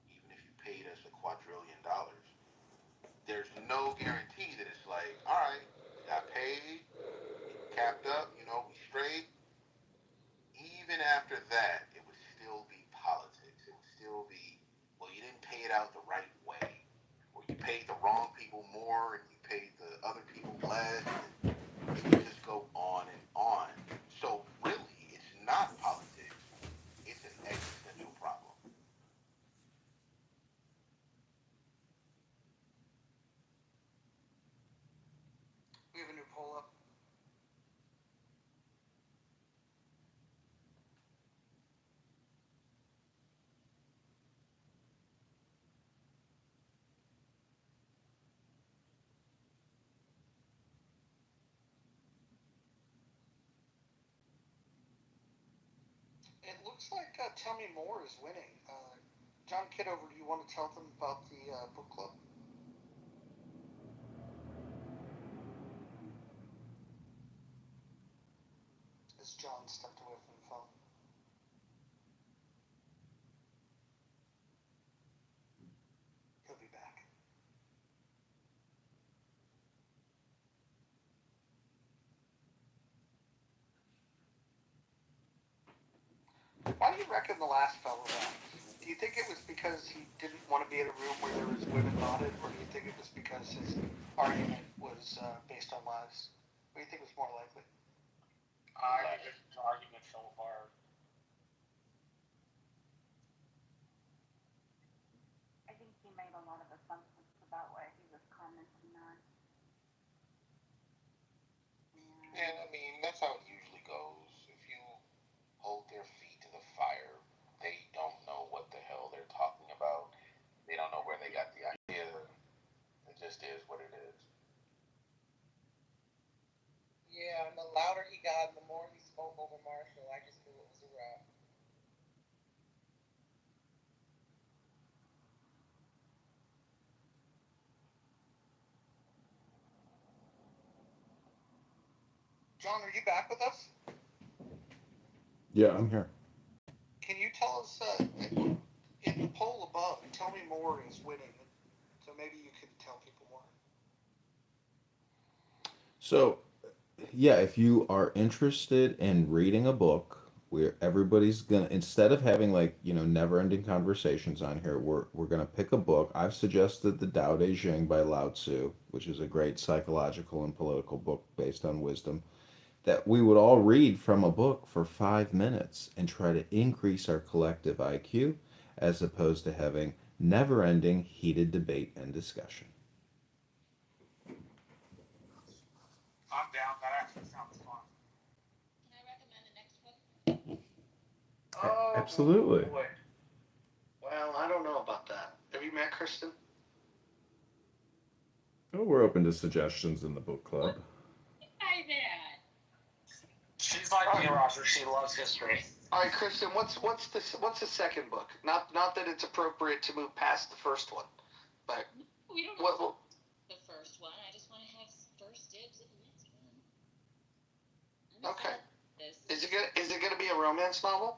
Even if you paid us $250,000,000, there's no guarantee that it's like, all right, we got paid, capped up, we straight. Even after that, it would still be politics. It would still be, well, you didn't pay it out the right way, or you paid the wrong people more and you paid the other people less. And it could just go on and on. So really, it's not politics. It's an existential problem. We have a new poll up. It looks like Tell Me More is winning. John Kitover, do you want to tell them about the book club? As John stepped away from the phone. He'll be back. Why do you reckon the last fellow left? Do you think it was because he didn't want to be in a room where there was women modded, or do you think it was because his argument was based on lies? What do you think was more likely? I think his argument fell apart. I think he made a lot of assumptions about what he was commenting on. And I mean, that's how it usually goes. If you hold their feet to the fire, they don't know what the hell they're talking about. They don't know where they got the idea. It just is what it is. Yeah, and the louder he got, the more he spoke over Marshall. I just knew it was a wrap. John, are you back with us? Yeah, I'm here. Can you tell us, in the poll above, Tell Me More is winning, so maybe you could tell people more. So, yeah, if you are interested in reading a book where everybody's gonna, instead of having like, never-ending conversations on here, we're gonna pick a book. I've suggested The Tao Te Ching by Lao Tzu, which is a great psychological and political book based on wisdom, that we would all read from a book for 5 minutes and try to increase our collective IQ as opposed to having never-ending heated debate and discussion. I'm down. That actually sounds fun. Can I recommend the next book? Oh, Absolutely. boy. Well, I don't know about that. Have you met Kristen? Oh, we're open to suggestions in the book club. that. She's like me, Roger. She loves history. All right, Kristen, what's the second book? Not that it's appropriate to move past the first one, but We don't what? know the first one. I just want to have first dibs at the next one. Okay. This. Is it gonna be a romance novel?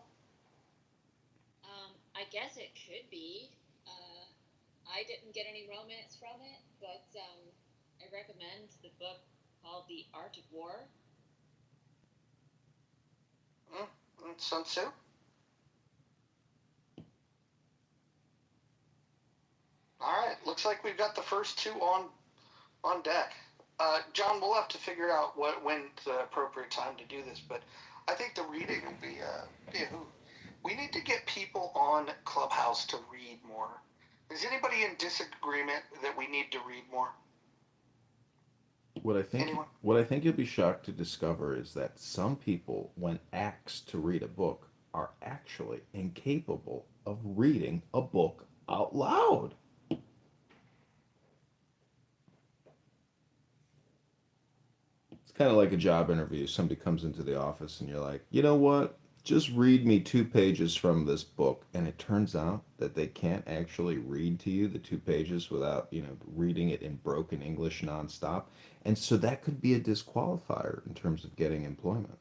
I guess it could be. I didn't get any romance from it, but I recommend the book called The Art of War. Sun Tzu? All right, looks like we've got the first two on deck. John, we'll have to figure out when's the appropriate time to do this, but I think the reading will be a hoot. We need to get people on Clubhouse to read more. Is anybody in disagreement that we need to read more? What I think you'll be shocked to discover is that some people, when asked to read a book, are actually incapable of reading a book out loud. It's kind of like a job interview. Somebody comes into the office and you're like, you know what? Just read me 2 pages from this book. And it turns out that they can't actually read to you the 2 pages without, reading it in broken English nonstop. And so that could be a disqualifier in terms of getting employment.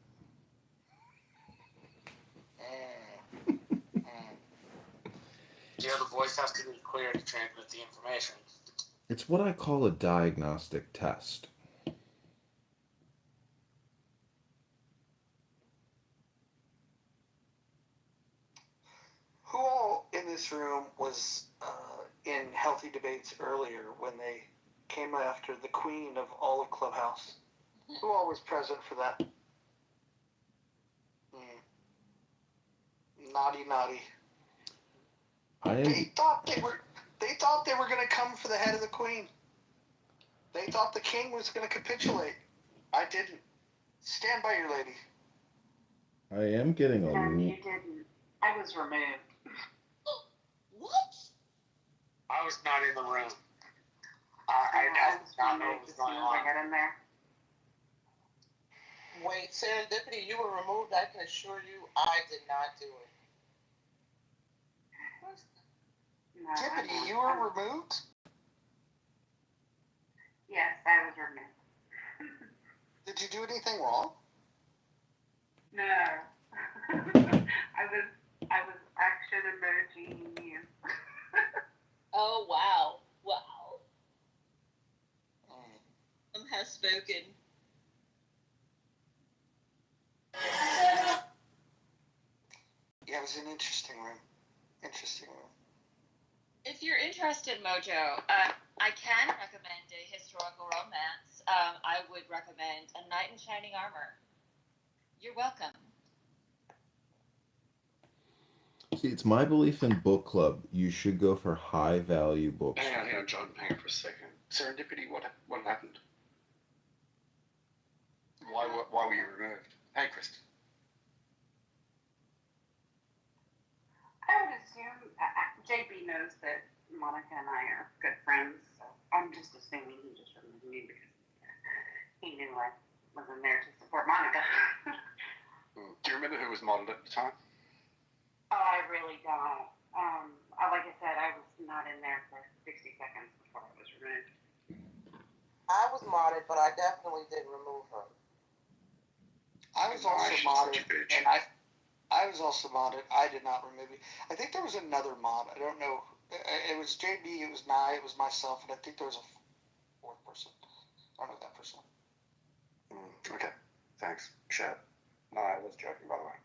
Yeah, the voice has to be clear to transmit the information. It's what I call a diagnostic test. Who all in this room was in Healthy Debates earlier when they came after the queen of all of Clubhouse? Who all was present for that? Naughty. They thought they were going to come for the head of the queen. They thought the king was going to capitulate. I didn't. Stand by your lady. I am getting a No, you didn't. I was removed. What? I was not in the room. I did not know what was going on. I got in there. Wait, Serendipity, you were removed. I can assure you I did not do it. No, Tiffany, you were removed? Yes, I was removed. Did you do anything wrong? No. I was action emoji you. Oh, wow. Has spoken. Yeah, it was an interesting room. If you're interested, Mojo, I can recommend a historical romance. I would recommend A Knight in Shining Armor. You're welcome. See, it's my belief in book club. You should go for high value books. Hang on, John. Hang on for a second. Serendipity, what happened? Why were you removed? Hey, Kristen. I would assume JB knows that Monica and I are good friends, so I'm just assuming he just removed me because he knew I wasn't there to support Monica. Do you remember who was modeled at the time? Oh, I really don't. Like I said, I was not in there for 60 seconds before I was removed. I was modded, but I definitely didn't remove her. I was also modded, and I was also modded. I did not remove you. I think there was another mod. I don't know. It was JB, it was Nye, it was myself, and I think there was a fourth person. I don't know that person. Okay, thanks, Chad. No, I was joking, by the way.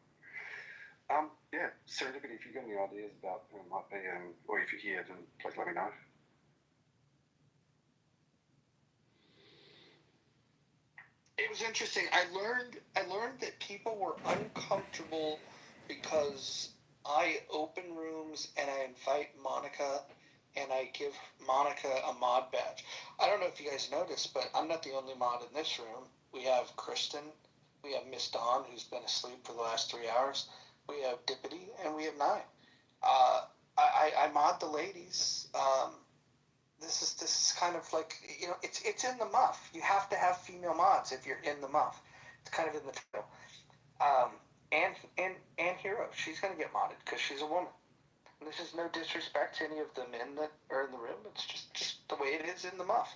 Yeah, Serendipity, if you've got any ideas about who it might be, or if you're here, then please let me know. It was interesting. I learned that people were uncomfortable because I open rooms and I invite Monica and I give Monica a mod badge. I don't know if you guys noticed, but I'm not the only mod in this room. We have Kristen, we have Miss Dawn, who's been asleep for the last 3 hours. We have Dippity, and we have Nye. I mod the ladies. this is kind of like, you know, it's in the muff. You have to have female mods if you're in the muff. It's kind of in the title. And Hero, she's gonna get modded because she's a woman. And this is no disrespect to any of the men that are in the room. It's just the way it is in the muff.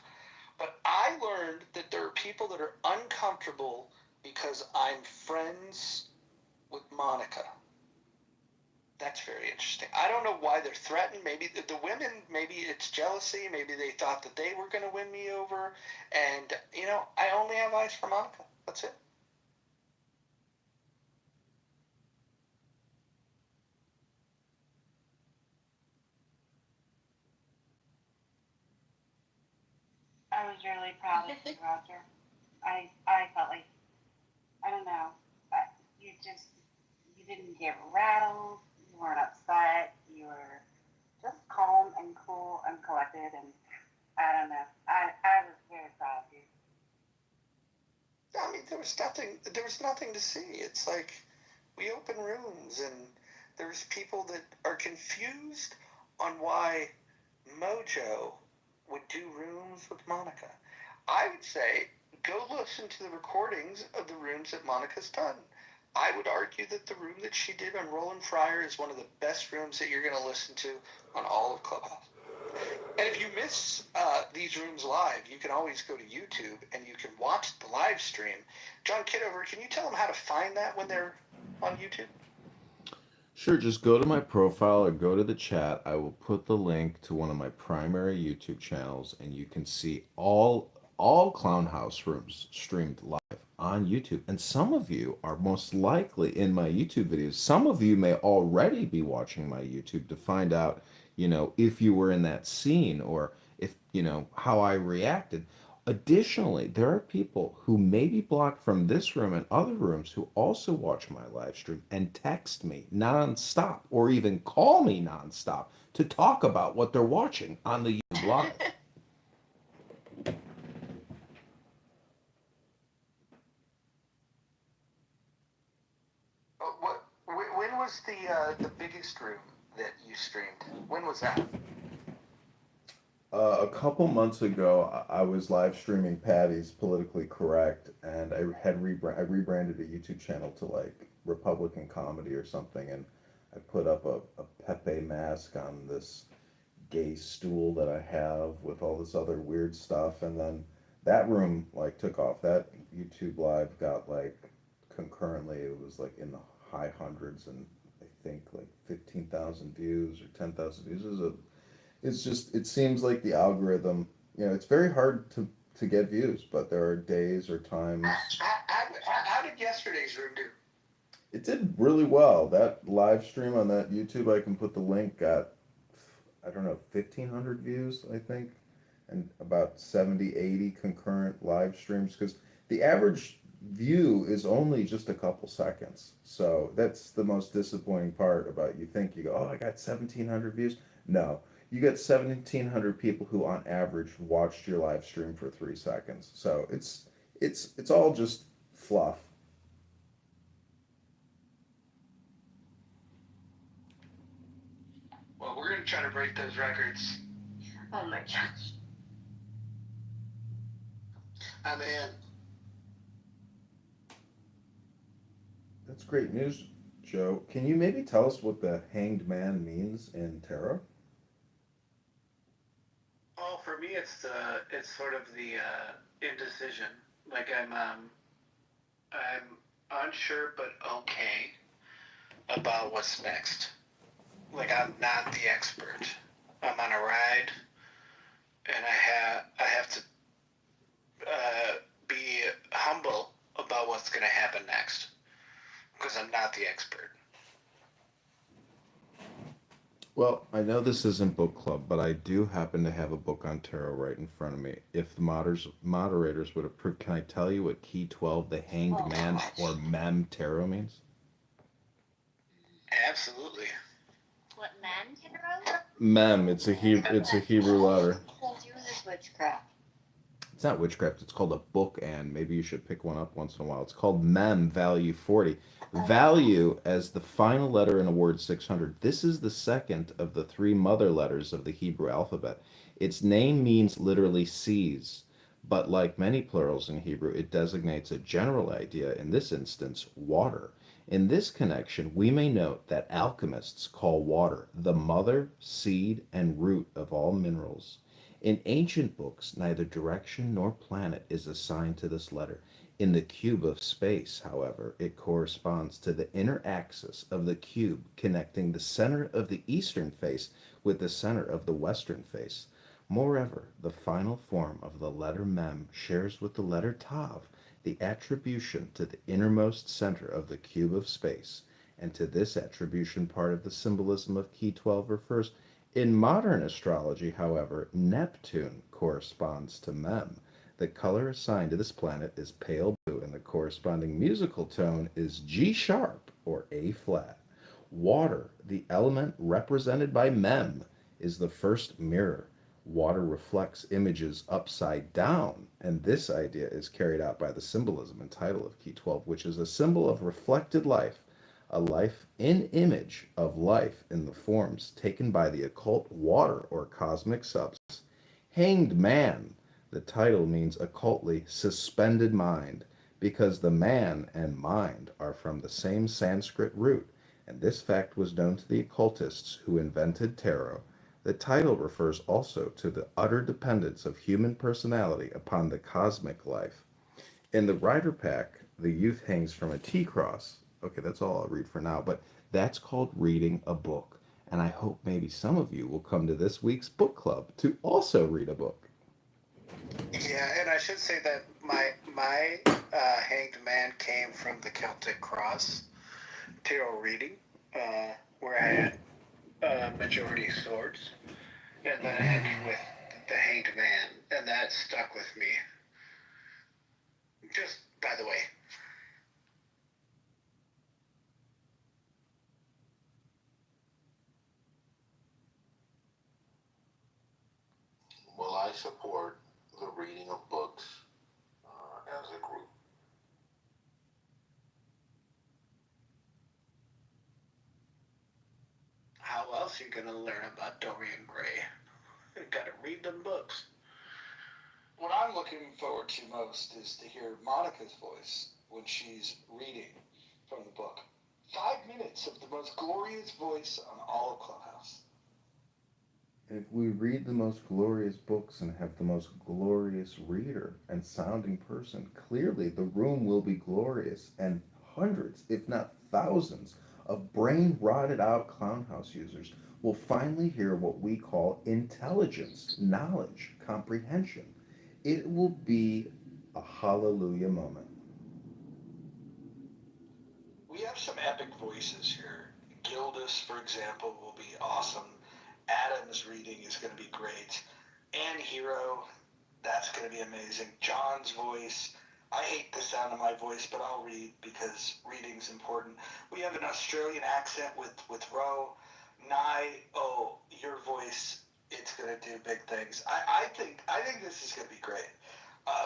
But I learned that there are people that are uncomfortable because I'm friends with Monica. That's very interesting. I don't know why they're threatened. Maybe the women, maybe it's jealousy. Maybe they thought that they were going to win me over. And, you know, I only have eyes for Monica. That's it. I was really proud of you, Roger. I felt like, I don't know, you didn't get rattled, you weren't upset, you were just calm and cool and collected, and I don't know, I was very proud of you. I mean, there was nothing to see. It's like we open rooms and there's people that are confused on why Mojo would do rooms with Monica. I would say go listen to the recordings of the rooms that Monica's done. I would argue that the room that she did on Roland Fryer is one of the best rooms that you're going to listen to on all of Clubhouse. And if you miss these rooms live, you can always go to YouTube and you can watch the live stream. John Kitover, can you tell them how to find that when they're on YouTube? Sure, just go to my profile or go to the chat. I will put the link to one of my primary YouTube channels, and you can see all Clown House rooms streamed live on YouTube. And some of you are most likely in my YouTube videos. Some of you may already be watching my YouTube to find out, you know, if you were in that scene or if, you know, how I reacted. Additionally, there are people who may be blocked from this room and other rooms who also watch my live stream and text me nonstop or even call me nonstop to talk about what they're watching on the YouTube Live. When was the biggest room that you streamed? When was that? A couple months ago, I was live streaming Patty's Politically Correct, and I rebranded a YouTube channel to like Republican Comedy or something, and I put up a Pepe mask on this gay stool that I have with all this other weird stuff, and then that room like took off. That YouTube live got like concurrently, it was like in the high hundreds, and I think like 15,000 views or 10,000 views. It's just it seems like the algorithm, you know, it's very hard to get views, but there are days or times. How did yesterday's room do? It did really well. That live stream on that YouTube, I can put the link, got, I don't know, 1,500 views, I think, and about 70, 80 concurrent live streams, because the average view is only just a couple seconds. So that's the most disappointing part about, you think you go, oh, I got 1,700 views. No, you got 1,700 people who on average watched your live stream for 3 seconds. So it's all just fluff. Well, we're going to try to break those records. Oh my gosh. I'm in. That's great news, Joe. Can you maybe tell us what the hanged man means in tarot? Oh, for me, it's sort of the indecision. Like I'm unsure but okay about what's next. Like I'm not the expert. I'm on a ride, and I have to be humble about what's going to happen next, because I'm not the expert. Well, I know this isn't book club, but I do happen to have a book on tarot right in front of me. If the moderators would approve, can I tell you what Key 12, the Hanged Man, or Mem tarot means? Absolutely. What men tarot? Mem, it's a Hebrew letter. Don't do this witchcraft. It's not witchcraft, it's called a book, and maybe you should pick one up once in a while. It's called Mem, value 40. Value as the final letter in a word 600. This is the second of the three mother letters of the Hebrew alphabet. Its name means literally seas, but like many plurals in Hebrew, it designates a general idea, in this instance, water. In this connection, we may note that alchemists call water the mother, seed, and root of all minerals. In ancient books, neither direction nor planet is assigned to this letter. In the cube of space, however, it corresponds to the inner axis of the cube connecting the center of the eastern face with the center of the western face. Moreover, the final form of the letter Mem shares with the letter Tav the attribution to the innermost center of the cube of space, and to this attribution part of the symbolism of Key 12 refers. In modern astrology, however, Neptune corresponds to Mem. The color assigned to this planet is pale blue, and the corresponding musical tone is G sharp or A flat. Water, the element represented by Mem, is the first mirror. Water reflects images upside down, and this idea is carried out by the symbolism and title of Key 12, which is a symbol of reflected life, a life in image of life in the forms taken by the occult water or cosmic substance. Hanged Man, the title means occultly suspended mind, because the man and mind are from the same Sanskrit root, and this fact was known to the occultists who invented tarot. The title refers also to the utter dependence of human personality upon the cosmic life. In the rider pack, the youth hangs from a T cross. Okay, that's all I'll read for now, but that's called reading a book. And I hope maybe some of you will come to this week's book club to also read a book. Yeah, and I should say that my hanged man came from the Celtic Cross tarot reading, where I had majority swords, and then I ended with the hanged man, and that stuck with me. Just by the way. Well, I support the reading of books as a group. How else are you gonna learn about Dorian Gray? You gotta read them books. What I'm looking forward to most is to hear Monica's voice when she's reading from the book. 5 minutes of the most glorious voice on all of Clubhouse. If we read the most glorious books and have the most glorious reader and sounding person, clearly the room will be glorious, and hundreds, if not thousands, of brain rotted out clownhouse users will finally hear what we call intelligence, knowledge, comprehension. It will be a hallelujah moment. We have some epic voices here. Gildas, for example, will be awesome. Adam's reading is going to be great. Anne Hero, that's going to be amazing. John's voice. I hate the sound of my voice, but I'll read because reading's important. We have an Australian accent with Ro. Nye, oh, your voice, it's going to do big things. I think this is going to be great.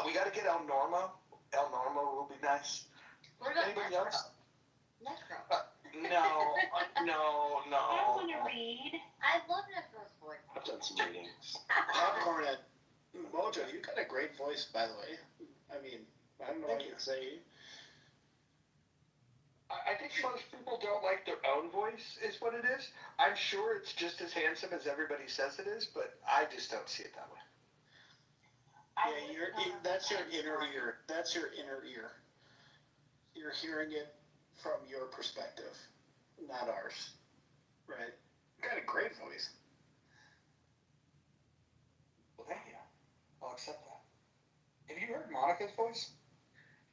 We got to get El Normo. El Normo will be nice. Anybody else? No. I want to read. I love Necro's voice. I've done some readings. Popcorn and Mojo, you got a great voice, by the way. I mean, I don't know what you can say. I think most people don't like their own voice, is what it is. I'm sure it's just as handsome as everybody says it is, but I just don't see it that way. Yeah, that's your inner ear. That's your inner ear. You're hearing it from your perspective, not ours. Right? You got a great voice. Well, thank you. I'll accept that. Have you heard Monica's voice?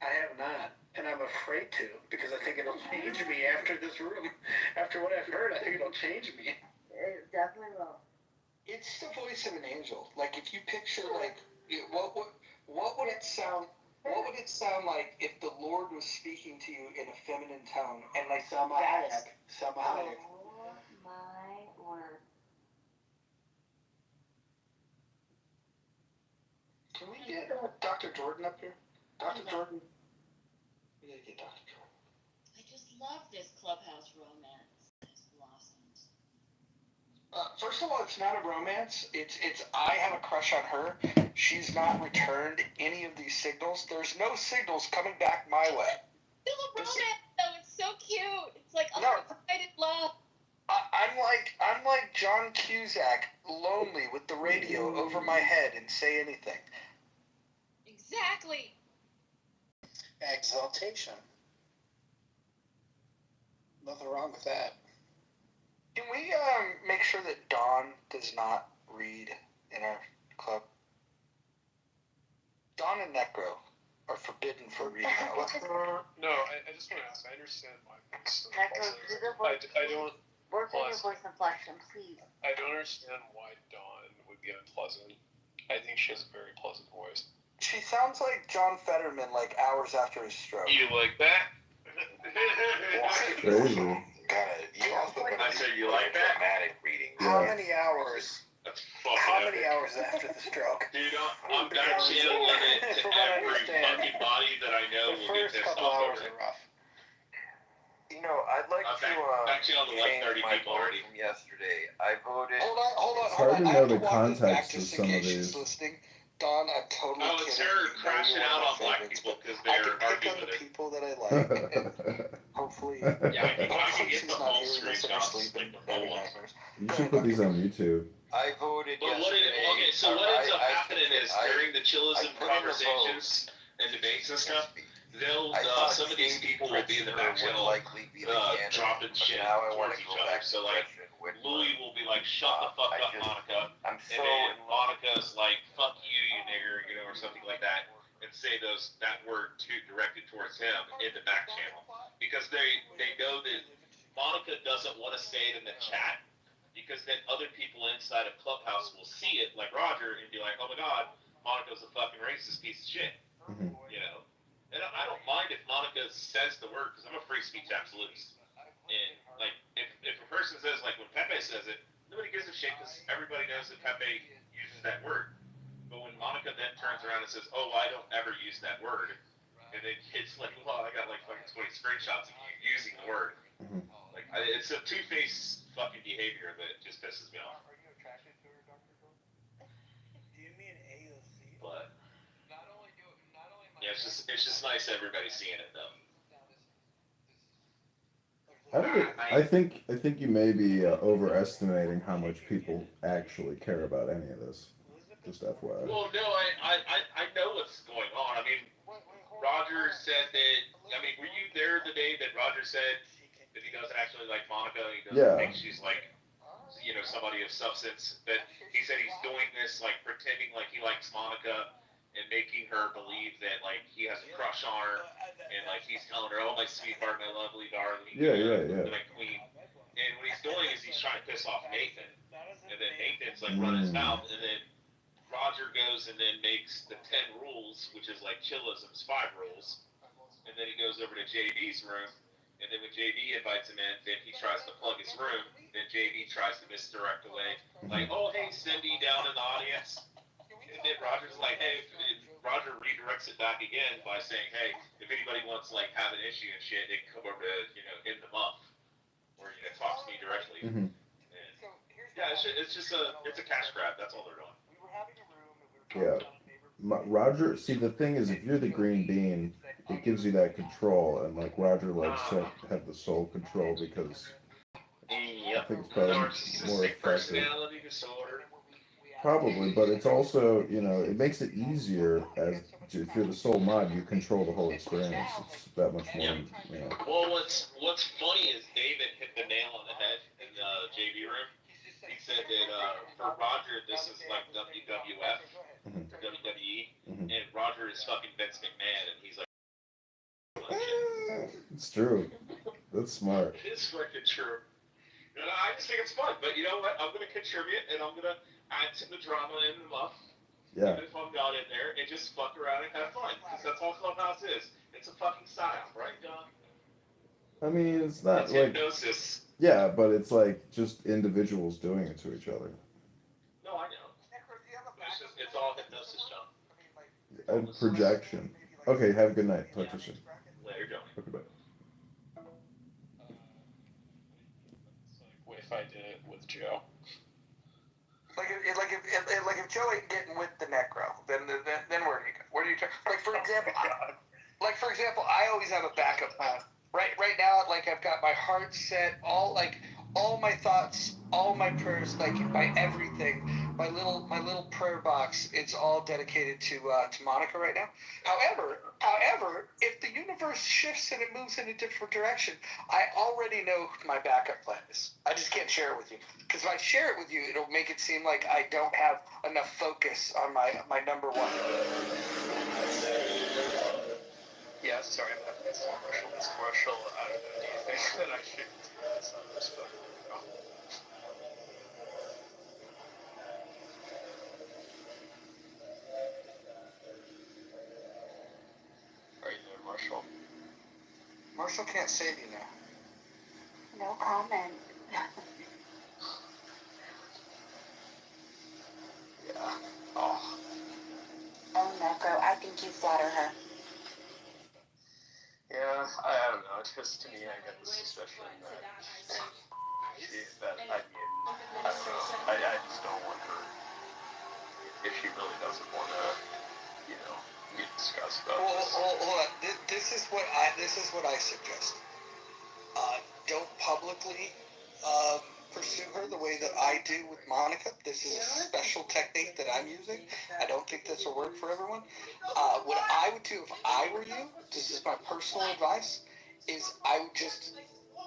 I have not, and I'm afraid to, because I think it'll change me after this room. After what I've heard, I think it'll change me. It definitely will. It's the voice of an angel. Like, if you picture, like, what would it sound? What would it sound like if the Lord was speaking to you in a feminine tone and like Salma Hayek? Oh my word. Can we get Dr. Jordan up here? Dr. Jordan? We gotta get Dr. Jordan. I just love this clubhouse romance. It's blossomed. First of all, it's not a romance. It's I have a crush on her. She's not returned any of these signals. There's no signals coming back my way. Still a romance, though. It's so cute. It's like unrequited love. I'm like John Cusack, lonely with the radio over my head and say anything. Exactly. Exaltation. Nothing wrong with that. Can we make sure that Dawn does not read in our club? Dawn and Necro are forbidden from reading. No, I just want to ask. I understand why. I don't. Work on your voice inflection, please. I don't understand why Dawn would be unpleasant. I think she has a very pleasant voice. She sounds like John Fetterman, like hours after his stroke. You like that? Crazy. I said you like that? Dramatic reading. How many hours? That's How many hours after the stroke? Dude, I'm not channeling it to every fucking body that I know will get pissed off over it. You know, I'd like to actually on the change 30 my people vote already. from yesterday. I voted. Hold It's hard to know the I have to walk this back context of just in some of case she's these. listening. Dawn, I'm totally Oh, it's kidding. her You know crashing you're out one on of my black favorites, people because I they're can pick arguing on the with it. people that I like. And hopefully, Yeah, I can hopefully get she's the not whole hearing this in her screenshots, sleep like and the having whole ones. nightmares. You should put these on YouTube. I voted But what yesterday. what ends up happening is during the chillism put in a conversations and debates and stuff, they'll some of these people will be in the back channel dropping shit towards each other. So like Louis will be like, "Shut the fuck up, Monica," and then Monica's like, "Fuck you, you nigger," or something like that, and say that word directed towards him in the back channel because they know that Monica doesn't want to say it in the chat. Because then other people inside of Clubhouse will see it, like Roger, and be like, "Oh my God, Monica's a fucking racist piece of shit." Mm-hmm. You know, and I don't mind if Monica says the word because I'm a free speech absolutist. And like, if a person says like when Pepe says it, nobody gives a shit because everybody knows that Pepe uses that word. But when Monica then turns around and says, "Oh, I don't ever use that word," and then it's like, "Well, I got like fucking 20 screenshots of you using the word." Mm-hmm. Like, it's a two-faced fucking behavior that just pisses me off. Are you attracted to her, Dr. Gold? Do you mean AOC? But yeah, it's just nice everybody seeing it though. I think you may be overestimating how much people actually care about any of this. Just FYI. Well, no, I know what's going on. I mean, Roger said that. I mean, were you there the day that Roger said that he doesn't actually like Monica? He doesn't think she's like, somebody of substance. That he said he's doing this like pretending like he likes Monica and making her believe that like he has a crush on her and like he's telling her, "Oh, my sweetheart, my lovely darling, my queen." And what he's doing is he's trying to piss off Nathan, and then Nathan's like running his mouth, and then Roger goes and then makes the 10 rules, which is like chillism's 5 rules, and then he goes over to JB's room, and then when JB invites him in, then he tries to plug his room, then JB tries to misdirect away, like, "Oh, hey, Cindy down in the audience," and then Roger's like, "Hey," Roger redirects it back again by saying, "Hey, if anybody wants like have an issue and shit, they can come over to In the Muff, or talk to me directly." Mm-hmm. Yeah, it's just a cash grab. That's all they're doing. Yeah. Roger, see, the thing is, if you're the green bean, it gives you that control, and like Roger likes to have the soul control because I think it's probably more effective. Personality disorder. Probably, but it's also, it makes it easier if you're the sole mod, you control the whole experience. It's that much more, Well, what's funny is David hit the nail on the head in the JB room. He said that for Roger, this is like WWF, WWE, and Roger is fucking Vince McMahon, and he's like, it's true. That's smart. It is fucking true. And I just think it's fun, but you know what? I'm gonna contribute, and I'm gonna add to the drama in the muff. Yeah. Even if I'm not in there, and just fuck around and have fun, because that's all Clubhouse is. It's a fucking psyop, right, John? I mean, it's not it's like hypnosis. Yeah, but it's like just individuals doing it to each other. No, I know. It's all hypnosis, John. And projection. Okay, have a good night. Talk to you soon. Later, John. Okay, bye. If I did it with Joe. If Joe ain't getting with the necro, then where do you go? Where do you turn? Like for example, I always have a backup plan. Right now, like I've got my heart set, all my thoughts, all my prayers, like my everything, my little prayer box. It's all dedicated to Monica right now. However, if the universe shifts and it moves in a different direction, I already know who my backup plan is. I just can't share it with you because if I share it with you, it'll make it seem like I don't have enough focus on my number one. Yeah, sorry, I'm having this commercial. I don't know. Do you think that I should do this on this phone? No. Are you there, Marshall? Marshall can't save you now. No comment. Yeah. Oh. Oh, Necro, I think you flatter her. Yeah, I don't know. Just to me, I get the suspicion that I don't know. I just don't want her if she really doesn't want to, we discuss about this. Hold on. This is what I suggest. Don't publicly pursue her the way that I do with Monica. This is a special technique that I'm using. I don't think this will work for everyone. What I would do if I were you, this is my personal advice, is I would just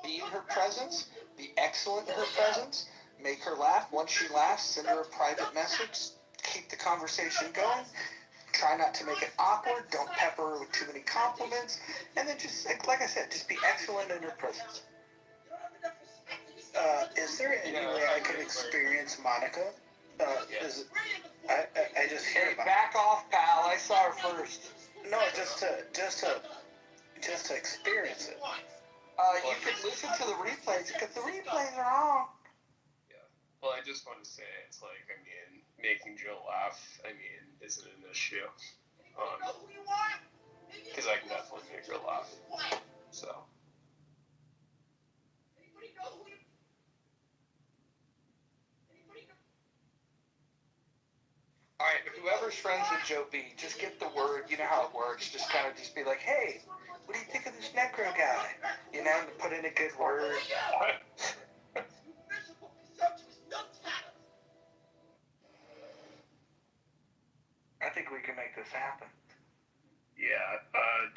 be in her presence, be excellent in her presence, make her laugh. Once she laughs, send her a private message, keep the conversation going. Try not to make it awkward. Don't pepper her with too many compliments. And then just, like I said, just be excellent in her presence. Is there any way I could experience Monica? I just hear about back off, pal. I saw her first. No, just to experience it. You can listen to the replays because the replays are on. Yeah. Well, I just want to say, it's like, making Jill laugh, isn't an issue. Because I can definitely make her laugh. So. Alright, whoever's friends with Joe B, just get the word, you know how it works, just be like, hey, what do you think of this necro guy? To put in a good word. I think we can make this happen. Yeah,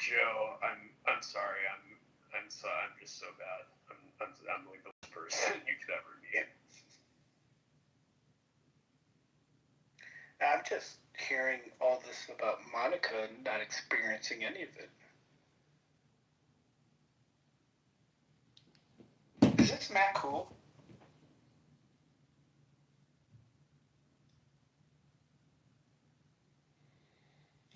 Joe, I'm sorry, I'm just so bad. I'm like the worst person you could ever meet. I'm just hearing all this about Monica and not experiencing any of it. Is this Matt cool?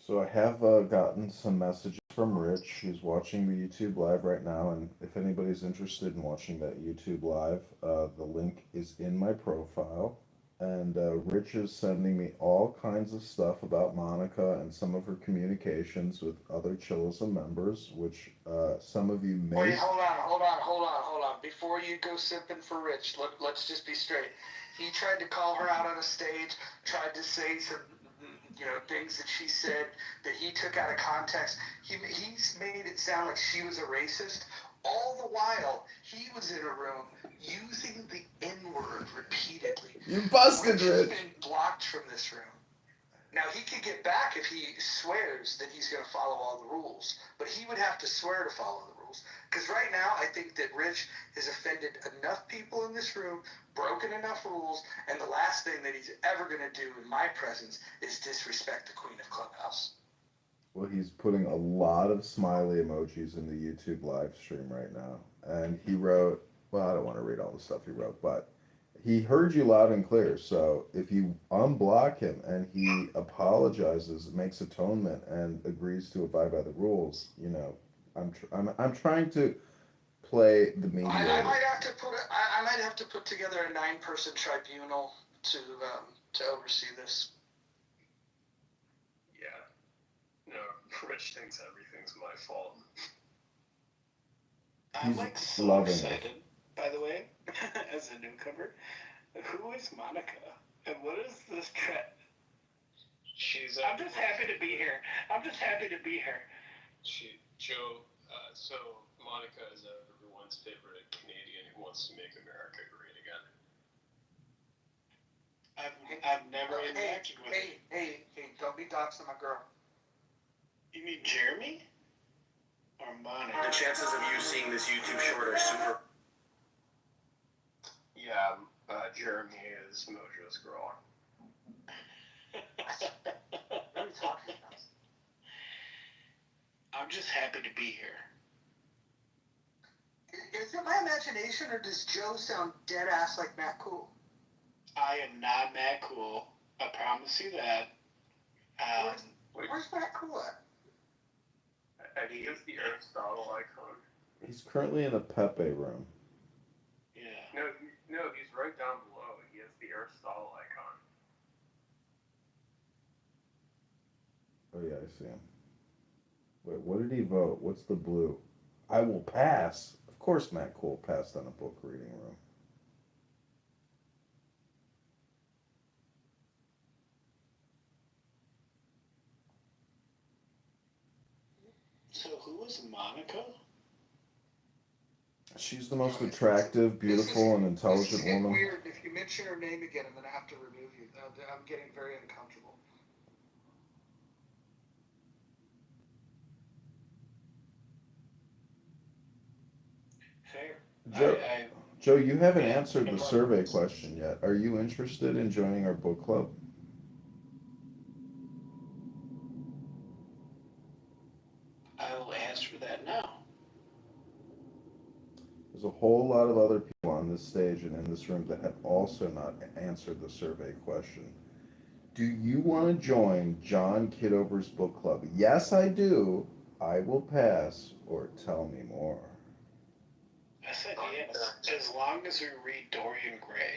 So I have gotten some messages from Rich. He's watching the YouTube live right now, and if anybody's interested in watching that YouTube live, the link is in my profile. And Rich is sending me all kinds of stuff about Monica and some of her communications with other Chillism members, which some of you may. Wait, hold on. Before you go simping for Rich, let's just be straight. He tried to call her out on a stage, tried to say some, things that she said that he took out of context. He's made it sound like she was a racist. All the while, he was in a room using the N-word repeatedly. You busted, Rich. Rich. Has been blocked from this room. Now, he could get back if he swears that he's going to follow all the rules, but he would have to swear to follow the rules. Because right now, I think that Rich has offended enough people in this room, broken enough rules, and the last thing that he's ever going to do in my presence is disrespect the Queen of Clubhouse. Well, he's putting a lot of smiley emojis in the YouTube live stream right now. And he wrote, well, I don't want to read all the stuff he wrote, but he heard you loud and clear. So if you unblock him and he apologizes, makes atonement, and agrees to abide by the rules, I'm trying to play the mediator. I might have to put together a 9-person tribunal to oversee this. No, Rich thinks everything's my fault. I'm so excited, by the way, as a newcomer. Who is Monica? And what is this trend? She's. I'm just happy to be here. Joe. So Monica is everyone's favorite Canadian who wants to make America great again. I've never interacted with her. Hey, don't be doxing my girl. You mean Jeremy? Or Monica? The chances of you seeing this YouTube short are super. Yeah, Jeremy is Mojo's girl. What are you talking about? I'm just happy to be here. Is it my imagination, or does Joe sound dead ass like Matt Cool? I am not Matt Cool. I promise you that. Where's Matt Cool at? He is the Aristotle icon. He's currently in a Pepe room. Yeah. No, he's right down below. He is the Aristotle icon. Oh yeah, I see him. Wait, what did he vote? What's the blue? I will pass. Of course Matt Cole passed on a book reading room. So who is Monica? She's the most attractive, beautiful, and intelligent This is getting woman. weird. If you mention her name again, I'm going to have to remove you. I'm getting very uncomfortable. Fair. Joe, you haven't answered the survey question yet. Are you interested in joining our book club? I will answer that now. There's a whole lot of other people on this stage and in this room that have also not answered the survey question. Do you want to join John Kitover's book club? Yes, I do. I will pass, or tell me more. I said yes, as long as we read Dorian Gray.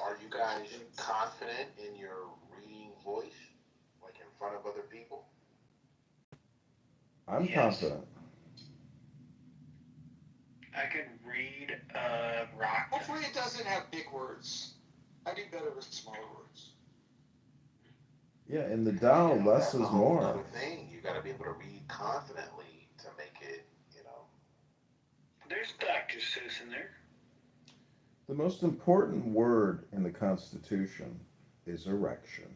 Are you guys confident in your reading voice, like in front of other people? I'm confident. I can read rock. Hopefully it doesn't have big words. I do better with smaller words. Yeah, in the Tao, less is more. Another thing, you got to be able to read confidently to make it, There's Dr. Seuss in there. The most important word in the Constitution is erection.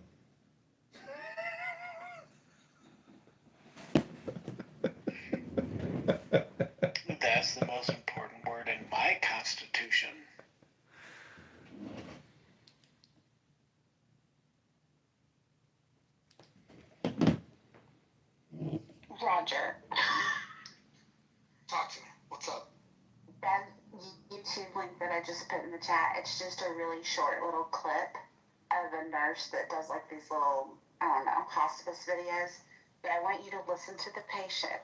That's the most important word in my Constitution. Roger. Talk to me. What's up? That YouTube link that I just put in the chat, it's just a really short little clip of a nurse that does like these little, hospice videos. But I want you to listen to the patient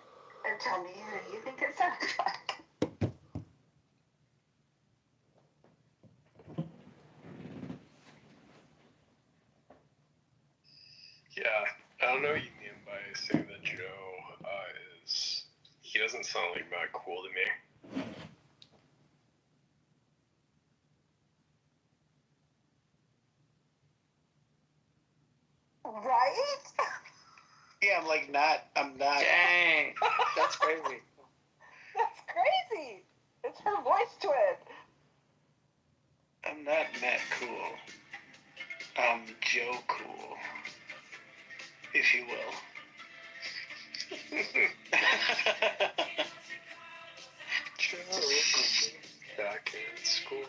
and tell me who you think it sounds like. Yeah, I don't know what you mean by saying that Joe he doesn't sound like Matt Cool to me. Right? Yeah, I'm not. Dang. That's crazy. That's crazy. It's her voice twin. I'm not Matt Cool. I'm Joe Cool, if you will. Joe, back in school.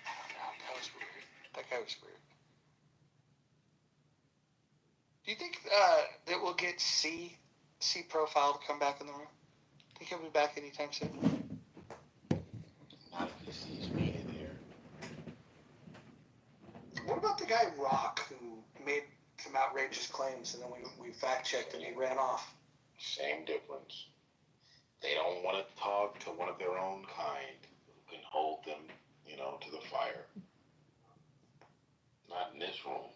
That was weird. That guy was weird. Do you think that we'll get C Profile to come back in the room? Think he'll be back anytime soon? Not if he sees me in here. What about the guy Rock who made some outrageous claims and then we fact checked and he ran off? Same difference. They don't want to talk to one of their own kind who can hold them, to the fire. Not in this room.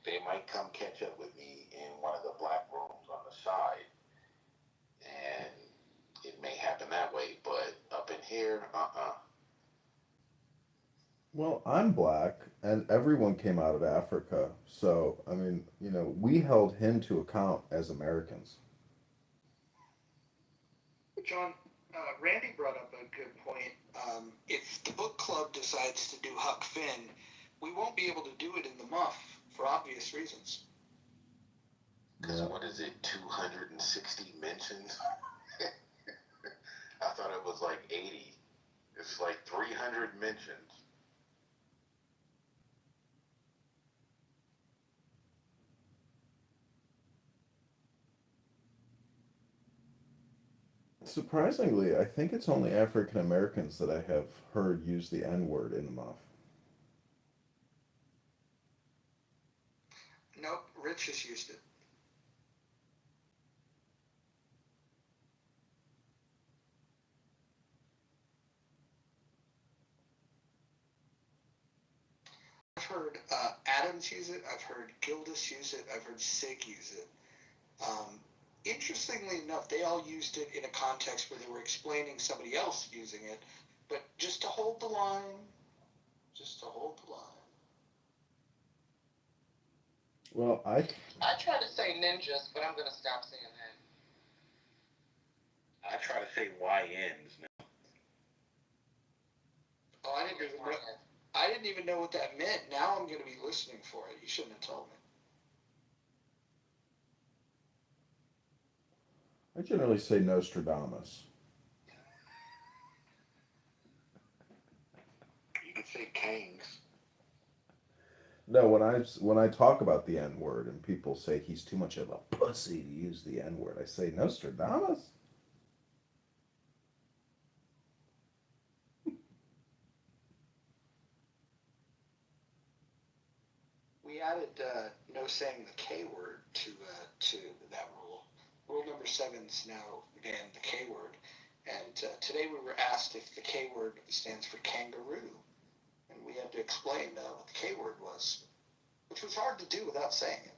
They might come catch up with me in one of the black rooms on the side. And it may happen that way, but up in here, Well, I'm black, and everyone came out of Africa. So, I mean, we held him to account as Americans. John, Randy brought up a good point. If the book club decides to do Huck Finn, we won't be able to do it in the muff for obvious reasons. Because what is it, 260 mentions? I thought it was like 80. It's like 300 mentions. Surprisingly, I think it's only African Americans that I have heard use the N word in the muff. Nope, Rich has used it. I've heard Adams use it. I've heard Gildas use it. I've heard Sig use it. Interestingly enough, they all used it in a context where they were explaining somebody else using it, but just to hold the line. Just to hold the line. Well, I try to say ninjas, but I'm gonna stop saying that. I try to say YNs now. Oh, I didn't even know what that meant. Now I'm gonna be listening for it. You shouldn't have told me. I generally say Nostradamus. You could say Kangs. No, when I talk about the N word and people say he's too much of a pussy to use the N word, I say Nostradamus. We added no saying the K word to that rule. Rule number 7's now banned the K word. And today we were asked if the K word stands for kangaroo. And we had to explain what the K word was, which was hard to do without saying it.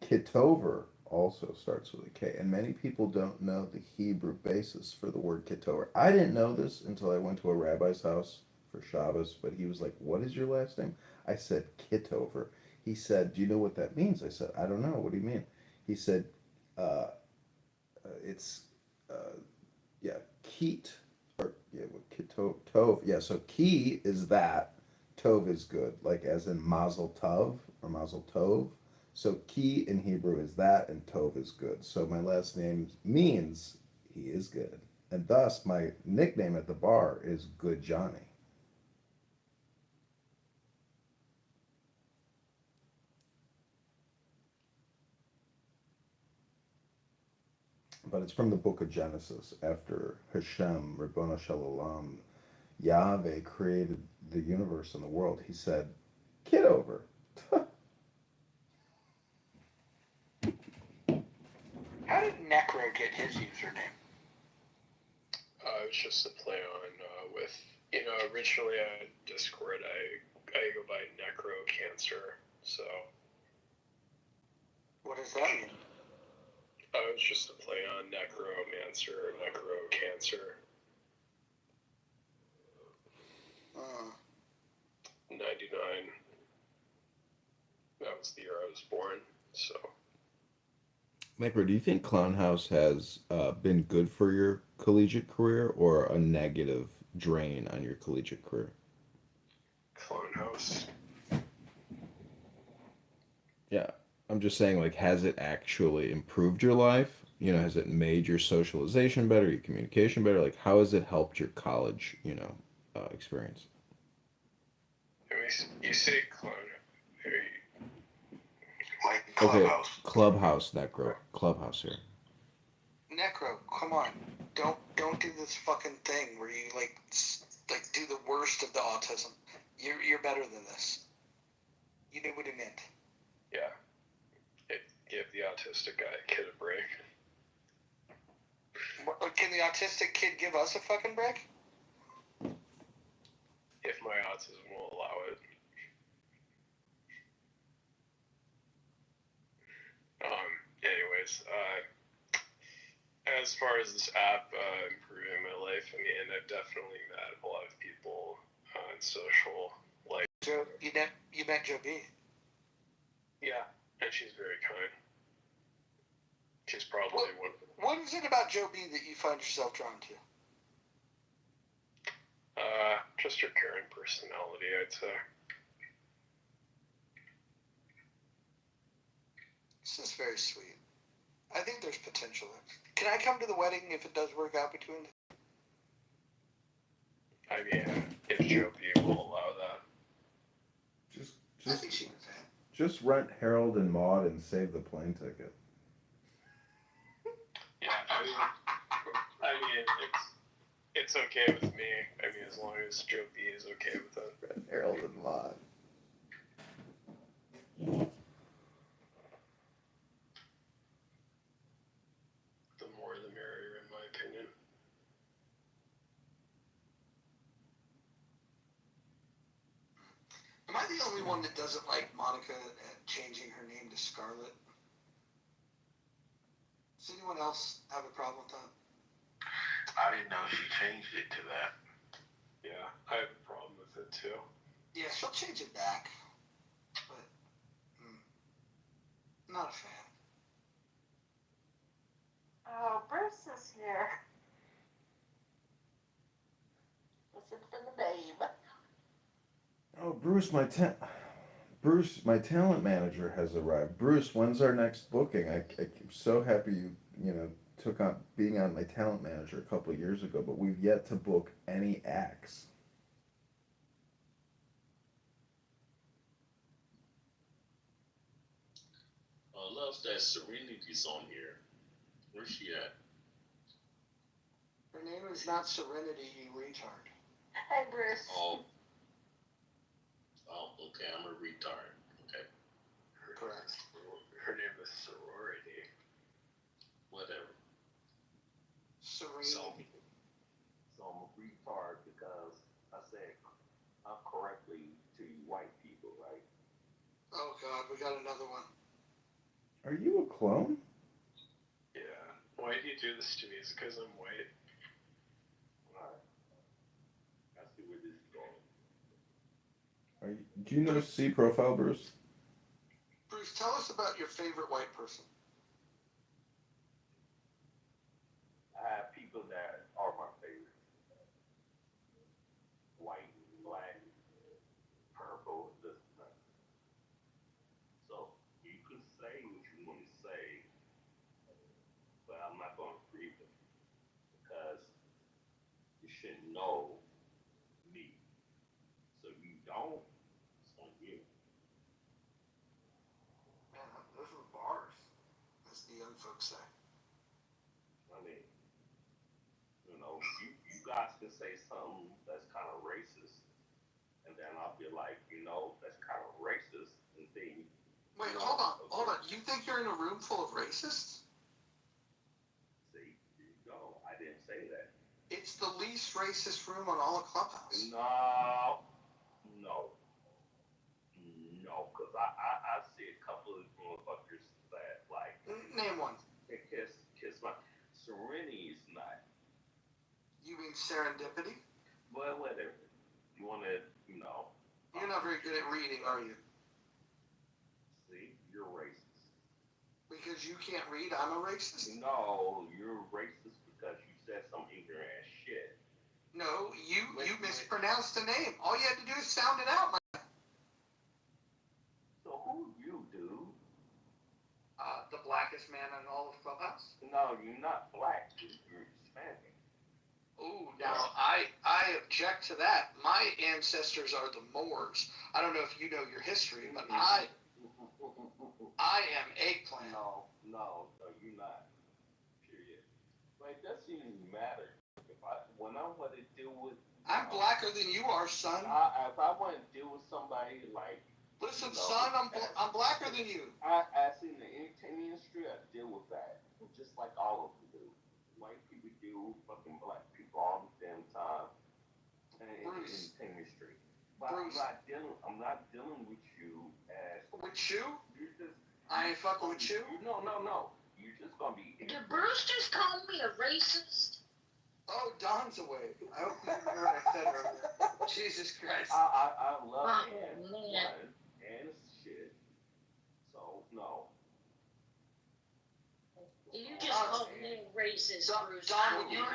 Kitover also starts with a K, and many people don't know the Hebrew basis for the word Kitover. I didn't know this until I went to a rabbi's house for Shabbos, but he was like, "What is your last name?" I said, "Kitover." He said, "Do you know what that means?" I said, "I don't know. What do you mean?" He said, "It's yeah, Keet or yeah, Kitov Tov. Yeah, so Ki is that, Tov is good, like as in Mazel Tov or Mazel Tov. So Ki in Hebrew is that, and Tov is good. So my last name means he is good, and thus my nickname at the bar is Good Johnny. But it's from the book of Genesis. After Hashem, Ribbon Shalom, Yahweh created the universe and the world, he said, "Get over." How did Necro get his username? It was just a play on with, originally on Discord, I go by Necro Cancer, so. What does that mean? It was just a play on Necromancer, Necro Cancer. 99. That was the year I was born, so. Micro, do you think Clown House has been good for your collegiate career or a negative drain on your collegiate career? Clown House. Yeah, I'm just saying, like, has it actually improved your life? Has it made your socialization better, your communication better? Like, how has it helped your college, experience? You say Clown. Like Clubhouse. Okay, Clubhouse, Necro. Clubhouse here. Necro, come on. Don't do this fucking thing where you like do the worst of the autism. You're better than this. You knew what he meant. Yeah. Give the autistic kid a break. Can the autistic kid give us a fucking break? If my autism will allow it. Anyways, as far as this app improving my life, I mean, I've definitely met a lot of people on social. Like Joe, you met Joe B. Yeah, and she's very kind. She's probably one. What is it about Joe B that you find yourself drawn to? Just her caring personality, I'd say. This is very sweet. I think there's potential there. Can I come to the wedding if it does work out between them? I mean, if Joe B will allow that. I think she would fan. Just rent Harold and Maude and save the plane ticket. Yeah, I mean, it's okay with me. I mean, as long as Joe B is okay with it. Rent Harold and Maude. The more the merrier, in my opinion. Am I the only one that doesn't like Monica changing her name to Scarlett? Does anyone else have a problem with that? I didn't know she changed it to that. Yeah, I have a problem with it too. Yeah, she'll change it back. But, not a fan. Oh, Bruce is here. Listen for the name. Oh, Bruce, my talent manager has arrived. Bruce, when's our next booking? I'm so happy you took on being on my talent manager a couple of years ago, but we've yet to book any acts. Loves that Serenity's on here. Where's she at? Her name is not Serenity, you retard. Hey, Bruce. Oh, okay, I'm a retard. Okay. Correct. Her name is Sorority. Whatever. Serenity. So I'm a retard because I said correctly to you white people, right? Oh God, we got another one. Are you a clone? Yeah. Why do you do this to me? Is it because I'm white? Alright. I see where this is going. Do you know C profile, Bruce? Bruce, tell us about your favorite white person. I have people that are my favorite. White, black, purple, this and that. So you can say what you want to say, but I'm not going to agree with it because you should know me. So you don't, it's on you. Man, those were bars, as the young folks say. I mean, you guys can say something that's kind of racist, and then I'll be like, that's kind of racist, and then. Wait, hold on. You think you're in a room full of racists? See, there you go. I didn't say that. It's the least racist room on all of Clubhouse. No, because I see a couple of motherfuckers that like. Name one. Kiss my. Serenity is not. You mean serendipity? Well, whatever. You want to, You're not very good at reading, are you? See, you're racist. Because you can't read, I'm a racist? No, you're racist because you said some ignorant ass shit. No, you mispronounced a name. All you had to do is sound it out, man. So who you, dude? The blackest man in all of Clubhouse? No, you're not black, dude. You're Hispanic. Ooh, now I object to that. My ancestors are the Moors. I don't know if you know your history, but I am eggplant. No, you're not. Period. But it doesn't even matter. When I want to deal with. I'm blacker than you are, son. If I want to deal with somebody like. Listen, son, I'm blacker than you. As in the entertainment industry, I deal with that. Just like all of them do. White people deal with fucking black people all the damn time. In the entertainment industry. But Bruce. I'm not dealing with you as. With you? You're just. I ain't fucking with you? No. You're just gonna be. Did Bruce just call me a racist? Oh, Don's awake. I hope you heard what I said earlier. Jesus Christ. I love ants. One, ants shit. So, no. You just called me racist, Bruce. Don, when you were,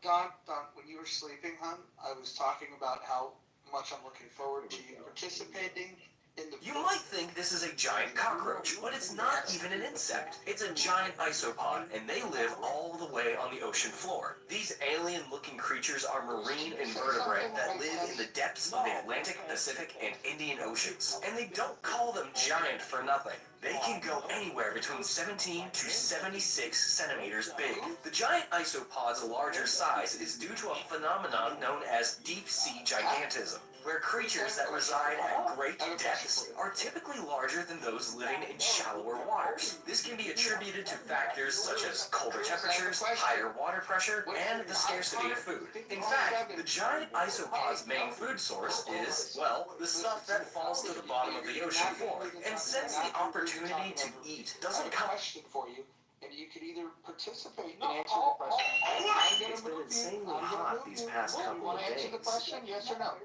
Don, when you were sleeping, hon, I was talking about how much I'm looking forward to you participating in the... You might think this is a giant cockroach, but it's not even an insect. It's a giant isopod, and they live all the way on the ocean floor. These alien-looking creatures are marine invertebrate that live in the depths of the Atlantic, Pacific, and Indian Oceans. And they don't call them giant for nothing. They can go anywhere between 17 to 76 centimeters big. The giant isopod's larger size is due to a phenomenon known as deep-sea gigantism, where creatures that reside at great depths are typically larger than those living in shallower waters. This can be attributed to factors such as colder temperatures, higher water pressure, and the scarcity of food. In fact, the giant isopod's main food source is, well, the stuff that falls to the bottom of the ocean floor. And since the opportunity to eat doesn't come... question for you, and you could either participate and answer the question. It's been insanely hot these past couple of days. You want to answer the question, yes or no?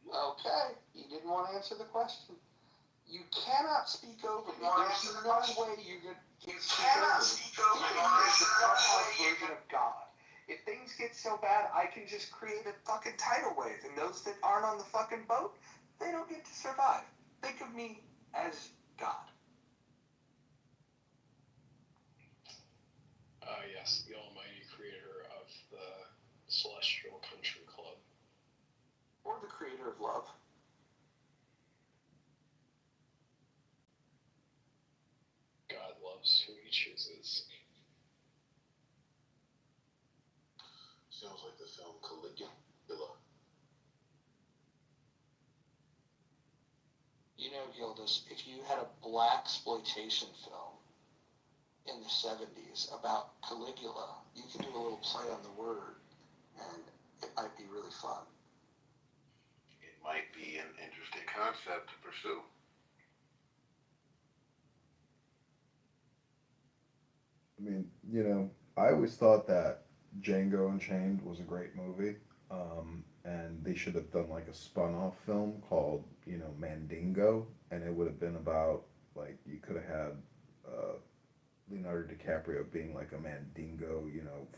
Okay, you didn't want to answer the question. You cannot speak over me. There's no way you're going to speak over me. It's the clubhouse version of God. If things get so bad, I can just create a fucking tidal wave, and those that aren't on the fucking boat, they don't get to survive. Think of me as God. Yes, the almighty creator of the Celestial Country Club. Or the creator of love. God loves who he chooses. Sounds like the film Caligula. You know, Gildas, if you had a blaxploitation film in the 70s about Caligula, you could do a little play on the word, and it might be really fun. It might be an interesting concept to pursue. I mean, you know, I always thought that Django Unchained was a great movie, and they should have done like a spun-off film called, you know, Mandingo, and it would have been about, like, you could have had Leonardo DiCaprio being like a Mandingo, you know,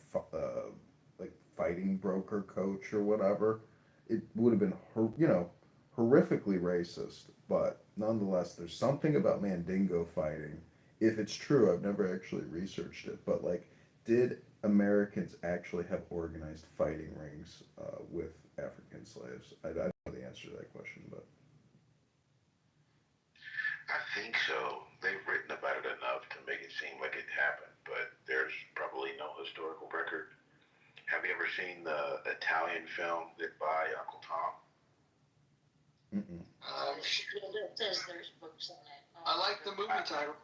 like fighting broker coach or whatever. It would have been, you know, horrifically racist, but nonetheless, there's something about Mandingo fighting. If it's true, I've never actually researched it, but like, did Americans actually have organized fighting rings with African slaves? I don't know the answer to that question, but I think so. They've written about it enough to make it seem like it happened, but there's probably no historical record. Have you ever seen the Italian film Goodbye, Uncle Tom? There's books on it. I like the movie title.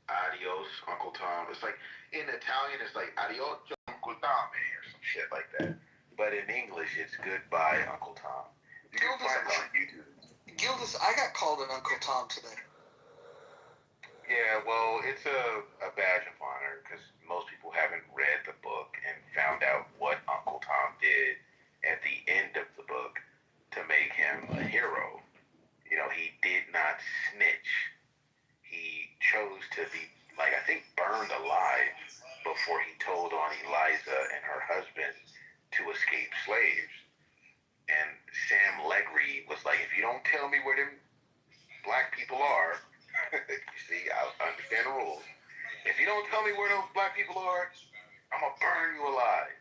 Adios, Uncle Tom. It's like, in Italian, it's like Adios, Uncle Tom, or some shit like that. But in English, it's Goodbye, Uncle Tom. You can find it on YouTube. Gildas, I got called an Uncle Tom today. Yeah, well, it's a badge of honor because most people haven't read the book and found out what Uncle Tom did at the end of the book to make him a hero. You know, he did not snitch. He chose to be, like, I think burned alive before he told on Eliza and her husband to escape slaves. And Sam Legri was like, if you don't tell me where them black people are, you see, I understand the rules. If you don't tell me where those black people are, I'm going to burn you alive.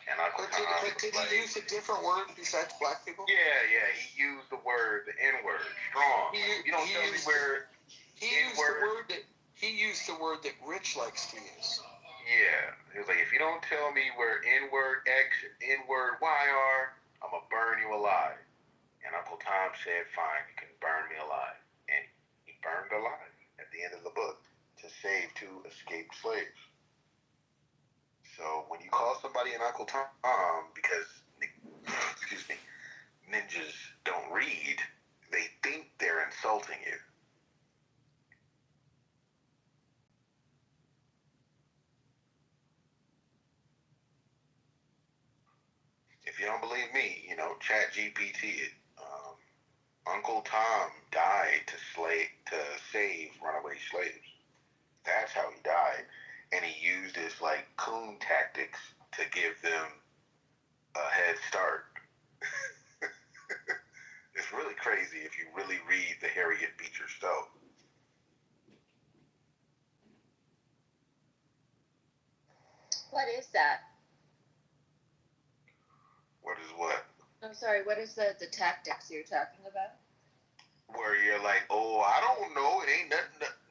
And Uncle Tom did he use a different word besides black people? Yeah, he used the word, the N-word, strong. You don't tell me where... He used the word that Rich likes to use. Yeah. He was like, if you don't tell me where N-word X and N-word Y are, I'm going to burn you alive. And Uncle Tom said, fine, you can burn me alive. And he burned alive at the end of the book to save two escaped slaves. So when you call somebody an Uncle Tom because, excuse me, ninjas don't read, they think they're insulting you. if you don't believe me, Chat GPT it. Uncle Tom died to save runaway slaves. That's how he died, and he used his coon tactics to give them a head start. It's really crazy if you really read the Harriet Beecher Stowe. What is that? What is what? I'm sorry, what is the tactics you're talking about? Where you're like, oh, I don't know, it ain't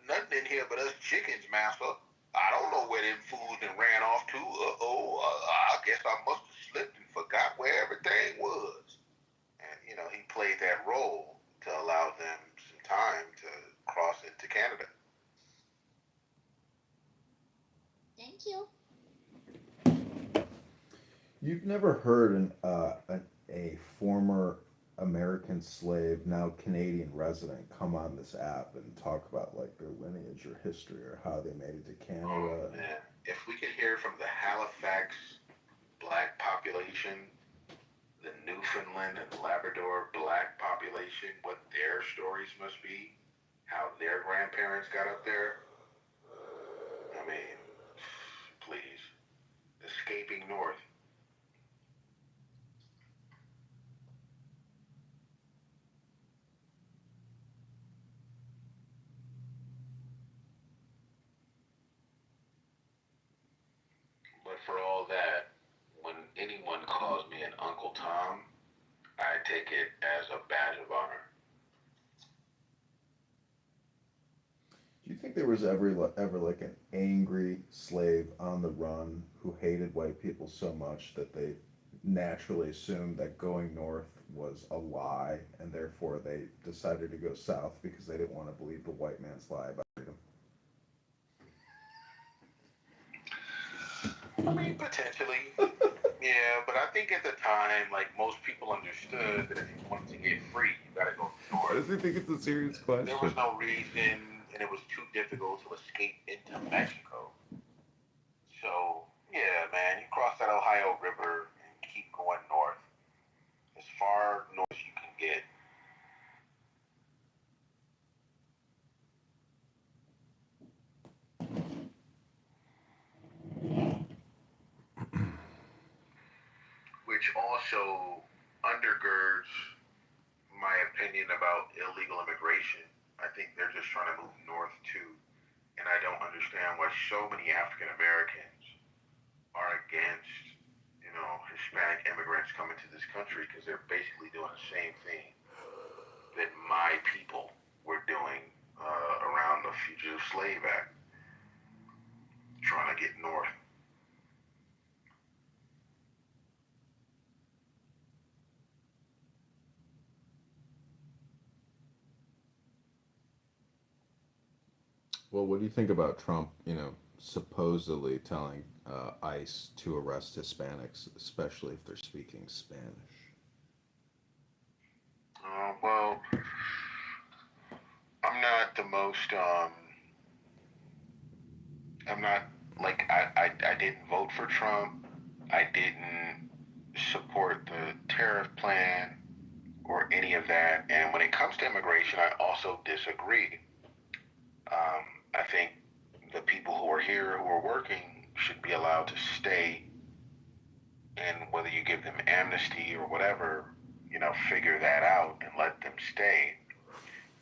nothing in here but us chickens, master. I don't know where them fools done ran off to. I guess I must have slipped and forgot where everything was. And, he played that role to allow them some time to cross into Canada. Thank you. You've never heard a former American slave, now Canadian resident, come on this app and talk about their lineage or history or how they made it to Canada. Oh, man. If we could hear from the Halifax black population, the Newfoundland and Labrador black population, what their stories must be, how their grandparents got up there. I mean, please. Escaping north. But for all that, when anyone calls me an Uncle Tom, I take it as a badge of honor. Do you think there was ever an angry slave on the run who hated white people so much that they naturally assumed that going north was a lie, and therefore they decided to go south because they didn't want to believe the white man's lie about freedom? I mean, potentially. Yeah, but I think at the time, most people understood that if you wanted to get free, you gotta go north. Why does he think it's a serious question? There was no reason, and it was too difficult to escape into Mexico. So, yeah, man, you cross that Ohio River and keep going north. As far north as you can get. Which also undergirds my opinion about illegal immigration. I think they're just trying to move north too. And I don't understand why so many African Americans are against, Hispanic immigrants coming to this country, because they're basically doing the same thing that my people were doing around the Fugitive Slave Act, trying to get north. Well, what do you think about Trump, supposedly telling ICE to arrest Hispanics, especially if they're speaking Spanish? Well, I'm not the most, I'm not, I didn't vote for Trump. I didn't support the tariff plan or any of that. And when it comes to immigration, I also disagree. I think the people who are here, who are working, should be allowed to stay. And whether you give them amnesty or whatever, figure that out and let them stay.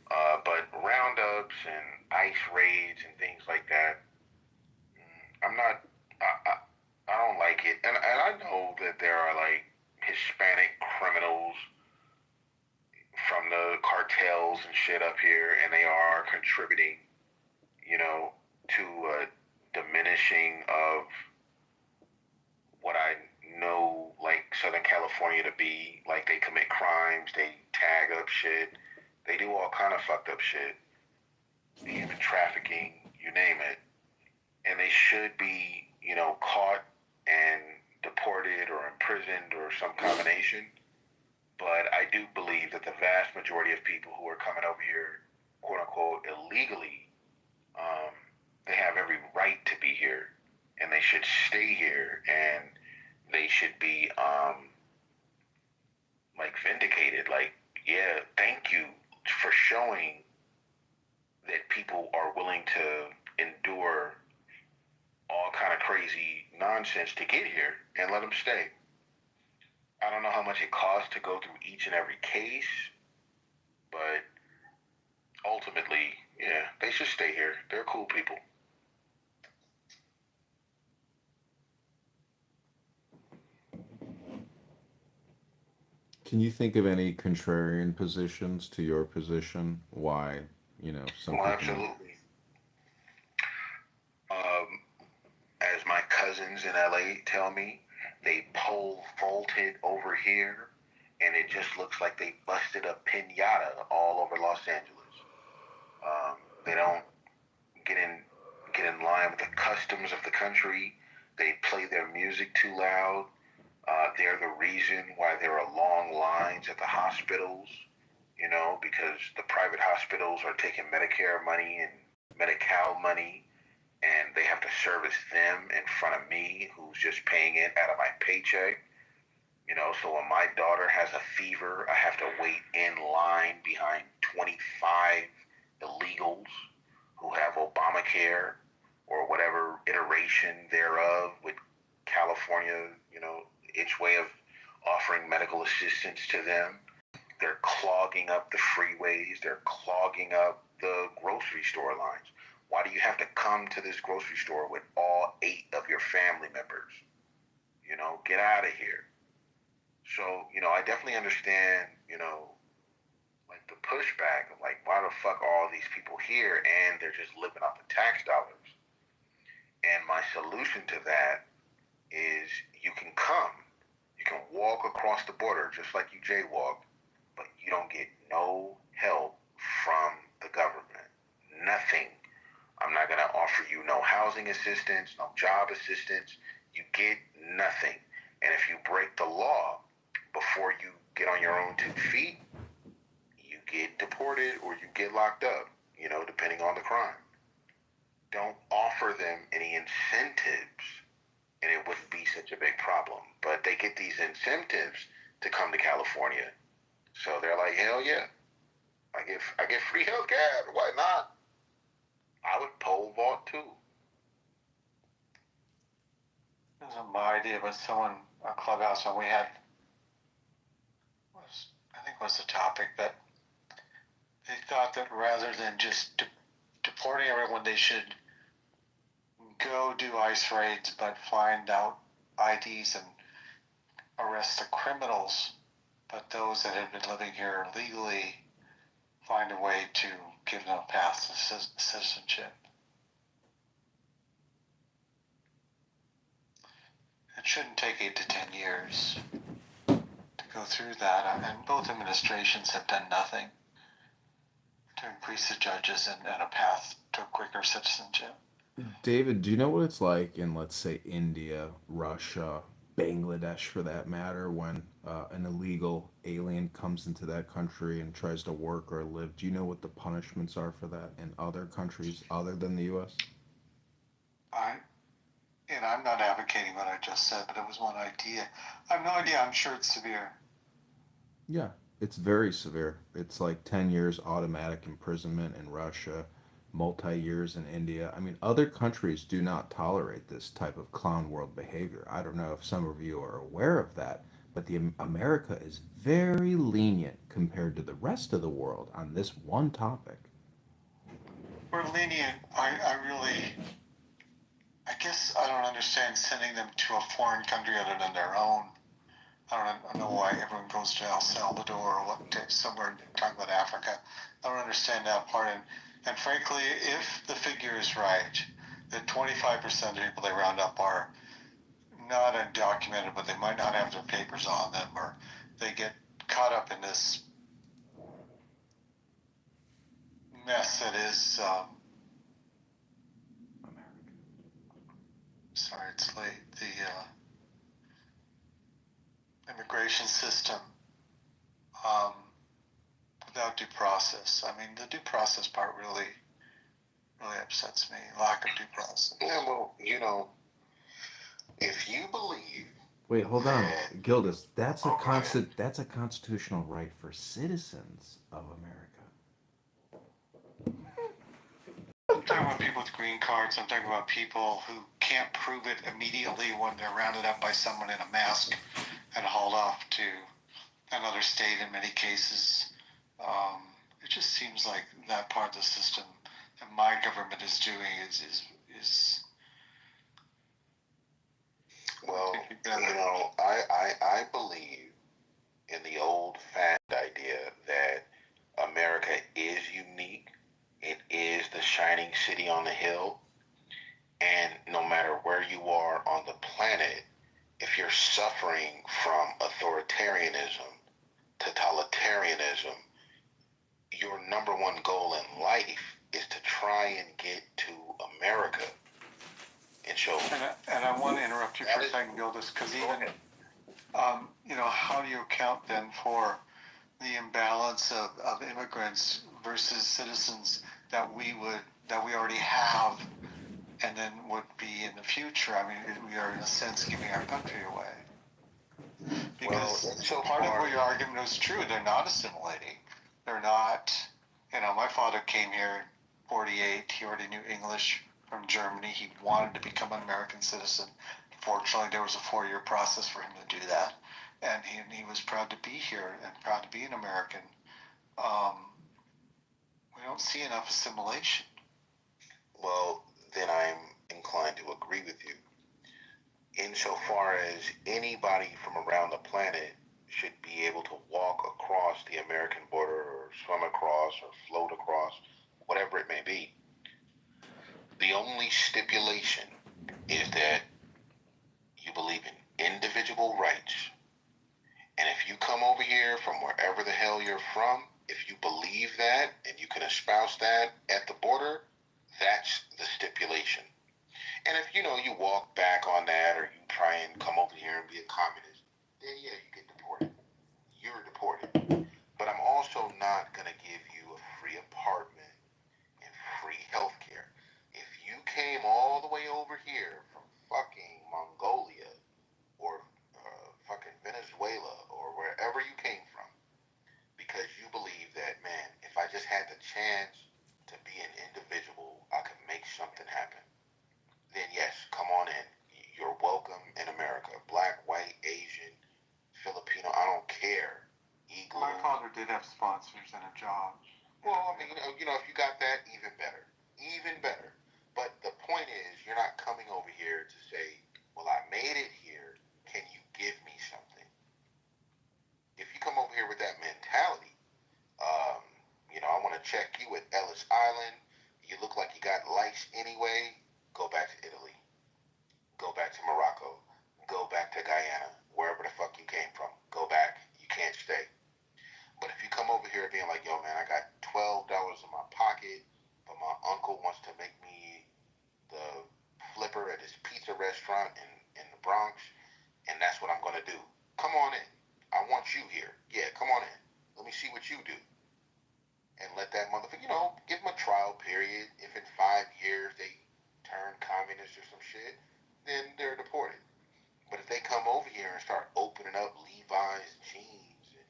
But roundups and ICE raids and things like that, I'm not, I don't like it. And I know that there are Hispanic criminals from the cartels and shit up here, and they are contributing, to a diminishing of what I know, Southern California to be. They commit crimes, they tag up shit, they do all kind of fucked up shit, human trafficking, you name it. And they should be, caught and deported or imprisoned or some combination. But I do believe that the vast majority of people who are coming over here, quote unquote, illegally, they have every right to be here, and they should stay here, and they should be like vindicated. Like, yeah, thank you for showing that people are willing to endure all kind of crazy nonsense to get here, and let them stay. I don't know how much it costs to go through each and every case, but ultimately, yeah, they should stay here. They're cool people. Can you think of any contrarian positions to your position? Why, some people... Absolutely. As my cousins in LA tell me, they pole vaulted over here, and it just looks like they busted a pinata all over Los Angeles. They don't get in line with the customs of the country. They play their music too loud. They're the reason why there are long lines at the hospitals, because the private hospitals are taking Medicare money and Medi-Cal money, and they have to service them in front of me, who's just paying it out of my paycheck. So when my daughter has a fever, I have to wait in line behind 25 illegals who have Obamacare or whatever iteration thereof with California, its way of offering medical assistance to them. They're clogging up the freeways. They're clogging up the grocery store lines. Why do you have to come to this grocery store with all 8 of your family members? Get out of here. So, I definitely understand, like the pushback of like, why the fuck are all these people here and they're just living off the tax dollars? And my solution to that is you can come. You can walk across the border just like you jaywalked, but you don't get no help from the government. Nothing. I'm not going to offer you no housing assistance, no job assistance. You get nothing. And if you break the law before you get on your own 2 feet, you get deported or you get locked up, depending on the crime. Don't offer them any incentives, and it wouldn't be such a big problem. But they get these incentives to come to California. So they're like, hell yeah, I get free health care. Why not? I would pole vault too. It wasn't my idea, but someone, a clubhouse, when we had, was the topic that they thought that rather than just deporting everyone, they should go do ICE raids, but find out IDs and arrest the criminals, but those that have been living here legally, find a way to give them a path to citizenship. It shouldn't take 8 to 10 years to go through that, and both administrations have done nothing to increase the judges and a path to quicker citizenship. David, do you know what it's like in, let's say, India, Russia, Bangladesh for that matter, when an illegal alien comes into that country and tries to work or live? Do you know what the punishments are for that in other countries other than the U.S.? I'm not advocating what I just said, but it was one idea. I have no idea. I'm sure it's severe. Yeah, it's very severe. It's like 10 years automatic imprisonment in Russia, multi-years in India. I mean, other countries do not tolerate this type of clown world behavior. I don't know if some of you are aware of that, but America is very lenient compared to the rest of the world on this one topic. We're lenient. I guess I don't understand sending them to a foreign country other than their own. I don't know why everyone goes to El Salvador or somewhere talking about Africa. I don't understand that part. And frankly, if the figure is right, that 25% of the people they round up are not undocumented, but they might not have their papers on them, or they get caught up in this mess that is sorry, it's late. The immigration system without due process. I mean, the due process part really upsets me. Lack of due process. Yeah, well, if you believe Wait, hold on, that Gildas. That's a oh, go ahead. That's a constitutional right for citizens of America. I'm talking about people with green cards. I'm talking about people who can't prove it immediately when they're rounded up by someone in a mask and hauled off to another state in many cases. It just seems like that part of the system that my government is doing is Well, I believe in the old-fashioned idea that America is unique. It is the shining city on the hill. And no matter where you are on the planet, if you're suffering from authoritarianism, totalitarianism, your number one goal in life is to try and get to America. And so, and I want to interrupt you for a second, Gildas, because even how do you account then for the imbalance of immigrants versus citizens that we already have and then would be in the future? I mean, we are in a sense giving our country away. Because part of what your argument was true. They're not assimilating. They're not, my father came here in 48. He already knew English from Germany. He wanted to become an American citizen. Fortunately, there was a 4-year process for him to do that. And he was proud to be here and proud to be an American. We don't see enough assimilation. Well, then I'm inclined to agree with you. Insofar as anybody from around the planet should be able to walk across the American border or swim across or float across, whatever it may be. The only stipulation is that you believe in individual rights. And if you come over here from wherever the hell you're from, if you believe that and you can espouse that at the border, that's the stipulation. And if you walk back on that or you try and come over here and be a communist, then yeah, you get deported. You're deported. But I'm also not going to give you a free apartment and free health care. If you came all the way over here from fucking Mongolia or fucking Venezuela or wherever you came from, because you believe that, man, if I just had the chance to be an individual, I could make something happen, then yes, come on in. You're welcome in America. Black, white, Asian, Filipino, I don't care. Iglu. My father did have sponsors and a job. Well, I mean, if you got that, even better. Even better. But the point is, you're not coming over here to say, well, I made it here. Can you give me something? If you come over here with that mentality, I want to check you at Ellis Island. You look like you got lice anyway. Go back to Italy. Go back to Morocco. Go back to Guyana. Wherever the fuck you came from. Go back. You can't stay. But if you come over here being like, yo, man, I got $12 in my pocket, but my uncle wants to make me the flipper at his pizza restaurant in the Bronx, and that's what I'm going to do. Come on in. I want you here. Yeah, come on in. Let me see what you do. And let that motherfucker, give them a trial period. If in 5 years they turn communist or some shit, then they're deported. But if they come over here and start opening up Levi's jeans and,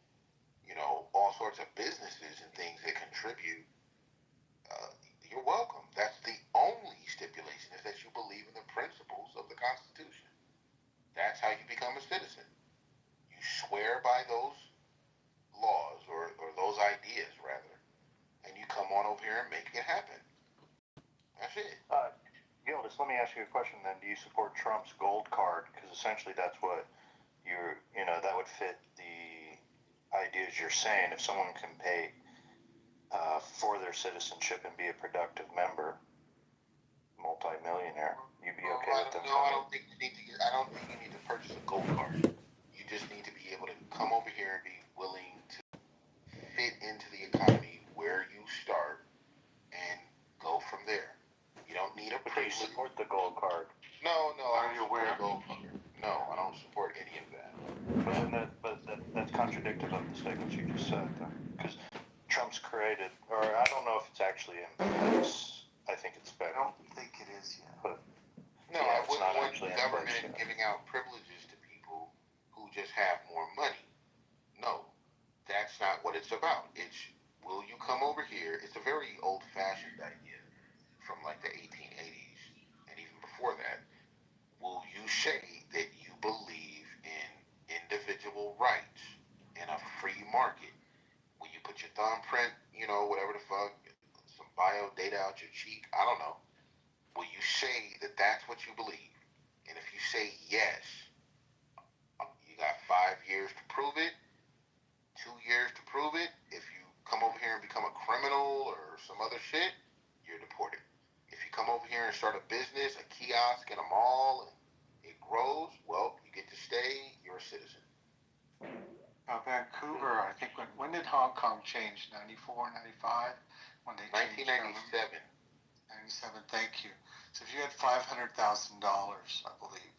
all sorts of businesses and things that contribute, you're welcome. That's the only stipulation, is that you believe in the principles of the Constitution. That's how you become a citizen. You swear by those laws or those ideas, rather, and you come on over here and make it happen. That's it. Gildas, let me ask you a question then. Do you support Trump's gold card? Because essentially that's what that would fit the ideas you're saying. If someone can pay for their citizenship and be a productive member, multi-millionaire, you'd be okay with them? No, I don't think you need to purchase a gold card. You just need to be able to come over here and be willing to fit into the economy where you start and go from there. You don't need a privilege. Do you support the gold card? No, I don't support a gold card. No, I don't support any of that. But that's contradictory of the statements you just said, though. Because Trump's created, or I don't know if it's actually in place. I think it's better. I don't think it is yet. But no, I wouldn't want the government giving out privileges to people just have more money. No, that's not what it's about. It's, will you come over here? It's a very old-fashioned idea from like the 1880s and even before that. Will you say that you believe in individual rights in a free market? Will you put your thumbprint, whatever the fuck, some bio data out your cheek? I don't know. Will you say that that's what you believe? And if you say yes, you got 5 years to prove it, 2 years to prove it. If you come over here and become a criminal or some other shit, you're deported. If you come over here and start a business, a kiosk in a mall, and it grows, well, you get to stay, you're a citizen. Vancouver, I think, when did Hong Kong change? 94, 95? When they 1997. 97, thank you. So if you had $500,000, I believe,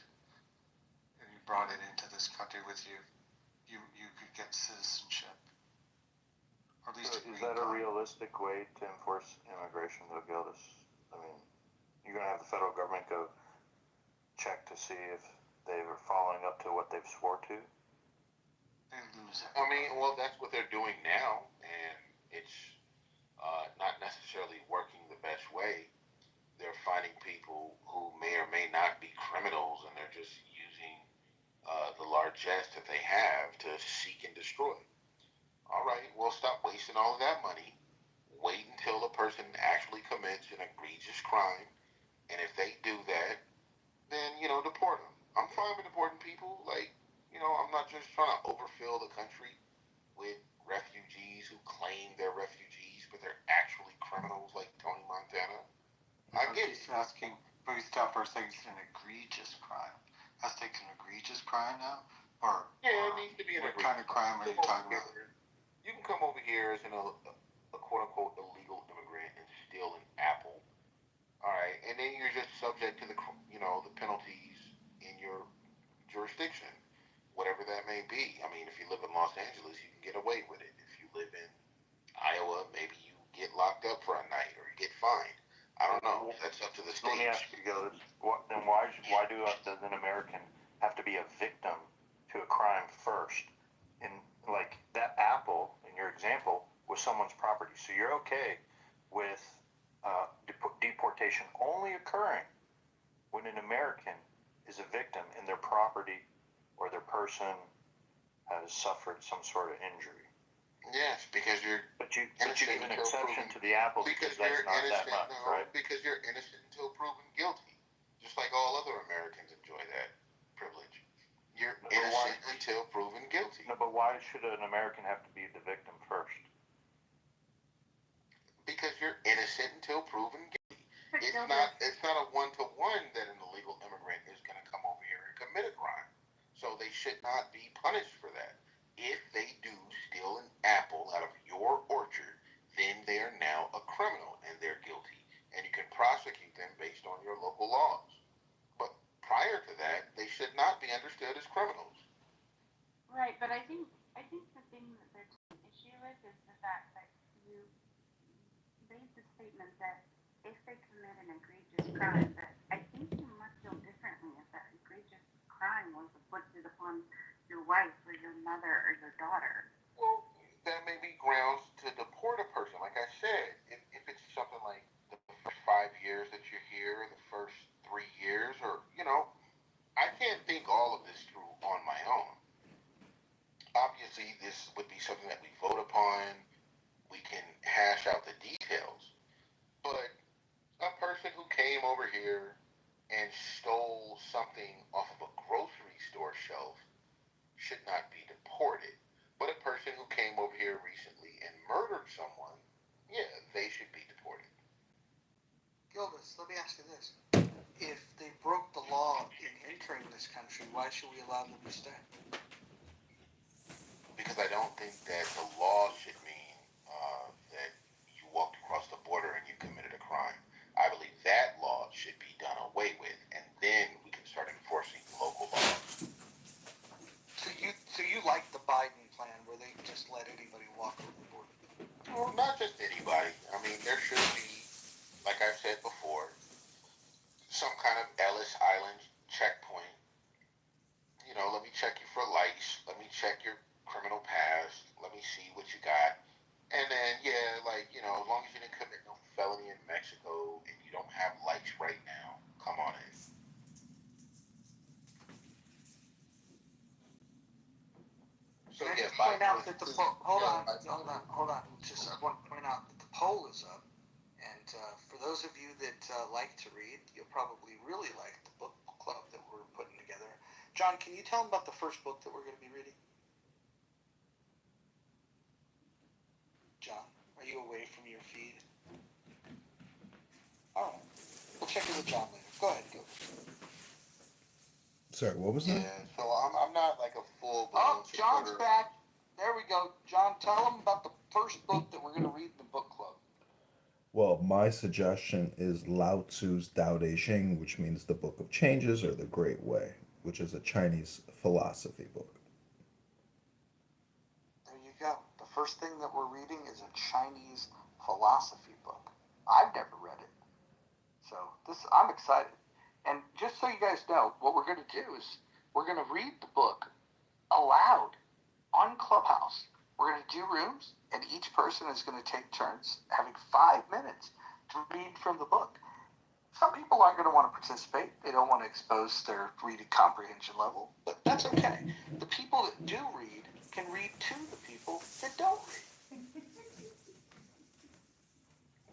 and you brought it into this country with you, you could get citizenship. Or at least is that a realistic way to enforce immigration, though, Gildas? I mean, you're going to have the federal government go check to see if they were following up to what they've swore to? They lose it. I mean, well, that's what they're doing now, and it's not necessarily working the best way. They're finding people who may or may not be criminals, and they're just using the largesse that they have to seek and destroy. All right, well, stop wasting all of that money. Wait until a person actually commits an egregious crime, and if they do that, then, deport them. I'm fine with deporting people. Like, I'm not just trying to overfill the country with refugees who claim they're refugees, but they're actually criminals like Tony Montana. I get it. He's asking, Bruce Tupper thinks an egregious crime. That's taking an egregious crime now? Or yeah, it needs to be an what kind of crime are you talking about? You can come over here as a quote-unquote illegal immigrant and steal an apple. All right, and then you're just subject to the penalties in your jurisdiction, whatever that may be. I mean, if you live in Los Angeles, you can get away with it. If you live in Iowa, maybe you get locked up for a night or you get fined. I don't know. That's up to the state. Let me ask you, Gildas, then does an American have to be a victim to a crime first? And like that apple in your example was someone's property, so you're okay with deportation only occurring when an American is a victim and their property or their person has suffered some sort of injury. Yes, because you're. But you give an exception to the apple because that's not that much, right? Because you're innocent until proven guilty, just like all other Americans enjoy that privilege. You're innocent until proven guilty. No, but why should an American have to be the victim first? Because you're innocent until proven guilty. It's not a one-to-one that an illegal immigrant is going to come over here and commit a crime. So they should not be punished for that. If they do steal an apple out of your orchard, then they are now a criminal and they're guilty. And you can prosecute them based on your local laws. But prior to that, they should not be understood as criminals. Right, but I think the thing that they're taking issue with is the fact that you made the statement that if they commit an egregious crime, that I think you must feel differently if that egregious crime was inflicted upon your wife or your mother or your daughter. Well, that may be grounds to deport a person. Like I said, if it's something like the first 5 years that you're here, the first 3 years, or, I can't think all of this through on my own. Obviously, this would be something that we vote upon. We can hash out the details. But a person who came over here and stole something off of a grocery store shelf should not be deported. But a person who came over here recently and murdered someone, yeah, they should be deported. Gildas, let me ask you this. If they broke the law in entering this country, why should we allow them to stay? Because I don't think that the law should mean that you walked across the border and you committed a crime. I believe that law should be done away with, and then we can start enforcing local laws. So you like the Biden plan where they just let anybody walk over the border? Well, not just anybody. I mean, there should be, like I said before, some kind of Ellis Island checkpoint. Let me check you for lice. So I just point out that hold on. Just I want to point out that the poll is up, and for those of you that like to read, you'll probably really like the book club that we're putting together. John, can you tell them about the first book that we're going to be reading? John, are you away from your feed? All right, we'll check in with John later. Go ahead, go. Sorry, what was that? Yeah, so I'm not like a full. Oh, John's back. There we go. John, tell them about the first book that we're going to read in the book club. Well, my suggestion is Lao Tzu's Tao Te Ching, which means the Book of Changes or the Great Way, which is a Chinese philosophy book. There you go. The first thing that we're reading is a Chinese philosophy book. I've never read it. So I'm excited. And just so you guys know, what we're going to do is we're going to read the book aloud on Clubhouse. We're going to do rooms, and each person is going to take turns having 5 minutes to read from the book. Some people aren't going to want to participate. They don't want to expose their reading comprehension level, but that's okay. The people that do read can read to the people that don't read.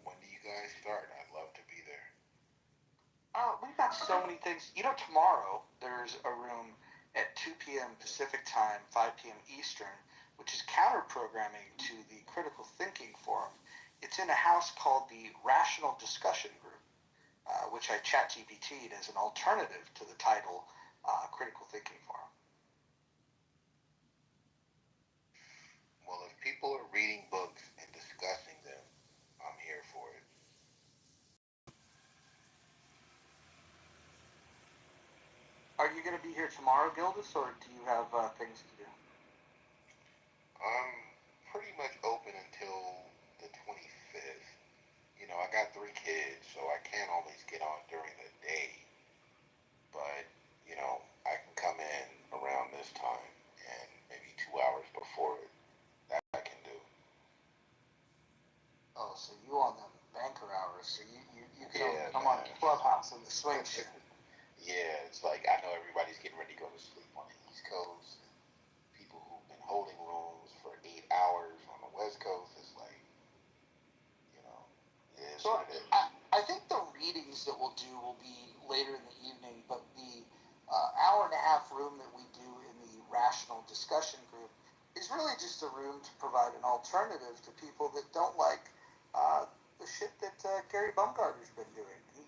When do you guys start? I'd love to be there. We've got so many things. You know, tomorrow there's a room at 2 p.m. Pacific time, 5 p.m. Eastern, which is counter-programming to the Critical Thinking Forum. It's in a house called the Rational Discussion Group, which I ChatGPT'd as an alternative to the title Critical Thinking Forum. Well, if people are reading books and discussing them, I'm here for it. Are you going to be here tomorrow, Gildas, or do you have things to do? I'm pretty much open until the 25th. You know, I got 3 kids, so I can't always get on during the day. But, you know, I can come in around this time and maybe 2 hours before it. That I can do. Oh, so you on them banker hours, so you can come on Clubhouse in the swing shift. Yeah, it's like I know everybody's getting ready to go to sleep on the East Coast. People who've been holding rooms for 8 hours on the West Coast, it's like, you know, it is what it is. I think the readings that we'll do will be later in the evening, but the hour and a half room that we do in the Rational Discussion Group is really just a room to provide an alternative to people that don't like the shit that Gary Bumgarner's been doing. He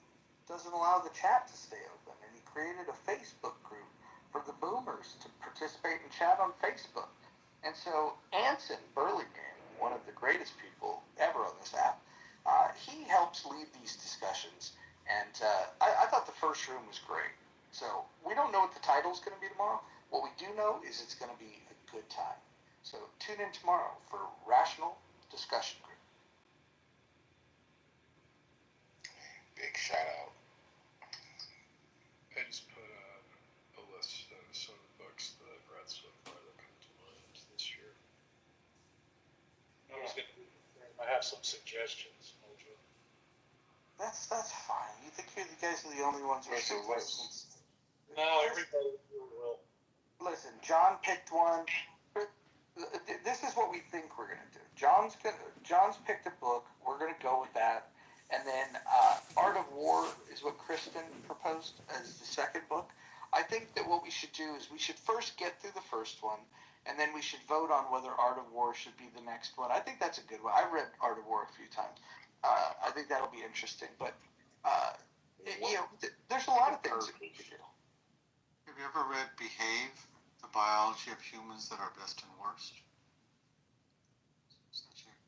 doesn't allow the chat to stay open, and he created a Facebook group for the boomers to participate and chat on Facebook. And so Anson Burlingame, one of the greatest people ever on this app, he helps lead these discussions, and I thought the first room was great. So we don't know what the title's going to be tomorrow. What we do know is it's going to be a good time. So tune in tomorrow for Rational Discussion Group. Big shout out. I just put a list of some of the books that I've read so far that come to mind this year. I have some suggestions, Mojo. That's fine. You think you guys are the only ones who are suggestions? No, everybody will. Listen, John picked one. This is what we think we're gonna do. John's picked a book. We're gonna go with that, and then Art of War is what Kristen proposed as the second book. I think that what we should do is we should first get through the first one, and then we should vote on whether Art of War should be the next one. I think that's a good one. I've read Art of War a few times. I think that'll be interesting. But there's a lot of things that we could do. Have you ever read Behave, The Biology of Humans That Are Best and Worst?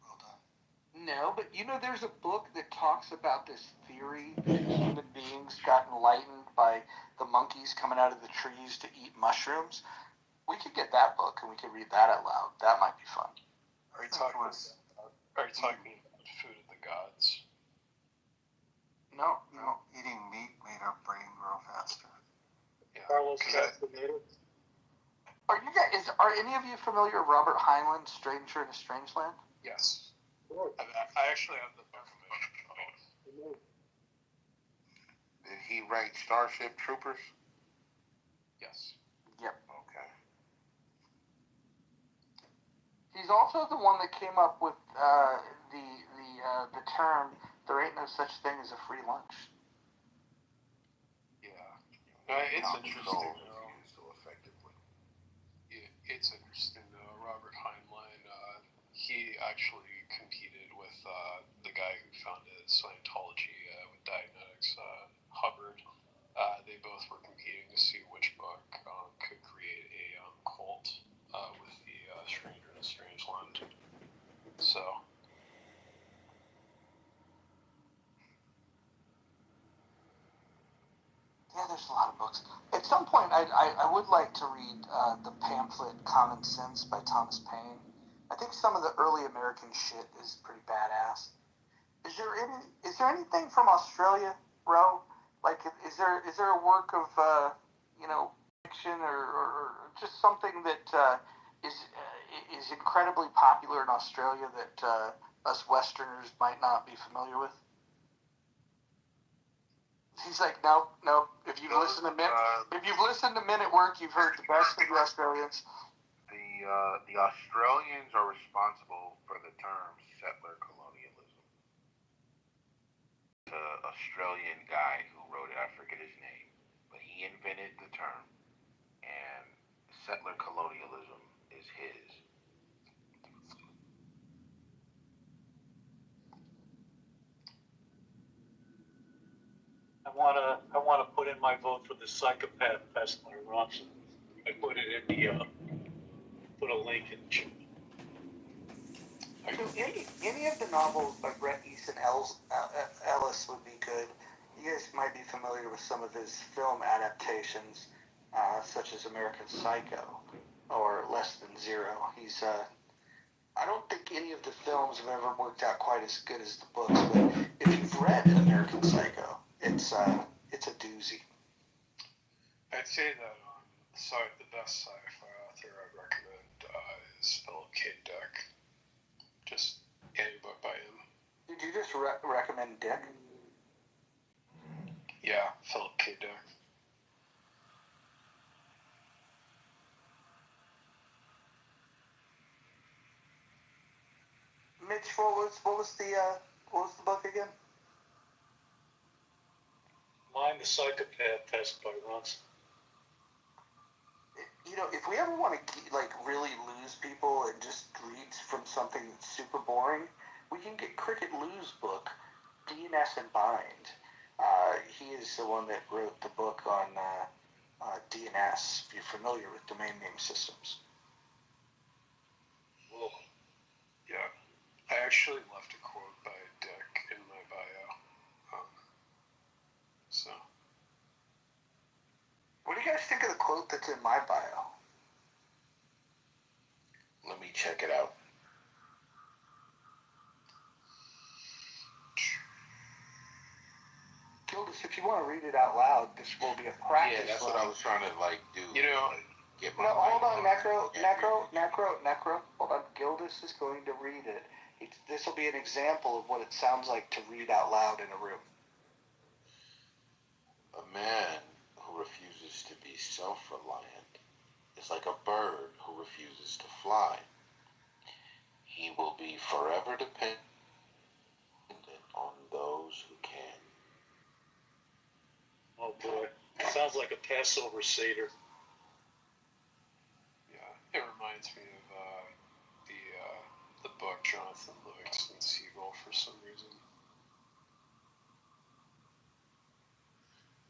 Well done. No, but you know there's a book that talks about this theory that human beings got enlightened by the monkeys coming out of the trees to eat mushrooms. We could get that book and we could read that out loud. That might be fun. Are you talking about Food of the Gods? No. Eating meat made our brain grow faster. Yeah. Carlos Castaneda. Are any of you familiar with Robert Heinlein's Stranger in a Strange Land? Yes. I actually have the book of it. Did he write Starship Troopers? Yes. Yep. Okay. He's also the one that came up with the term "there ain't no such thing as a free lunch." Yeah, it's interesting. It's interesting though. Robert Heinlein, he actually competed with the guy who founded Scientology with Dianetics, Hubbard. They both were competing to see which book could create a cult with the Stranger in a Strange Land. So. Yeah, there's a lot of books. At some point, I would like to read the pamphlet Common Sense by Thomas Paine. I think some of the early American shit is pretty badass. Is there anything from Australia, Ro? Like, is there a work of fiction or just something that is incredibly popular in Australia that us Westerners might not be familiar with? He's like, nope. If you've listened to Men at Work, you've heard the best of the Australians. The Australians are responsible for the term settler colonialism. The Australian guy who wrote it, I forget his name, but he invented the term, and settler colonialism is his. I wanna put in my vote for the Psychopath Fest by Ronson. I put it in the put a link in the chat. Any of the novels by Bret Easton Ellis would be good. You guys might be familiar with some of his film adaptations, such as American Psycho or Less Than Zero. I don't think any of the films have ever worked out quite as good as the books, but if you've read American Psycho, it's a doozy. I'd say that the best sci-fi author I'd recommend is Philip K. Dick. Just any book by him. Did you just recommend Dick? Yeah, Philip K. Dick. Mitch, what was the book again? Mine, the Psychopath Test by Ronson. If we ever want to really lose people and just read from something that's super boring, we can get Cricket Lou's book, DNS and Bind. He is the one that wrote the book on DNS, if you're familiar with domain name systems. Well, yeah. I actually left a quote by Dick in my bio. So. What do you guys think of the quote that's in my bio? Let me check it out. Gildas, if you want to read it out loud, this will be a practice. Yeah, that's what I was trying to do. Get my hold on, Necro. Hold on, Gildas is going to read it. This will be an example of what it sounds like to read out loud in a room. A man who refuses to be self-reliant is like a bird who refuses to fly. He will be forever dependent on those who can. Oh boy, sounds like a Passover Seder. Yeah, it reminds me of the book Jonathan Livingston Seagull for some reason.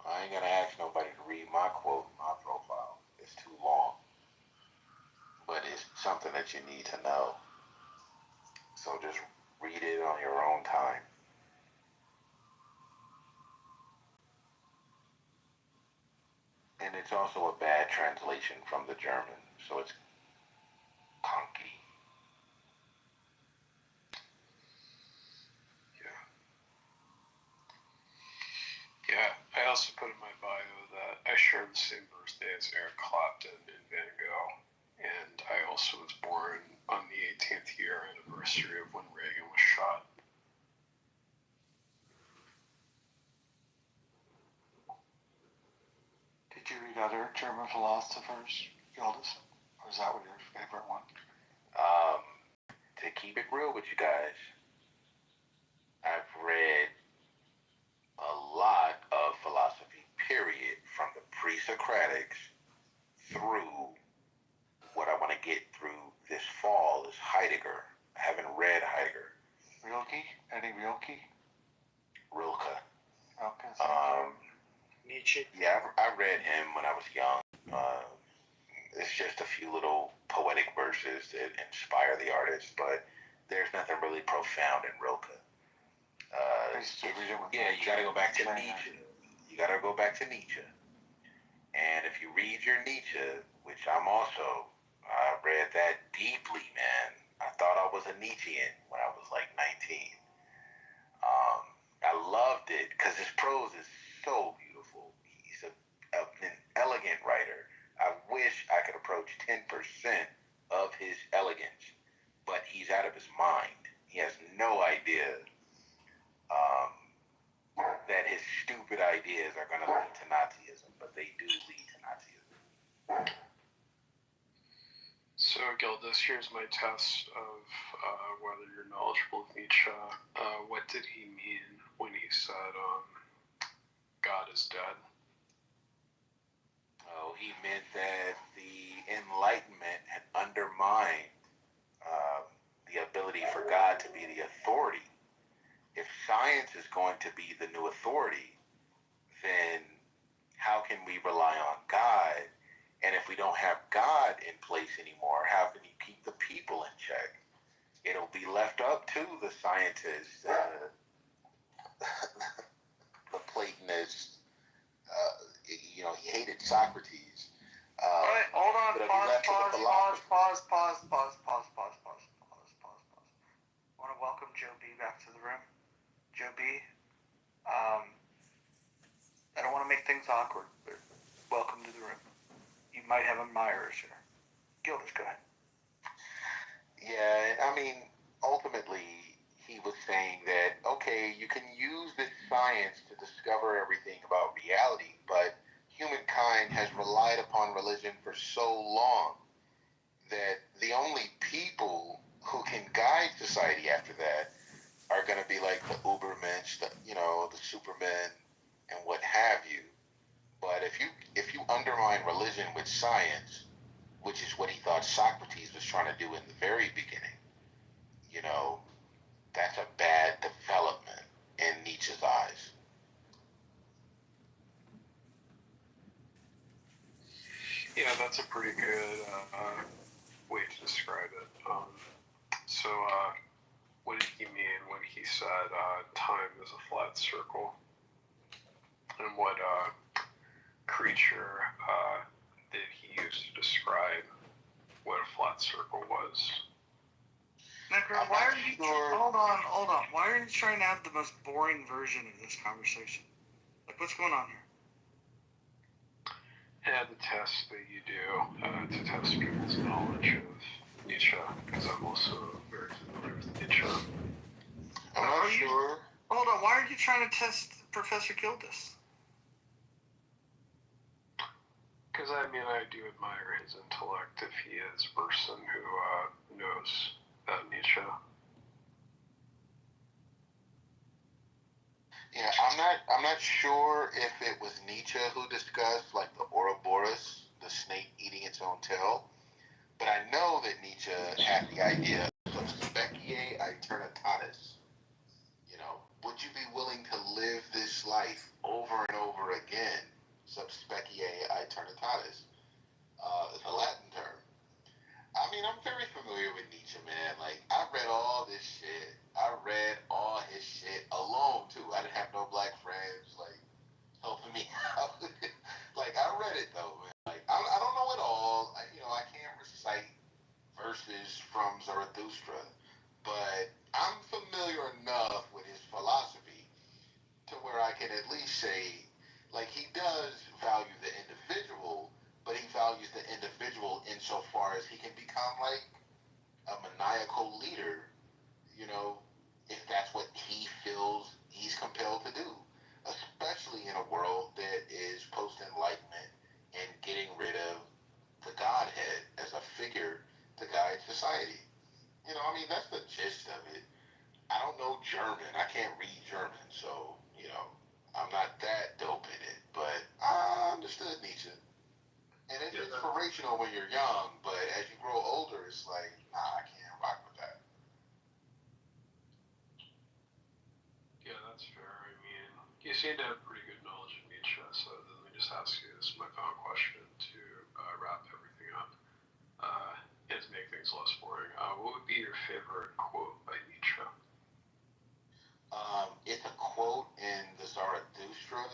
I ain't gonna ask nobody to read my quote in my profile. It's too long. But it's something that you need to know. So just read it on your own time. And it's also a bad translation from the German, so it's conky. Yeah, I also put in my bio that I share the same birthday as Eric Clapton and Van Gogh, and I also was born on the 18th year anniversary of when Reagan was shot. Did you read other German philosophers, Gildas? Or is that your favorite one? to keep it real with you guys, I've read a lot of philosophy, period, from the pre-Socratics through what I want to get through this fall is Heidegger. I haven't read Heidegger. Rilke? Any Rilke? Rilke. Okay. Nietzsche. Yeah, I read him when I was young. It's just a few little poetic verses that inspire the artist, but there's nothing really profound in Rilke. Yeah, you got to go back to Nietzsche. You got to go back to Nietzsche. And if you read your Nietzsche, which I'm also, I read that deeply, man. I thought I was a Nietzschean when I was like 19. I loved it because his prose is so beautiful. He's an elegant writer. I wish I could approach 10% of his elegance, but he's out of his mind. He has no idea that his stupid ideas are going to lead to Nazism, but they do lead to Nazism. So, Gildas, here's my test of whether you're knowledgeable of Nietzsche. What did he mean when he said, God is dead? Oh, he meant that the Enlightenment had undermined the ability for God to be the authority. If science is going to be the new authority, then how can we rely on God? And if we don't have God in place anymore, how can you keep the people in check? It'll be left up to the scientists, the Platonists. He hated Socrates. All right, hold on. Pause. I want to welcome Joe B back to the room. Joe B, I don't want to make things awkward, but welcome to the room. You might have admirers here. Gildas, go ahead. Yeah, I mean, ultimately, he was saying that, okay, you can use this science to discover everything about reality, but humankind has relied upon religion for so long that the only people who can guide society after that are going to be like the Ubermensch, the Supermen, and what have you. But if you undermine religion with science, which is what he thought Socrates was trying to do in the very beginning, that's a bad development in Nietzsche's eyes. Yeah, that's a pretty good way to describe it. What did he mean when he said time is a flat circle? And what creature did he use to describe what a flat circle was? Necro, why are you hold on. Why are you trying to have the most boring version of this conversation? Like, what's going on here? Yeah, the test that you do to test people's knowledge of Nietzsche, because I'm also very familiar with Nietzsche. I'm not sure. Hold on, why are you trying to test Professor Gildas? Because, I do admire his intellect if he is a person who knows about Nietzsche. Yeah, I'm not sure if it was Nietzsche who discussed like the Ouroboros, the snake eating its own tail, but I know that Nietzsche had the idea of specie aeternitatis. Would you be willing to live this life over and over again? Sub specie aeternitatis. It's a Latin term. I'm very familiar with Nietzsche, man. Like, I read all this shit. I read all his shit alone, too. I didn't have no black friends, like, helping me out. Like, I read it, though, man. Like, I don't know it all. I can't recite verses from Zarathustra, but I'm familiar enough with his philosophy to where I can at least say, like, he does value the individual, but he values the individual insofar as he can become like a maniacal leader, if that's what he feels he's compelled to do, especially in a world that is post-enlightenment and getting rid of the Godhead as a figure to guide society. German. I can't read German, so, you know, I'm not that dope in it. But I understood Nietzsche. And it's inspirational when you're young, but as you grow older, it's like, nah, I can't rock with that. Yeah, that's fair. I mean, you seem to have pretty good knowledge of Nietzsche, so let me just ask you this, my final question to wrap everything up and to make things less boring. What would be your favorite quote by Nietzsche? It's a quote in the Zarathustra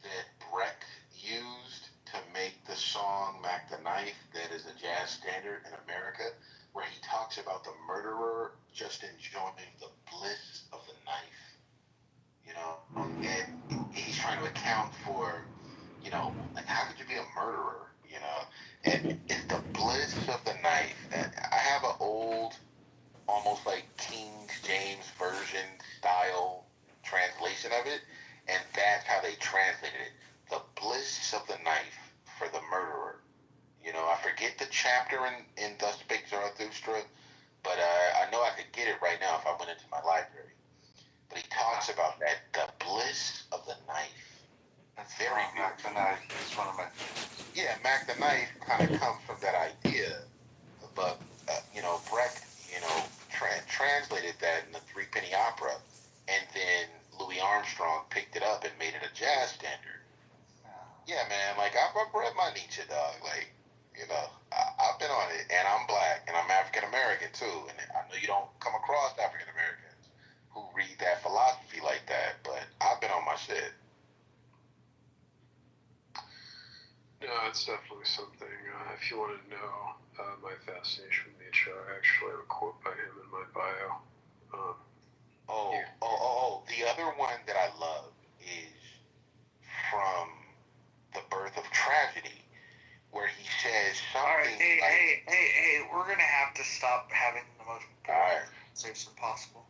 that Brecht used to make the song Mac the Knife that is a jazz standard in America, where he talks about the murderer just enjoying the bliss of the knife, you know, and he's trying to account for, you know, like, how could you be a murderer, you know, and it's the bliss of the knife. And I have an old, almost like King James Version style translation of it, and that's how they translated it. The bliss of the knife for the murderer. You know, I forget the chapter in Thus Spake Zarathustra, but I know I could get it right now if I went into my library. But he talks about that, the bliss of the knife. That's very Mac the Knife. It's one of my. Yeah, Mac the Knife kind of comes from that idea, but you know, Brecht, you know, translated that in the Three Penny Opera, and then Louis Armstrong picked it up and made it a jazz standard. Yeah, man, like, I've read my Nietzsche, dog. Like, you know, I've been on it, and I'm black, and I'm African American too, and I know you don't come across African Americans who read that philosophy like that, but I've been on my shit. No, it's definitely something. If you want to know my fascination with Nietzsche, I actually have a quote by him in my bio. The other one that I love is from The Birth of Tragedy, where he says something. All right, hey, we're gonna have to stop having the most boring conversation possible.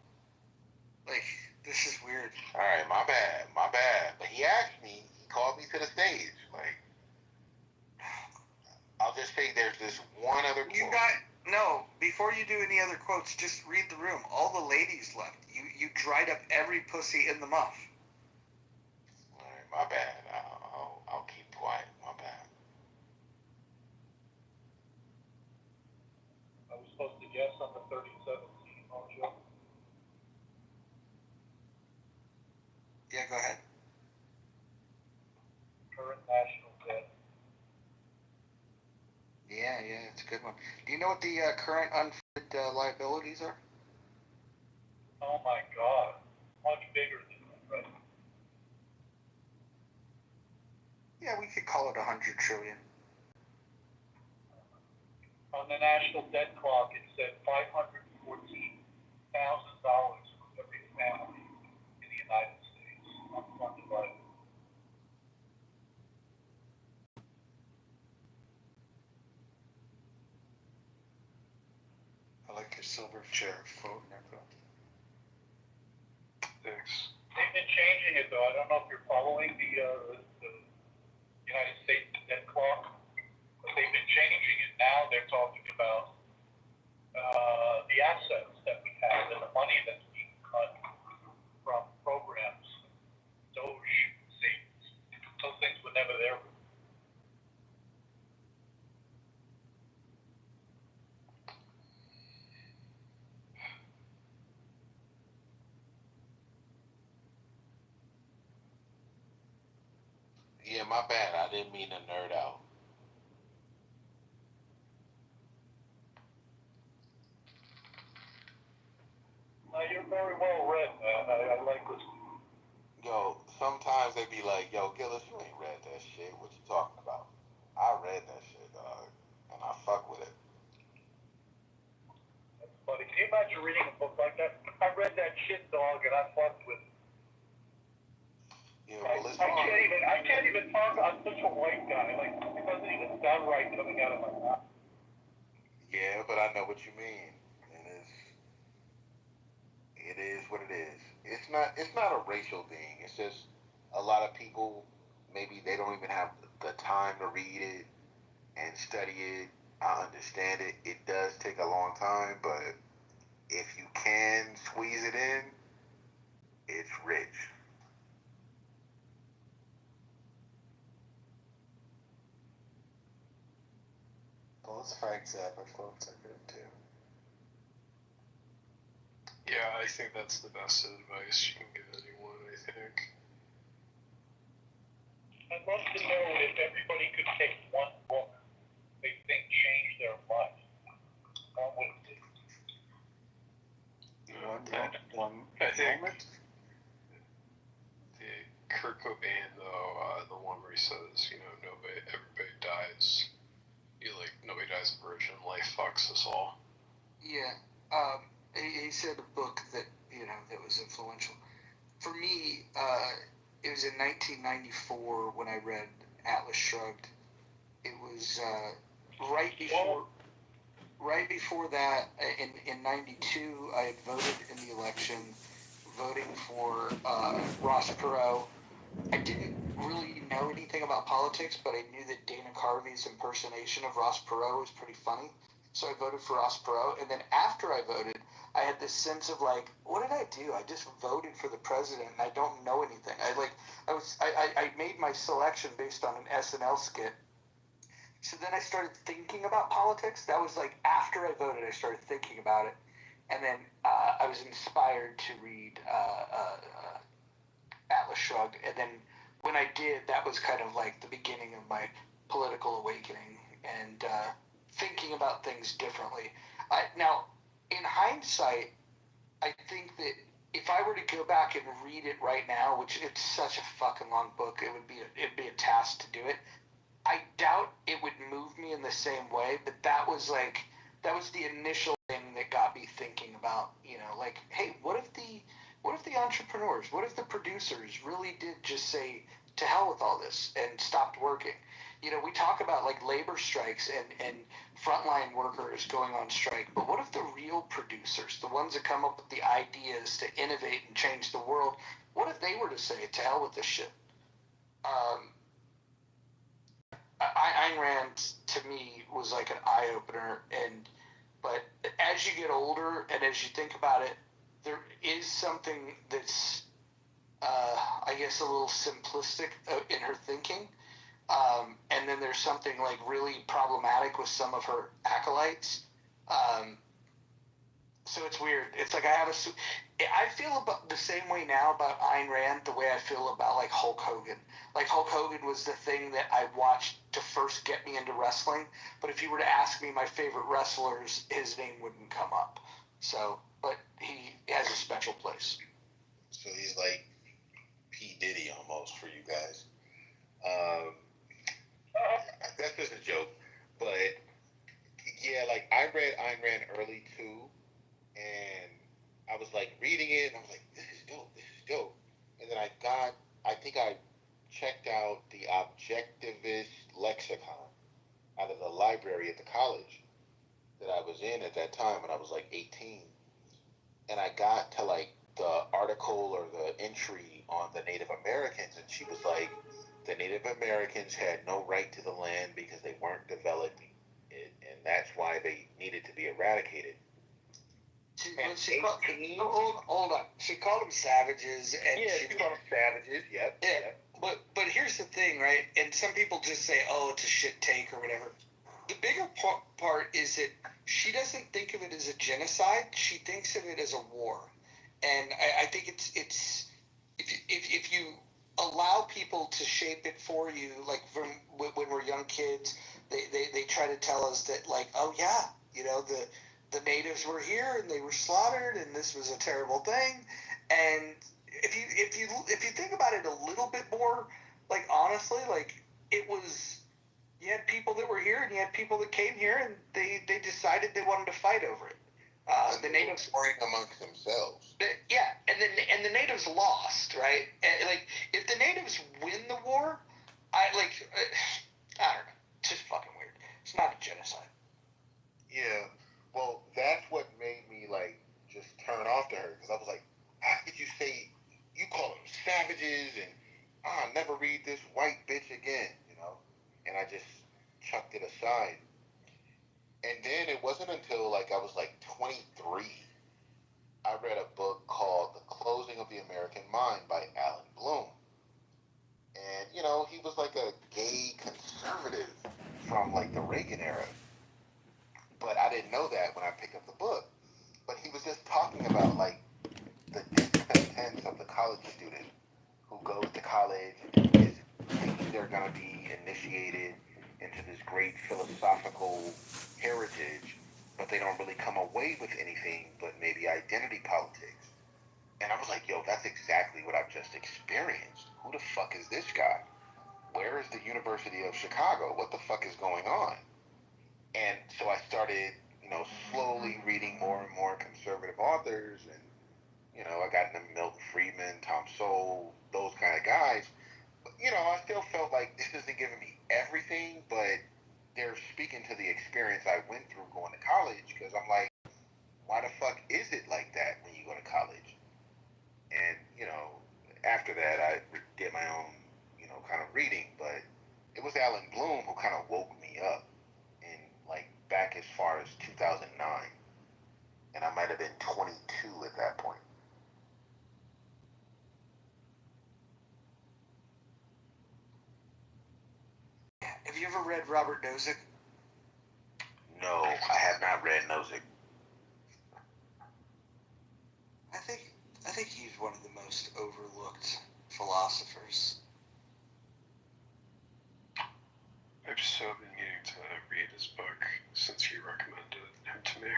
Like, this is weird. All right, my bad. But he asked me, he called me to the stage. Like, I'll just say there's this one other quote. Before you do any other quotes, just read the room. All the ladies left. You dried up every pussy in the muff. All right, my bad. I'll keep quiet. My bad. I was supposed to guess on the 37th mojo. Yeah, go ahead. Current national debt. Yeah, it's a good one. Do you know what the current unfunded liabilities are? Oh my God, much bigger than that, right? Yeah, we could call it 100 trillion. On the national debt clock, it said $514,000 for every family in the United States unfunded liability. I like your silver chair quote, Nico. Thanks. They've been changing it though. I don't know if you're following the United States debt clock, but they've been changing it. Now they're talking about the assets that we have and the money that's being cut from programs, Doge savings. Those things were never there. Yeah, my bad. I didn't mean to nerd out. No, you're very well read, man. I like listening. Yo, sometimes they be like, yo, Gillis, you ain't read that shit. What you talking about? I read that shit, dog. And I fuck with it. That's funny. Can you imagine reading a book like that? I read that shit, dog, and I fucked with it. Yeah, well, I can't even talk. I'm such a white guy. Like, it doesn't even sound right coming out of my mouth. Yeah, but I know what you mean. It is what it is. It's not a racial thing. It's just a lot of people, maybe they don't even have the time to read it and study it. I understand it. It does take a long time, but if you can squeeze it in, it's rich. Those Frank Zappa quotes are good too. Yeah, I think that's the best advice you can give anyone, I think. I'd love to know if everybody could take one book they think changed their life. What would it be? One I think moment? The Kurt Cobain, though, the one where he says, everybody dies. Nobody dies a virgin. Life fucks us all. Yeah. He said a book that, that was influential. For me, it was in 1994 when I read Atlas Shrugged. It was right before that, in 92, I had voted in the election, voting for Ross Perot. I didn't really know anything about politics, but I knew that Dana Carvey's impersonation of Ross Perot was pretty funny. So I voted for Ross Perot, and then after I voted, I had this sense of like, what did I do? I just voted for the president, and I don't know anything. I made my selection based on an SNL skit. So then I started thinking about politics. That was like after I voted, I started thinking about it, and then I was inspired to read Atlas Shrugged, and then when I did, that was kind of like the beginning of my political awakening and thinking about things differently. Now, in hindsight, I think that if I were to go back and read it right now, which it's such a fucking long book, it'd be a task to do it. I doubt it would move me in the same way, but that was the initial thing that got me thinking about, like, hey, what if the entrepreneurs, what if the producers really did just say, to hell with all this and stopped working? We talk about like labor strikes and frontline workers going on strike, but what if the real producers, the ones that come up with the ideas to innovate and change the world, what if they were to say, to hell with this shit? Ayn Rand, to me, was like an eye-opener, but as you get older and as you think about it, there is something that's, I guess, a little simplistic in her thinking. And then there's something like really problematic with some of her acolytes. So it's weird. It's like I feel about the same way now about Ayn Rand the way I feel about like Hulk Hogan. Like Hulk Hogan was the thing that I watched to first get me into wrestling. But if you were to ask me my favorite wrestlers, his name wouldn't come up. So, but he has a special place. So he's like P. Diddy almost for you guys. That's just a joke. But yeah, like I read Ayn Rand early too, and I was like reading it, and I was like, this is dope. And then I think I checked out the Objectivist Lexicon out of the library at the college that I was in at that time when I was like 18. And I got to like the article or the entry on the Native Americans, and she was like, the Native Americans had no right to the land because they weren't developing it, and that's why they needed to be eradicated. Hold on. She called them savages, and she called them savages. Yep. Yeah. But here's the thing, right? And some people just say, "Oh, it's a shit take" or whatever. The bigger part is that she doesn't think of it as a genocide. She thinks of it as a war, and I think it's if you allow people to shape it for you, like from when we're young kids, they try to tell us that like, oh yeah, the natives were here and they were slaughtered and this was a terrible thing. And if you think about it a little bit more, like honestly, like it was, you had people that were here and you had people that came here and they decided they wanted to fight over it. The natives warring amongst themselves. And the natives lost, right? And, like if the natives win the war, I don't know. It's just fucking weird. It's not a genocide. Yeah. Well, that's what made me like just turn off to her, because I was like, how could you say, you call them savages and I'll never read this white bitch again, and I just chucked it aside. And then it wasn't until like I was like 23 I read a book called The Closing of the American Mind by Alan Bloom. And, you know, he was like a gay conservative from like the Reagan era. But I didn't know that when I picked up the book. But he was just talking about like the discontents of the college student who goes to college and is thinking they're going to be initiated into this great philosophical heritage, but they don't really come away with anything but maybe identity politics. And I was like, yo, that's exactly what I've just experienced. Who the fuck is this guy? Where is the University of Chicago? What the fuck is going on? And so I started, you know, slowly reading more and more conservative authors, and, you know, I got into Milton Friedman, Tom Sowell, those kind of guys. But, you know, I still felt like this isn't giving me everything, but they're speaking to the experience I went through going to college, because I'm like, why the fuck is it like that when you go to college? And, you know, after that, I did my own, you know, kind of reading, but it was Alan Bloom who kind of woke me up in, like, back as far as 2009. And I might have been 22 at that point. Have you ever read Robert Nozick? No, I have not read Nozick. I think he's one of the most overlooked philosophers. I've so been meaning to read his book since you recommended him to me.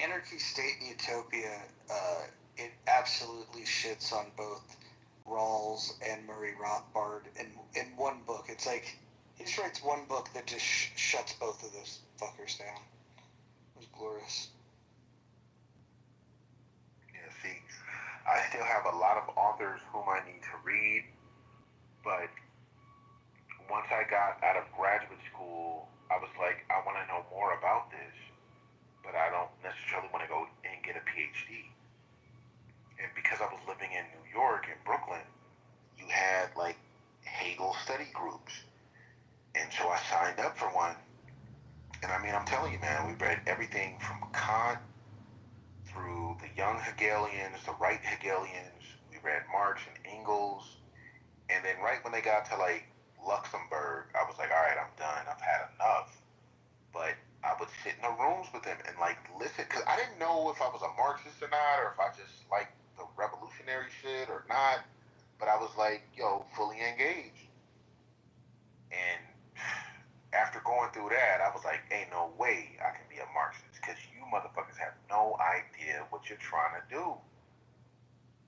Anarchy, State, and Utopia, it absolutely shits on both Rawls and Murray Rothbard in one book. It's like, he just writes one book that just shuts both of those fuckers down. It was glorious. Yeah, see, I still have a lot of authors whom I need to read, but once I got out of graduate school, I was like, I want to know more about this, but I don't necessarily want to go and get a PhD. And because I was living in New York and Brooklyn, you had like Hegel study groups. And so I signed up for one. And I mean, I'm telling you, man, we read everything from Kant through the young Hegelians, the right Hegelians. We read Marx and Engels. And then right when they got to like Luxembourg, I was like, all right, I'm done. I've had enough. But I would sit in the rooms with them and like listen, because I didn't know if I was a Marxist or not, or if I just liked the revolutionary shit or not. But I was like, yo, fully engaged. And after going through that, I was like, ain't no way I can be a Marxist, because you motherfuckers have no idea what you're trying to do.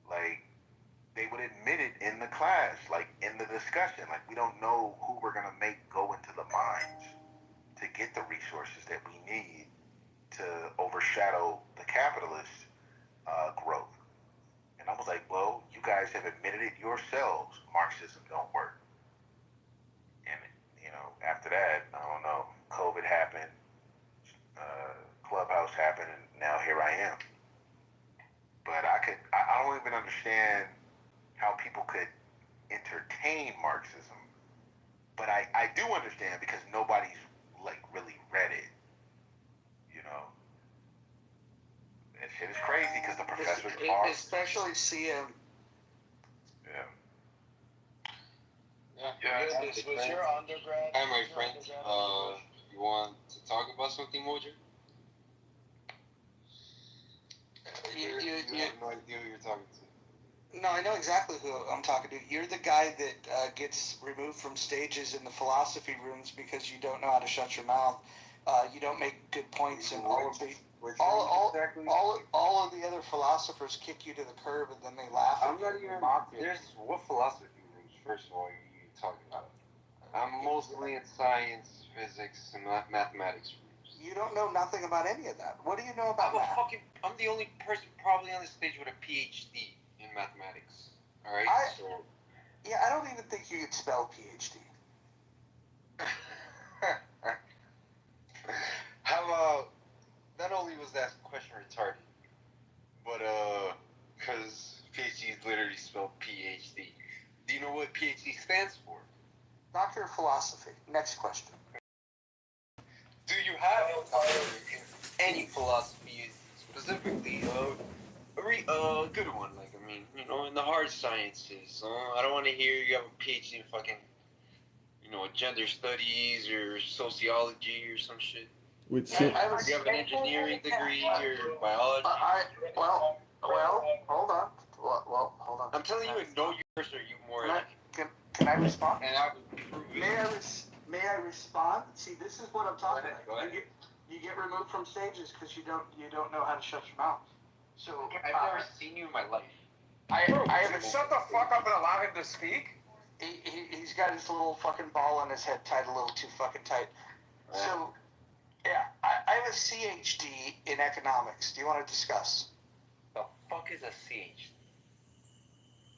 Like, they would admit it in the class, like in the discussion. Like, we don't know who we're gonna make go into the mines to get the resources that we need to overshadow the capitalist growth. And I was like, well, you guys have admitted it yourselves. Marxism don't work. And, you know, after that, I don't know, COVID happened, Clubhouse happened, and now here I am. But I don't even understand how people could entertain Marxism. But I do understand, because nobody's, like, really read it, you know. That shit is crazy, because the professors are... Especially CM. Yeah. Yeah, this was your undergrad. Hi, my friend. You want to talk about something, Mojo? You have no idea who you're talking to. No, I know exactly who I'm talking to. You're the guy that gets removed from stages in the philosophy rooms because you don't know how to shut your mouth. You don't make good points, and all of the other philosophers kick you to the curb, and then they laugh. I'm not even. There's what philosophy rooms? First of all, you talking about? I'm mostly in science, physics, and mathematics rooms. You don't know nothing about any of that. What do you know about that? I'm the only person probably on the stage with a PhD in mathematics. All right. Yeah, I don't even think you could spell PhD. How about? Not only was that question retarded, but because PhD is literally spelled PhD. Do you know what PhD stands for? Doctor of Philosophy. Next question. Do you have any philosophy, specifically a good one. Like, I mean, you know, in the hard sciences. I don't want to hear you have a PhD in fucking, you know, gender studies or sociology or some shit. Which You have an engineering degree or biology. Well, hold on. Well, hold on. I'm telling you, in no years are you more. Can I respond? And I would prove it. May I respond? See, this is what I'm talking about. Go ahead. You get removed from stages because you don't know how to shut your mouth. So I've never seen you in my life. Shut the fuck up and allow him to speak. He's got his little fucking ball on his head tied a little too fucking tight. So, yeah, I have a CHD in economics. Do you want to discuss? The fuck is a CH?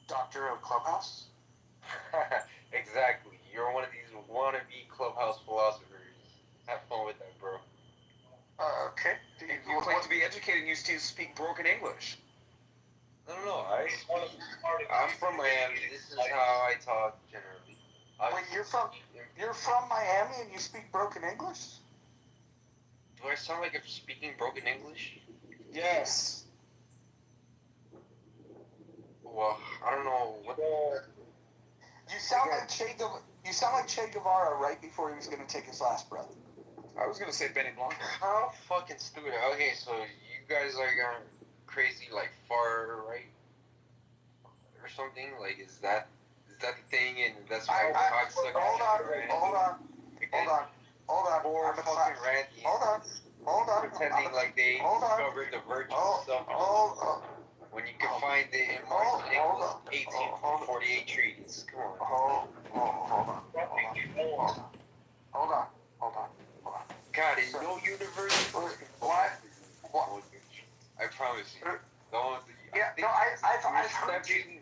Doctor of Clubhouse? Exactly. You're one of these wannabe clubhouse philosophers. Have fun with that, bro. Okay. You claim to be educated and you still speak broken English. No. I'm from Miami. This is how I talk generally. Wait, you're from Miami and you speak broken English? Do I sound like I'm speaking broken English? Yes. Well, I don't know what. You sound like Che Guevara right before he was going to take his last breath. I was going to say Benny Blanco. How fucking stupid. Okay, so you guys are crazy, like far right or something? Like, is that the thing? And that's why cocksuckers. Hold on. Or fucking ranty. Hold on. Pretending like they discovered the virtue stuff. When you can find it in March 1848 treaties. Come on. Hold on. God, in no universe. What? I promise you. Don't. I've heard you.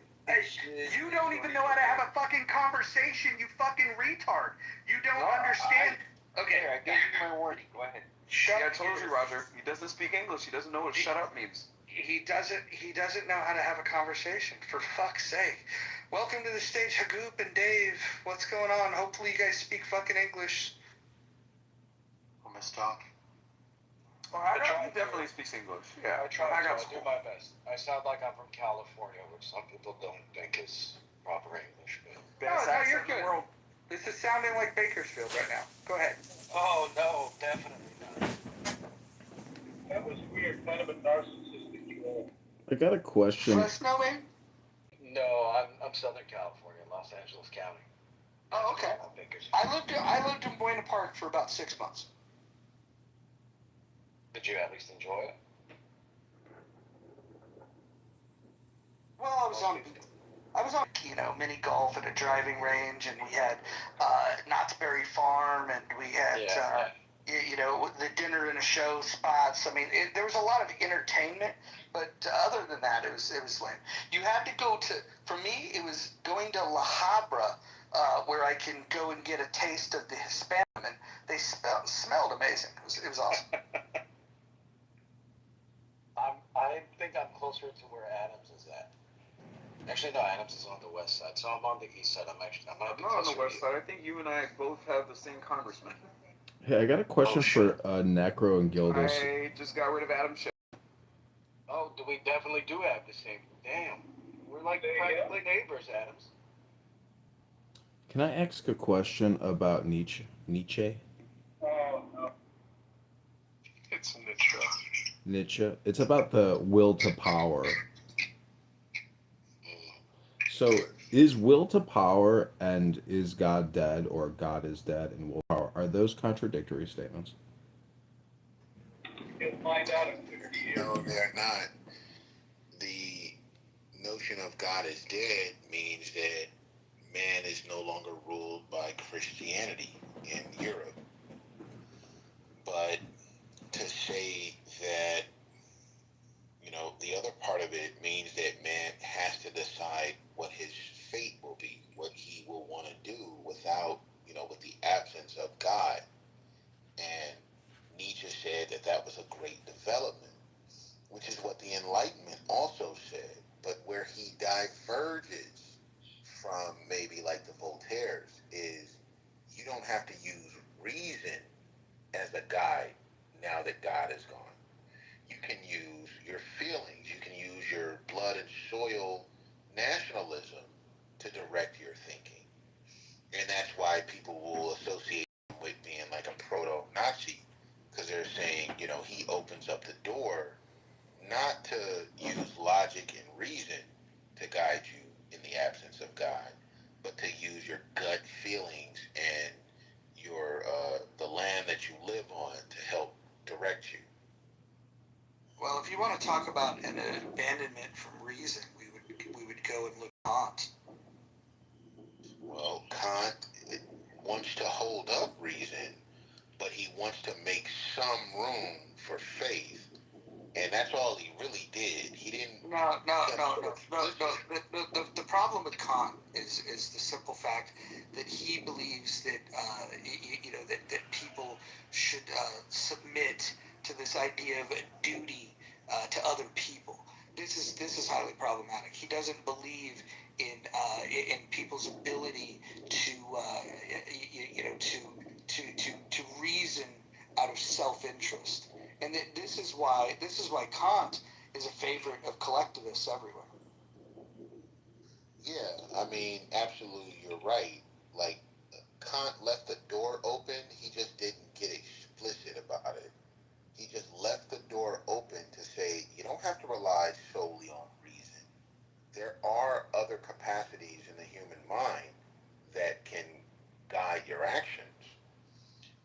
You don't even know how to have a fucking conversation, you fucking retard. You don't understand. Okay, I gave you my warning. Go ahead. I told you, Roger. He doesn't speak English. He doesn't know what shut up means. He doesn't know how to have a conversation, for fuck's sake. Welcome to the stage, Hagoop and Dave. What's going on? Hopefully you guys speak fucking English. I'm gonna stop. Well, he definitely speaks English. Yeah, I try to do my best. I sound like I'm from California, which some people don't think is proper English. But No, you're good. This is sounding like Bakersfield right now. Go ahead. Oh, no, definitely not. That was weird. Kind of a narcissistic role. I got a question. Fresno, man? No, I'm Southern California, Los Angeles County. Oh, okay. I lived in Buena Park for about 6 months. Did you at least enjoy it? Well, I was on mini golf at a driving range, and we had Knott's Berry Farm, and we had the dinner and a show spots. I mean, there was a lot of entertainment, but other than that, it was lame. You had to go to. For me, it was going to La Habra, where I can go and get a taste of the Hispanic, and they smelled amazing. It was awesome. I think I'm closer to where Adams is at. Actually, no, Adams is on the west side, so I'm on the east side. I'm not on the west side. I think you and I both have the same congressman. Hey, I got a question for Necro and Gildas. I just got rid of Adam Schiff. Oh, we definitely do have the same. Damn, we're like practically neighbors, Adams. Can I ask a question about Nietzsche? Oh, no. It's Nietzsche. Nietzsche. It's about the will to power. So, is will to power and is God dead, or God is dead and will to power, are those contradictory statements? You'll find out in 50 years. No, they're not. The notion of God is dead means that man is no longer ruled by Christianity in Europe. But to say that, the other part of it means that man has to decide what his fate will be, what he will want to do without, with the absence of God. And Nietzsche said that was a great development, which is what the Enlightenment also said. But where he diverges from maybe like the Voltaires is you don't have to use reason as a guide that God is gone. You can use your feelings. You can use your blood and soil nationalism to direct your thinking. And that's why people will associate him with being like a proto-Nazi, because they're saying, you know, he opens up the door not to use logic and reason to guide you in the absence of God, but to use your gut feelings and your the land that you live on to help direct you. Well, if you want to talk about an abandonment from reason, we would go and look at Kant. Well, Kant wants to hold up reason, but he wants to make some room for faith. And that's all he really did. He didn't. No. The problem with Kant is the simple fact that he believes that that people should submit to this idea of a duty to other people. This is highly problematic. He doesn't believe in people's ability to to reason out of self-interest. And this is why Kant is a favorite of collectivists everywhere. Yeah, I mean, absolutely, you're right. Like, Kant left the door open. He just didn't get explicit about it. He just left the door open to say, you don't have to rely solely on reason. There are other capacities in the human mind that can guide your actions.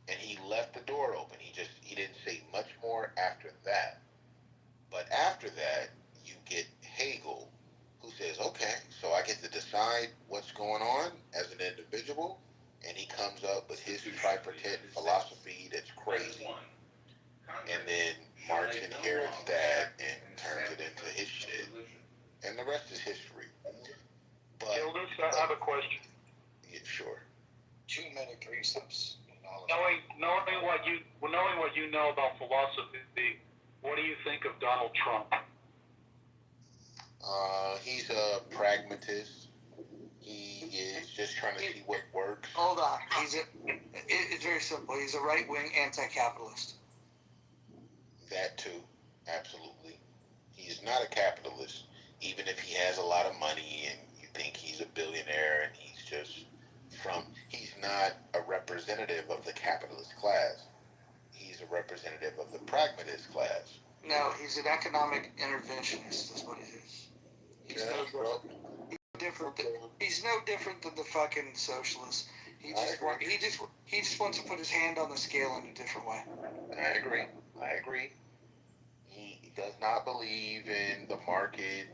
And he left the door open. He didn't say much more after that. But after that, you get Hegel, who says, okay, so I get to decide what's going on as an individual, and he comes up with his tripartite philosophy that's crazy. And then Marx inherits that and turns it into his shit. And the rest is history. But Gildas, I have a question. Yeah, sure. 2 minute precepts. Knowing what you know about philosophy, what do you think of Donald Trump? He's a pragmatist. He is just trying to see what works. Hold on. It's very simple. He's a right-wing anti-capitalist. That too, absolutely. He's not a capitalist, even if he has a lot of money and you think he's a billionaire and he's not a representative of the capitalist class. He's a representative of the pragmatist class. No, he's an economic interventionist, is what he is. He's no different than the fucking socialists. He just wants to put his hand on the scale in a different way. I agree. He does not believe in the market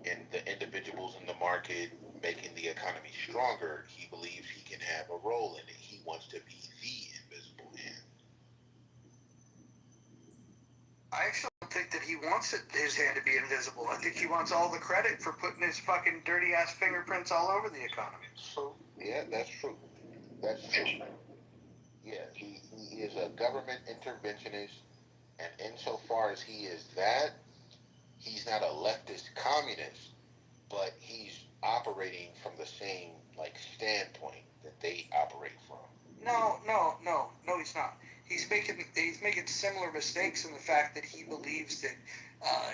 and the individuals in the market making the economy stronger. He believes he can have a role in it. He wants to be the invisible hand. I actually don't think that he wants his hand to be invisible. I think he wants all the credit for putting his fucking dirty ass fingerprints all over the economy. So yeah, that's true. Yeah, he is a government interventionist, and insofar as he is that, he's not a leftist communist, but he's operating from the same standpoint that they operate from. No, he's not. He's making similar mistakes in the fact that he believes that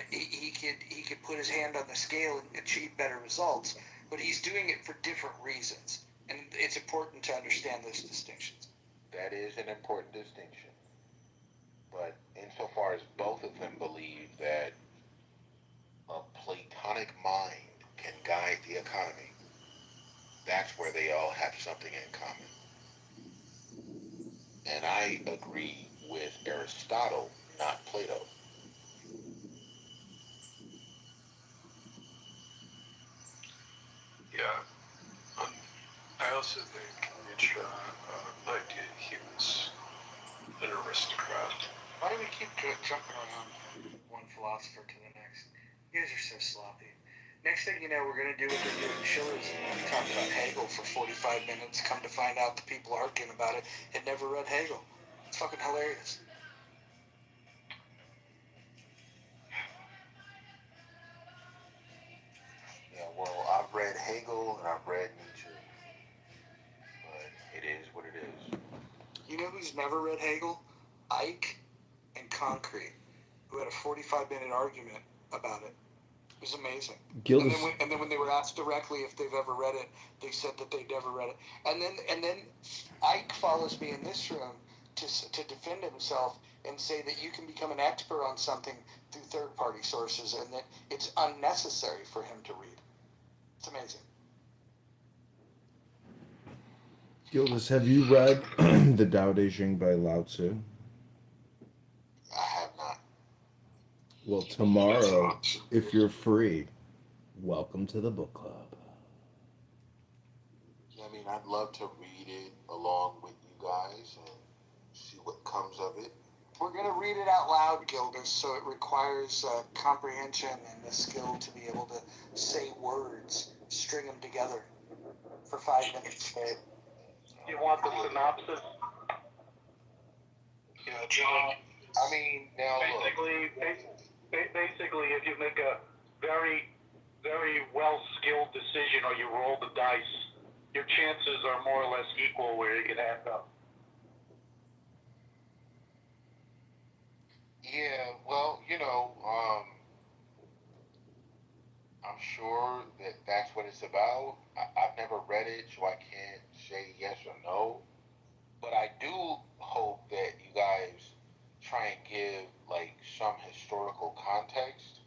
he could put his hand on the scale and achieve better results, but he's doing it for different reasons, and it's important to understand those distinctions. That is an important distinction, but insofar as both of them believe that a Platonic mind can guide the economy, that's where they all have something in common. And I agree with Aristotle, not Plato. Yeah. I also think Nietzsche, he was an aristocrat. Why do we keep jumping around from one philosopher to the next? You guys are so sloppy. Next thing you know, we're going to do what they do in Schiller's and talk about Hegel for 45 minutes. Come to find out the people arguing about it had never read Hegel. It's fucking hilarious. Yeah, well, I've read Hegel and I've read Nietzsche, but it is what it is. You know who's never read Hegel? Ike and concrete, who had a 45-minute argument about it. It was amazing. Gildas, And then when they were asked directly if they've ever read it, they said that they'd never read it. And then Ike follows me in this room to defend himself and say that you can become an expert on something through third-party sources and that it's unnecessary for him to read. It's amazing. Gildas, have you read The Tao Te Ching by Lao Tzu? I have not. Well, tomorrow, if you're free, welcome to the book club. I mean, I'd love to read it along with you guys and see what comes of it. We're going to read it out loud, Gildas, so it requires comprehension and the skill to be able to say words, string them together for 5 minutes straight. You want the synopsis? Yeah, John. I mean, now Basically, if you make a very, very well-skilled decision or you roll the dice, your chances are more or less equal where you can end up. Yeah, well, I'm sure that that's what it's about. I've never read it, so I can't say yes or no. But I do hope that you guys try and give like some historical context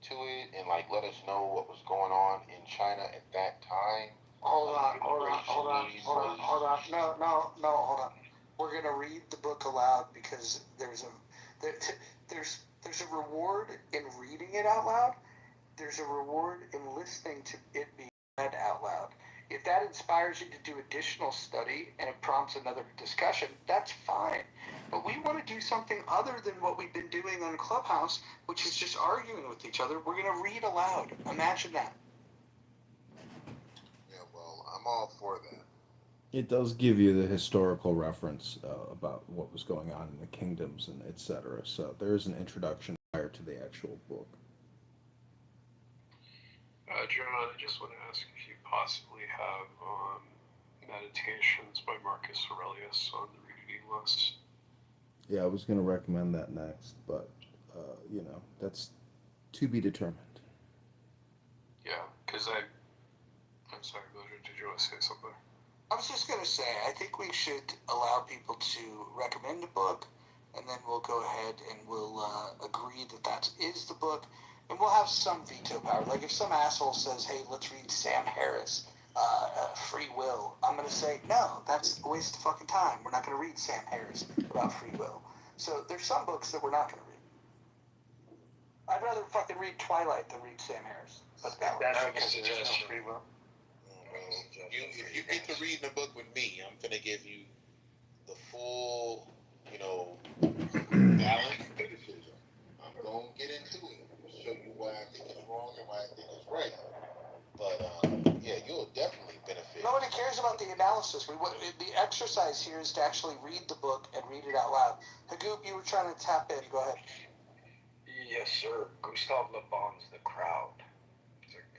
to it and like let us know what was going on in China at that time. Hold on. No, hold on. We're going to read the book aloud because there's a reward in reading it out loud. There's a reward in listening to it be read out loud. If that inspires you to do additional study and it prompts another discussion, that's fine. But we want to do something other than what we've been doing on Clubhouse, which is just arguing with each other. We're going to read aloud. Imagine that. Yeah, well, I'm all for that. It does give you the historical reference about what was going on in the kingdoms and etc. So there is an introduction prior to the actual book. John, I just want to ask if you possibly have Meditations by Marcus Aurelius on the reading list. Yeah, I was going to recommend that next, but, that's to be determined. Yeah, because I'm sorry, Mildred, did you want to say something? I was just going to say, I think we should allow people to recommend a book, and then we'll go ahead and we'll agree that is the book, and we'll have some veto power. Like if some asshole says, hey, let's read Sam Harris, Free Will, I'm going to say, no, that's a waste of fucking time. We're not going to read Sam Harris about free will. So there's some books that we're not going to read. I'd rather fucking read Twilight than read Sam Harris. But that's because there's no free will. If you get to reading a book with me, I'm gonna give you the full, balanced criticism. I'm gonna get into it, show you why I think it's wrong and why I think it's right. But yeah, you'll definitely benefit. Nobody cares about the analysis. The exercise here is to actually read the book and read it out loud. Hagoop, you were trying to tap in. Go ahead. Yes, sir. Gustave Le Bon's The Crowd.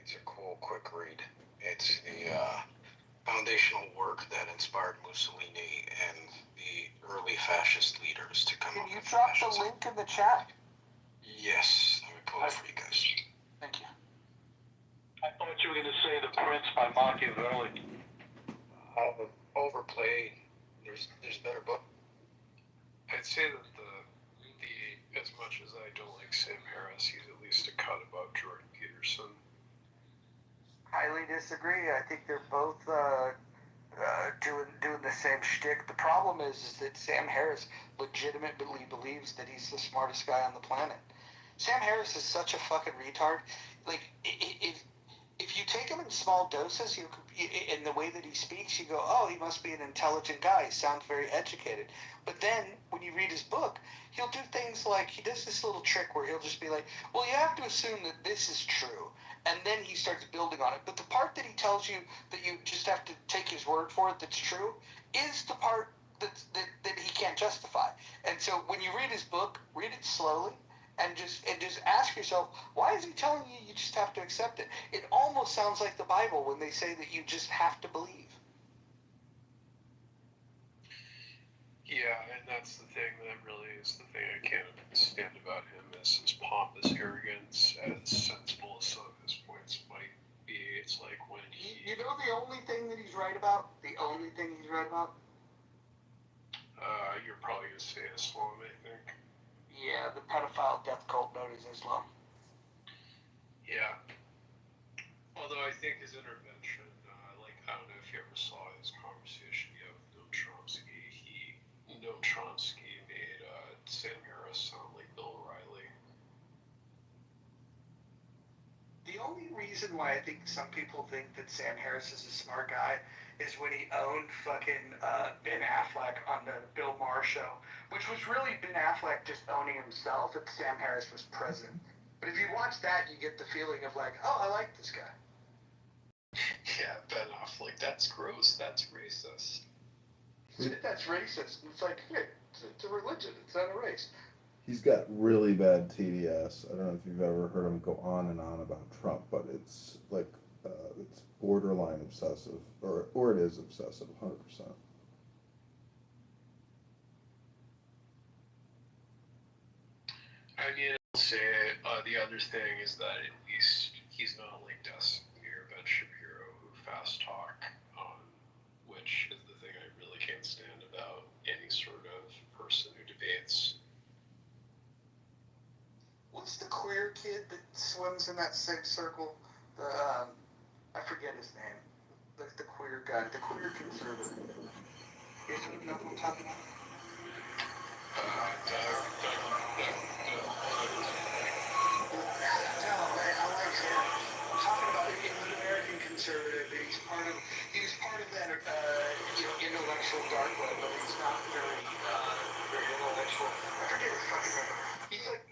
It's a cool, quick read. It's the foundational work that inspired Mussolini and the early fascist leaders to come up with Can you drop the link in the chat? Yes, let me pull it for you guys. Thank you. I thought you were going to say The Prince by Machiavelli. Overplayed. There's better book. I'd say that the as much as I don't like Sam Harris, he's at least a cut above Jordan Peterson. Highly disagree. I think they're both doing the same shtick. The problem is that Sam Harris legitimately believes that he's the smartest guy on the planet. Sam Harris is such a fucking retard. Like, if you take him in small doses, in the way that he speaks, you go, oh, he must be an intelligent guy. He sounds very educated. But then, when you read his book, he'll do things like, he does this little trick where he'll just be like, well, you have to assume that this is true. And then he starts building on it. But the part that he tells you that you just have to take his word for it that's true is the part that he can't justify. And so when you read his book, read it slowly and just ask yourself, why is he telling you just have to accept it? It almost sounds like the Bible when they say that you just have to believe. Yeah, and that's the thing that really is the thing I can't stand about him is his pompous arrogance. As sensible as some of his points might be, it's like when he. You know the only thing that he's right about? The only thing he's right about? You're probably gonna say Islam, I think. Yeah, the pedophile death cult known as Islam. Yeah. Although I think his intervention, I don't know if you ever saw his conversation he had with Noam Chomsky. Noam Chomsky made Sam Harris sound like Bill O'Reilly. The only reason why I think some people think that Sam Harris is a smart guy is when he owned fucking Ben Affleck on the Bill Maher show, which was really Ben Affleck just owning himself if Sam Harris was president. But if you watch that, you get the feeling of like, oh, I like this guy. Yeah, Ben Affleck, that's gross, that's racist. That's racist. It's like, hey, it's a religion, it's not a race. He's got really bad TDS. I don't know if you've ever heard him go on and on about Trump, but it's like it's borderline obsessive, or it is obsessive, 100%. I mean, I'll say the other thing is that at least he's not like Desimir Ben Shapiro who fast talk, which is the thing I really can't stand about any sort of person who debates. What's the queer kid that swims in that same circle? The I forget his name. The queer guy, the queer conservative. You know what I'm talking about? No, I like him. I'm talking about he's an American conservative. He was part of that intellectual dark web, but he's not very intellectual. I forget his fucking name. He's like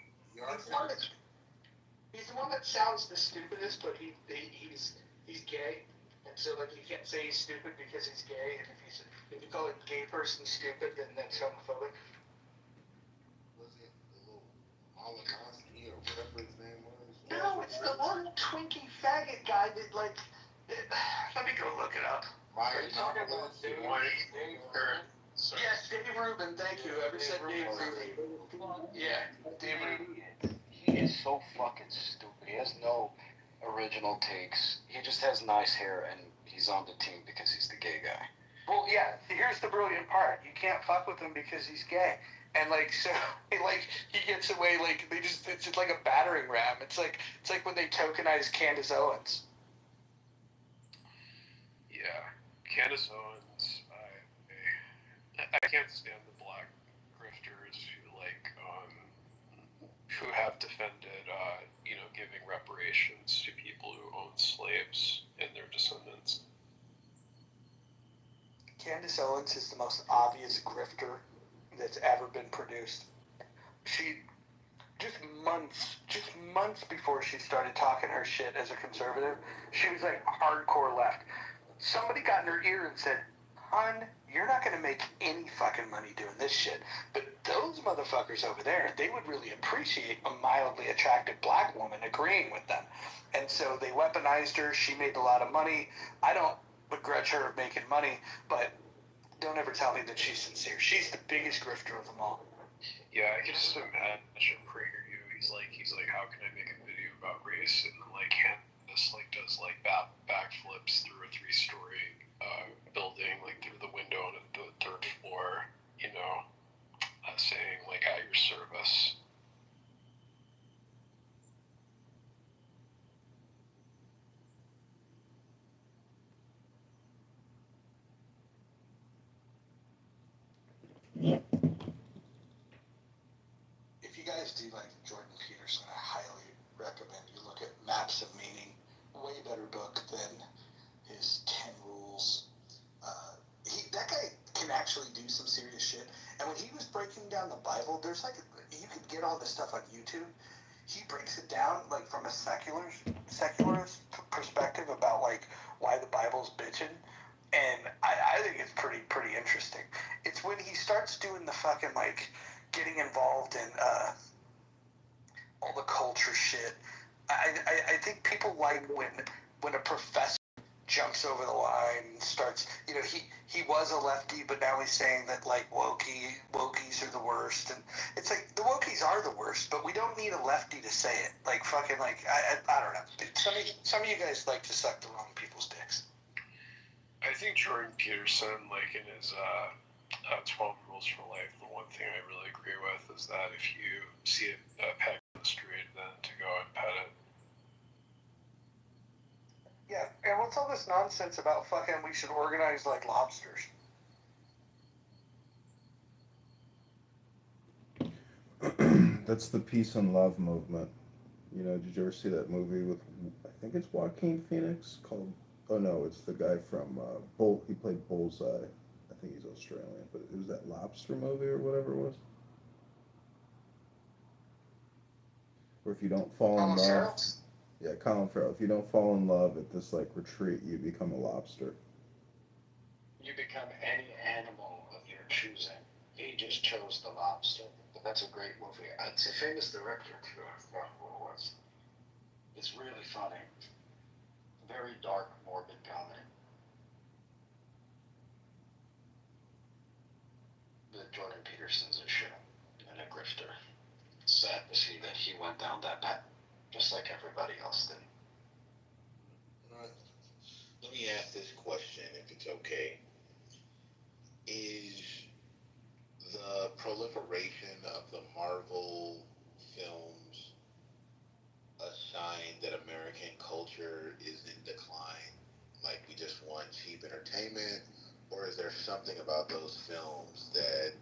he's the one that sounds the stupidest, but he's gay, and so like you can't say he's stupid because he's gay, and if you call a gay person stupid, then that's homophobic. Was it the little Malinowski or whatever his name was? No, it's the little twinkie faggot guy that like. Let me go look it up. Yes, Dave Rubin. Thank you. Ever said Dave Rubin? Yeah, Dave Rubin. He is so fucking stupid. He has no original takes. He just has nice hair, and he's on the team because he's the gay guy. Well, yeah. Here's the brilliant part. You can't fuck with him because he's gay, and like so, like he gets away. Like it's like a battering ram. It's like when they tokenize Candace Owens. Yeah, Candace Owens. I can't stand the black grifters who have defended giving reparations to people who own slaves and their descendants. Candace Owens is the most obvious grifter that's ever been produced. She just months before she started talking her shit as a conservative, she was like hardcore left. Somebody got in her ear and said, "Hun, you're not going to make any fucking money doing this shit. But those motherfuckers over there, they would really appreciate a mildly attractive black woman agreeing with them." And so they weaponized her. She made a lot of money. I don't begrudge her of making money, but don't ever tell me that she's sincere. She's the biggest grifter of them all. Yeah, I can just imagine PragerU. He's like, how can I make a video about race? And like Candace does backflips through a 3-story building, like through the window on the 3rd floor, saying like at your service. If you guys do like Jordan Peterson, I highly recommend you look at Maps of Meaning. Way better book than his 10 Rules. That guy can actually do some serious shit. And when he was breaking down the Bible, there's you could get all this stuff on YouTube. He breaks it down like from a secularist perspective about like why the Bible's bitching. And I think it's pretty interesting. It's when he starts doing the fucking like getting involved in all the culture shit. I think people like when a professor jumps over the line and starts, he was a lefty, but now he's saying that, like, wokies are the worst. And it's like, the wokies are the worst, but we don't need a lefty to say it. Like, fucking, like, I don't know. Some of you guys like to suck the wrong people's dicks. I think Jordan Peterson, like in his 12 Rules for Life, the one thing I really agree with is that if you see a pet on the street, then to go and pet it. Yeah, and what's all this nonsense about fucking we should organize like lobsters? That's the peace and love movement. Did you ever see that movie with, I think it's Joaquin Phoenix, called, oh no, it's the guy from, he played Bullseye. I think he's Australian, but it was that lobster movie or whatever it was. Where if you don't fall in love, yeah, Colin Farrell, if you don't fall in love at this, like, retreat, you become a lobster. You become any animal of your choosing. He just chose the lobster. But that's a great movie. It's a famous director, too. I forgot who it was. It's really funny. Very dark, morbid comedy. But Jordan Peterson's a shit and a grifter. It's sad to see that he went down that path, just like everybody else did. Let me ask this question, if it's okay. Is the proliferation of the Marvel films a sign that American culture is in decline? Like, we just want cheap entertainment? Or is there something about those films that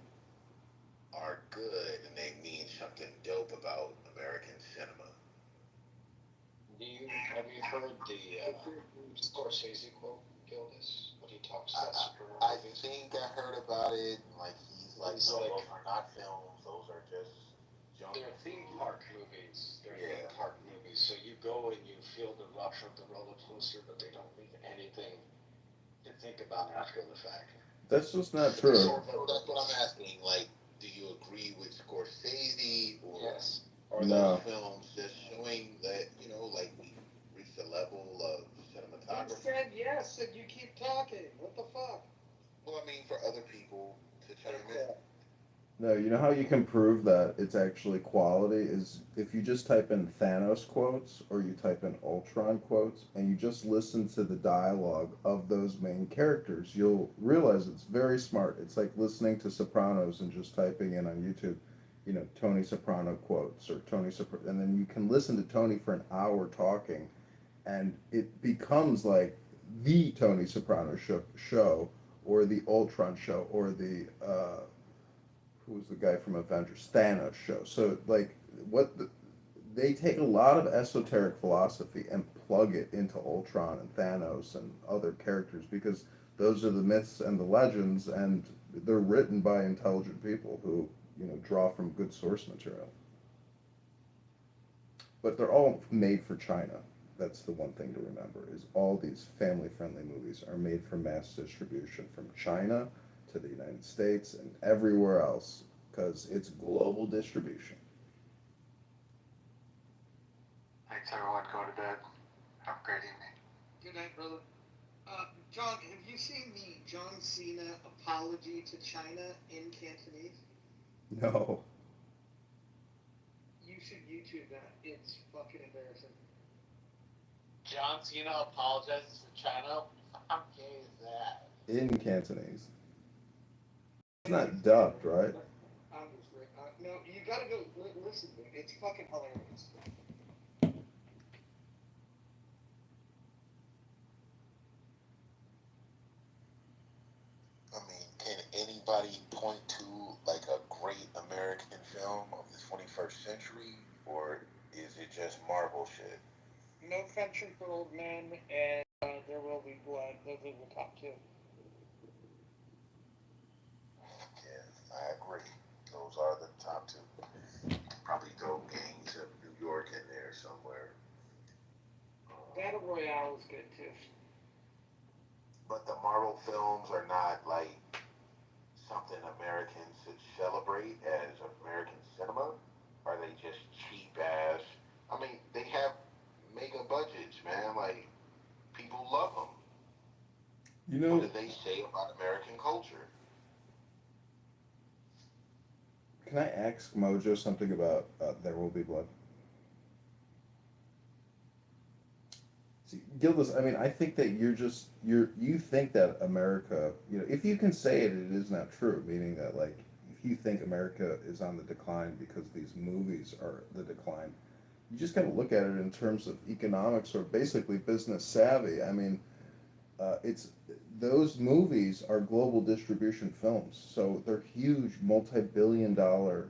are good and they mean something dope about American cinema? Have you heard the Scorsese quote, Gildas? When he talks about superhero I movies? think I heard about it. Like, he's like, no, those are not films. Those are just junk. They're theme park movies. Yeah. Theme park movies. So you go and you feel the rush of the roller coaster, but they don't leave anything to think about after the fact. That's just not true. So that's what I'm asking. Like, do you agree with Scorsese, or Yes. are those films just showing that, like, we reached a level of cinematography? You said yes, and you keep talking. What the fuck? Well, I mean, for other people to chime in. No, you know how you can prove that it's actually quality is if you just type in Thanos quotes or you type in Ultron quotes and you just listen to the dialogue of those main characters, you'll realize it's very smart. It's like listening to Sopranos and just typing in on YouTube, Tony Soprano quotes or and then you can listen to Tony for an hour talking and it becomes like the Tony Soprano show or the Ultron show or the, who's the guy from Avengers, Thanos show. So like they take a lot of esoteric philosophy and plug it into Ultron and Thanos and other characters because those are the myths and the legends and they're written by intelligent people who, draw from good source material. But they're all made for China. That's the one thing to remember is all these family-friendly movies are made for mass distribution from China to the United States and everywhere else because it's global distribution. Thanks, everyone. Go to bed. Have a great evening. Good night, brother. John, have you seen the John Cena apology to China in Cantonese? No. You should YouTube that. It's fucking embarrassing. John Cena apologizes for China? How gay is that? In Cantonese. It's not dubbed, right? I'm just no, you gotta go listen to it. It's fucking hilarious. I mean, can anybody point to, like, a great American film of the 21st century, or is it just Marvel shit? No Country for Old Men and There Will Be Blood. Those are the top two. Yeah, I agree. Those are the top two. Probably throw Gangs of New York in there somewhere. Battle Royale is good too. But the Marvel films are not, like, something Americans should celebrate as American cinema? Are they just cheap ass? I mean, they have mega budgets, man. Like, people love them. You What know, do they say about American culture? can I ask Mojo something about There Will Be Blood? See, Gildas, I mean, I think that you think that America, if you can say it, it is not true. Meaning that, like, if you think America is on the decline because these movies are the decline, you just got to look at it in terms of economics or basically business savvy. I mean, it's those movies are global distribution films, so they're huge, multi-billion-dollar,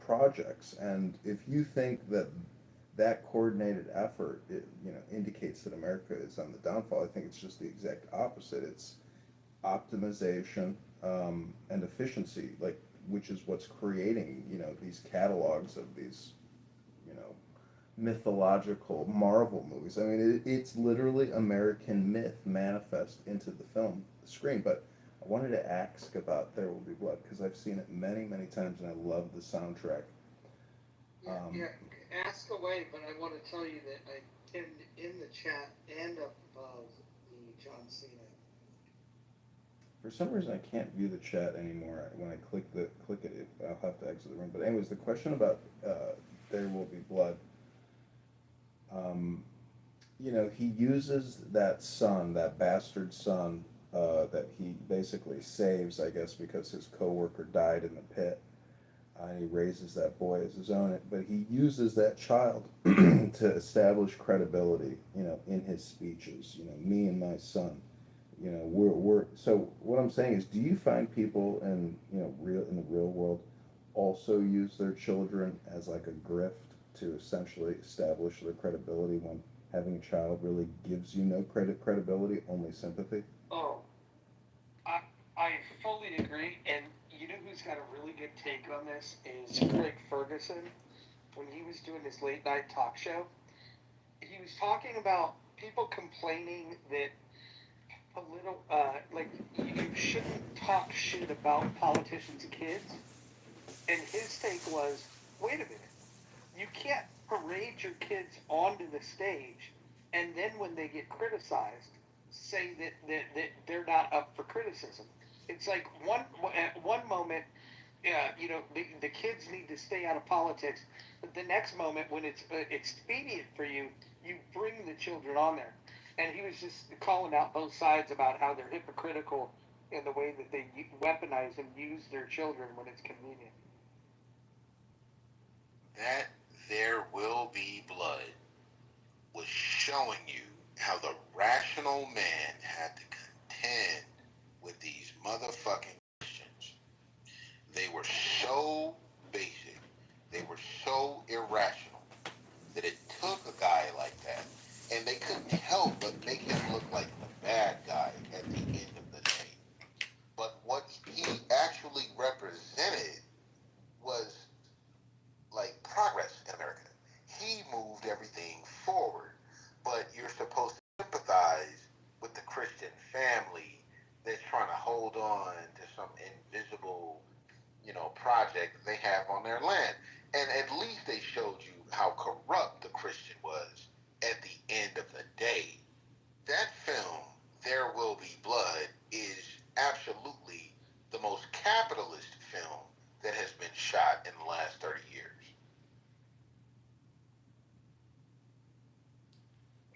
projects. And if you think that that coordinated effort, indicates that America is on the downfall, I think it's just the exact opposite. It's optimization and efficiency, like which is what's creating, these catalogs of these, you know, mythological Marvel movies. I mean, it's literally American myth manifest into the film screen. But I wanted to ask about There Will Be Blood because I've seen it many, many times and I love the soundtrack. Yeah, ask away, but I want to tell you that I pinned in the chat and up above the John Cena. For some reason, I can't view the chat anymore. When I click it, I'll have to exit the room. But anyways, the question about There Will Be Blood. He uses that son, that bastard son, that he basically saves, I guess, because his coworker died in the pit. And he raises that boy as his own, but he uses that child to establish credibility, in his speeches. Me and my son. We're so. What I'm saying is, do you find people in the real world also use their children as like a grift to essentially establish their credibility when having a child really gives you no credibility, only sympathy? Oh, I fully agree, and you know who's got a really good take on this is Craig Ferguson. When he was doing his late night talk show, he was talking about people complaining that like you shouldn't talk shit about politicians' kids, and his take was, wait a minute, you can't parade your kids onto the stage, and then when they get criticized, say that they're not up for criticism. It's like at one moment, the kids need to stay out of politics, but the next moment, when it's expedient for you, you bring the children on there. And he was just calling out both sides about how they're hypocritical in the way that they weaponize and use their children when it's convenient. That There Will Be Blood was showing you how the rational man had to contend with these motherfucking Christians. They were so basic, they were so irrational that it took a guy like that, and they couldn't help but make him look like the bad guy at the end of the day. But what he actually represented was like progress in America. He moved everything forward, but you're supposed to sympathize with the Christian family that's trying to hold on to some invisible, project they have on their land. And at least they showed you how corrupt the Christian was at the end of the day. That film, There Will Be Blood, is absolutely the most capitalist film that has been shot in the last 30 years.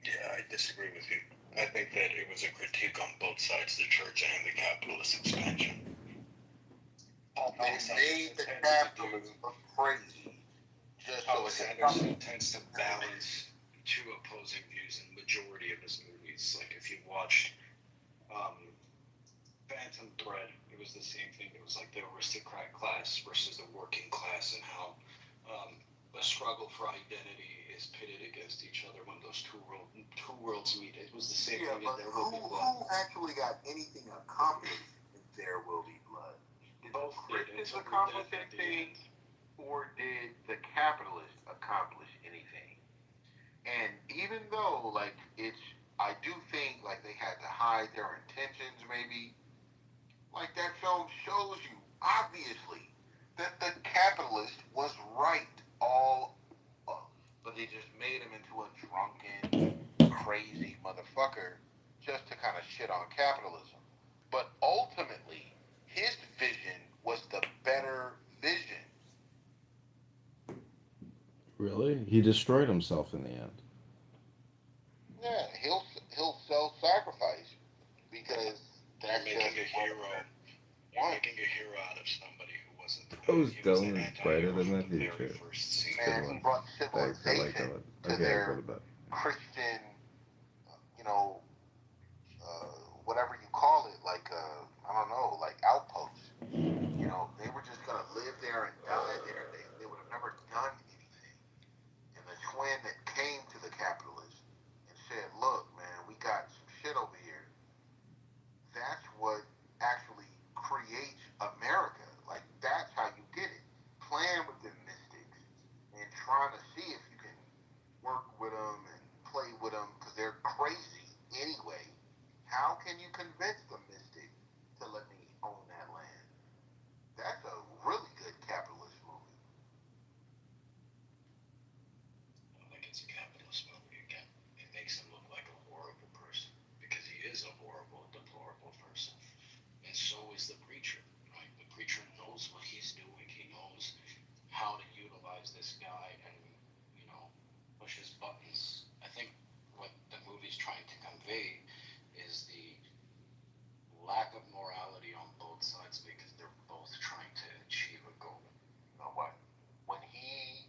Yeah, I disagree with you. I think that it was a critique on both sides, the church and the capitalist expansion. They made the capitalism crazy. Thomas Anderson tends to balance two opposing views in the majority of his movies. Like if you watched Phantom Thread, it was the same thing. It was like the aristocrat class versus the working class, and how the struggle for identity is pitted against each other when those two worlds meet. It was the same thing in There Will Be Blood. Who actually got anything accomplished in There Will Be Blood? Did the Christians accomplish anything, or did the capitalists accomplish anything? And even though, I do think, they had to hide their intentions, maybe, that film shows you, obviously, that the capitalist was right all up, but they just made him into a drunken, crazy motherfucker just to kind of shit on capitalism. But ultimately, his vision was the better vision. Really? He destroyed himself in the end. Yeah, he'll self-sacrifice because You're that's making just a hero. You're making a hero out of somebody who wasn't. Those He was an Dylan is brighter anti-hero than from the the very future. first scene. man. He brought Thanks, I like civilization Dylan. to Okay, I'll go their to bed. Christian, you know, whatever you call it, like I don't know, like outposts. You know, they were just gonna live there and die there. They would have never done anything. And the twin that came to the capitalist and said, "Look, man, we got some shit over here." That's what actually creates America. Like that's how you get it. Playing with the mystics and trying to see if you can work with them and play with them because they're crazy anyway. How can you convince the mystic to let me own that land? That's a really good capitalist movie. I don't think it's a capitalist movie again. It makes him look like a horrible person because he is a horrible, deplorable person. And so is the preacher, right? The preacher knows what he's doing. He knows how to utilize this guy and, push his buttons. I think what the movie's trying to convey is the lack of morality on both sides because they're both trying to achieve a goal. You know what? When he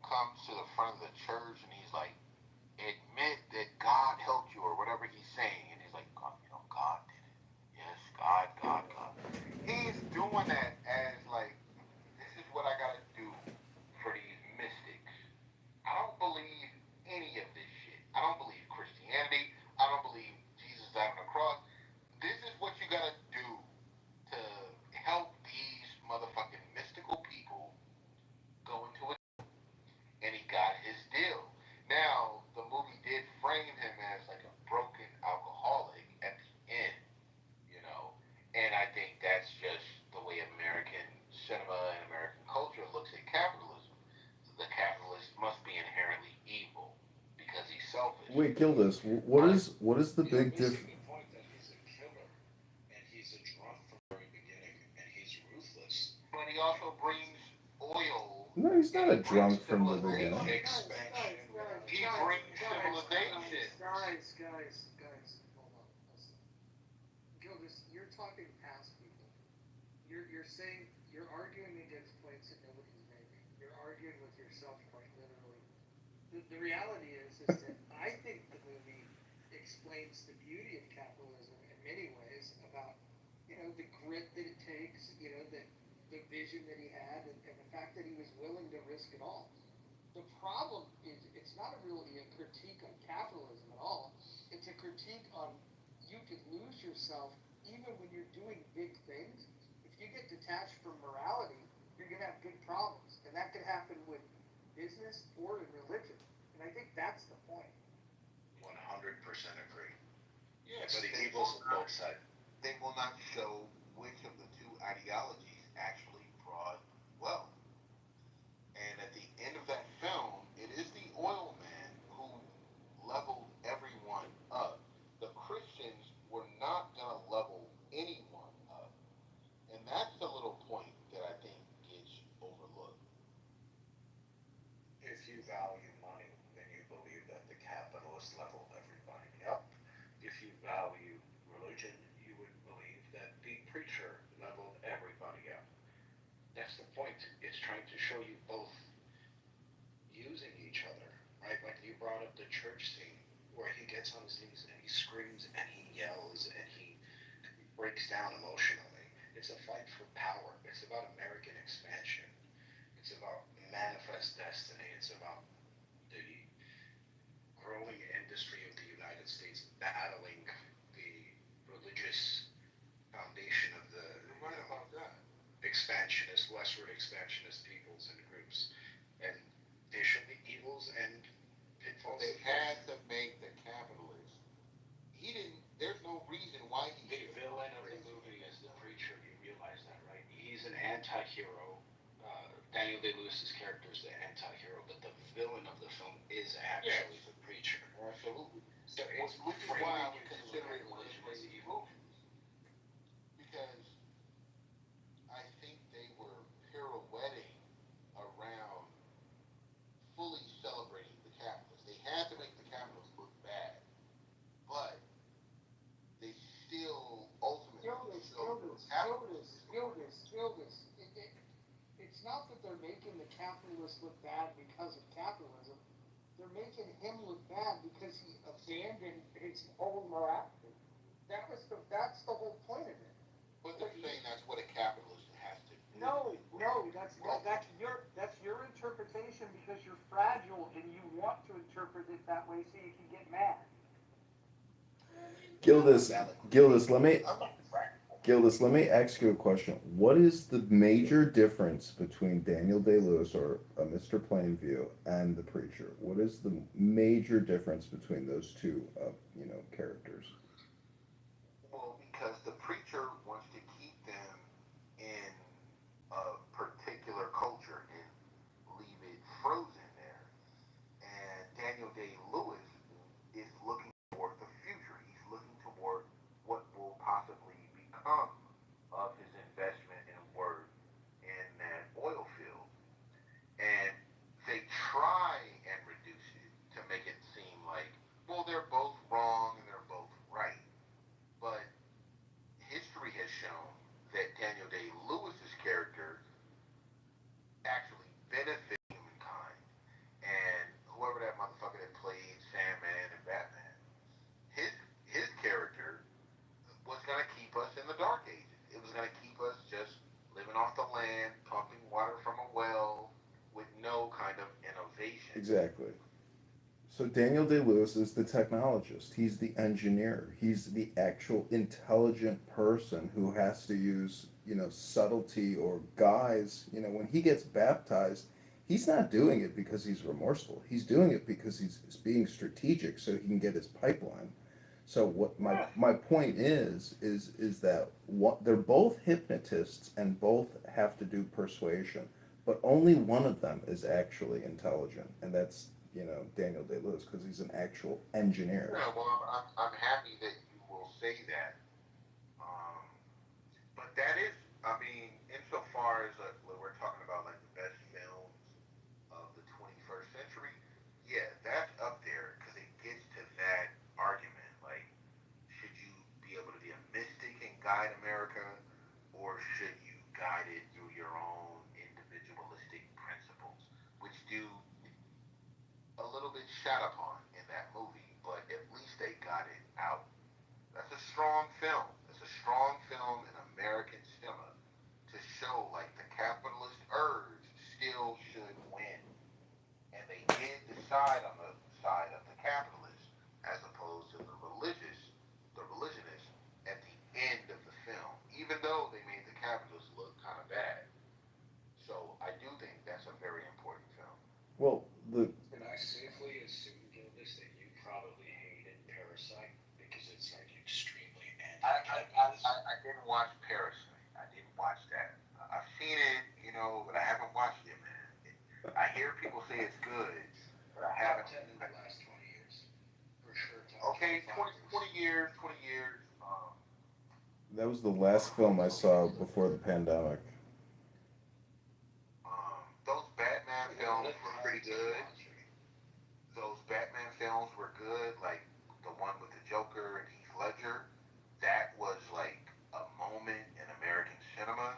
comes to the front of the church and he's like, admit that God helped you or whatever he's saying, and he's like, God, God did it. Yes, God. He's doing that as like, this is what I gotta do for these mystics. I don't believe any of this shit. I don't believe Christianity. I don't believe Jesus died on the cross. This is what you gotta do to help these motherfucking mystical people go into it. And he got his deal. Now, the movie did frame him as like a broken alcoholic at the end, and I think that's just the way American cinema and American culture looks at capitalism. So the capitalist must be inherently evil because he's selfish. Wait, Gildas, what is the big difference? The point that he's a killer and he's a drunk from the very beginning and he's ruthless. But he also brings oil. No, he's not a drunk from the beginning. Expansion. He brings civilization. Guys, hold on. Listen. Gildas, you're talking past people. You're saying, you're arguing against points that nobody's making. You're arguing with yourself quite literally. The reality is that I think the movie explains the beauty of capitalism in many ways about, the grit that it takes, the vision that he had, and the fact that he was willing to risk it all. The problem is it's not really a critique on capitalism at all. It's a critique on you could lose yourself even when you're doing big things. If you get detached from morality, you're going to have big problems. And that could happen with business or in religion. And I think that's the point. 100% agree. Yes, but the evil's on both sides. They will not show which of the two ideologies actually brought wealth. And at the end of that film, it is the oil man who leveled everyone up. The Christians were not going to level anyone up. And that's the little point that I think gets overlooked. If you value money, then you believe that the capitalists leveled everybody up. If you value religion, you would believe that the preacher leveled everybody up. That's the point. It's trying to show you both using each other, right? Like you brought up the church scene where he gets on his knees and he screams and he yells and he breaks down emotionally. It's a fight for power. It's about American expansion. It's about manifest destiny. It's about the growing industry of the United States battling the religious foundation of the expansionist, westward expansionist peoples and groups. And there should be evils and pitfalls. They had to make the capitalist. There's no reason why he. The villain of the movie is the preacher. You realize that, right? He's an anti-hero. Daniel Day-Lewis's character is the anti-hero, but the villain of the film is actually the preacher. Absolutely. So it's which is why I would consider it one of the greatest movies because I think they were pirouetting around fully celebrating the capitalists. They had to make the capitalists look bad, but they still ultimately It's not that they're making the capitalists look bad because of capitalism. They're making him look bad because he abandoned his own morality. That's the whole point of it. But they're saying that's what a capitalist has to do. No, that's your interpretation because you're fragile and you want to interpret it that way so you can get mad. Gildas, let me ask you a question. What is the major difference between Daniel Day-Lewis or Mr. Plainview and the preacher? What is the major difference between those two, characters? Well, because the preacher wants to keep them in a particular culture and leave it frozen there. And Daniel Day-Lewis is looking toward the future. He's looking toward what will possibly become of his investment and work in that oil field. And they try and reduce it to make it seem like, well, they're both wrong and they're both right. But history has shown that Daniel Day-Lewis's character actually benefited humankind. And whoever that motherfucker that played Sandman and Batman, his his character was gonna keep us in the dark ages. It was gonna keep us just living off the land, pumping water from a well, with no kind of innovation. Exactly. So Daniel Day-Lewis is the technologist. He's the engineer. He's the actual intelligent person who has to use, subtlety or guise. When he gets baptized, he's not doing it because he's remorseful. He's doing it because he's being strategic so he can get his pipeline. So what my point is that they're both hypnotists and both have to do persuasion, but only one of them is actually intelligent, and that's Daniel Day-Lewis because he's an actual engineer. Yeah, well, I'm happy that you will say that. Um, but that is, I mean, insofar as when we're talking about like the best films of the 21st century, yeah, that's up there because it gets to that argument. Like, should you be able to be a mystic and guide America, or should you guide it through your own individualistic principles, which do a little bit shat upon in that movie, but at least they got it out. That's a strong film. It's a strong film in American cinema to show like the capitalist urge still should win. And they did decide on the side of the capitalists as opposed to the religionists at the end of the film, even though they made the capitalists look kind of bad. So I do think that's a very important film. Well, the Can I safely assume, Gildas, that you probably hated Parasite because it's like extremely anti-capitalist? I didn't watch Parasite. I didn't watch that. I've seen it, but I haven't watched it, man. I hear people say it's good, but I haven't. Top 10 in the last 20 years. For sure. Okay, 20 years. that was the last film I saw before the pandemic. Those Batman films were pretty good. Like the one with the Joker and Heath Ledger. That was like a moment in American cinema,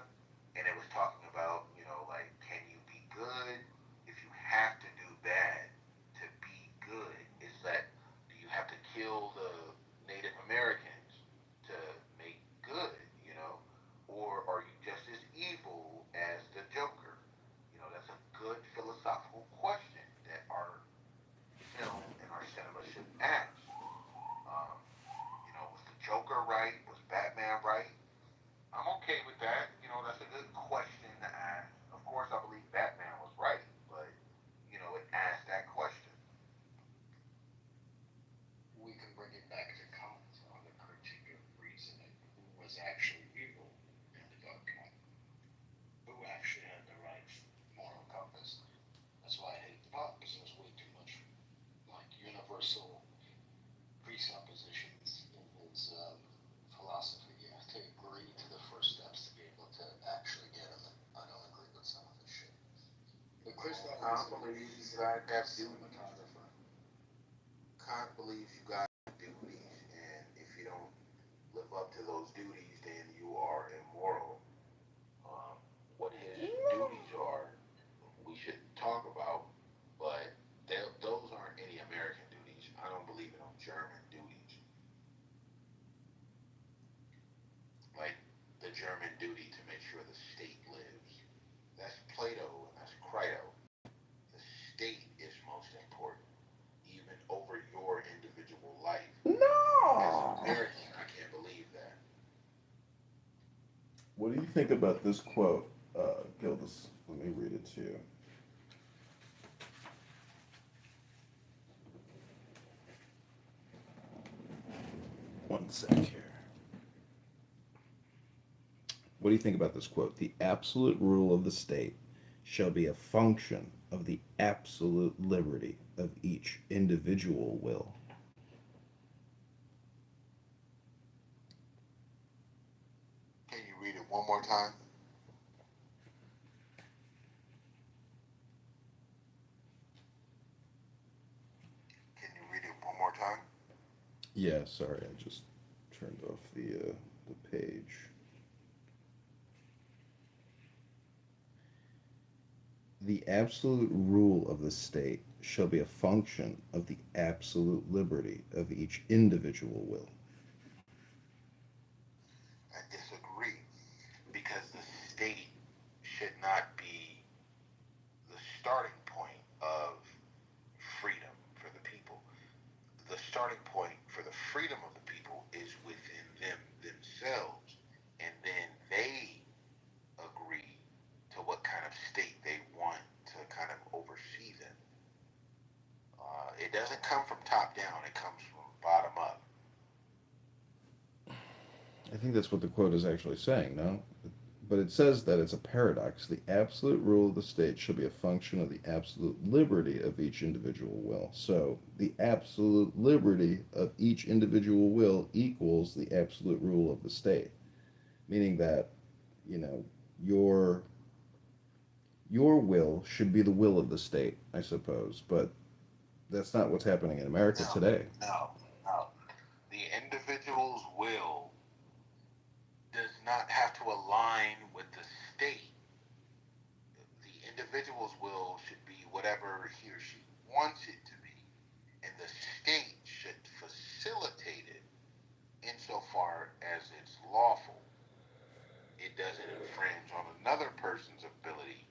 and it was talking about, like, can you be good if you have to do bad to be good? Is that, do you have to kill the Native Americans to make good, or are you just as evil as the Joker? That's a good philosophical question that our film and our cinema should ask. With the of duties that I have to do. Kant believes you got duties, and if you don't live up to those duties, then you are immoral. What his duties are, we should talk about, but those aren't any American duties. I don't believe in German duties. Like the German duty to make sure the state lives. That's Plato and that's Crito. The state is most important, even over your individual life. As an American, I can't believe that. What do you think about this quote, Gildas? Let me read it to you. One sec here. What do you think about this quote? The absolute rule of the state shall be a function of the absolute liberty of each individual will. Can you read it one more time? Can you read it one more time? Yeah, sorry, I just turned off the page. The absolute rule of the state shall be a function of the absolute liberty of each individual will. I disagree, because the state should not be the starting point of freedom for the people. The starting point for the freedom of the people is within themselves, and then they agree to what kind of state they want to kind of oversee them. It doesn't come from top down, it comes from bottom up. I think that's what the quote is actually saying, no? But it says that it's a paradox. The absolute rule of the state shall be a function of the absolute liberty of each individual will. So the absolute liberty of each individual will equals the absolute rule of the state. Meaning that, you know, your will should be the will of the state, I suppose. But that's not what's happening in America today. No. The individual's will does not have to align with the state. The individual's will should be whatever he or she wants it to be, and the state should facilitate it insofar as it's lawful. It doesn't infringe on another person's ability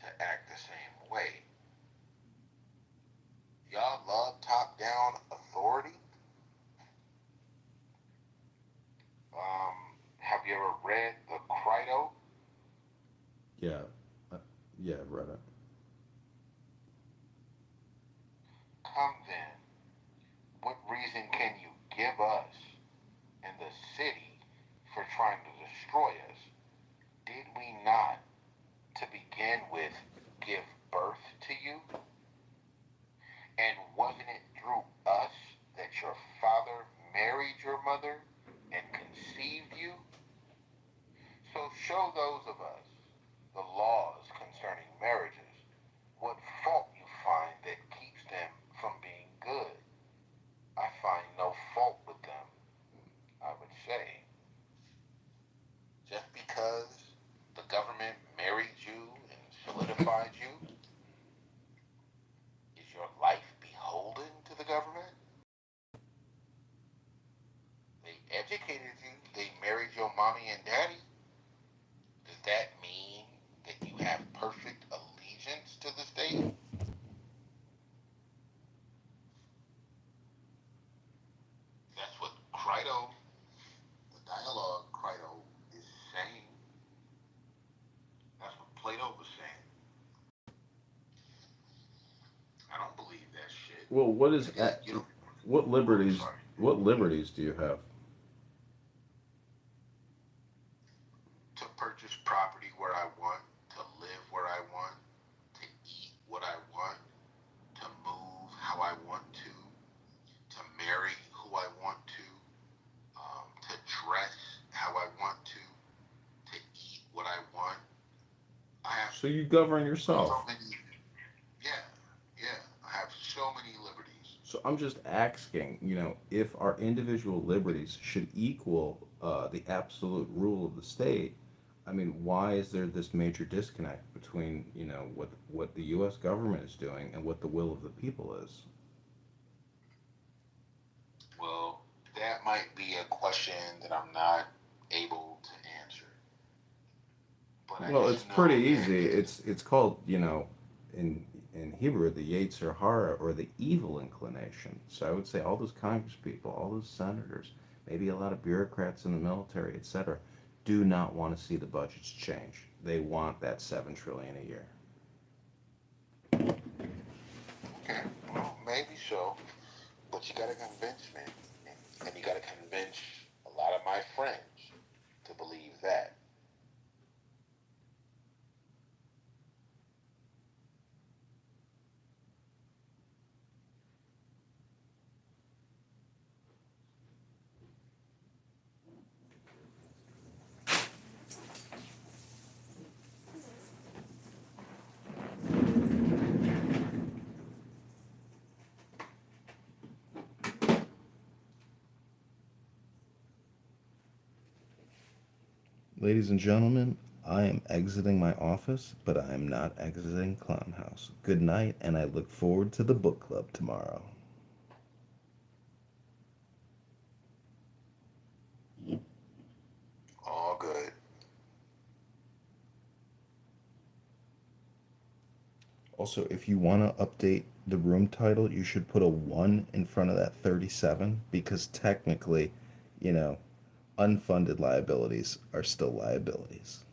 to act the same way. Y'all love top-down authority? Have you ever read the Crito? Yeah. Yeah, I've read it. Come then, what reason can you give us in the city for trying to destroy us? Did we not, to begin with, give birth to you? And wasn't it through us that your father married your mother and conceived you? So show those of us the laws concerning marriages, what fault you find that keeps them from being good. I find no fault with them, I would say. Just because the government married you and solidified you, is your life beholden to the government? They educated you, they married your mommy and daddy. Does that mean that you have perfect allegiance to the state? That's what Crito, the dialogue Crito is saying. That's what Plato was saying. I don't believe that shit. Well, what liberties? Sorry. What liberties do you have? To purchase property where I want, to live where I want, to eat what I want, to move how I want to marry who I want to dress how I want to eat what I want. I have So you govern yourself. so many. I'm just asking, if our individual liberties should equal the absolute rule of the state. I mean, why is there this major disconnect between, what the U.S. government is doing and what the will of the people is? Well, that might be a question that I'm not able to answer. But I Well, it's just know pretty that easy. It's called, in Hebrew, the Yetzer Hara, or the evil inclination. So I would say all those Congress people, all those senators, maybe a lot of bureaucrats in the military, etc., do not want to see the budgets change. They want that 7 trillion a year. okay, well, maybe so, but you gotta convince me, and you gotta convince a lot of my friends to believe that. Ladies and gentlemen, I am exiting my office, but I am not exiting Clown House. Good night, and I look forward to the book club tomorrow. All good. Also, if you want to update the room title, you should put a 1 in front of that 37 because technically, you know, unfunded liabilities are still liabilities.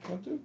What do?